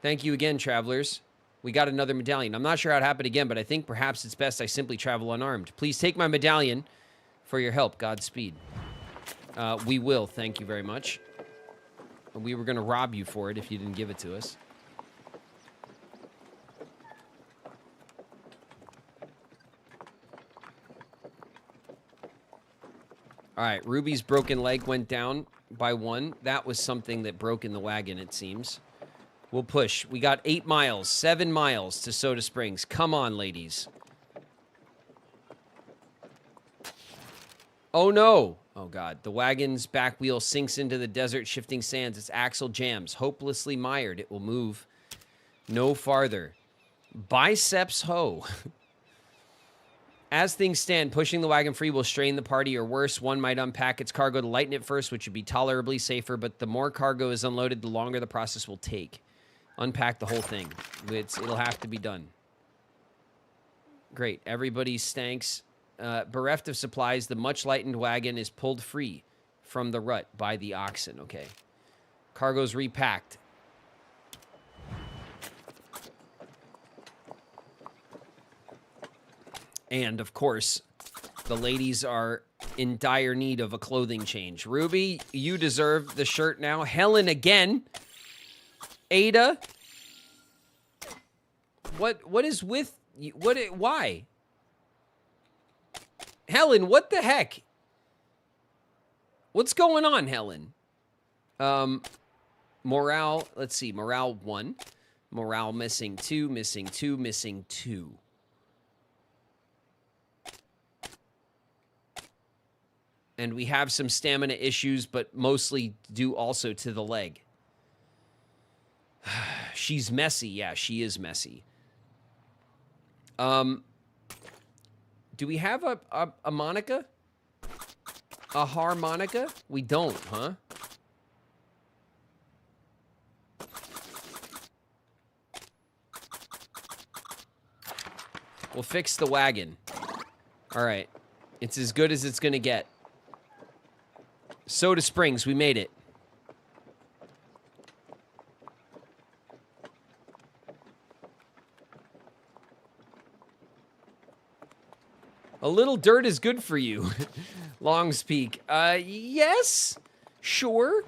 Thank you again, travelers. We got another medallion. I'm not sure how it happened again, but I think perhaps it's best I simply travel unarmed. Please take my medallion for your help. Godspeed. We will. Thank you very much. We were going to rob you for it if you didn't give it to us. All right, Ruby's broken leg went down by 1. That was something that broke in the wagon, it seems. We'll push. We got 8 miles, 7 miles to Soda Springs. Come on, ladies. Oh, no. Oh, God. The wagon's back wheel sinks into the desert, shifting sands. Its axle jams. Hopelessly mired. It will move no farther. Biceps hoe. As things stand, pushing the wagon free will strain the party, or worse, one might unpack its cargo to lighten it first, which would be tolerably safer, but the more cargo is unloaded, the longer the process will take. Unpack the whole thing. It'll have to be done. Great. Everybody stanks. Bereft of supplies, the much-lightened wagon is pulled free from the rut by the oxen. Okay. Cargo's repacked. And, of course, the ladies are in dire need of a clothing change. Ruby, you deserve the shirt now. Helen again. Ada. What is with you? Why? Helen, what the heck? What's going on, Helen? Morale, let's see. Morale 1. Morale missing 2, missing 2, missing 2. And we have some stamina issues, but mostly due also to the leg. She's messy. Yeah, she is messy. Do we have a Monica? A harmonica? We don't, huh? We'll fix the wagon. All right. It's as good as it's going to get. Soda Springs, we made it. A little dirt is good for you. Long's Peak. Yes, sure.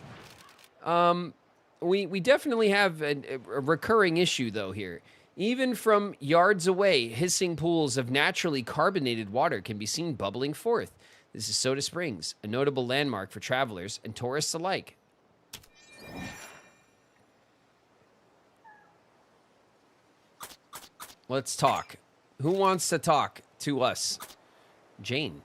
We definitely have a recurring issue, though, here. Even from yards away, hissing pools of naturally carbonated water can be seen bubbling forth. This is Soda Springs, a notable landmark for travelers and tourists alike. Let's talk. Who wants to talk to us? Jane.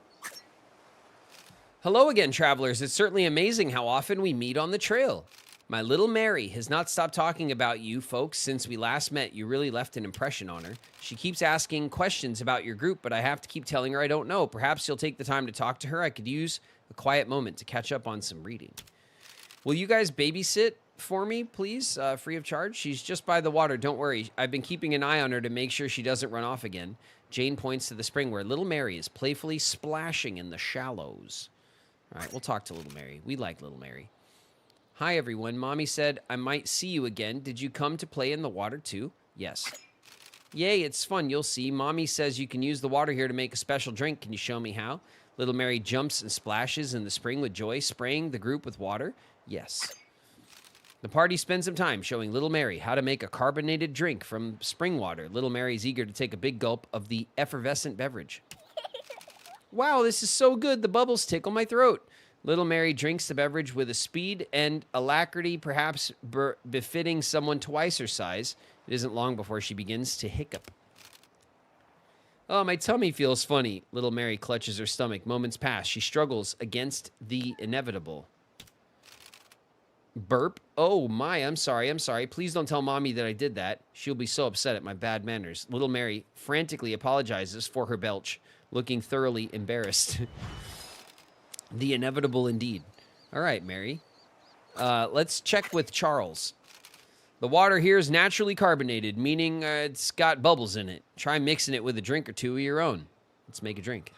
Hello again, travelers. It's certainly amazing how often we meet on the trail. My little Mary has not stopped talking about you folks since we last met. You really left an impression on her. She keeps asking questions about your group, but I have to keep telling her I don't know. Perhaps you'll take the time to talk to her. I could use a quiet moment to catch up on some reading. Will you guys babysit for me, please? Free of charge? She's just by the water. Don't worry. I've been keeping an eye on her to make sure she doesn't run off again. Jane points to the spring where little Mary is playfully splashing in the shallows. All right, we'll talk to little Mary. We like little Mary. Hi, everyone. Mommy said I might see you again. Did you come to play in the water, too? Yes. Yay, it's fun. You'll see. Mommy says you can use the water here to make a special drink. Can you show me how? Little Mary jumps and splashes in the spring with joy, spraying the group with water. Yes. The party spends some time showing little Mary how to make a carbonated drink from spring water. Little Mary's eager to take a big gulp of the effervescent beverage. Wow, this is so good. The bubbles tickle my throat. Little Mary drinks the beverage with a speed and alacrity perhaps befitting someone twice her size. It isn't long before she begins to hiccup. Oh, my tummy feels funny. Little Mary clutches her stomach. Moments pass. She struggles against the inevitable. Burp. Oh, my, I'm sorry. Please don't tell Mommy that I did that. She'll be so upset at my bad manners. Little Mary frantically apologizes for her belch, looking thoroughly embarrassed. The inevitable indeed. All right, Mary. Let's check with Charles. The water here is naturally carbonated, meaning it's got bubbles in it. Try mixing it with a drink or two of your own. Let's make a drink.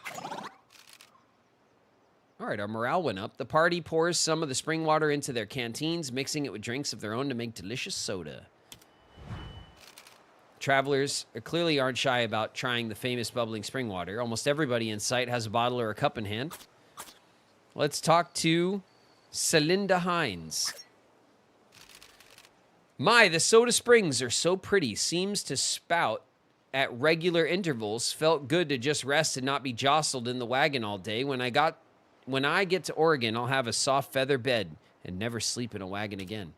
All right, our morale went up. The party pours some of the spring water into their canteens, mixing it with drinks of their own to make delicious soda. Travelers clearly aren't shy about trying the famous bubbling spring water. Almost everybody in sight has a bottle or a cup in hand. Let's talk to Celinda Hines. My, the Soda Springs are so pretty. Seems to spout at regular intervals. Felt good to just rest and not be jostled in the wagon all day. When I get to Oregon, I'll have a soft feather bed and never sleep in a wagon again.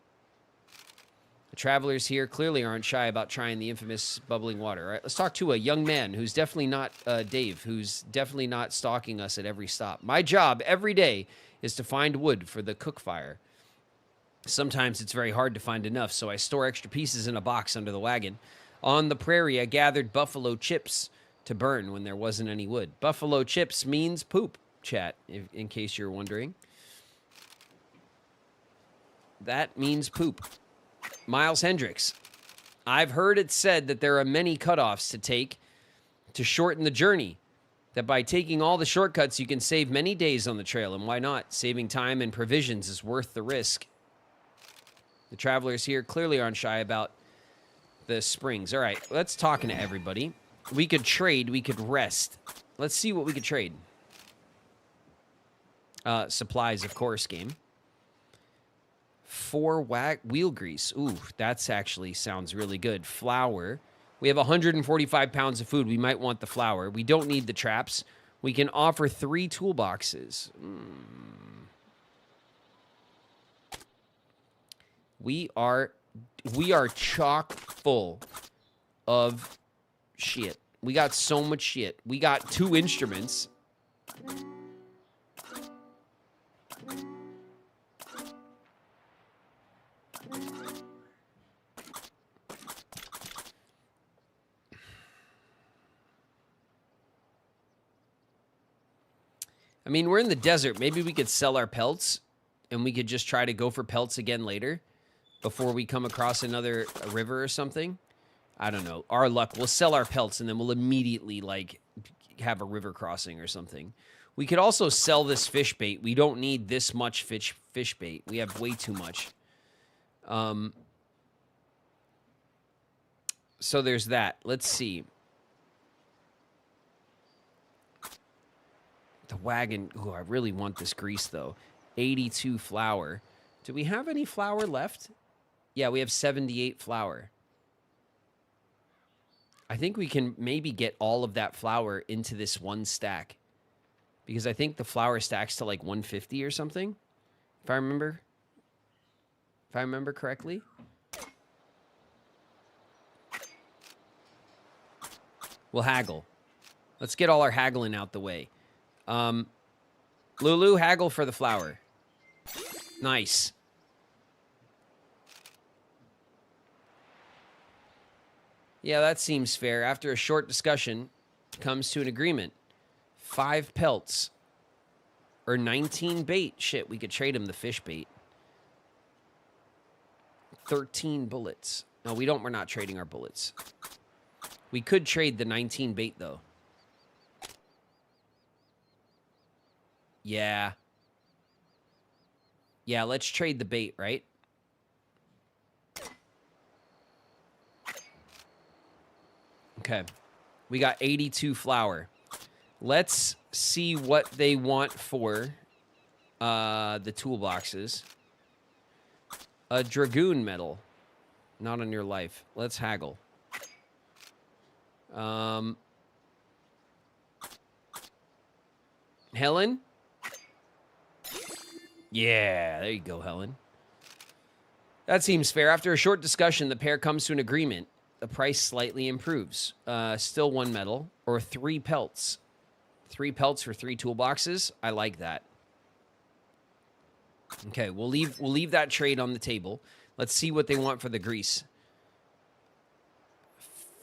The travelers here clearly aren't shy about trying the infamous bubbling water. All right, let's talk to a young man who's definitely not Dave, who's definitely not stalking us at every stop. My job every day is to find wood for the cook fire. Sometimes it's very hard to find enough, so I store extra pieces in a box under the wagon. On the prairie, I gathered buffalo chips to burn when there wasn't any wood. Buffalo chips means poop, chat, in case you're wondering. That means poop. Miles Hendricks. I've heard it said that there are many cutoffs to take to shorten the journey. That by taking all the shortcuts, you can save many days on the trail. And why not? Saving time and provisions is worth the risk. The travelers here clearly aren't shy about the springs. All right, let's talk to everybody. We could trade. We could rest. Let's see what we could trade. Supplies, of course, game. 4 wheel grease. Ooh, that's actually sounds really good. Flour. We have 145 pounds of food. We might want the flour. We don't need the traps. We can offer 3 toolboxes. We are chock full of shit. We got so much shit. We got 2 instruments. I mean, we're in the desert. Maybe we could sell our pelts and we could just try to go for pelts again later before we come across another river or something. I don't know. Our luck. We'll sell our pelts and then we'll immediately, like, have a river crossing or something. We could also sell this fish bait. We don't need this much fish bait. We have way too much. So there's that. Let's see. The wagon. Oh, I really want this grease, though. 82 flour. Do we have any flour left? Yeah, we have 78 flour. I think we can maybe get all of that flour into this one stack. Because I think the flour stacks to like 150 or something. If I remember correctly. We'll haggle. Let's get all our haggling out the way. Lulu, haggle for the flour. Nice. Yeah, that seems fair. After a short discussion, comes to an agreement. 5 pelts. Or 19 bait. Shit, we could trade him the fish bait. 13 bullets. No, we're not trading our bullets. We could trade the 19 bait, though. Yeah. Yeah, let's trade the bait, right? Okay. We got 82 flour. Let's see what they want for the toolboxes. A dragoon medal. Not on your life. Let's haggle. Helen? Yeah, there you go, Helen. That seems fair. After a short discussion, the pair comes to an agreement. The price slightly improves. Still 1 medal or 3 pelts. 3 pelts for 3 toolboxes. I like that. Okay, we'll leave that trade on the table. Let's see what they want for the grease.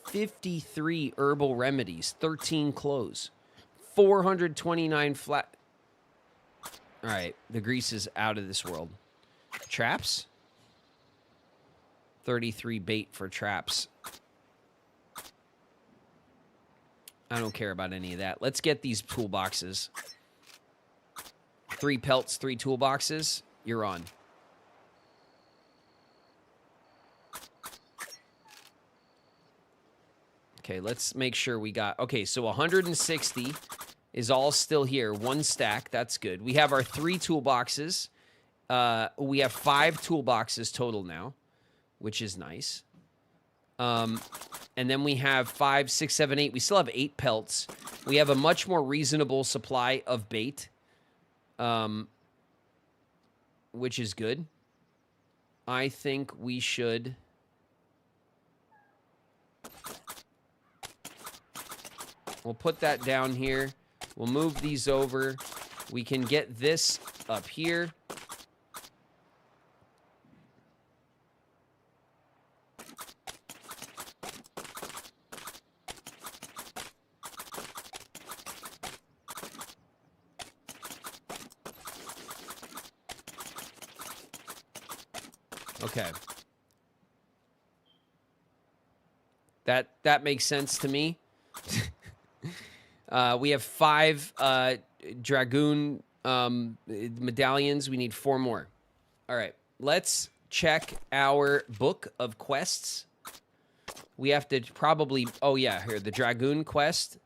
53 herbal remedies, 13 clothes, 429 flat. All right, the grease is out of this world. Traps? 33 bait for traps. I don't care about any of that. Let's get these toolboxes. 3 pelts, 3 toolboxes. You're on. Okay, let's make sure we got... Okay, so 160 is all still here. 1 stack. That's good. We have our 3 toolboxes. We have 5 toolboxes total now, which is nice. And then we have 5, 6, 7, 8. We still have 8 pelts. We have a much more reasonable supply of bait, which is good. I think we should... We'll put that down here. We'll move these over. We can get this up here. Okay. That makes sense to me. We have 5 Dragoon medallions. We need 4 more. All right. Let's check our book of quests. We have to probably... Oh, yeah. Here, the Dragoon quest.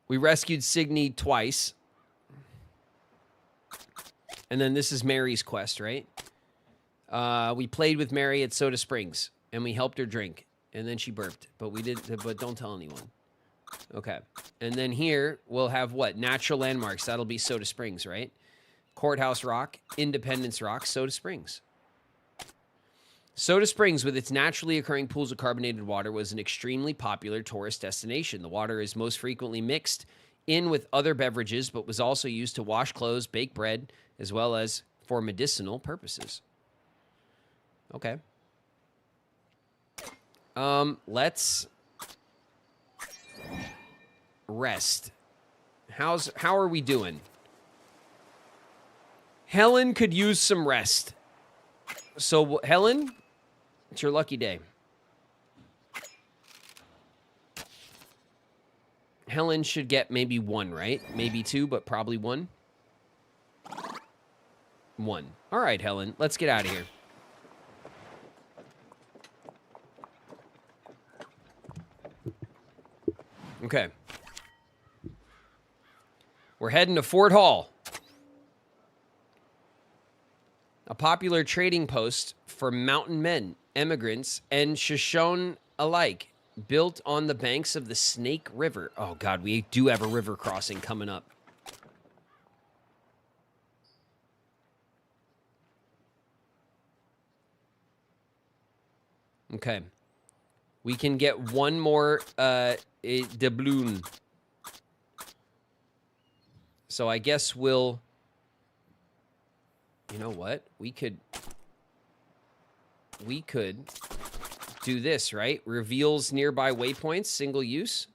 We rescued Signy twice. And then this is Mary's quest, right? We played with Mary at Soda Springs. And we helped her drink. And then she burped. But we didn't... But don't tell anyone. Okay. And then here, we'll have what? Natural landmarks. That'll be Soda Springs, right? Courthouse Rock, Independence Rock, Soda Springs. Soda Springs, with its naturally occurring pools of carbonated water, was an extremely popular tourist destination. The water is most frequently mixed in with other beverages, but was also used to wash clothes, bake bread, as well as for medicinal purposes. Okay. Let's rest. How are we doing? Helen could use some rest. So, Helen, it's your lucky day. Helen should get maybe 1, right? Maybe 2, but probably 1. 1. All right, Helen, let's get out of here. Okay. We're heading to Fort Hall. A popular trading post for mountain men, immigrants, and Shoshone alike, built on the banks of the Snake River. Oh, God, we do have a river crossing coming up. Okay. We can get 1 more doubloon. So I guess we'll... You know what? We could do this, right? Reveals nearby waypoints, single use.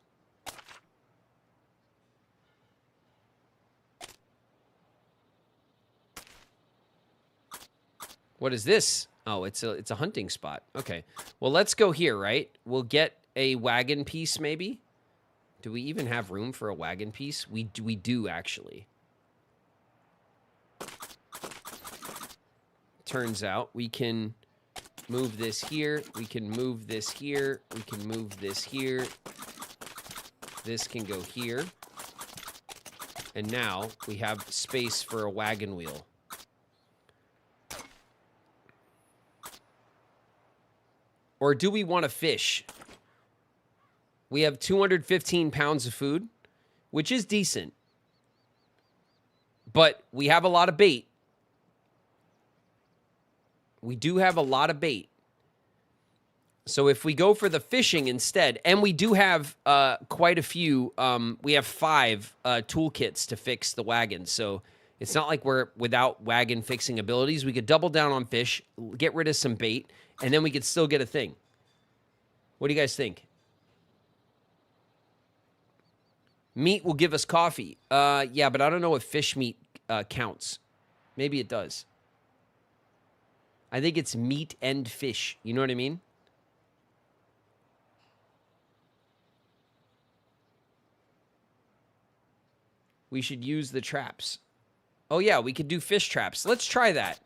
What is this? Oh, it's a hunting spot. Okay. Well, let's go here, right? We'll get a wagon piece, maybe. Do we even have room for a wagon piece? We do actually. Turns out we can move this here. We can move this here. We can move this here. This can go here. And now we have space for a wagon wheel. Or do we want to fish? We have 215 pounds of food, which is decent. But we have a lot of bait. We do have a lot of bait. So if we go for the fishing instead, and we do have quite a few, we have 5 toolkits to fix the wagon. So it's not like we're without wagon fixing abilities. We could double down on fish, get rid of some bait, and then we could still get a thing. What do you guys think? Meat will give us coffee. Yeah, but I don't know if fish meat counts. Maybe it does. I think it's meat and fish. You know what I mean? We should use the traps. Oh, yeah, we could do fish traps. Let's try that.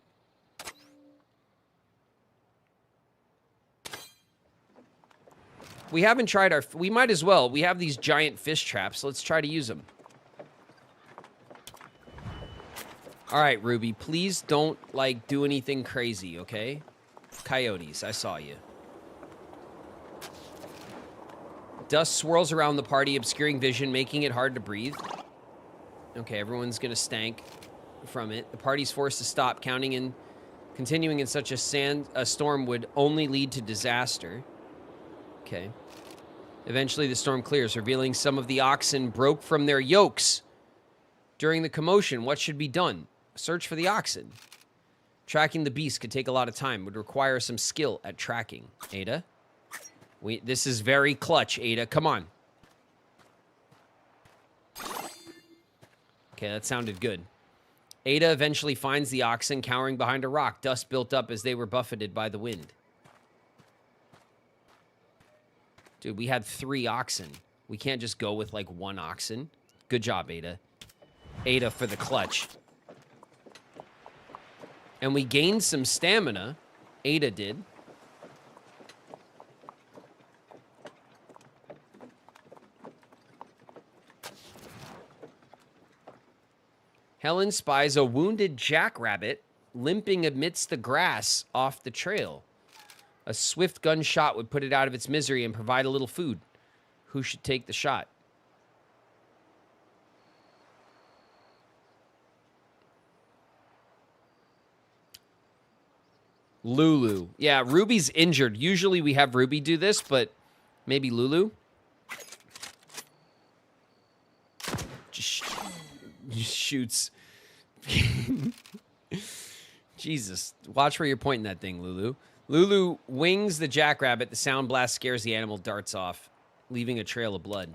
We haven't tried our... We might as well. We have these giant fish traps. Let's try to use them. All right, Ruby, please don't, like, do anything crazy, okay? Coyotes, I saw you. Dust swirls around the party, obscuring vision, making it hard to breathe. Okay, everyone's gonna stank from it. The party's forced to stop. Continuing in such a storm would only lead to disaster. Okay. Eventually, the storm clears, revealing some of the oxen broke from their yokes. During the commotion, what should be done? Search for the oxen. Tracking the beast could take a lot of time. Would require some skill at tracking. Ada? This is very clutch, Ada. Come on. Okay, that sounded good. Ada eventually finds the oxen cowering behind a rock. Dust built up as they were buffeted by the wind. Dude, we had 3 oxen. We can't just go with like 1 oxen. Good job, Ada. Ada for the clutch. And we gained some stamina. Ada did. Helen spies a wounded jackrabbit limping amidst the grass off the trail. A swift gunshot would put it out of its misery and provide a little food. Who should take the shot? Lulu. Yeah, Ruby's injured. Usually we have Ruby do this, but maybe Lulu? Just shoots. Jesus. Watch where you're pointing that thing, Lulu. Lulu wings the jackrabbit. The sound blast scares the animal, darts off, leaving a trail of blood.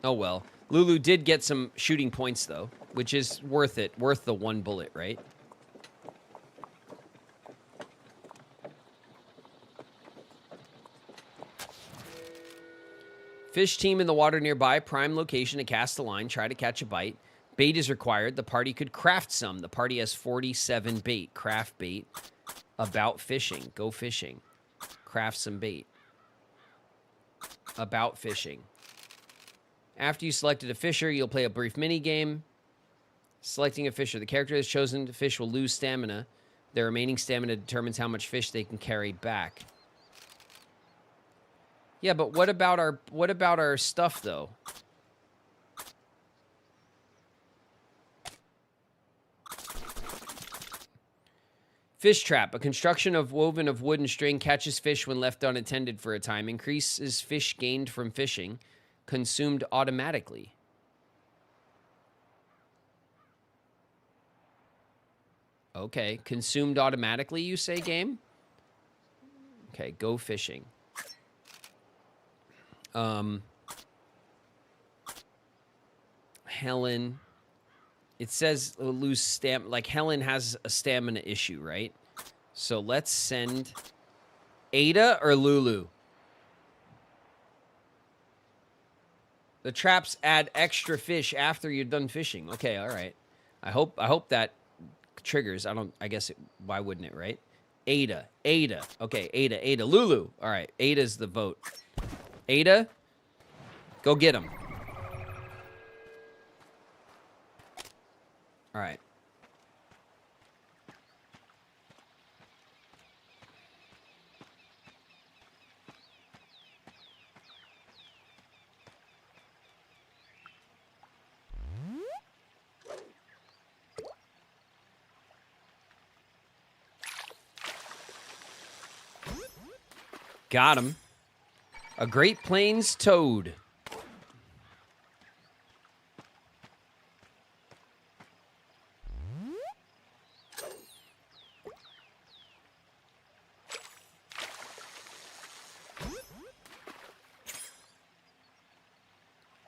Oh, well. Lulu did get some shooting points, though, which is worth it. Worth the 1 bullet, right? Fish team in the water nearby. Prime location to cast a line. Try to catch a bite. Bait is required. The party could craft some. The party has 47 bait. Craft bait. About fishing. Go fishing. Craft some bait. About fishing. After you selected a fisher, you'll play a brief mini game. Selecting a fisher. The character that's chosen to fish will lose stamina. Their remaining stamina determines how much fish they can carry back. Yeah, but what about our stuff though? Fish trap. A construction woven of wood and string catches fish when left unattended for a time. Increases fish gained from fishing. Consumed automatically. Okay. Consumed automatically, you say, game? Okay, go fishing. Helen. It says lose stamina. Like, Helen has a stamina issue, right? So let's send Ada or Lulu. The traps add extra fish after you're done fishing. Okay, all right. I hope that triggers. I guess why wouldn't it, right? Ada. Okay, Ada. Lulu. All right, Ada's the vote. Ada, go get him. All right. Got him. A Great Plains toad.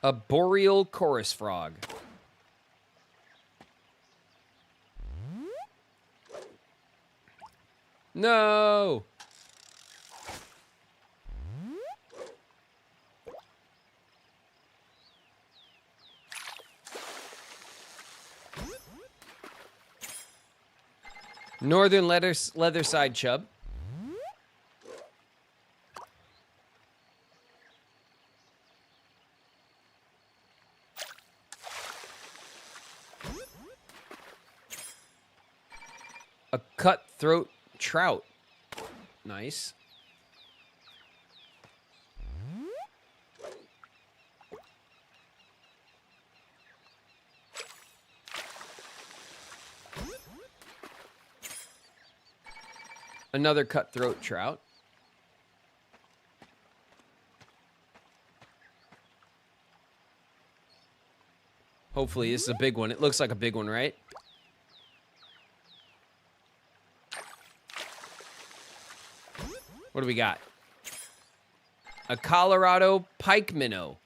A boreal chorus frog. No. Northern leather-side chub. A cutthroat trout. Nice. Another cutthroat trout. Hopefully this is a big one. It looks like a big one, right? What do we got? A Colorado pike minnow.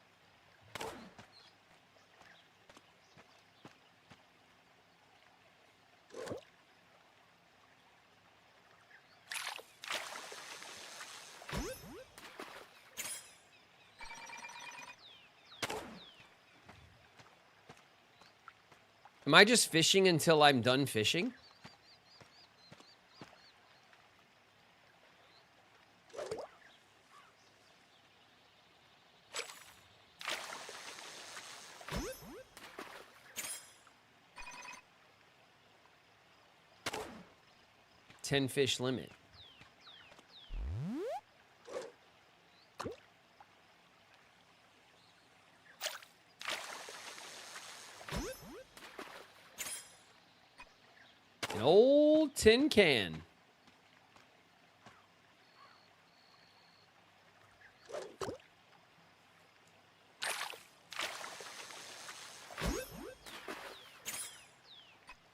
Am I just fishing until I'm done fishing? $10 fish limit. An old tin can.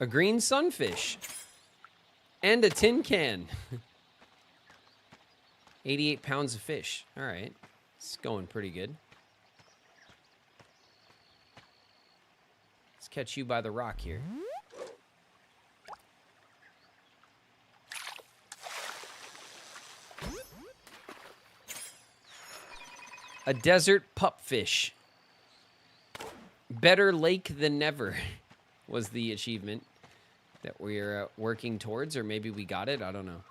A green sunfish. And a tin can. 88 pounds of fish. All right. It's going pretty good. Let's catch you by the rock here. A desert pupfish. Better lake than never was the achievement that we're working towards, or maybe we got it. I don't know.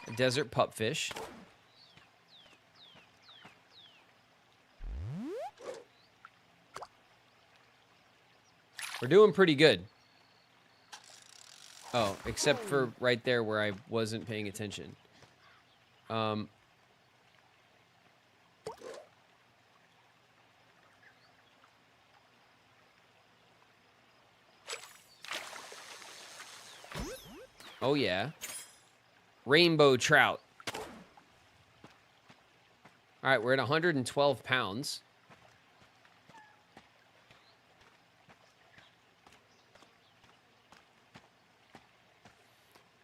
A desert pupfish. We're doing pretty good. Oh, except for right there where I wasn't paying attention. Oh, yeah. Rainbow trout. All right, we're at 112 pounds.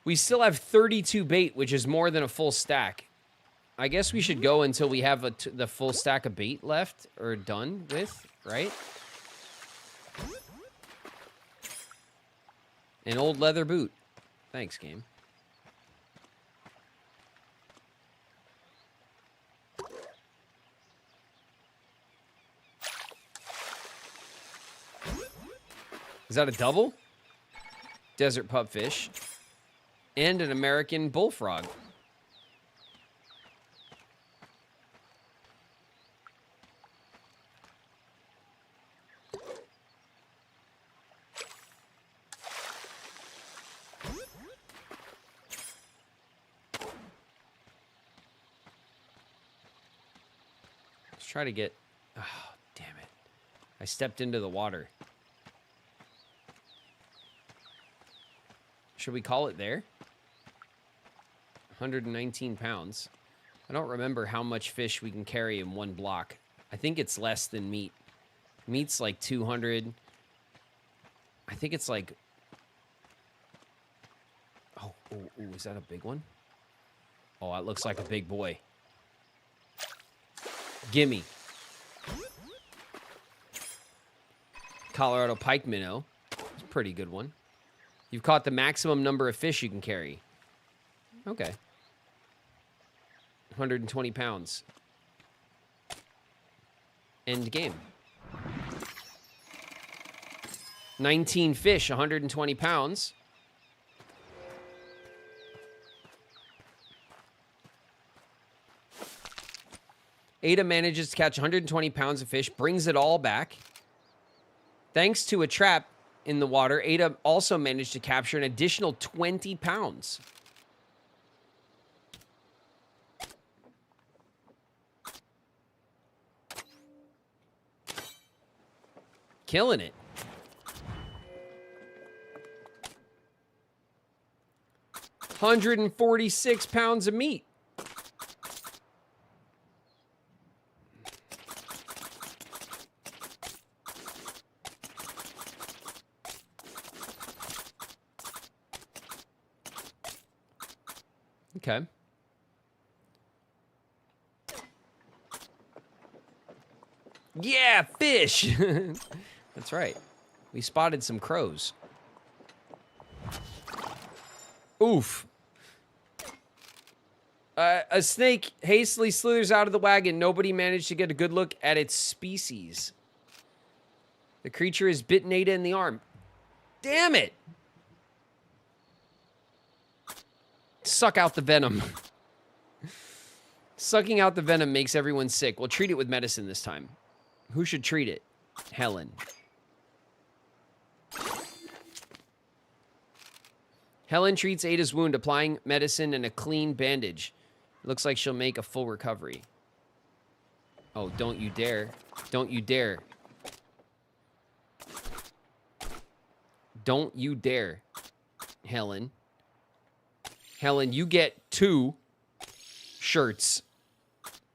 We still have 32 bait, which is more than a full stack. I guess we should go until we have the full stack of bait left or done with, right? An old leather boot. Thanks, game. Is that a double? Desert pupfish. And an American bullfrog. Let's try to get... Oh, damn it. I stepped into the water. Should we call it there? 119 pounds. I don't remember how much fish we can carry in one block. I think it's less than meat. Meat's like 200. I think it's like... Oh, is that a big one? Oh, it looks like a big boy. Gimme. Colorado pike minnow. It's a pretty good one. You've caught the maximum number of fish you can carry. Okay. 120 pounds. End game. 19 fish, 120 pounds. Ada manages to catch 120 pounds of fish, brings it all back. Thanks to a trap in the water, Ada also managed to capture an additional 20 pounds. Killing it. £146 of meat. Okay. Yeah, fish. That's right. We spotted some crows. Oof. A snake hastily slithers out of the wagon. Nobody managed to get a good look at its species. The creature has bitten Ada in the arm. Damn it! Suck out the venom. Sucking out the venom makes everyone sick. We'll treat it with medicine this time. Who should treat it? Helen. Helen treats Ada's wound, applying medicine and a clean bandage. It looks like she'll make a full recovery. Oh, don't you dare. Don't you dare. Don't you dare, Helen. Helen, you get 2 shirts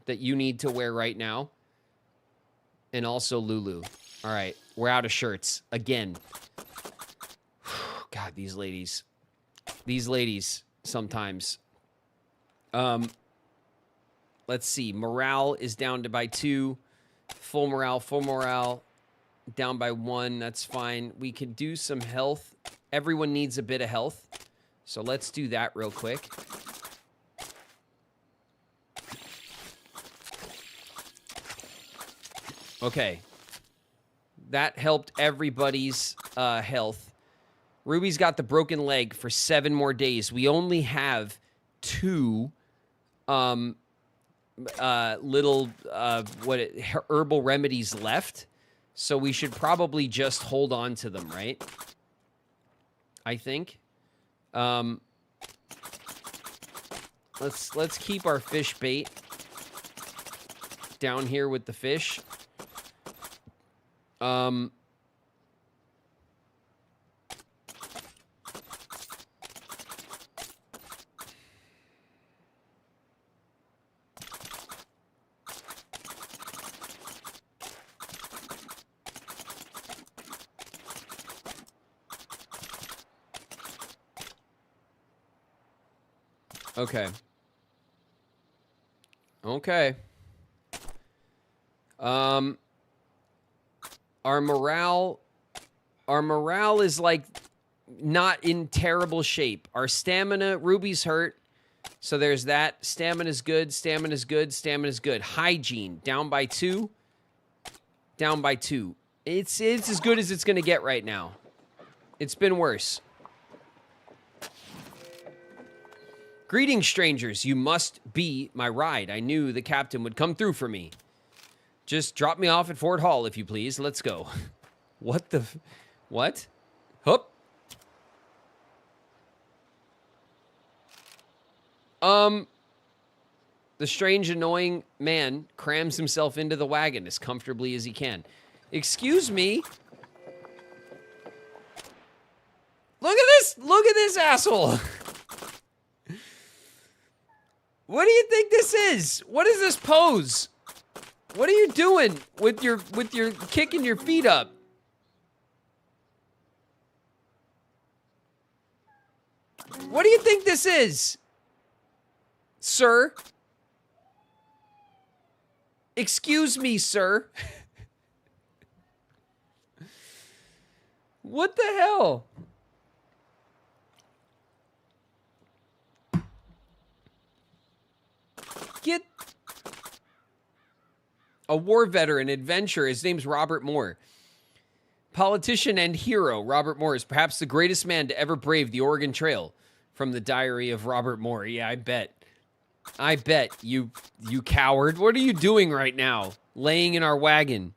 that you need to wear right now. And also Lulu. All right, we're out of shirts again. God, these ladies. These ladies sometimes. Let's see. Morale is down to by 2. Full morale. Down by 1. That's fine. We can do some health. Everyone needs a bit of health. So let's do that real quick. Okay. That helped everybody's health. Ruby's got the broken leg for 7 more days. We only have 2 little herbal remedies left. So we should probably just hold on to them, right? I think. Let's keep our fish bait down here with the fish. Okay. Okay. Our morale is like not in terrible shape. Our stamina, Ruby's hurt. So there's that. Stamina's good. Stamina's good. Stamina's good. Hygiene down by 2. Down by 2. It's as good as it's going to get right now. It's been worse. Greetings, strangers. You must be my ride. I knew the captain would come through for me. Just drop me off at Fort Hall, if you please. Let's go. What the... What? Hup. The strange, annoying man crams himself into the wagon as comfortably as he can. Excuse me? Look at this! Look at this asshole! What do you think this is? What is this pose? What are you doing with your kicking your feet up? What do you think this is? Sir? Excuse me, sir. What the hell? Get a war veteran, adventurer. His name's Robert Moore. Politician and hero, Robert Moore is perhaps the greatest man to ever brave the Oregon Trail. From the diary of Robert Moore. Yeah, I bet. I bet, you coward. What are you doing right now? Laying in our wagon.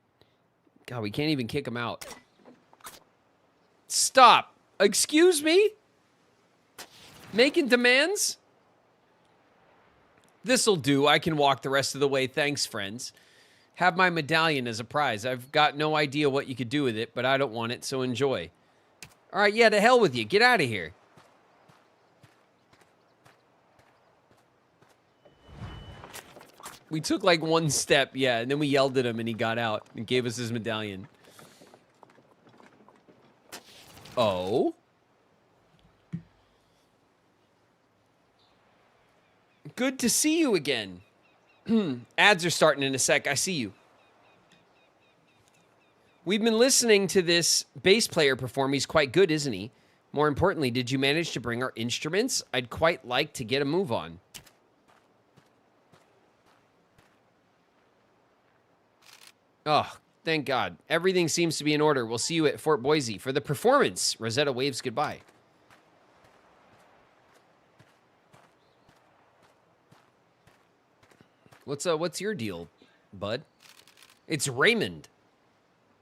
God, we can't even kick him out. Stop. Excuse me? Making demands? This'll do. I can walk the rest of the way. Thanks, friends. Have my medallion as a prize. I've got no idea what you could do with it, but I don't want it, so enjoy. All right, yeah, to hell with you. Get out of here. We took like 1 step, yeah, and then we yelled at him and he got out and gave us his medallion. Oh? Good to see you again. Ads are starting in a sec. I see you. We've been listening to this bass player perform. He's quite good, isn't he? More importantly, did you manage to bring our instruments? I'd quite like to get a move on. Oh, thank God. Everything seems to be in order. We'll see you at Fort Boise for the performance. Rosetta waves goodbye. What's your deal, bud? It's Raymond.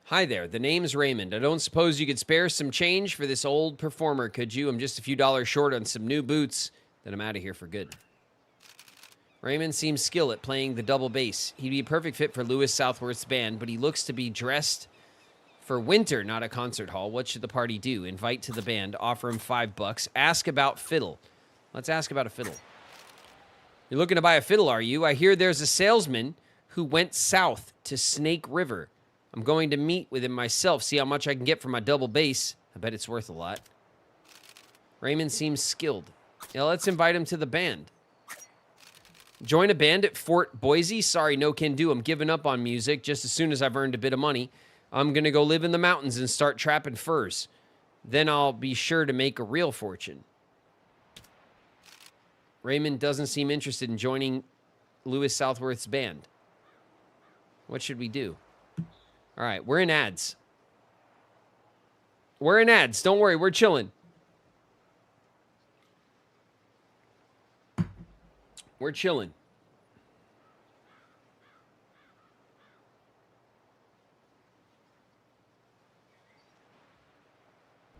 Hi there. The name's Raymond. I don't suppose you could spare some change for this old performer, could you? I'm just a few dollars short on some new boots. Then I'm out of here for good. Raymond seems skilled at playing the double bass. He'd be a perfect fit for Lewis Southworth's band, but he looks to be dressed for winter, not a concert hall. What should the party do? Invite to the band, offer him $5, ask about fiddle. Let's ask about a fiddle. You're looking to buy a fiddle, are you? I hear there's a salesman who went south to Snake River. I'm going to meet with him myself, see how much I can get for my double bass. I bet it's worth a lot. Raymond seems skilled. Yeah, let's invite him to the band. Join a band at Fort Boise? Sorry, no can do. I'm giving up on music just as soon as I've earned a bit of money. I'm going to go live in the mountains and start trapping furs. Then I'll be sure to make a real fortune. Raymond doesn't seem interested in joining Lewis Southworth's band. What should we do? All right, we're in ads. We're in ads. Don't worry, we're chilling. We're chilling.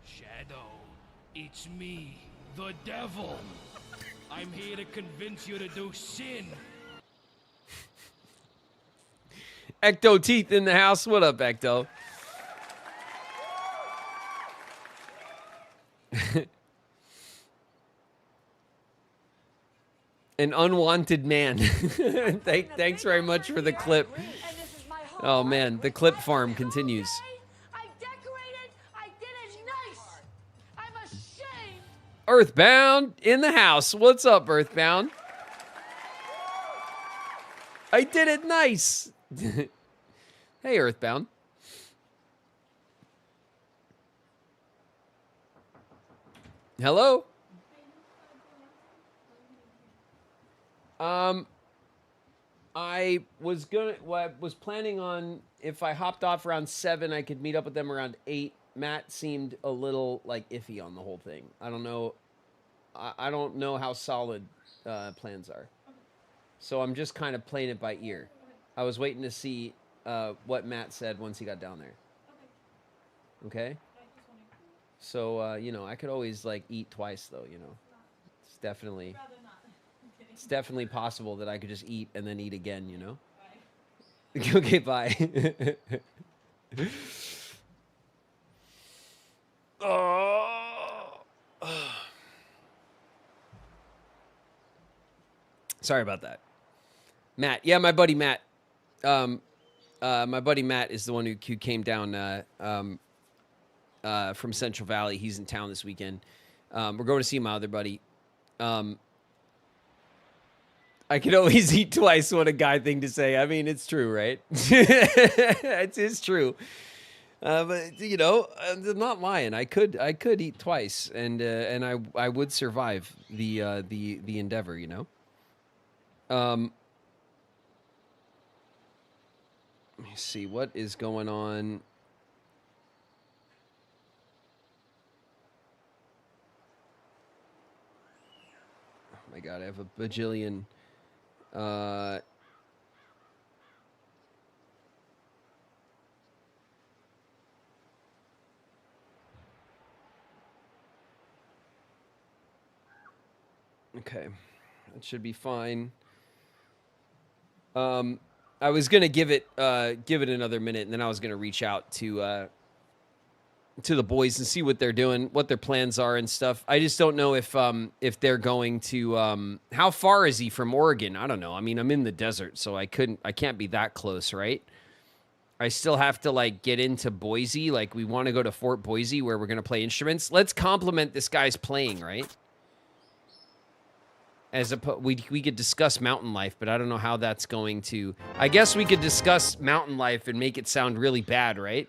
Shadow, it's me, the devil. I'm here to convince you to do sin. Ecto Teeth in the house. What up, Ecto? An unwanted man. Thanks very much for the clip. Oh, man. The clip farm continues. I decorated. I did it nice. I'm ashamed. Earthbound in the house. What's up, Earthbound? I did it nice. Hey, Earthbound. Hello? I was planning on, if I hopped off around 7, I could meet up with them around 8. Matt seemed a little like iffy on the whole thing. I don't know. I don't know how solid plans are. So I'm just kind of playing it by ear. I was waiting to see what Matt said once he got down there. Okay? So, I could always, eat twice, though, It's definitely possible that I could just eat and then eat again, Bye. Okay, bye. Sorry about that. Matt. Yeah, my buddy Matt. My buddy Matt is the one who came down from Central Valley. He's in town this weekend. We're going to see my other buddy. I could always eat twice. What a guy thing to say. I mean, it's true, right? It's true. But I'm not lying. I could eat twice, and I would survive the endeavor. Let me see what is going on. Oh my God, I have a bajillion. Okay, that should be fine. I was gonna give it another minute, and then I was gonna reach out to the boys and see what they're doing, what their plans are and stuff. I just don't know if they're going to. How far is he from Oregon? I don't know. I mean, I'm in the desert, so I can't be that close, right? I still have to get into Boise. We want to go to Fort Boise where we're gonna play instruments. Let's compliment this guy's playing, right? We could discuss mountain life, but I don't know how that's going to. I guess we could discuss mountain life and make it sound really bad, right?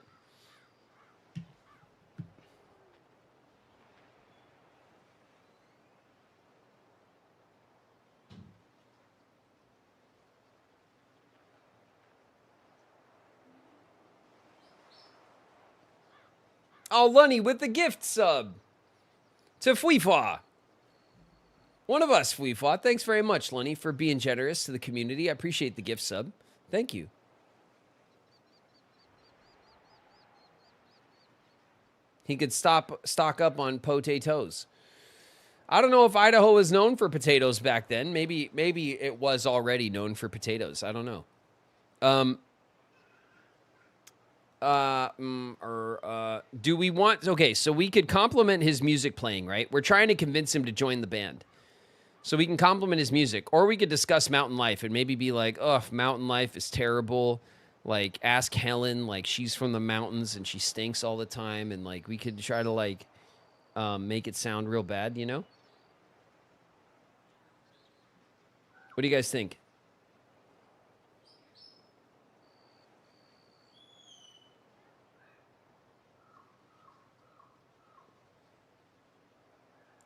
Oh, Lunny with the gift sub to Fuifa. One of us, Fuifa. Thanks very much, Lunny, for being generous to the community. I appreciate the gift sub. Thank you. He could stock up on potatoes. I don't know if Idaho was known for potatoes back then. Maybe it was already known for potatoes. I don't know. Do we want... Okay, so we could compliment his music playing, right? We're trying to convince him to join the band. So we can compliment his music. Or we could discuss mountain life and maybe be like, oh, mountain life is terrible. Like, ask Helen, like, she's from the mountains and she stinks all the time. And, like, we could try to, like, make it sound real bad, you know? What do you guys think?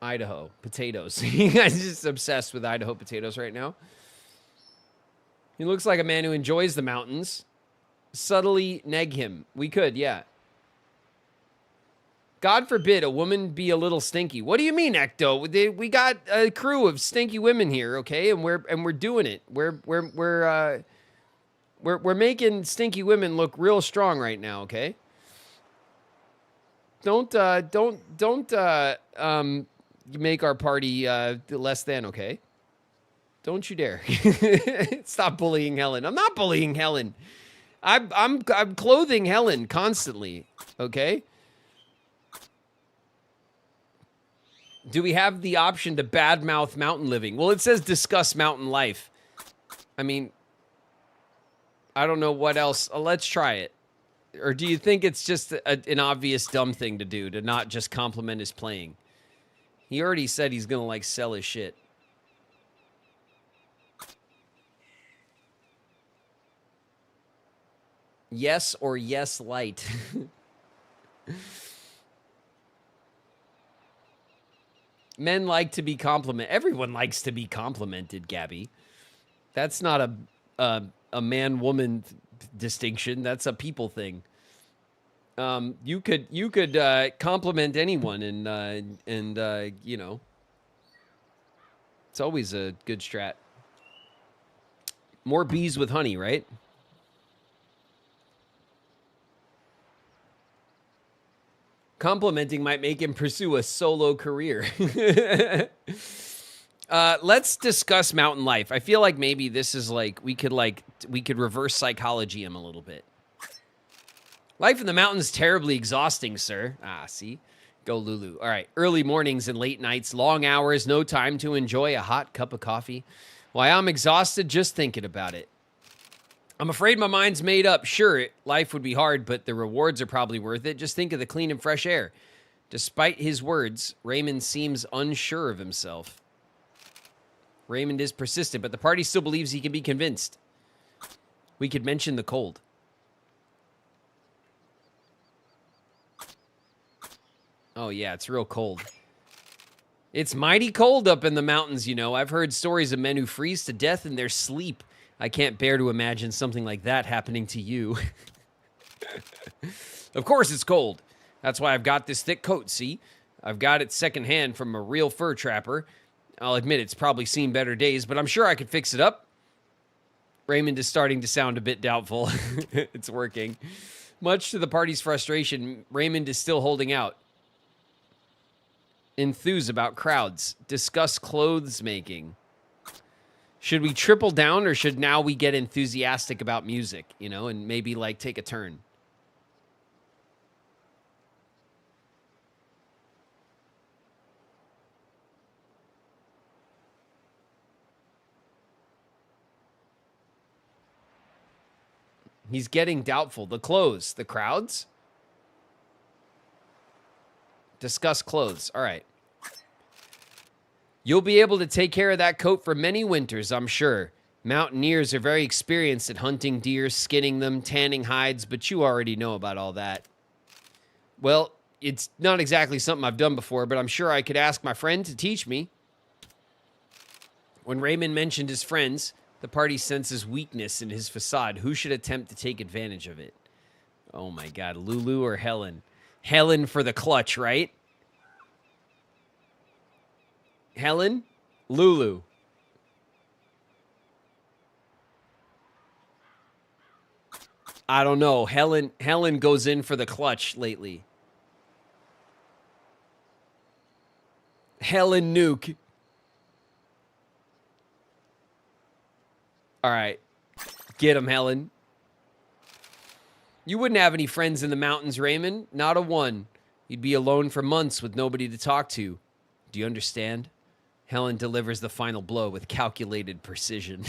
Idaho potatoes. You guys are just obsessed with Idaho potatoes right now. He looks like a man who enjoys the mountains. Subtly neg him. We could, yeah. God forbid a woman be a little stinky. What do you mean, Ecto? We got a crew of stinky women here, okay? And we're doing it. We're making stinky women look real strong right now, okay? Don't make our party less than, okay? Don't you dare. Stop bullying Helen. I'm not bullying Helen. I'm clothing Helen constantly, okay? Do we have the option to badmouth mountain living? Well, it says discuss mountain life. I mean, I don't know what else. Let's try it. Or do you think it's just an obvious dumb thing to do, to not just compliment his playing? He already said he's going to, like, sell his shit. Yes or yes light. Men like to be complimented. Everyone likes to be complimented, Gabby. That's not a man-woman distinction. That's a people thing. You could compliment anyone, and you know, it's always a good strat. More bees with honey, right? Complimenting might make him pursue a solo career. Let's discuss mountain life. I feel like maybe this is like we could reverse psychology him a little bit. Life in the mountains terribly exhausting, sir. See? Go Lulu. All right. Early mornings and late nights, long hours, no time to enjoy a hot cup of coffee. Why, I'm exhausted just thinking about it. I'm afraid my mind's made up. Sure, life would be hard, but the rewards are probably worth it. Just think of the clean and fresh air. Despite his words, Raymond seems unsure of himself. Raymond is persistent, but the party still believes he can be convinced. We could mention the cold. Oh, yeah, it's real cold. It's mighty cold up in the mountains, you know. I've heard stories of men who freeze to death in their sleep. I can't bear to imagine something like that happening to you. Of course it's cold. That's why I've got this thick coat, see? I've got it secondhand from a real fur trapper. I'll admit it's probably seen better days, but I'm sure I could fix it up. Raymond is starting to sound a bit doubtful. It's working. Much to the party's frustration, Raymond is still holding out. Enthuse about crowds. Discuss clothes making. Should we triple down, or should now we get enthusiastic about music, you know, and maybe, like, take a turn? He's getting doubtful. The clothes. The crowds? Discuss clothes. All right. You'll be able to take care of that coat for many winters, I'm sure. Mountaineers are very experienced at hunting deer, skinning them, tanning hides, but you already know about all that. Well, it's not exactly something I've done before, but I'm sure I could ask my friend to teach me. When Raymond mentioned his friends, the party senses weakness in his facade. Who should attempt to take advantage of it? Oh my God, Lulu or Helen? Helen for the clutch, right? Helen? Lulu. I don't know. Helen goes in for the clutch lately. Helen Nuke. All right. Get him, Helen. You wouldn't have any friends in the mountains, Raymond. Not a one. You'd be alone for months with nobody to talk to. Do you understand? Helen delivers the final blow with calculated precision.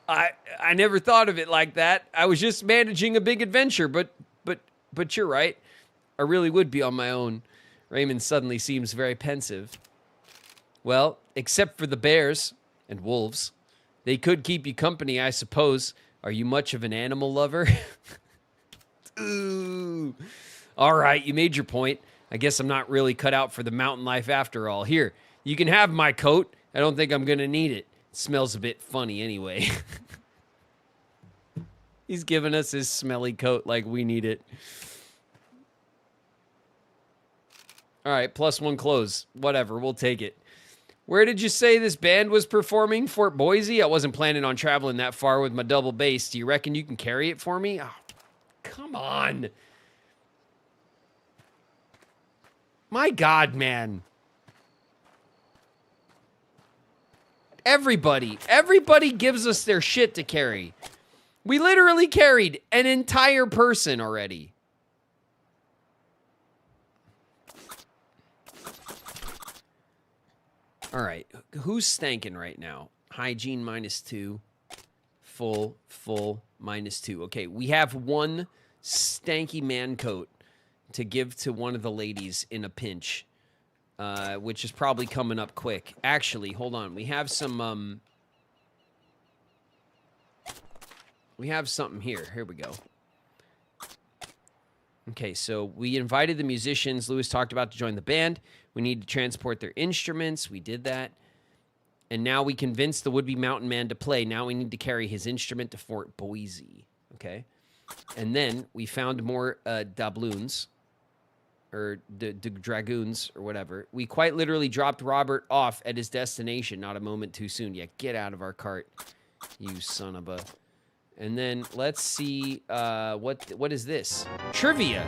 I never thought of it like that. I was just managing a big adventure, but you're right. I really would be on my own. Raymond suddenly seems very pensive. Well, except for the bears and wolves. They could keep you company, I suppose. Are you much of an animal lover? Ooh. All right, you made your point. I guess I'm not really cut out for the mountain life after all. Here, you can have my coat. I don't think I'm going to need it. It smells a bit funny anyway. He's giving us his smelly coat like we need it. All right, +1 clothes. Whatever, we'll take it. Where did you say this band was performing? Fort Boise? I wasn't planning on traveling that far with my double bass. Do you reckon you can carry it for me? Oh, come on. My God, man. Everybody gives us their shit to carry. We literally carried an entire person already. All right, who's stanking right now? Hygiene -2, full -2. Okay, we have one stanky man coat to give to one of the ladies in a pinch, which is probably coming up quick. Actually, hold on, we have some, we have something here. Here we go. Okay, so we invited the musicians Lewis talked about to join the band. We need to transport their instruments. We did that. And now we convinced the would-be mountain man to play. Now we need to carry his instrument to Fort Boise. Okay? And then we found more doubloons, or dragoons, or whatever. We quite literally dropped Robert off at his destination. Not a moment too soon. Yeah, get out of our cart, you son of a... And then let's see, what is this? Trivia.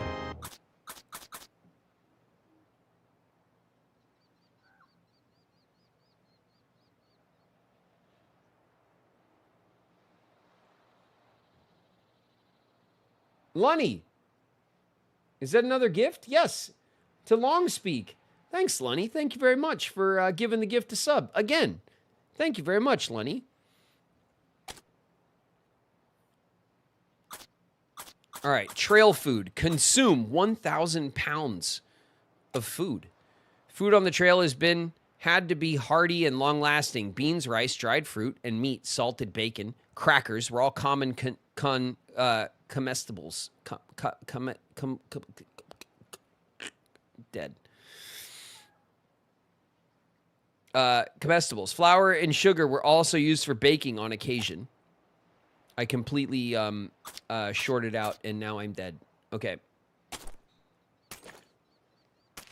Lunny. Is that another gift? Yes. To Longspeak. Thanks, Lunny. Thank you very much for giving the gift to sub. Again, thank you very much, Lunny. All right, trail food. Consume 1,000 pounds of food. Food on the trail had to be hearty and long-lasting. Beans, rice, dried fruit, and meat, salted bacon, crackers were all common comestibles. Dead. Comestibles. Flour and sugar were also used for baking on occasion. I completely shorted out, and now I'm dead. Okay.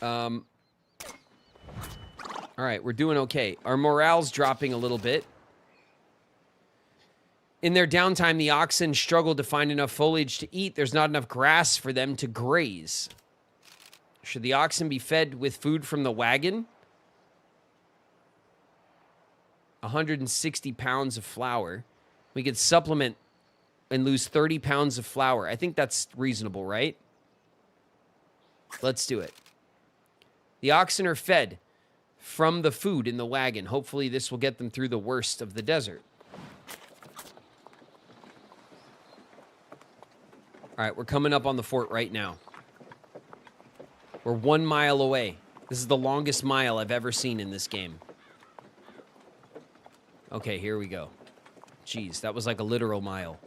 All right, we're doing okay. Our morale's dropping a little bit. In their downtime, the oxen struggled to find enough foliage to eat. There's not enough grass for them to graze. Should the oxen be fed with food from the wagon? 160 pounds of flour. We could supplement and lose 30 pounds of flour. I think that's reasonable, right? Let's do it. The oxen are fed from the food in the wagon. Hopefully this will get them through the worst of the desert. All right, we're coming up on the fort right now. We're 1 mile away. This is the longest mile I've ever seen in this game. Okay, here we go. Jeez, that was like a literal mile.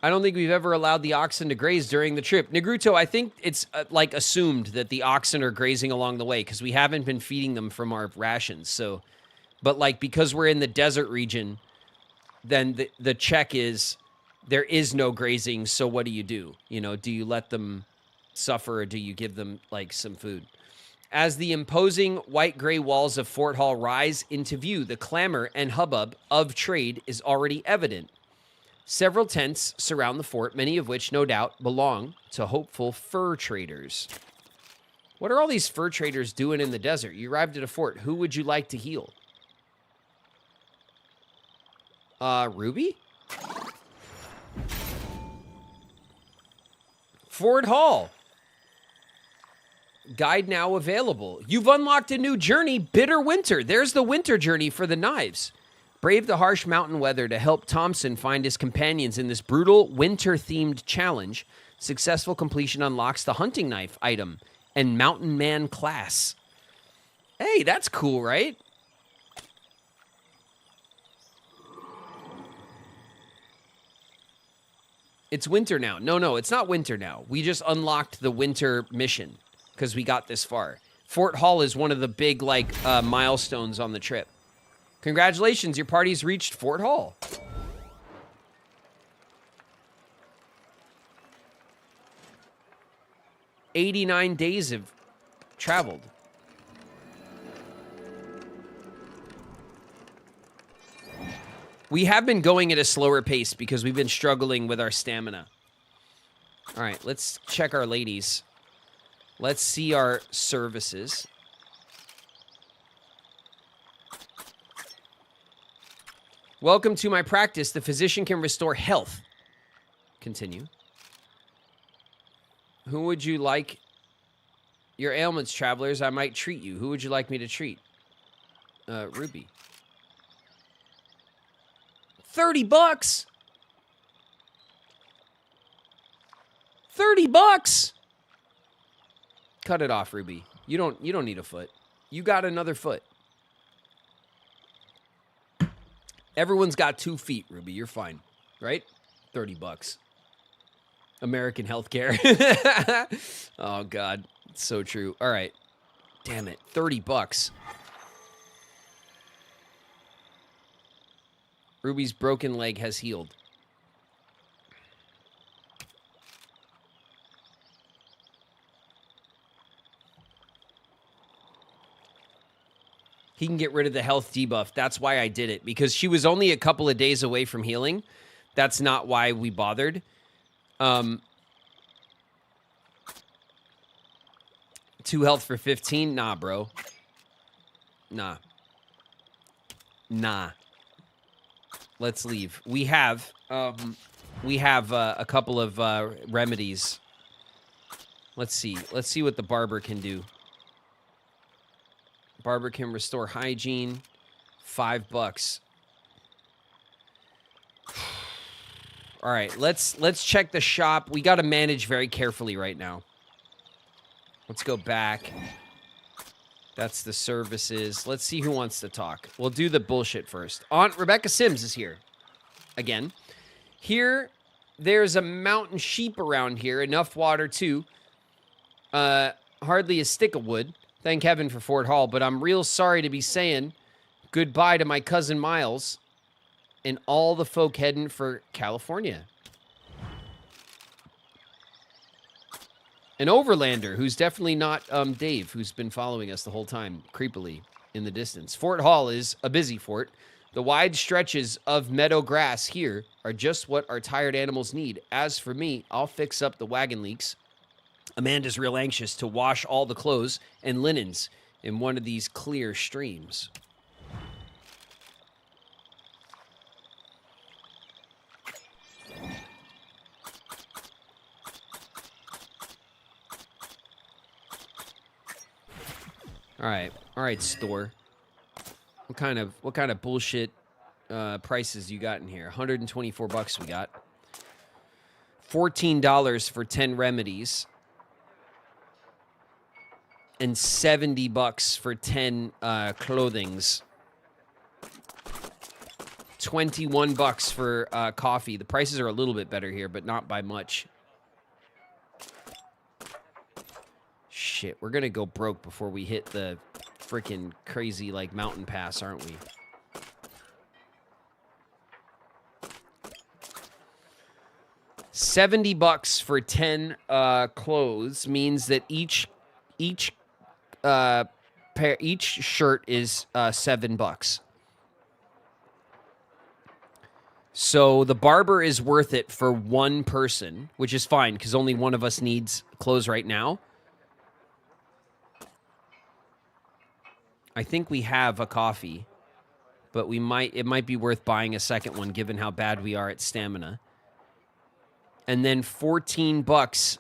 I don't think we've ever allowed the oxen to graze during the trip. Negruto, I think it's like assumed that the oxen are grazing along the way because we haven't been feeding them from our rations. So, but like because we're in the desert region, then the check is there is no grazing. So what do? You know, do you let them suffer or do you give them like some food? As the imposing white-gray walls of Fort Hall rise into view, the clamor and hubbub of trade is already evident. Several tents surround the fort, many of which, no doubt, belong to hopeful fur traders. What are all these fur traders doing in the desert? You arrived at a fort. Who would you like to heal? Ruby? Fort Hall. Guide now available. You've unlocked a new journey, Bitter Winter. There's the winter journey for the knives. Brave the harsh mountain weather to help Thompson find his companions in this brutal winter-themed challenge. Successful completion unlocks the hunting knife item and Mountain Man class. Hey, that's cool, right? It's winter now. No, it's not winter now. We just unlocked the winter mission because we got this far. Fort Hall is one of the big, like, milestones on the trip. Congratulations, your party's reached Fort Hall. "89 days have traveled. We have been going at a slower pace because we've been struggling with our stamina. All right, let's check our ladies. Let's see our services. Welcome to my practice. The physician can restore health. Continue. Who would you like? Your ailments, travelers. I might treat you. Who would you like me to treat? Ruby. $30. $30. Cut it off, Ruby. You don't need a foot. You got another foot. Everyone's got 2 feet, Ruby. You're fine, right? $30. American healthcare. Oh God, it's so true. All right, damn it, $30. Ruby's broken leg has healed. He can get rid of the health debuff. That's why I did it, because she was only a couple of days away from healing. That's not why we bothered. 2 health for 15? Nah, bro. Nah. Let's leave. We have a couple of remedies. Let's see. Let's see what the barber can do. Barber can restore hygiene. $5. All right, let's check the shop. We got to manage very carefully right now. Let's go back. That's the services. Let's see who wants to talk. We'll do the bullshit first. Aunt Rebecca Sims is here. Again. Here, there's a mountain sheep around here. Enough water, too. Hardly a stick of wood. Thank heaven for Fort Hall, but I'm real sorry to be saying goodbye to my cousin Miles and all the folk heading for California. An overlander who's definitely not Dave, who's been following us the whole time, creepily in the distance. Fort Hall is a busy fort. The wide stretches of meadow grass here are just what our tired animals need. As for me, I'll fix up the wagon leaks. Amanda's real anxious to wash all the clothes and linens in one of these clear streams. All right, store. What kind of bullshit prices you got in here? $124 we got. $14 for 10 remedies. And $70 for 10 clothings. 21 bucks for coffee. The prices are a little bit better here, but not by much. Shit, we're gonna go broke before we hit the freaking crazy, like, mountain pass, aren't we? $70 for 10 clothes means that each shirt is $7. So the barber is worth it for one person, which is fine because only one of us needs clothes right now. I think we have a coffee, but it might be worth buying a second one given how bad we are at stamina. And then $14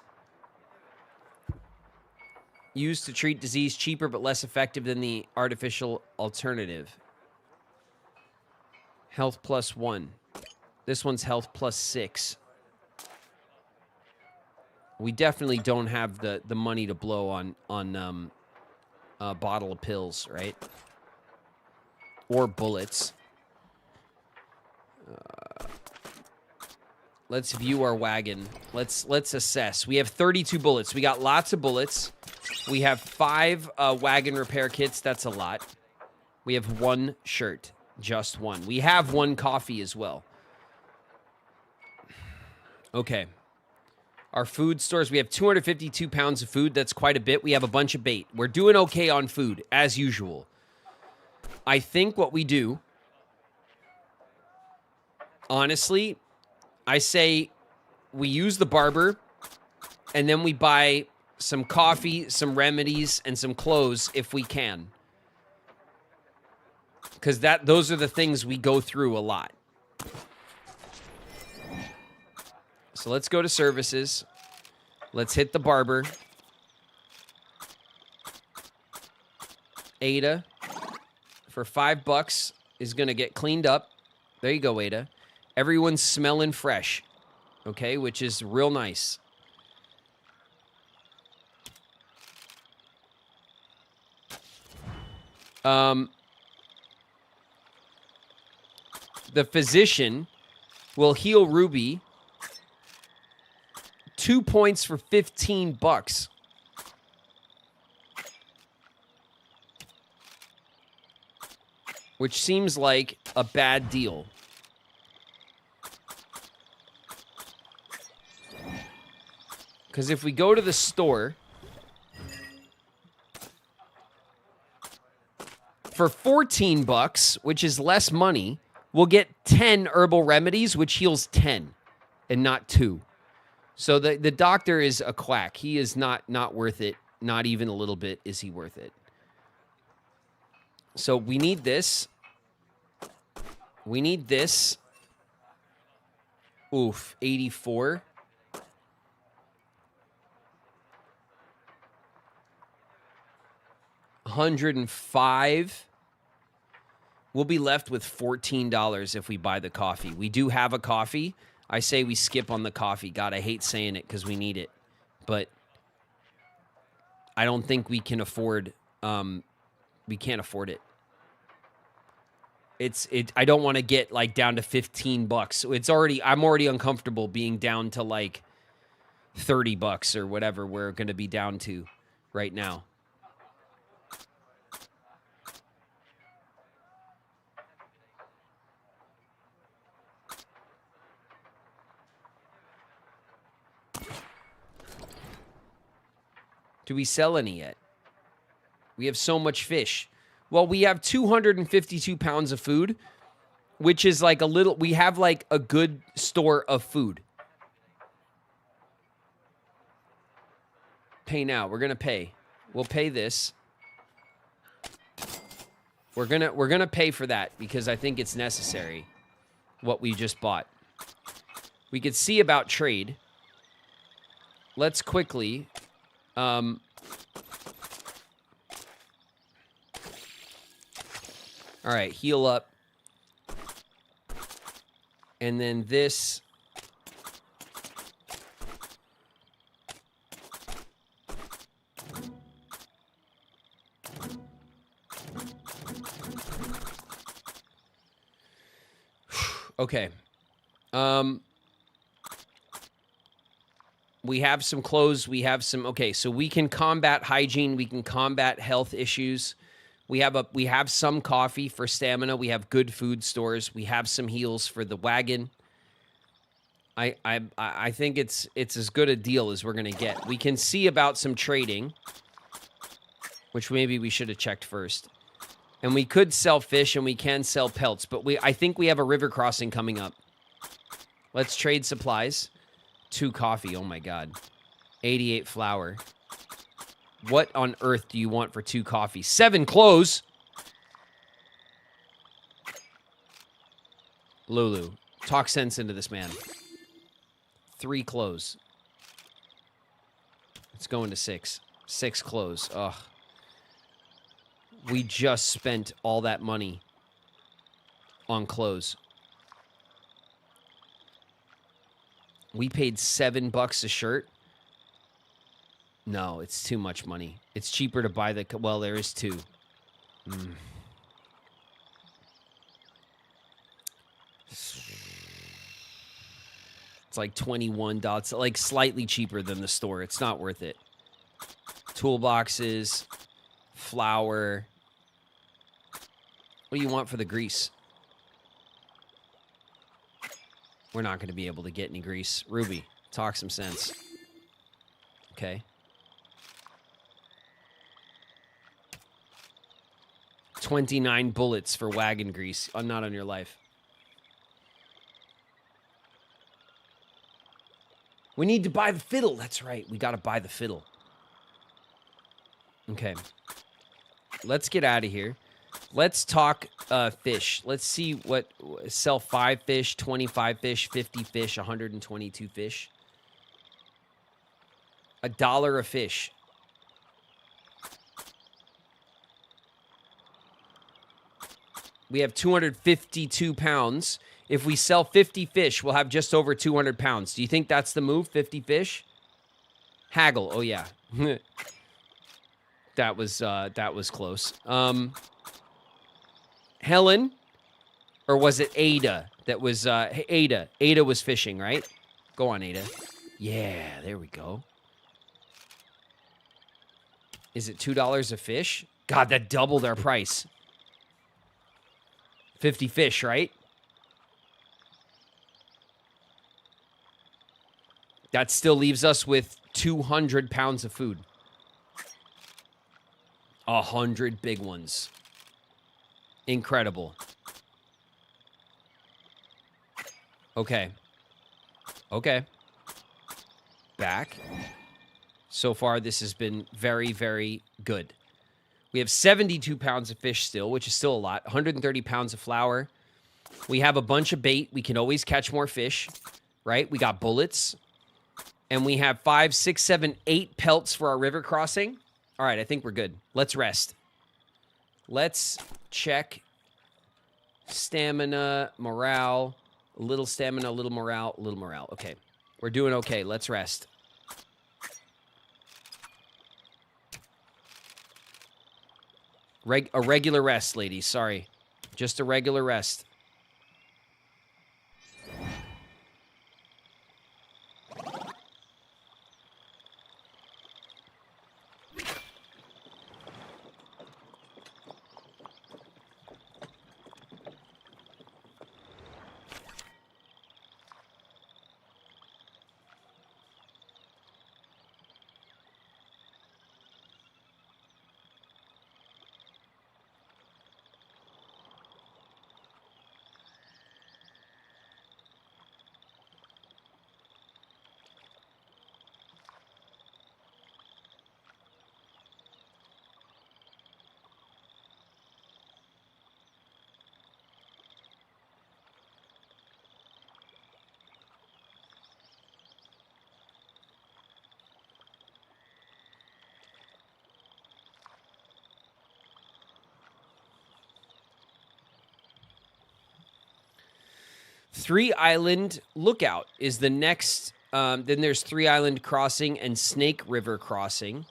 used to treat disease, cheaper but less effective than the artificial alternative. Health plus 1. This one's health plus 6. We definitely don't have the money to blow on a bottle of pills, right? Or bullets. Let's view our wagon. Let's assess. We have 32 bullets. We got lots of bullets. We have 5 wagon repair kits. That's a lot. We have 1 shirt. Just 1. We have 1 coffee as well. Okay. Our food stores, we have 252 pounds of food. That's quite a bit. We have a bunch of bait. We're doing okay on food, as usual. I think what we do, honestly, I say we use the barber, and then we buy some coffee, some remedies, and some clothes if we can. Because those are the things we go through a lot. So let's go to services. Let's hit the barber. Ada, for $5, is going to get cleaned up. There you go, Ada. Everyone's smelling fresh, okay, which is real nice. The physician will heal Ruby 2 points for $15. Which seems like a bad deal. Because if we go to the store, for $14, which is less money, we'll get 10 herbal remedies, which heals 10 and not 2. So the doctor is a quack. He is not worth it. Not even a little bit is he worth it. So we need this. We need this. Oof, 84. $105. We'll be left with $14 if we buy the coffee. We do have a coffee. I say we skip on the coffee. God, I hate saying it because we need it. But I don't think we can afford, we can't afford it. I don't want to get like down to $15. I'm already uncomfortable being down to like $30 or whatever we're going to be down to right now. Do we sell any yet? We have so much fish. Well, we have 252 pounds of food, which is like we have like a good store of food. Pay now. We're going to pay. We'll pay this. We're going to pay for that because I think it's necessary what we just bought. We could see about trade. Let's quickly all right, heal up. And then this. Okay. We have some clothes. We have some... Okay, so we can combat hygiene. We can combat health issues. We have some coffee for stamina. We have good food stores. We have some heals for the wagon. I think it's as good a deal as we're going to get. We can see about some trading, which maybe we should have checked first. And we could sell fish and we can sell pelts, but I think we have a river crossing coming up. Let's trade supplies. 2 coffee. Oh my God. 88 flour. What on earth do you want for 2 coffee? 7 clothes. Lulu, talk sense into this man. 3 clothes. It's going to 6. 6 clothes. Ugh. We just spent all that money on clothes. We paid $7 a shirt. No, it's too much money. It's cheaper to buy the... Well, there is 2. It's like $21. Like slightly cheaper than the store. It's not worth it. Toolboxes. Flour. What do you want for the grease? We're not going to be able to get any grease. Ruby, talk some sense. Okay. 29 bullets for wagon grease. Not on your life. We need to buy the fiddle. That's right. We got to buy the fiddle. Okay. Let's get out of here. Let's talk fish. Let's see what... Sell 5 fish, 25 fish, 50 fish, 122 fish. $1 a fish. We have 252 pounds. If we sell 50 fish, we'll have just over 200 pounds. Do you think that's the move, 50 fish? Haggle. Oh, yeah. That was close. Helen, or was it Ada that was, Ada. Ada was fishing, right? Go on, Ada. Yeah, there we go. Is it $2 a fish? God, that doubled our price. 50 fish, right? That still leaves us with 200 pounds of food. 100 big ones. Incredible. Okay. Okay. Back. So far, this has been very, very good. We have 72 pounds of fish still, which is still a lot. 130 pounds of flour. We have a bunch of bait. We can always catch more fish, right? We got bullets. And we have 5, 6, 7, 8 pelts for our river crossing. All right, I think we're good. Let's rest. Let's check stamina, morale, a little stamina, a little morale, a little morale. Okay, we're doing okay. Let's rest. A regular rest, ladies. Sorry. Just a regular rest. Three Island Lookout is the next. Then there's Three Island Crossing and Snake River Crossing.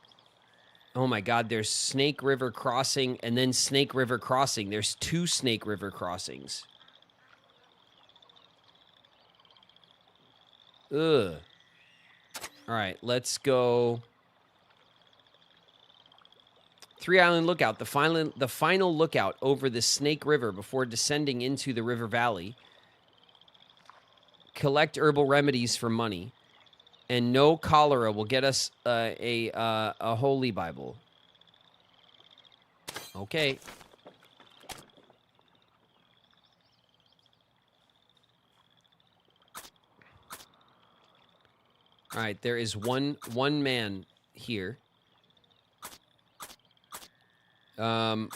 Oh my God, there's Snake River Crossing and then Snake River Crossing. There's 2 Snake River Crossings. Ugh. All right, let's go. 3 Island Lookout, the final lookout over the Snake River before descending into the river valley. Collect herbal remedies for money. And no cholera will get us a holy Bible. Okay. All right, there is one man here.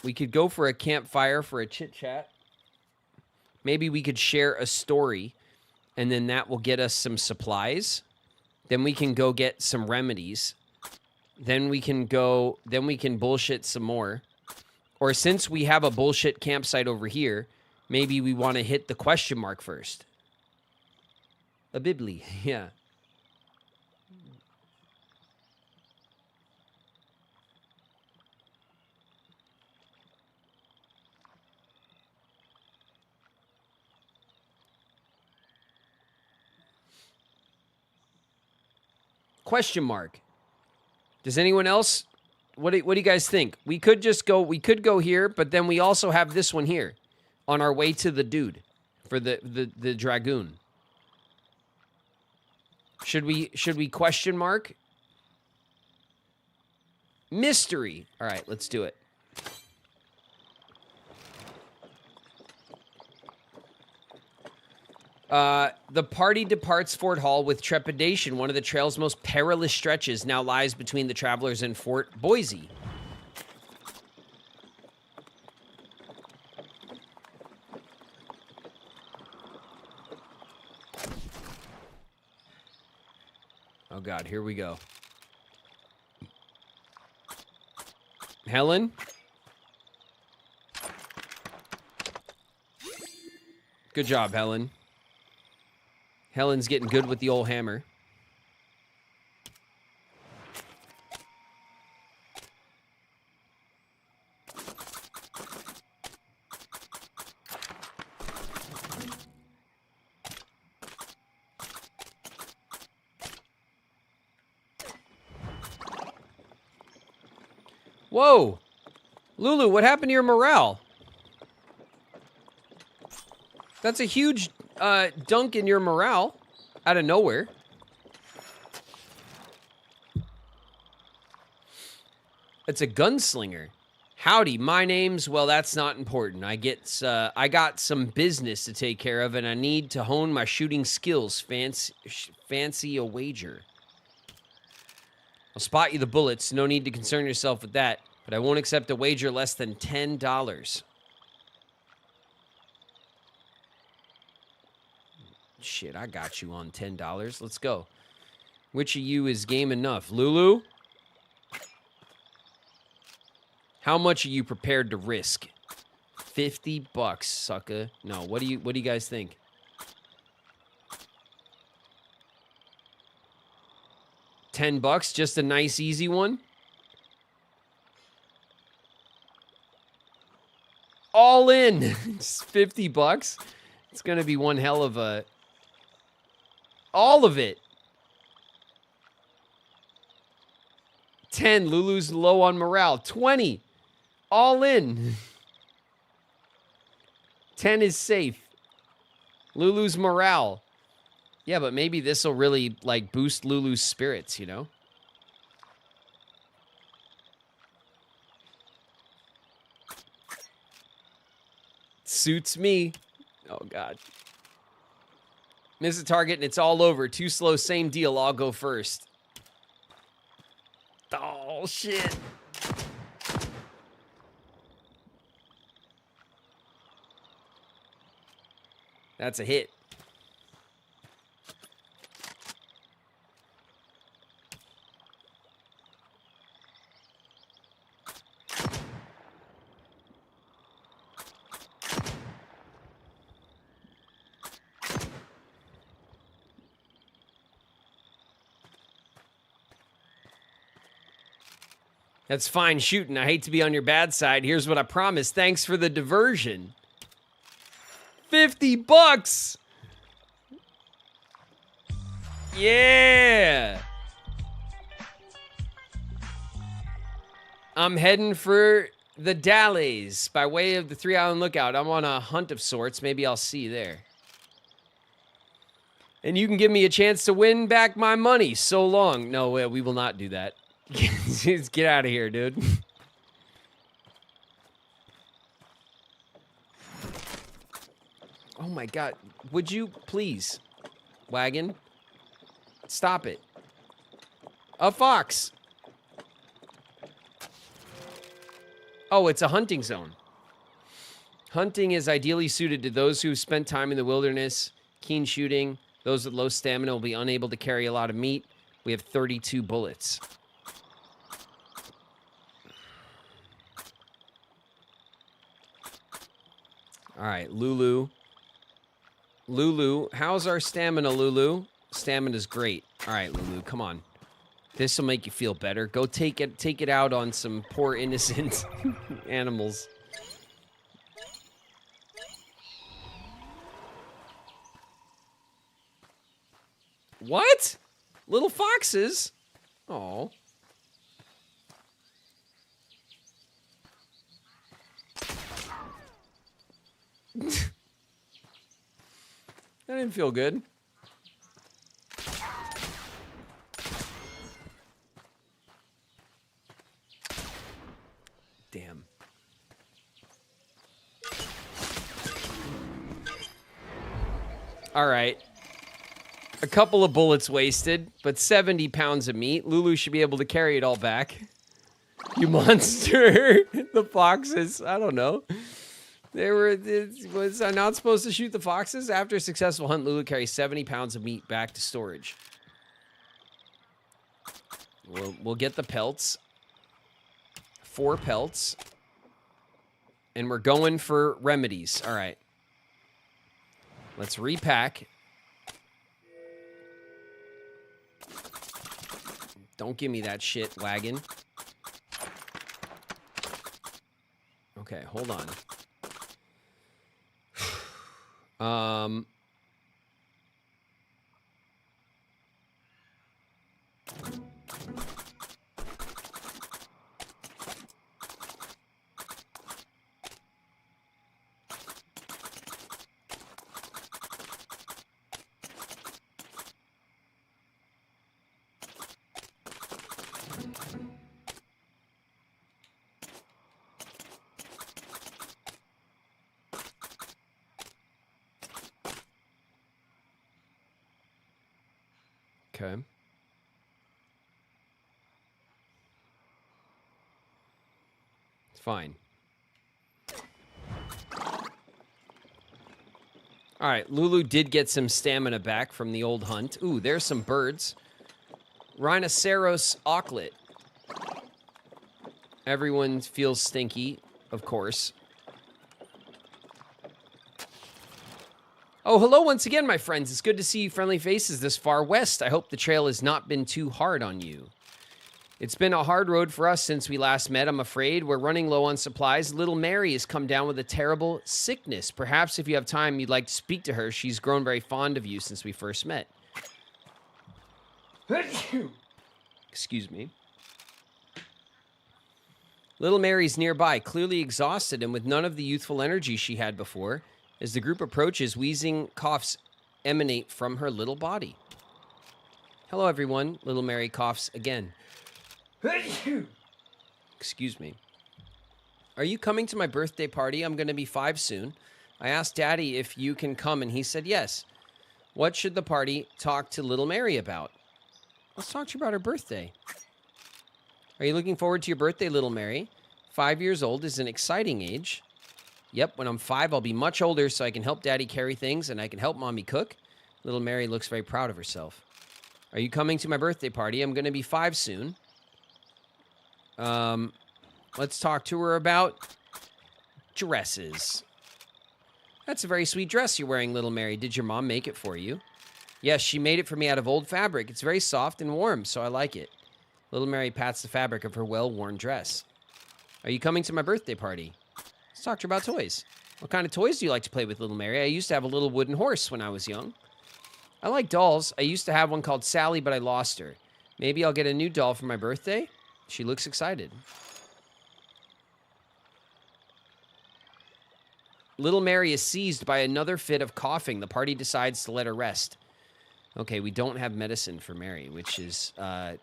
We could go for a campfire for a chit-chat. Maybe we could share a story, and then that will get us some supplies. Then we can go get some remedies. Then we can bullshit some more. Or since we have a bullshit campsite over here, maybe we want to hit the question mark first. A bibli, yeah. Question mark. Does anyone else? What do you guys think? We could go here, but then we also have this one here on our way to the dude for the dragoon. Should we question mark? Mystery. All right, let's do it. The party departs Fort Hall with trepidation. One of the trail's most perilous stretches now lies between the travelers and Fort Boise. Oh God, here we go. Helen? Good job, Helen. Helen's getting good with the old hammer. Whoa! Lulu, what happened to your morale? That's a huge dunk in your morale out of nowhere. It's a gunslinger. Howdy, my name's, well, that's not important. I got some business to take care of, and I need to hone my shooting skills. Fancy a wager. I'll spot you the bullets. No need to concern yourself with that, but I won't accept a wager less than $10. Shit, I got you on $10. Let's go. Which of you is game enough? Lulu? How much are you prepared to risk? $50, sucker. No, what do you guys think? $10, just a nice easy one. All in. It's $50. It's gonna be one hell of a. All of it. 10. Lulu's low on morale. 20. All in. 10 is safe. Lulu's morale. Yeah, but maybe this will really, like, boost Lulu's spirits, you know? Suits me. Oh, God. Miss a target and it's all over. Too slow, same deal. I'll go first. Oh, shit. That's a hit. That's fine shooting. I hate to be on your bad side. Here's what I promise. Thanks for the diversion. $50. Yeah! I'm heading for the Dalles by way of the 3 Island Lookout. I'm on a hunt of sorts. Maybe I'll see you there. And you can give me a chance to win back my money. So long. No, we will not do that. Just get out of here, dude. Oh my God. Would you please, wagon, stop it. A fox. Oh, it's a hunting zone. Hunting is ideally suited to those who've spent time in the wilderness. Keen shooting. Those with low stamina will be unable to carry a lot of meat. We have 32 bullets. All right, Lulu. Lulu, how's our stamina, Lulu? Stamina's great. All right, Lulu, come on. This will make you feel better. Go take it out on some poor innocent animals. What? Little foxes? Oh. That didn't feel good. Damn. All right. A couple of bullets wasted, but 70 pounds of meat. Lulu should be able to carry it all back. You monster. The foxes. I don't know. Was I not supposed to shoot the foxes? After a successful hunt, Lulu carries 70 pounds of meat back to storage. We'll get the pelts. 4 pelts. And we're going for remedies. All right. Let's repack. Don't give me that shit, wagon. Okay, hold on. Okay. It's fine. All right, Lulu did get some stamina back from the old hunt. Ooh, there's some birds. Rhinoceros auklet. Everyone feels stinky, of course. Oh, hello once again, my friends. It's good to see friendly faces this far west. I hope the trail has not been too hard on you. It's been a hard road for us since we last met, I'm afraid. We're running low on supplies. Little Mary has come down with a terrible sickness. Perhaps if you have time, you'd like to speak to her. She's grown very fond of you since we first met. Excuse me. Little Mary's nearby, clearly exhausted and with none of the youthful energy she had before. As the group approaches, wheezing coughs emanate from her little body. Hello, everyone. Little Mary coughs again. Excuse me. Are you coming to my birthday party? I'm going to be 5 soon. I asked Daddy if you can come, and he said yes. What should the party talk to Little Mary about? Let's talk to you about her birthday. Are you looking forward to your birthday, Little Mary? 5 years old is an exciting age. Yep, when I'm 5, I'll be much older so I can help Daddy carry things and I can help Mommy cook. Little Mary looks very proud of herself. Are you coming to my birthday party? I'm going to be 5 soon. Let's talk to her about dresses. That's a very sweet dress you're wearing, Little Mary. Did your mom make it for you? Yes, she made it for me out of old fabric. It's very soft and warm, so I like it. Little Mary pats the fabric of her well-worn dress. Are you coming to my birthday party? Let's talk to her about toys. What kind of toys do you like to play with, Little Mary? I used to have a little wooden horse when I was young. I like dolls. I used to have one called Sally, but I lost her. Maybe I'll get a new doll for my birthday? She looks excited. Little Mary is seized by another fit of coughing. The party decides to let her rest. Okay, we don't have medicine for Mary, which is, I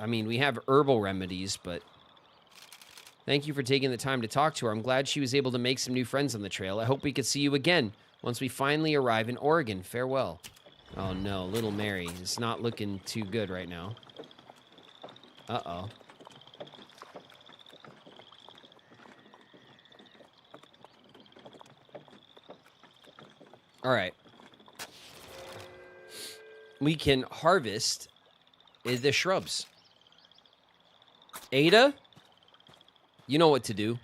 mean, we have herbal remedies, but thank you for taking the time to talk to her. I'm glad she was able to make some new friends on the trail. I hope we could see you again once we finally arrive in Oregon. Farewell. Oh no, little Mary is not looking too good right now. Uh-oh. All right. We can harvest the shrubs. Ada, you know what to do.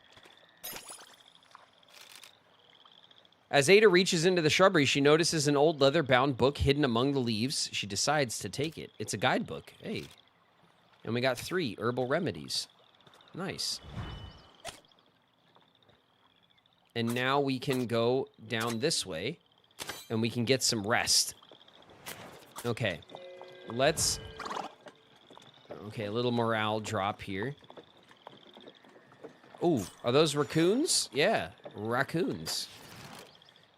As Ada reaches into the shrubbery, she notices an old leather-bound book hidden among the leaves. She decides to take it. It's a guidebook. Hey. And we got 3 herbal remedies. Nice. And now we can go down this way, and we can get some rest. Okay. Let's... Okay, a little morale drop here. Ooh, are those raccoons? Yeah, raccoons.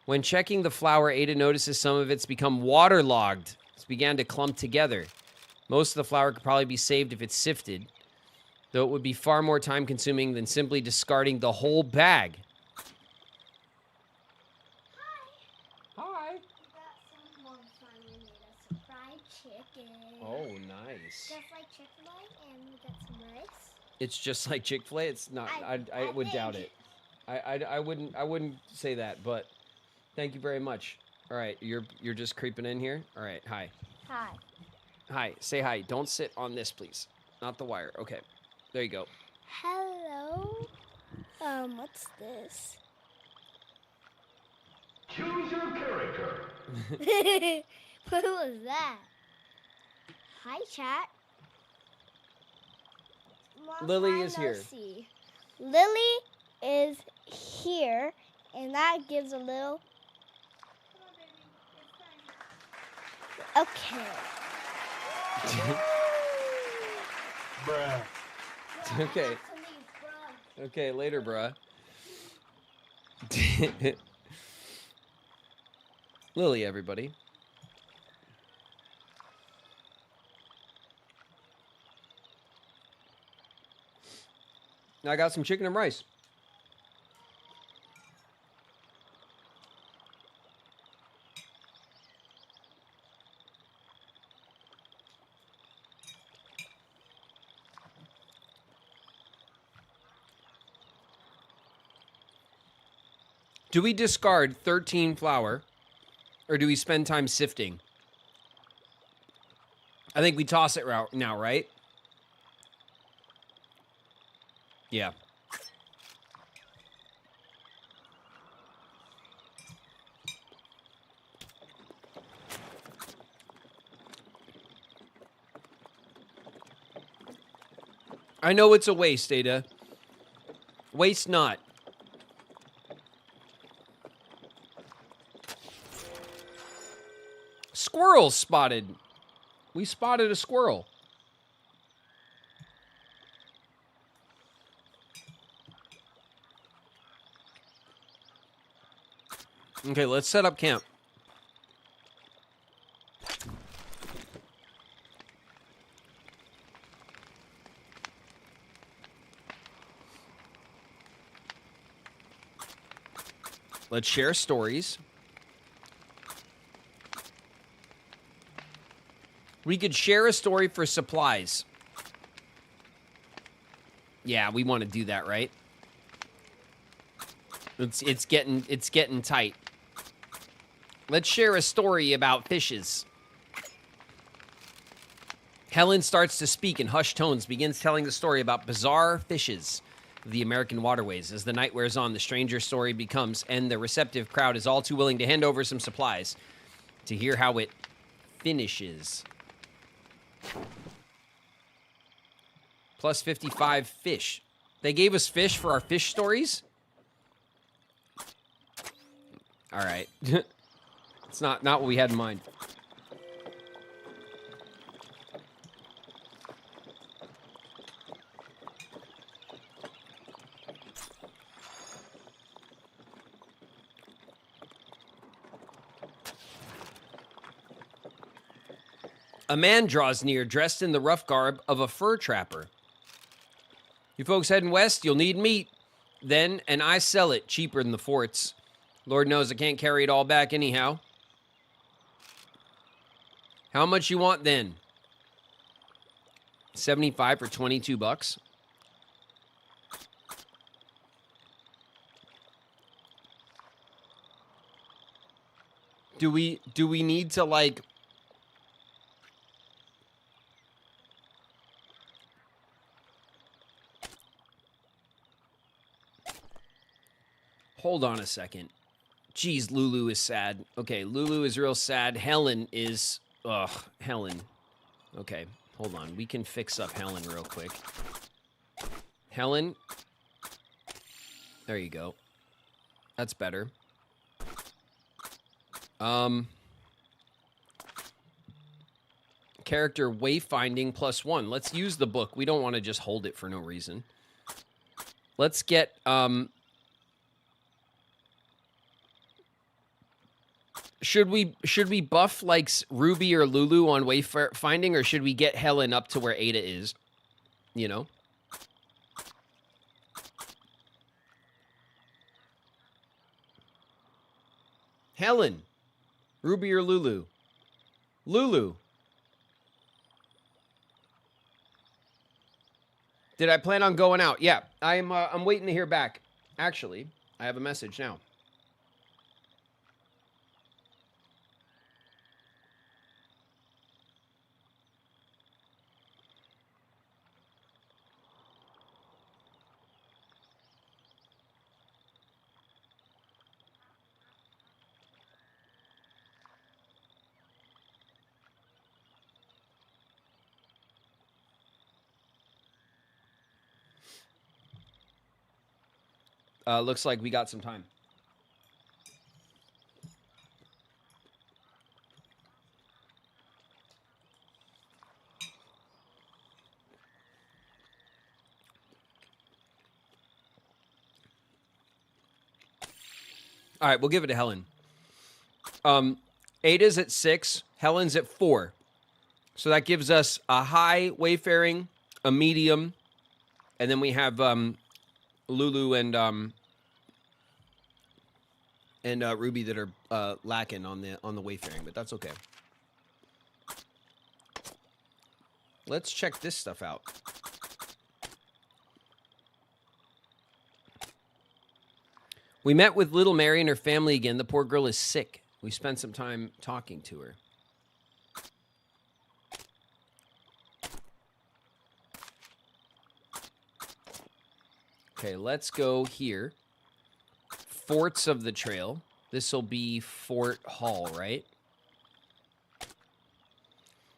When checking the flour, Ada notices some of it's become waterlogged. It's began to clump together. Most of the flour could probably be saved if it's sifted, though it would be far more time-consuming than simply discarding the whole bag. Hi. Someone finally made us some fried chicken. Oh, nice. Just like Chick-fil-A, and we got some rice. It's just like Chick-fil-A? It's not. I would doubt it. I wouldn't say that, but thank you very much. All right, you're just creeping in here. All right, hi. Hi. Hi. Say hi. Don't sit on this, please. Not the wire. Okay. There you go. Hello. What's this? Choose your character. What was that? Hi, chat. Lily is here. Lily is here, and that gives a little... Okay. Bruh. Okay. Okay, later, bruh. Lily, everybody. Now I got some chicken and rice. Do we discard 13 flour, or do we spend time sifting? I think we toss it now, right? Yeah. I know it's a waste, Ada. Waste not. Squirrel spotted. We spotted a squirrel. Okay, let's set up camp. Let's share stories. We could share a story for supplies. Yeah, we want to do that, right? It's getting tight. Let's share a story about fishes. Helen starts to speak in hushed tones, begins telling the story about bizarre fishes of the American waterways. As the night wears on, the stranger story becomes, and the receptive crowd is all too willing to hand over some supplies to hear how it finishes. Plus 55 fish. They gave us fish for our fish stories? All right. It's not what we had in mind. A man draws near, dressed in the rough garb of a fur trapper. You folks heading west, you'll need meat. Then, and I sell it cheaper than the forts. Lord knows I can't carry it all back anyhow. How much you want then? 75 for 22 bucks. Do we need to like hold on a second. Jeez, Lulu is sad. Okay, Lulu is real sad. Helen is Helen. Okay, hold on. We can fix up Helen real quick. Helen. There you go. That's better. Character wayfinding +1. Let's use the book. We don't want to just hold it for no reason. Let's get should we buff like Ruby or Lulu on wayfinding, or should we get Helen up to where Ada is? You know? Helen. Ruby or Lulu? Lulu. Did I plan on going out? Yeah, I'm waiting to hear back. Actually, I have a message now. Looks like we got some time. All right, we'll give it to Helen. Ada's at 6. Helen's at 4. So that gives us a high wayfaring, a medium, and then we have Lulu and Ruby that are lacking on the wayfaring, but that's okay. Let's check this stuff out. We met with little Mary and her family again. The poor girl is sick. We spent some time talking to her. Okay, let's go here. Forts of the Trail. This will be Fort Hall, right?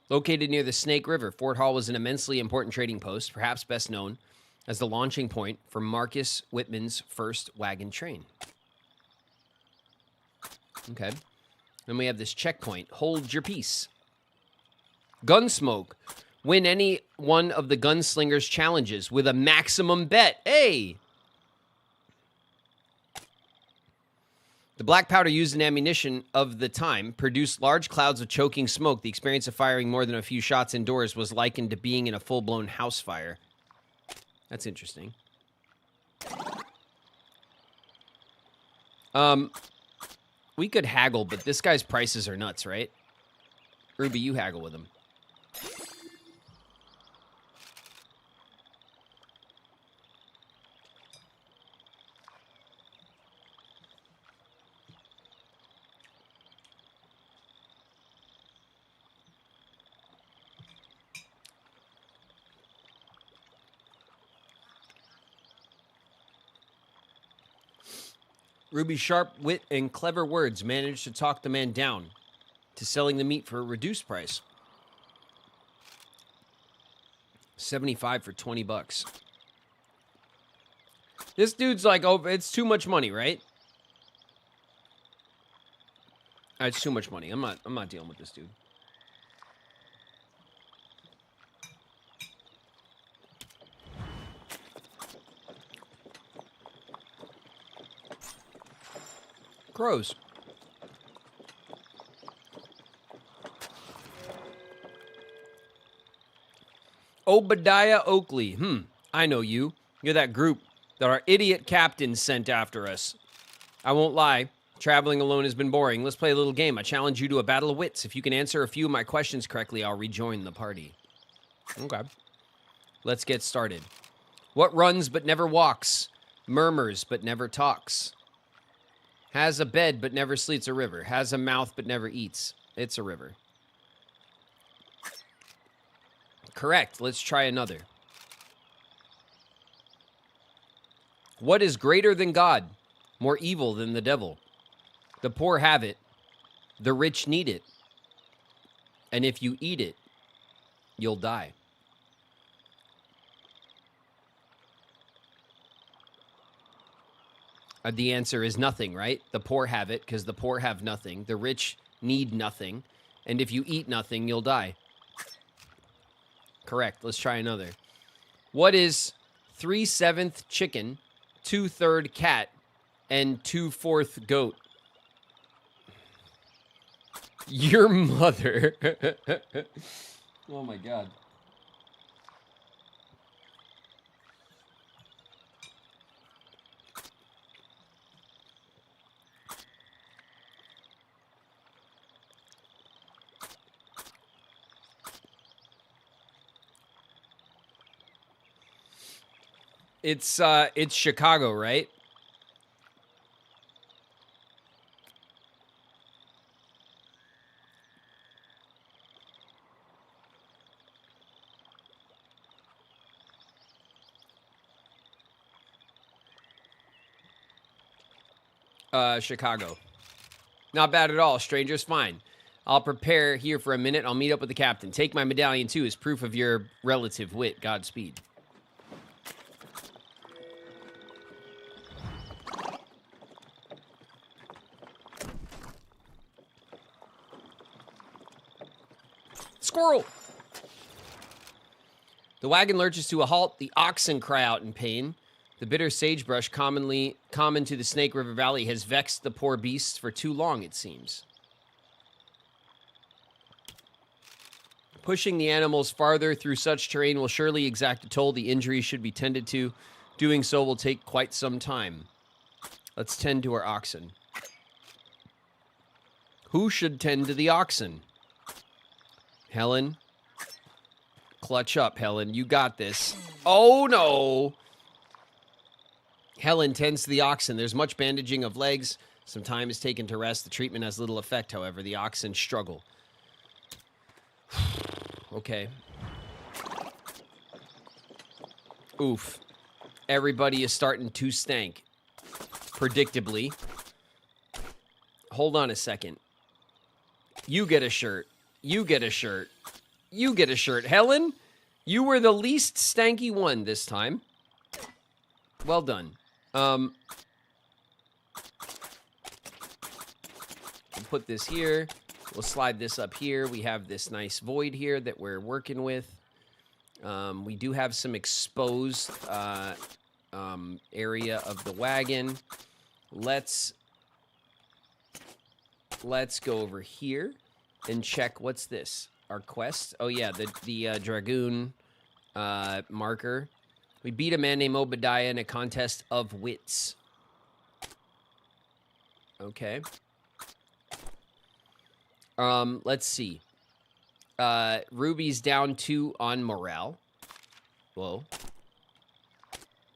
Located near the Snake River, Fort Hall was an immensely important trading post, perhaps best known as the launching point for Marcus Whitman's first wagon train. Okay. Then we have this checkpoint. Hold your peace. Gunsmoke. Win any one of the Gunslinger's challenges with a maximum bet. Hey! The black powder used in ammunition of the time produced large clouds of choking smoke. The experience of firing more than a few shots indoors was likened to being in a full-blown house fire. That's interesting. We could haggle, but this guy's prices are nuts, right? Ruby, you haggle with him. Ruby's sharp wit and clever words managed to talk the man down to selling the meat for a reduced price. 75 for 20 bucks. This dude's like, oh, it's too much money, right? It's too much money. I'm not dealing with this dude. Crows. Obadiah Oakley. I know you. You're that group that our idiot captain sent after us. I won't lie. Traveling alone has been boring. Let's play a little game. I challenge you to a battle of wits. If you can answer a few of my questions correctly, I'll rejoin the party. Okay. Let's get started. What runs but never walks? Murmurs but never talks? Has a bed but never sleeps? A river. Has a mouth but never eats? It's a river. Correct. Let's try another. What is greater than God? More evil than the devil? The poor have it. The rich need it. And if you eat it, you'll die. The answer is nothing, right? The poor have it because the poor have nothing. The rich need nothing. And if you eat nothing, you'll die. Correct. Let's try another. What is 3/7 chicken, 2/3 cat, and 2/4 goat? Your mother. Oh my God. It's Chicago, right? Chicago. Not bad at all. Stranger's fine. I'll prepare here for a minute. I'll meet up with the captain. Take my medallion, too, as proof of your relative wit. Godspeed. Squirrel! The wagon lurches to a halt. The oxen cry out in pain. The bitter sagebrush, common to the Snake River Valley, has vexed the poor beasts for too long, it seems. Pushing the animals farther through such terrain will surely exact a toll. The injuries should be tended to. Doing so will take quite some time. Let's tend to our oxen. Who should tend to the oxen? Helen? Clutch up, Helen. You got this. Oh, no! Helen tends to the oxen. There's much bandaging of legs. Some time is taken to rest. The treatment has little effect, however. The oxen struggle. Okay. Oof. Everybody is starting to stank. Predictably. Hold on a second. You get a shirt. You get a shirt. You get a shirt. Helen, you were the least stanky one this time. Well done. We'll put this here. We'll slide this up here. We have this nice void here that we're working with. We do have some exposed area of the wagon. Let's go over here and check. What's this? Our quest? Oh yeah, the Dragoon marker. We beat a man named Obadiah in a contest of wits. Okay. Let's see. Ruby's down 2 on morale. Whoa.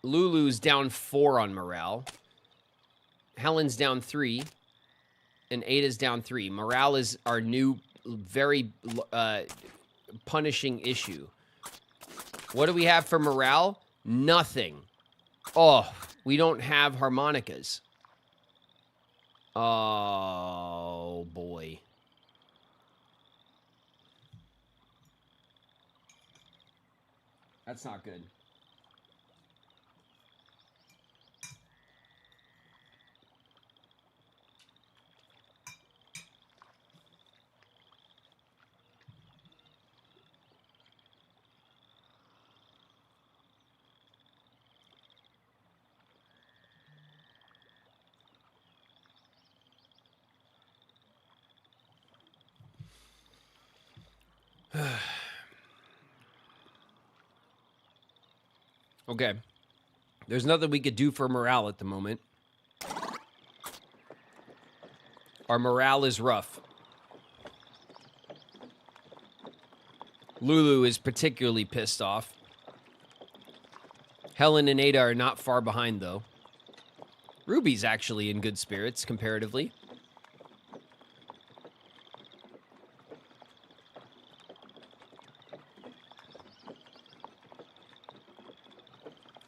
Lulu's down 4 on morale. Helen's down 3. And Ada's down 3. Morale is our new, very punishing issue. What do we have for morale? Nothing. Oh, we don't have harmonicas. Oh, boy. That's not good. Okay. There's nothing we could do for morale at the moment. Our morale is rough. Lulu is particularly pissed off. Helen and Ada are not far behind, though. Ruby's actually in good spirits, comparatively.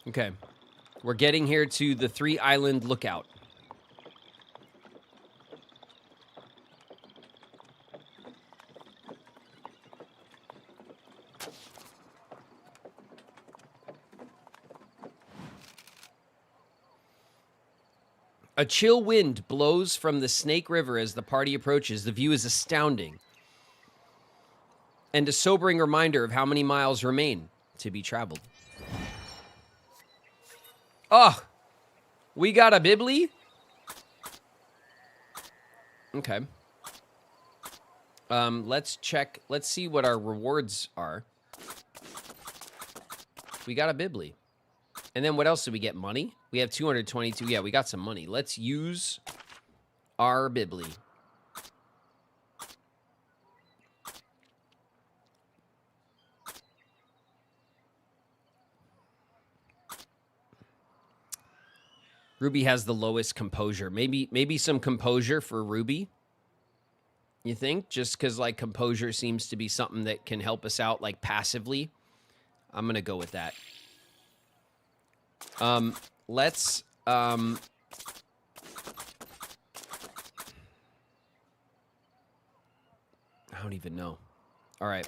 Okay. We're getting here to the 3-island lookout. A chill wind blows from the Snake River as the party approaches. The view is astounding. And a sobering reminder of how many miles remain to be traveled. Oh, we got a Bibli? Okay. Let's check. Let's see what our rewards are. We got a Bibli. And then what else did we get? Money? We have 222. Yeah, we got some money. Let's use our Bibli. Ruby has the lowest composure. Maybe some composure for Ruby. You think? Just because, like, composure seems to be something that can help us out, like, passively. I'm going to go with that. Let's, I don't even know. All right.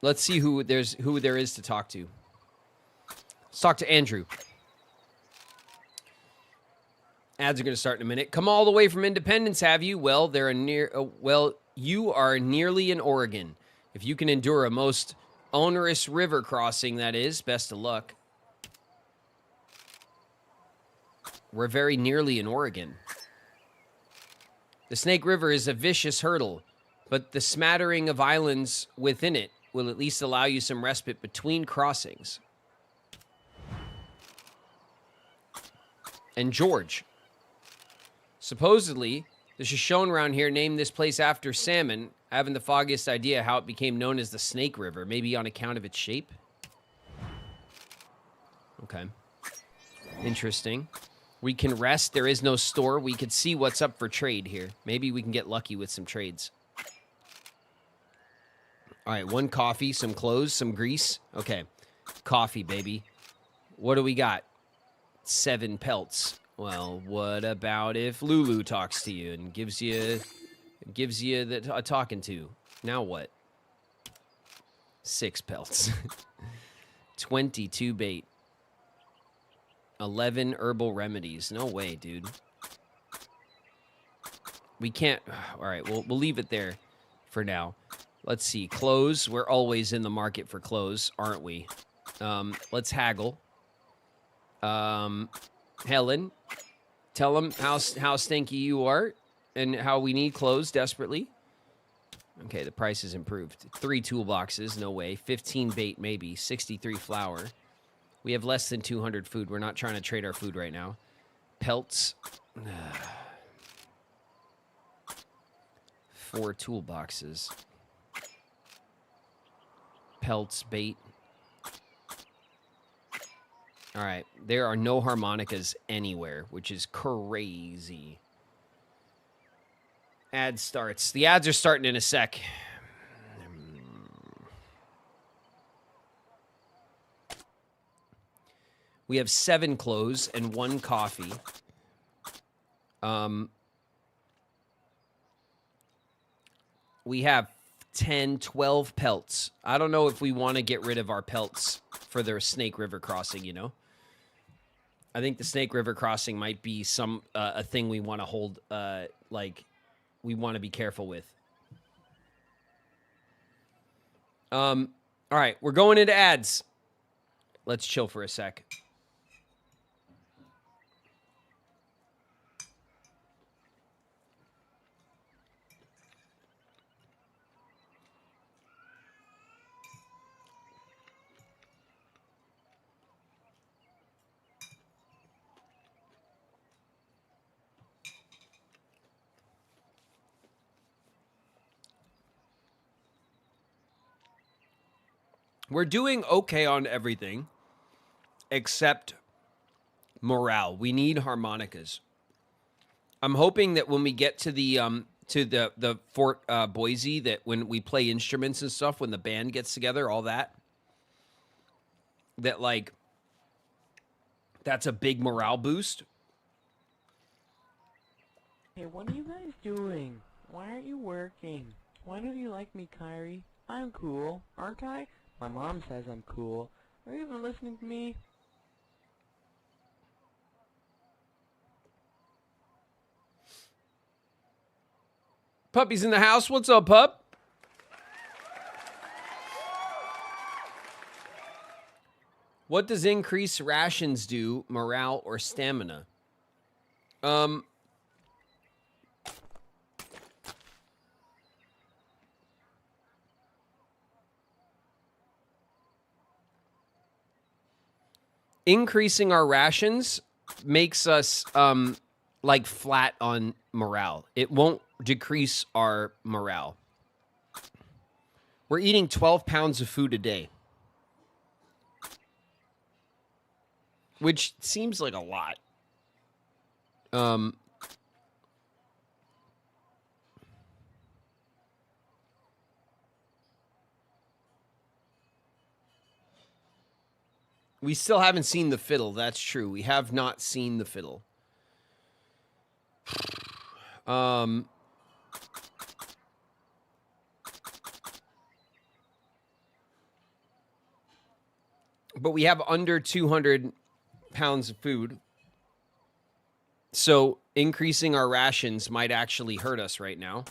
Let's see who there is to talk to. Let's talk to Andrew. Ads are going to start in a minute. Come all the way from Independence, have you? Well, you are nearly in Oregon. If you can endure a most onerous river crossing, that is, best of luck. We're very nearly in Oregon. The Snake River is a vicious hurdle, but the smattering of islands within it will at least allow you some respite between crossings. And George. Supposedly, the Shoshone around here named this place after salmon. I haven't the foggiest idea how it became known as the Snake River. Maybe on account of its shape? Okay. Interesting. We can rest. There is no store. We could see what's up for trade here. Maybe we can get lucky with some trades. All right, 1 coffee, some clothes, some grease. Okay, coffee, baby. What do we got? 7 pelts. Well, what about if Lulu talks to you and gives you a talking to? Now what? 6 pelts. 22 bait. 11 herbal remedies. No way, dude. We can't. All right, we'll leave it there for now. Let's see. Clothes. We're always in the market for clothes, aren't we? Let's haggle. Helen, tell them how stinky you are and how we need clothes desperately. Okay, the price is improved. 3 toolboxes, no way. 15 bait, maybe. 63 flour. We have less than 200 food. We're not trying to trade our food right now. Pelts. 4 toolboxes. Pelts, bait. All right, there are no harmonicas anywhere, which is crazy. Ad starts. The ads are starting in a sec. We have 7 clothes and 1 coffee. We have 10, 12 pelts. I don't know if we want to get rid of our pelts for their Snake River crossing, you know? I think the Snake River crossing might be a thing we want to hold, like, we want to be careful with. All right, we're going into ads. Let's chill for a sec. We're doing okay on everything except morale. We need harmonicas. I'm hoping that when we get to the Fort Boise, that when we play instruments and stuff, when the band gets together, all that like that's a big morale boost. Hey, what are you guys doing? Why aren't you working? Why don't you like me, Kyrie? I'm cool, aren't I? My mom says I'm cool. Are you even listening to me? Puppy's in the house. What's up, pup? What does increased rations do, morale or stamina? Increasing our rations makes us like flat on morale. It won't decrease our morale. We're eating 12 pounds of food a day, which seems like a lot. We still haven't seen the fiddle. That's true. We have not seen the fiddle. But we have under 200 pounds of food. So increasing our rations might actually hurt us right now.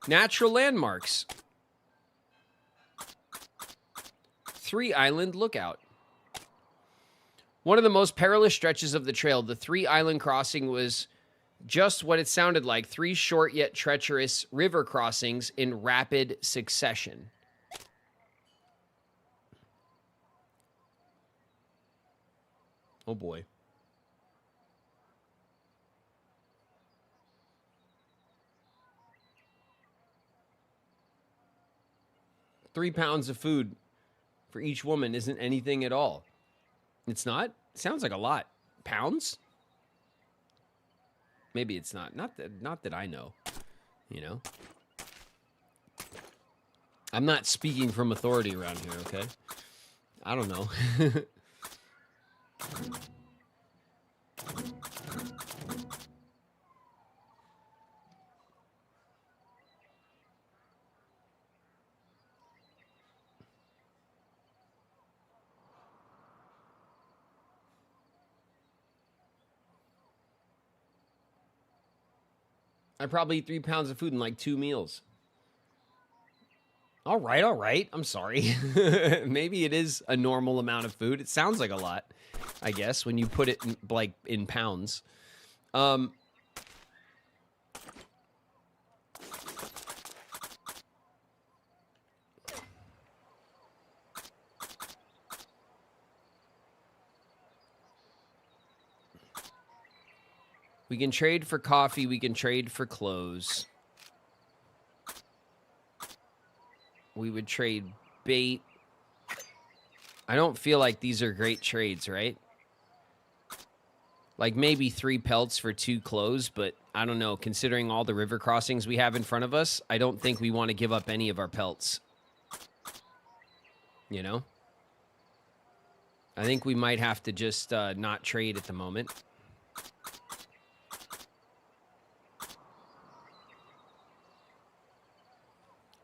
Natural landmarks. 3 Island Lookout. One of the most perilous stretches of the trail, the 3 Island crossing was just what it sounded like. 3 short yet treacherous river crossings in rapid succession. Oh boy. $3 pounds of food for each woman isn't anything at all. It's not? Sounds like a lot. Pounds? Maybe it's not. Not that I know. You know? I'm not speaking from authority around here, okay? I don't know. I probably eat 3 pounds of food in like 2 meals. All right. I'm sorry. Maybe it is a normal amount of food. It sounds like a lot, I guess, when you put it in, like in pounds. We can trade for coffee. We can trade for clothes. We would trade bait. I don't feel like these are great trades, right? Like maybe 3 pelts for 2 clothes, but I don't know. Considering all the river crossings we have in front of us, I don't think we want to give up any of our pelts. You know? I think we might have to just not trade at the moment.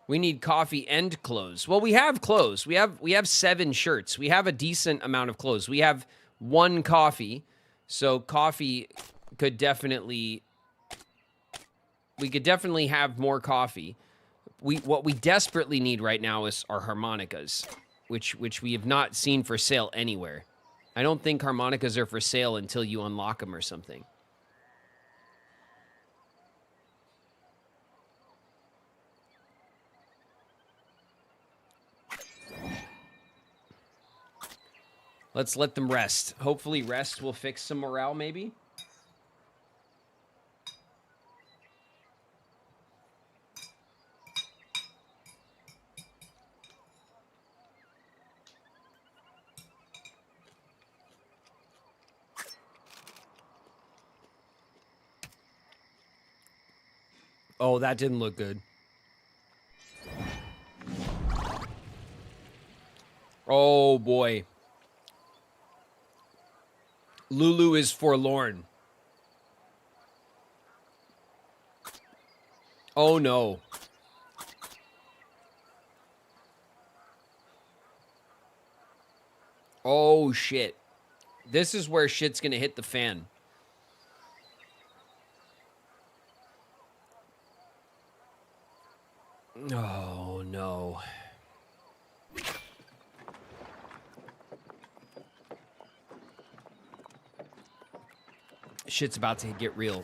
We need coffee and clothes. Well, we have clothes. We have 7 shirts. We have a decent amount of clothes. We have 1 coffee. So coffee could definitely... We could definitely have more coffee. What we desperately need right now is our harmonicas, which we have not seen for sale anywhere. I don't think harmonicas are for sale until you unlock them or something. Let's let them rest. Hopefully rest will fix some morale, maybe. Oh, that didn't look good. Oh, boy. Lulu is forlorn. Oh, no. Oh, shit. This is where shit's gonna hit the fan. Oh, no. Shit's about to get real.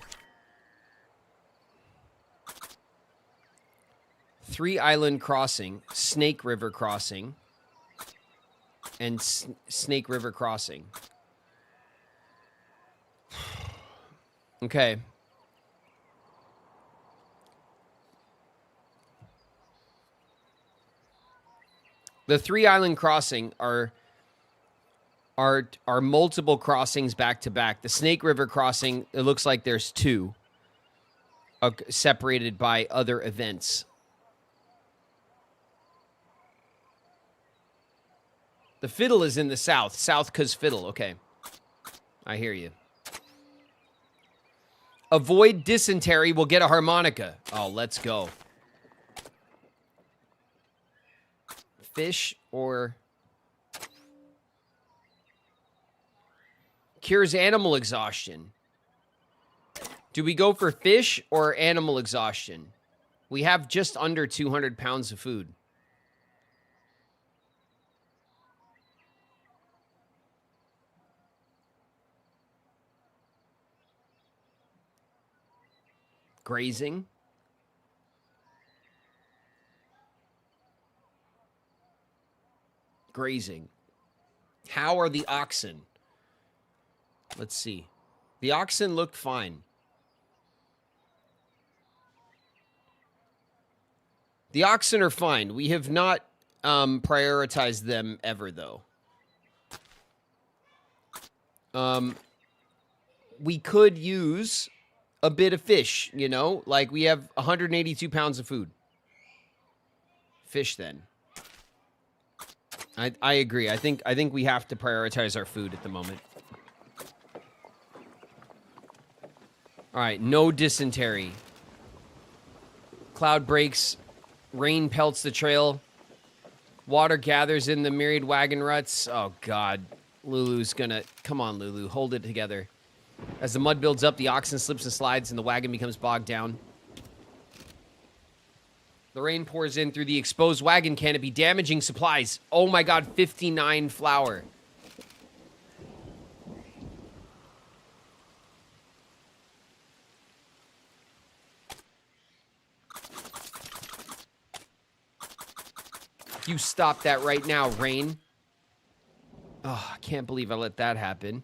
3 Island Crossing, Snake River Crossing, and Snake River Crossing. Okay. The 3 Island Crossing are multiple crossings back to back. The Snake River Crossing, it looks like there's 2 separated by other events. The Fiddle is in the south. South 'cause Fiddle. Okay. I hear you. Avoid dysentery. We'll get a harmonica. Oh, let's go. Fish or... Cures animal exhaustion. Do we go for fish or animal exhaustion? We have just under 200 pounds of food. Grazing. Grazing. How are the oxen? Let's see. The oxen look fine. The oxen are fine. We have not prioritized them ever, though. We could use a bit of fish, you know? Like, we have 182 pounds of food. Fish, then. I agree. I think we have to prioritize our food at the moment. All right, no dysentery. Cloud breaks. Rain pelts the trail. Water gathers in the myriad wagon ruts. Oh, God. Lulu's gonna... Come on, Lulu. Hold it together. As the mud builds up, the oxen slips and slides, and the wagon becomes bogged down. The rain pours in through the exposed wagon canopy, damaging supplies. Oh, my God. 59 flour. You stop that right now, rain. Oh, I can't believe I let that happen.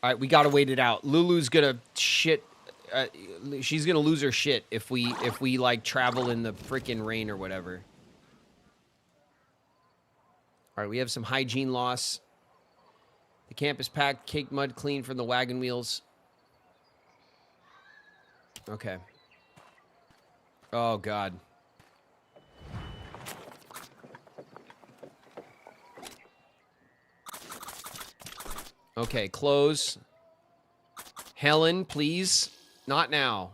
All right, we gotta wait it out. Lulu's gonna shit. She's gonna lose her shit if we like travel in the freaking rain or whatever. All right, we have some hygiene loss. The camp is packed, caked mud clean from the wagon wheels. Okay. Oh, God. Okay, close. Helen, please. Not now.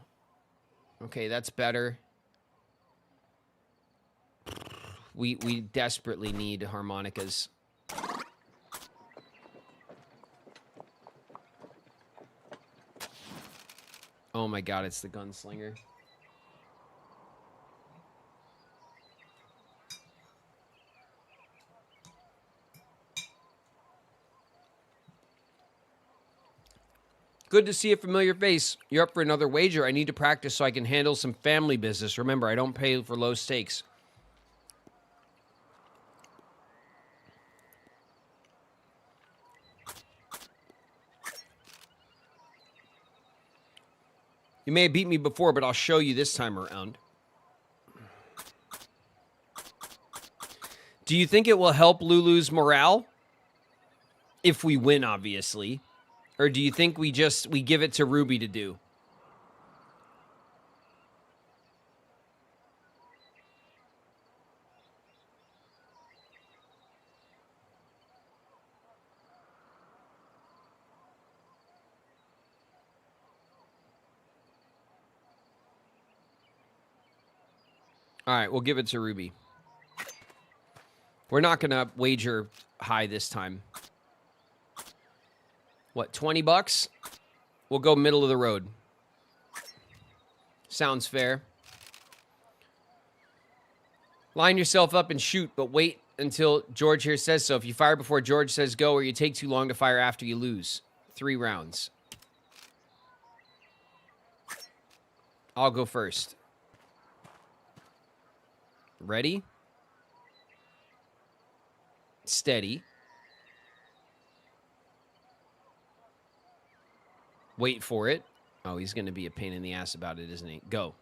Okay, that's better. We desperately need harmonicas. Oh my God, it's the gunslinger. Good to see a familiar face. You're up for another wager. I need to practice so I can handle some family business. Remember, I don't pay for low stakes. You may have beat me before, but I'll show you this time around. Do you think it will help Lulu's morale? If we win, obviously. Or do you think we give it to Ruby to do? All right, we'll give it to Ruby. We're not going to wager high this time. What, 20 bucks? We'll go middle of the road. Sounds fair. Line yourself up and shoot, but wait until George here says so. If you fire before George says go, or you take too long to fire after, you lose. 3 rounds. I'll go first. Ready? Steady. Wait for it. Oh, he's going to be a pain in the ass about it, isn't he? Go.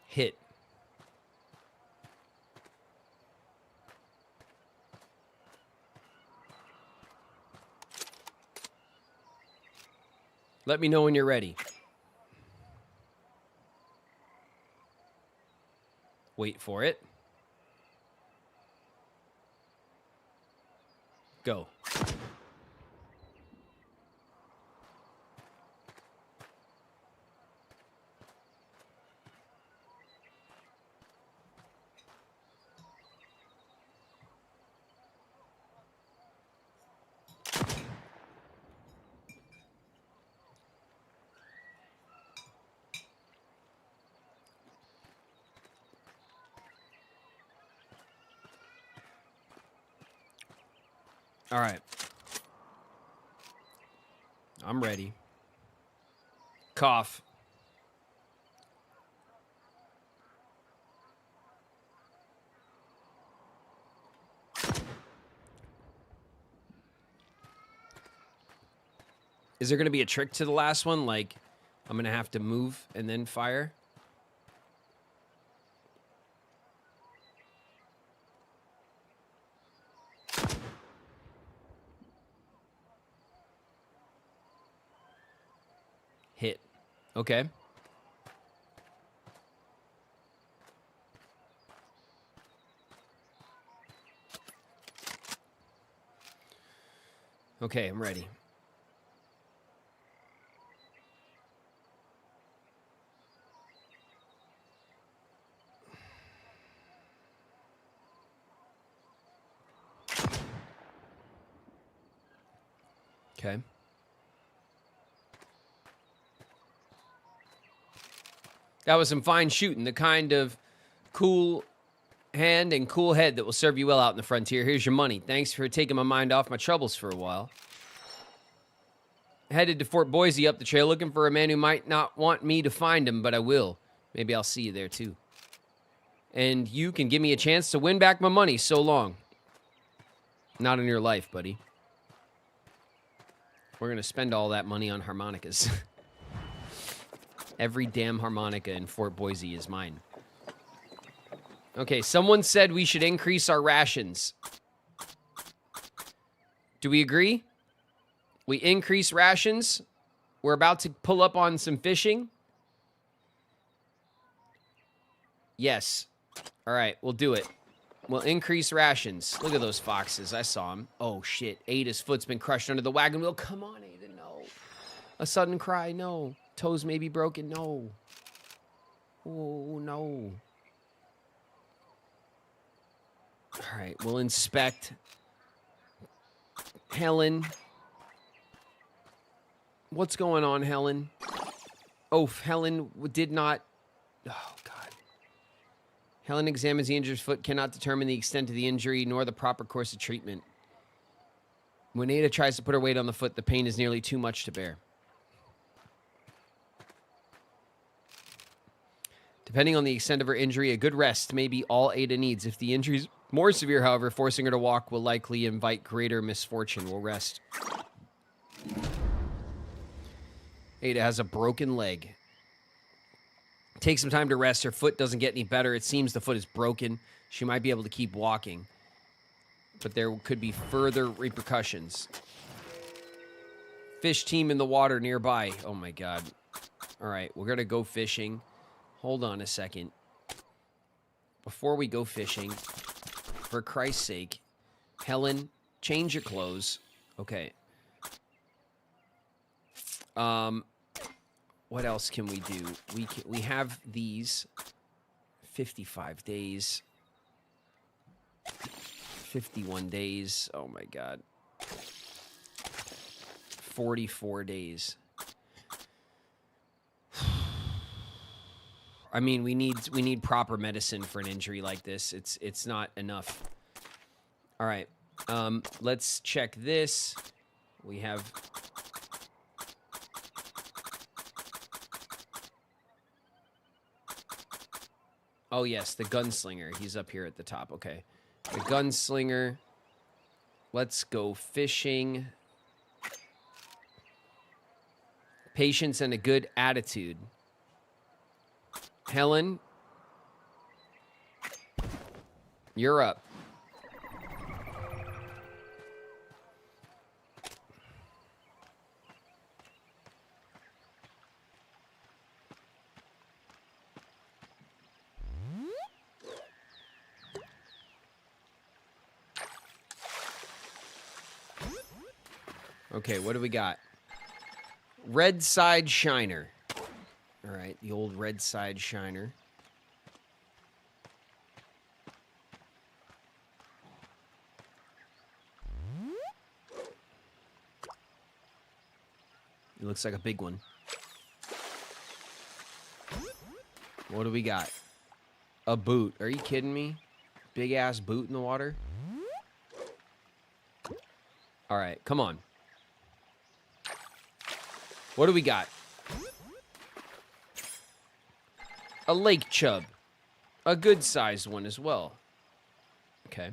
Hit. Let me know when you're ready. Wait for it. Go. All right. I'm ready. Cough. Is there going to be a trick to the last one? Like, I'm going to have to move and then fire? Hit. Okay. Okay, I'm ready. Okay. That was some fine shooting, the kind of cool hand and cool head that will serve you well out in the frontier. Here's your money. Thanks for taking my mind off my troubles for a while. Headed to Fort Boise up the trail looking for a man who might not want me to find him, but I will. Maybe I'll see you there too. And you can give me a chance to win back my money. So long. Not in your life, buddy. We're going to spend all that money on harmonicas. Every damn harmonica in Fort Boise is mine. Okay, someone said we should increase our rations. Do we agree? We increase rations. We're about to pull up on some fishing. Yes. All right, we'll do it. We'll increase rations. Look at those foxes. I saw them. Oh, shit. Ada's foot's been crushed under the wagon wheel. Come on, Ada, no. A sudden cry, no. Toes may be broken, no. Oh, no. All right, we'll inspect. Helen. What's going on, Helen? Oh, Helen did not... Oh, God. Helen examines the injured foot, cannot determine the extent of the injury nor the proper course of treatment. When Ada tries to put her weight on the foot, the pain is nearly too much to bear. Depending on the extent of her injury, a good rest may be all Ada needs. If the injury's More severe, however, forcing her to walk will likely invite greater misfortune. We'll rest. Ada has a broken leg. Take some time to rest. Her foot doesn't get any better. It seems the foot is broken. She might be able to keep walking, but there could be further repercussions. Fish team in the water nearby. Oh my God. All right, we're going to go fishing. Hold on a second. Before we go fishing, for Christ's sake, Helen, change your clothes. Okay. What else can we do? We have these 55 days. 51 days. Oh my God. 44 days. I mean, we need proper medicine for an injury like this. It's not enough. All right. Let's check this. We have Oh yes, the gunslinger. He's up here at the top. Okay. The gunslinger. Let's go fishing. Patience and a good attitude. Helen, you're up. Okay, what do we got? Red side shiner. All right, the old red side shiner. It looks like a big one. What do we got? A boot. Are you kidding me? Big ass boot in the water? All right, come on. What do we got? A lake chub. A good sized one as well. Okay.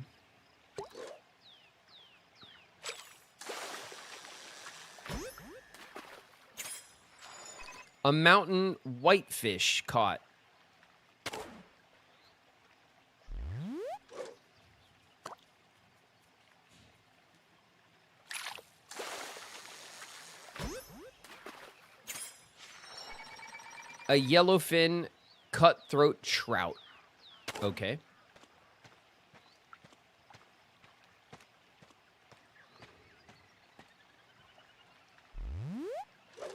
A mountain whitefish caught. A yellowfin cutthroat trout. Okay.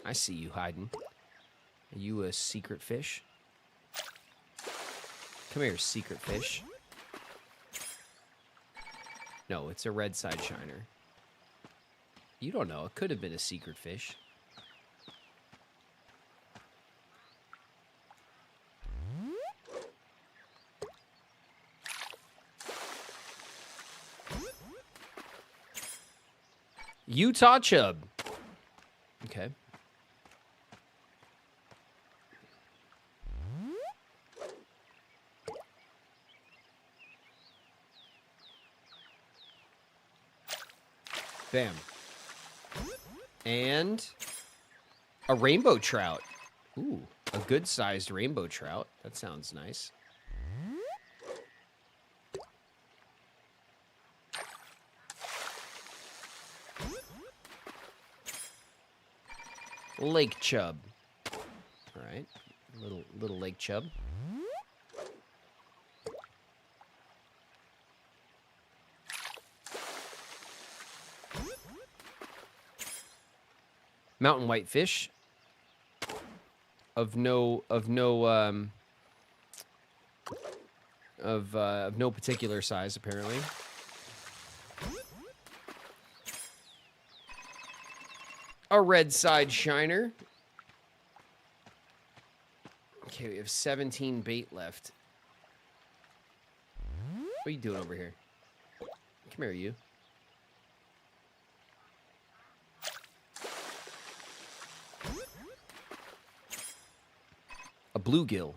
I see you hiding. Are you a secret fish? Come here, secret fish. No, it's a red side shiner. You don't know. It could have been a secret fish. Utah chub. Okay. Bam. And a rainbow trout. Ooh, a good-sized rainbow trout. That sounds nice. Lake chub. All right, little lake chub. Mountain whitefish. Of no particular size, apparently. A red side shiner. Okay, we have 17 bait left. What are you doing over here? Come here, you. A bluegill.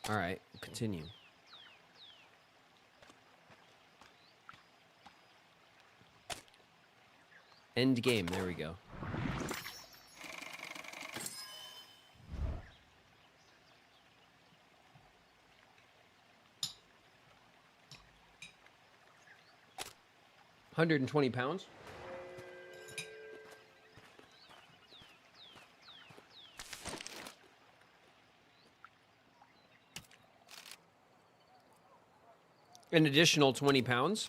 All right, continue. End game. There we go. £120. An additional £20.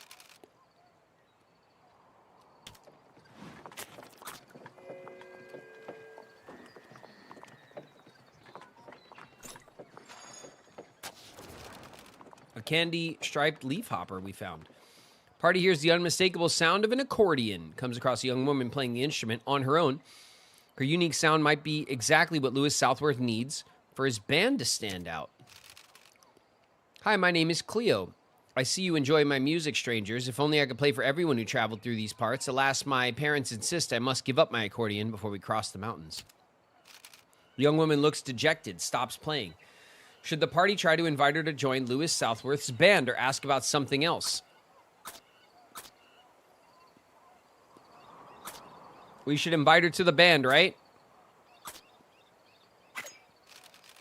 A candy striped leaf hopper we found. Party hears the unmistakable sound of an accordion. Comes across a young woman playing the instrument on her own. Her unique sound might be exactly what Lewis Southworth needs for his band to stand out. Hi, my name is Cleo. I see you enjoy my music, strangers. If only I could play for everyone who traveled through these parts. Alas, my parents insist I must give up my accordion before we cross the mountains. The young woman looks dejected, stops playing. Should the party try to invite her to join Lewis Southworth's band or ask about something else? We should invite her to the band, right?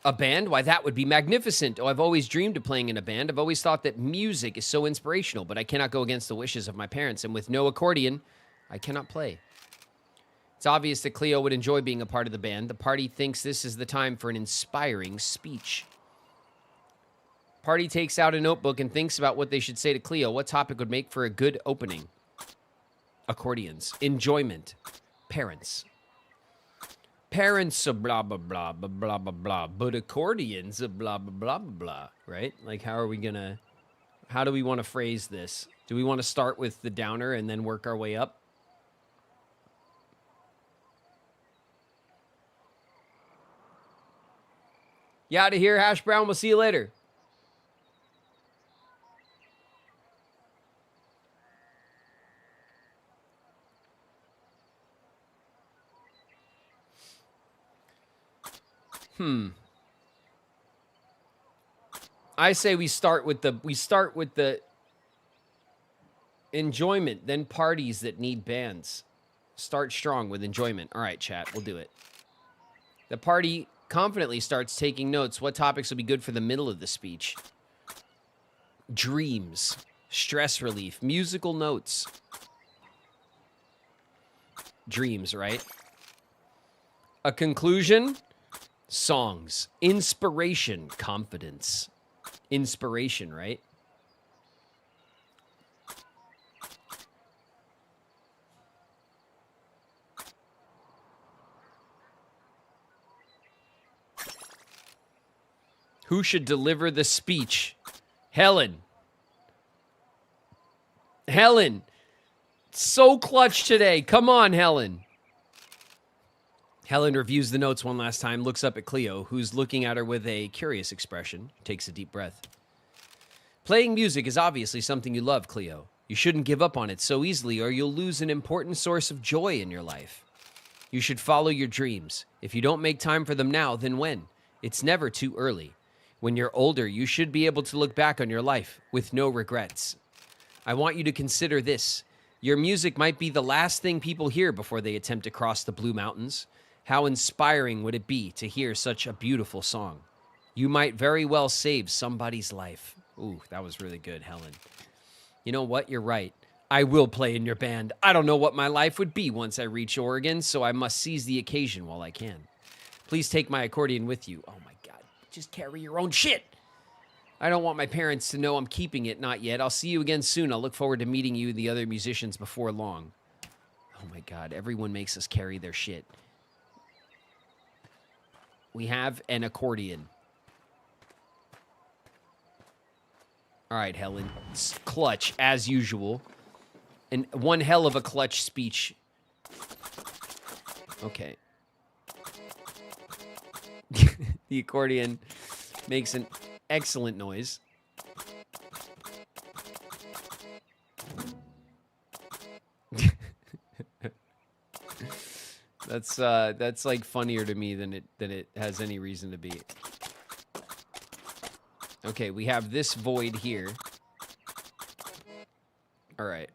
A band? Why, that would be magnificent. Oh, I've always dreamed of playing in a band. I've always thought that music is so inspirational, but I cannot go against the wishes of my parents, and with no accordion, I cannot play. It's obvious that Cleo would enjoy being a part of the band. The party thinks this is the time for an inspiring speech. Party takes out a notebook and thinks about what they should say to Cleo. What topic would make for a good opening? Accordions. Enjoyment. Parents. Parents are blah, blah, blah, blah, blah, blah, blah. But accordions are blah, blah, blah, blah, blah. Right? Like, how do we want to phrase this? Do we want to start with the downer and then work our way up? You out of here, Hash Brown. We'll see you later. I say we start with the enjoyment, then parties that need bands. Start strong with enjoyment. All right, chat, we'll do it. The party confidently starts taking notes. What topics will be good for the middle of the speech? Dreams, stress relief, musical notes. Dreams, right? A conclusion, songs, inspiration, confidence. Inspiration, right? Who should deliver the speech? Helen. Helen. So clutch today. Come on, Helen. Helen reviews the notes one last time, looks up at Cleo, who's looking at her with a curious expression, takes a deep breath. Playing music is obviously something you love, Cleo. You shouldn't give up on it so easily or you'll lose an important source of joy in your life. You should follow your dreams. If you don't make time for them now, then when? It's never too early. When you're older, you should be able to look back on your life with no regrets. I want you to consider this. Your music might be the last thing people hear before they attempt to cross the Blue Mountains. How inspiring would it be to hear such a beautiful song? You might very well save somebody's life. Ooh, that was really good, Helen. You know what? You're right. I will play in your band. I don't know what my life would be once I reach Oregon, so I must seize the occasion while I can. Please take my accordion with you. Oh my God, just carry your own shit. I don't want my parents to know I'm keeping it, not yet. I'll see you again soon. I'll look forward to meeting you and the other musicians before long. Oh my God, everyone makes us carry their shit. We have an accordion. All right, Helen. It's clutch, as usual. And one hell of a clutch speech. Okay. The accordion makes an excellent noise. That's like funnier to me than it has any reason to be. Okay, we have this void here. All right.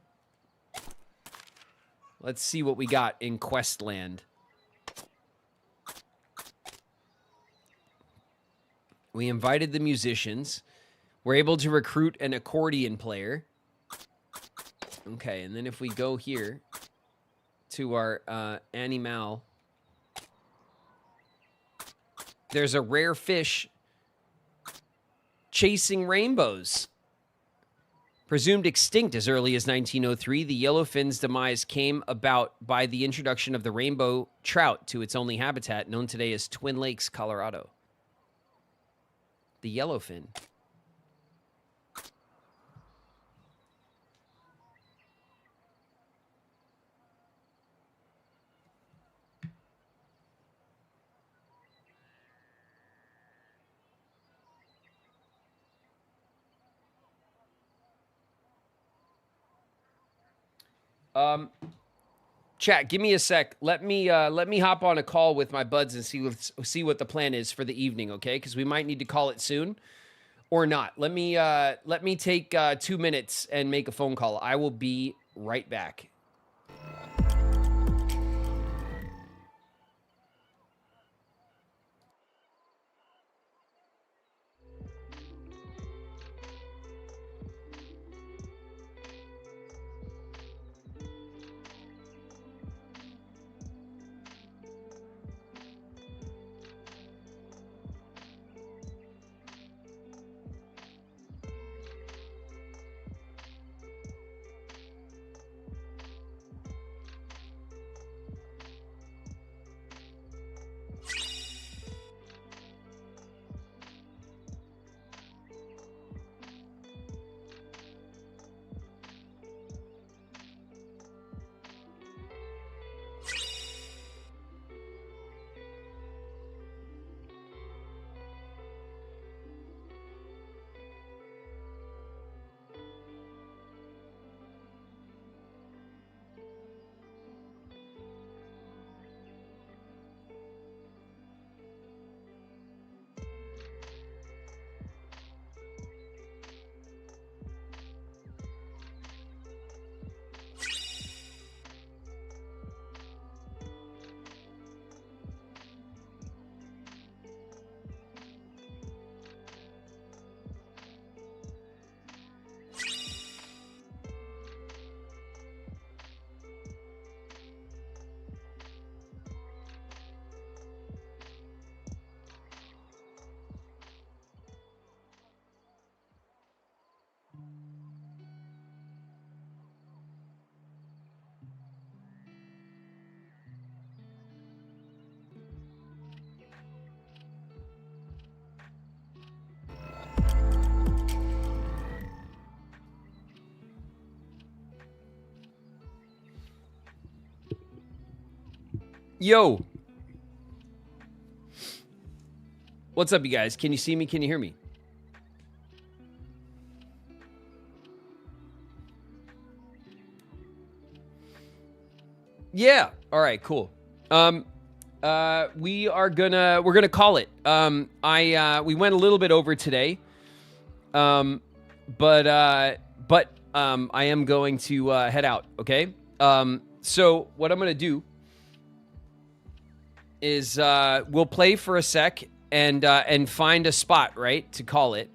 Let's see what we got in Questland. We invited the musicians. We're able to recruit an accordion player. Okay, and then if we go here to our animal, there's a rare fish chasing rainbows. Presumed extinct as early as 1903, the yellowfin's demise came about by the introduction of the rainbow trout to its only habitat, known today as Twin Lakes, Colorado. The yellowfin. Chat, give me a sec. Let me hop on a call with my buds and see what the plan is for the evening, okay? Because we might need to call it soon or not. Let me take 2 minutes and make a phone call. I will be right back. Yo. What's up, you guys? Can you see me? Can you hear me? Yeah. All right, cool. We're gonna call it. We went a little bit over today. But I am going to head out, okay? So what I'm gonna do is we'll play for a sec and find a spot, right, to call it,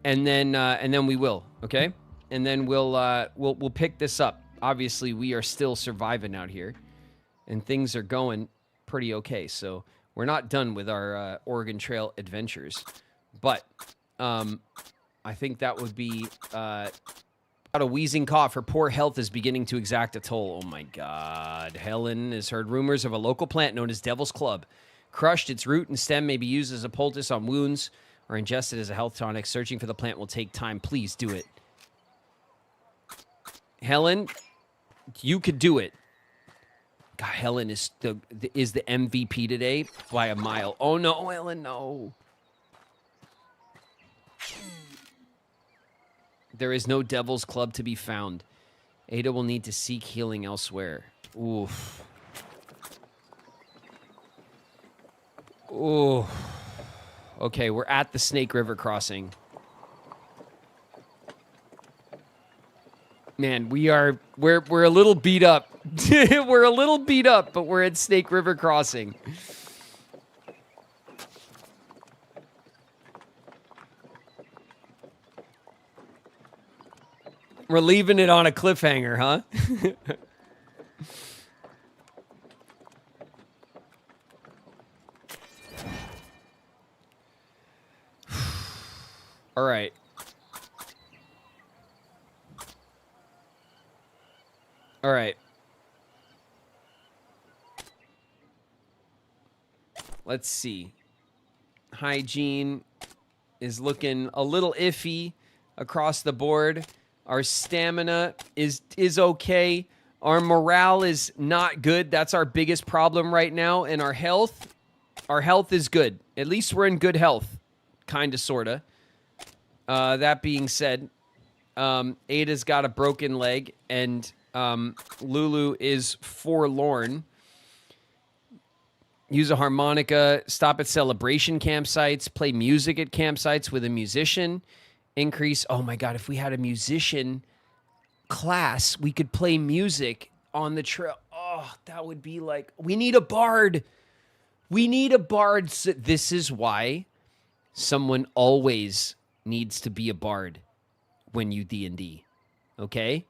and then we will, okay? And then we'll pick this up. Obviously, we are still surviving out here, and things are going pretty okay. So we're not done with our Oregon Trail adventures, but I think that would be about a wheezing cough. Her poor health is beginning to exact a toll. Oh my God. Helen has heard rumors of a local plant known as Devil's Club. Crushed, its root and stem may be used as a poultice on wounds or ingested as a health tonic. Searching for the plant will take time. Please do it. Helen, you could do it. God, Helen is the MVP today by a mile. Oh no, Helen, no. There is no Devil's Club to be found. Ada will need to seek healing elsewhere. Oof. Ooh. Okay, we're at the Snake River crossing. Man, we're a little beat up. We're a little beat up, but we're at Snake River Crossing. We're leaving it on a cliffhanger, huh? All right. All right. Let's see. Hygiene is looking a little iffy across the board. Our stamina is okay. Our morale is not good. That's our biggest problem right now. And our health is good. At least we're in good health. Kind of, sort of. That being said, Ada's got a broken leg, and Lulu is forlorn. Use a harmonica, stop at celebration campsites, play music at campsites with a musician, increase. Oh my God, if we had a musician class, we could play music on the trail. Oh, that would be like, we need a bard. We need a bard. So this is why someone always needs to be a bard when you D&D. Okay?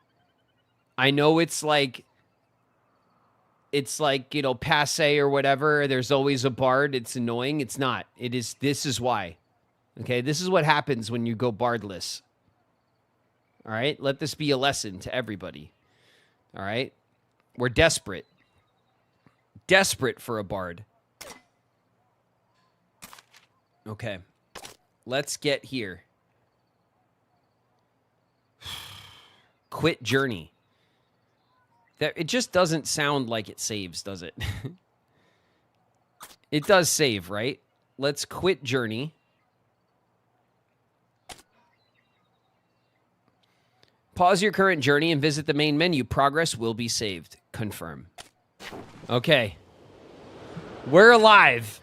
I know it's like, you know, passe or whatever. There's always a bard. It's annoying. It's not. It is. This is why. Okay? This is what happens when you go bardless. All right? Let this be a lesson to everybody. All right? We're desperate. Desperate for a bard. Okay. Let's get here. Quit journey. That it just doesn't sound like it saves, does it? It does save, right? Let's quit journey. Pause your current journey and visit the main menu. Progress will be saved. Confirm. Okay. We're alive.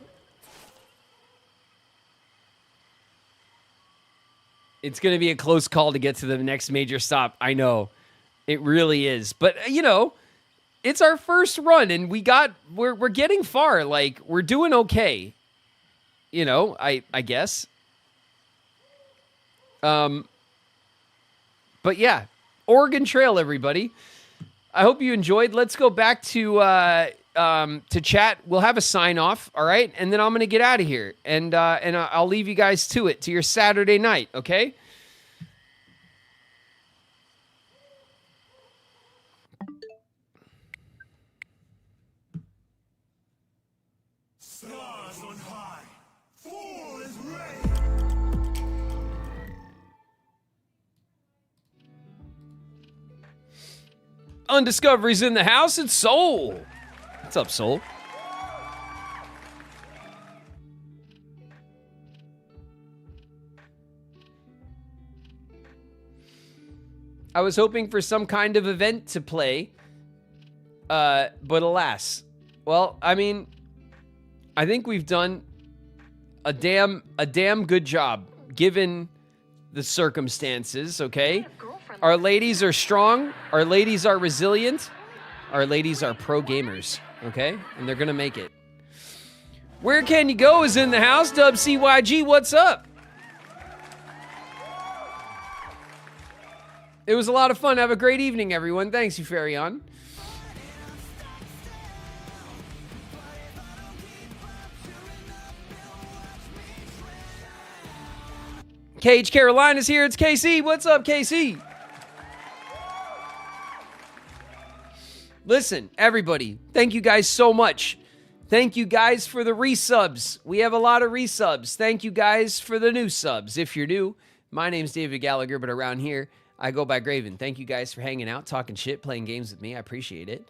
It's going to be a close call to get to the next major stop. I know. It really is. But, you know, it's our first run, and we're getting far. Like, we're doing okay. You know, I guess. But yeah, Oregon Trail, everybody. I hope you enjoyed. Let's go back to chat. We'll have a sign off, all right? And then I'm going to get out of here, and I'll leave you guys to your Saturday night, okay? Stars on high. Fall is ready. Undiscovery's in the house. It's Soul. What's up, Soul? I was hoping for some kind of event to play, but alas. Well, I mean, I think we've done a damn good job given the circumstances, okay? Our ladies are strong, our ladies are resilient, our ladies are pro gamers, okay? And they're gonna make it. Where Can You Go is in the house. Dub CYG, what's up? It was a lot of fun. Have a great evening, everyone. Thanks, you Farion. Cage Carolina's here. It's KC. What's up, KC? Listen, everybody, thank you guys so much. Thank you guys for the resubs. We have a lot of resubs. Thank you guys for the new subs. If you're new, my name's David Gallagher, but around here, I go by Graven. Thank you guys for hanging out, talking shit, playing games with me. I appreciate it.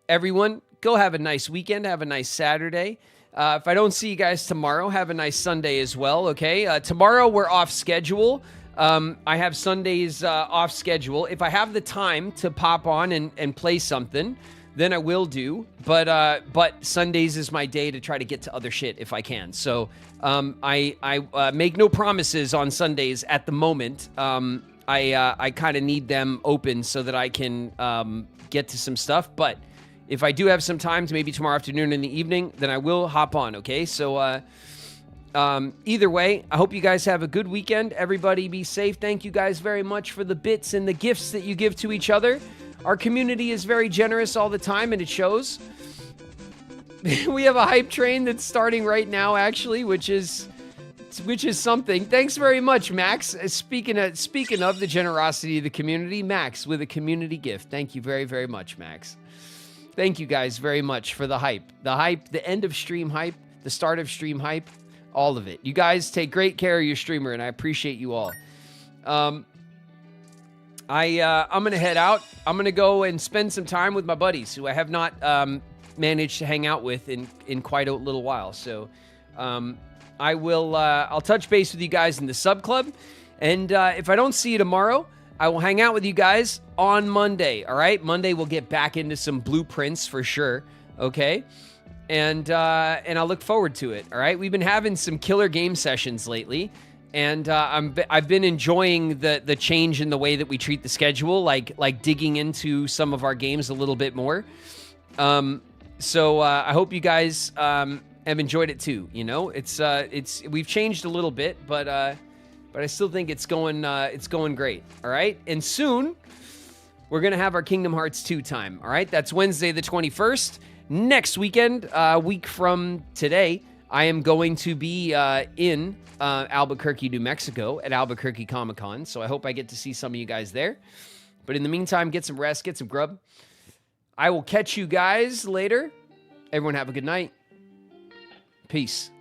Everyone, go have a nice weekend. Have a nice Saturday. If I don't see you guys tomorrow, have a nice Sunday as well, okay? Tomorrow, we're off schedule. I have Sundays off schedule. If I have the time to pop on and play something, then I will do. But Sundays is my day to try to get to other shit if I can. So I make no promises on Sundays at the moment. I kind of need them open so that I can get to some stuff. But if I do have some time, maybe tomorrow afternoon in the evening, then I will hop on, okay? So either way, I hope you guys have a good weekend. Everybody be safe. Thank you guys very much for the bits and the gifts that you give to each other. Our community is very generous all the time, and it shows. We have a hype train that's starting right now, actually, which is something. Thanks very much, Max. Speaking of the generosity of the community, Max with a community gift. Thank you very, very much, Max. Thank you guys very much for the hype. The hype, the end of stream hype, the start of stream hype, all of it. You guys take great care of your streamer, and I appreciate you all. I'm going to head out. I'm going to go and spend some time with my buddies who I have not managed to hang out with in quite a little while. So I'll touch base with you guys in the sub club. And if I don't see you tomorrow, I will hang out with you guys on Monday. All right. Monday we'll get back into some blueprints for sure. Okay. And I look forward to it. All right. We've been having some killer game sessions lately. And I've been enjoying the change in the way that we treat the schedule, like digging into some of our games a little bit more. So I hope you guys have enjoyed it too. You know, we've changed a little bit, but I still think it's going great. All right, and soon we're gonna have our Kingdom Hearts 2 time. All right, that's Wednesday the 21st. Next weekend, week from today, I am going to be in Albuquerque, New Mexico at Albuquerque Comic-Con. So I hope I get to see some of you guys there. But in the meantime, get some rest, get some grub. I will catch you guys later. Everyone have a good night. Peace.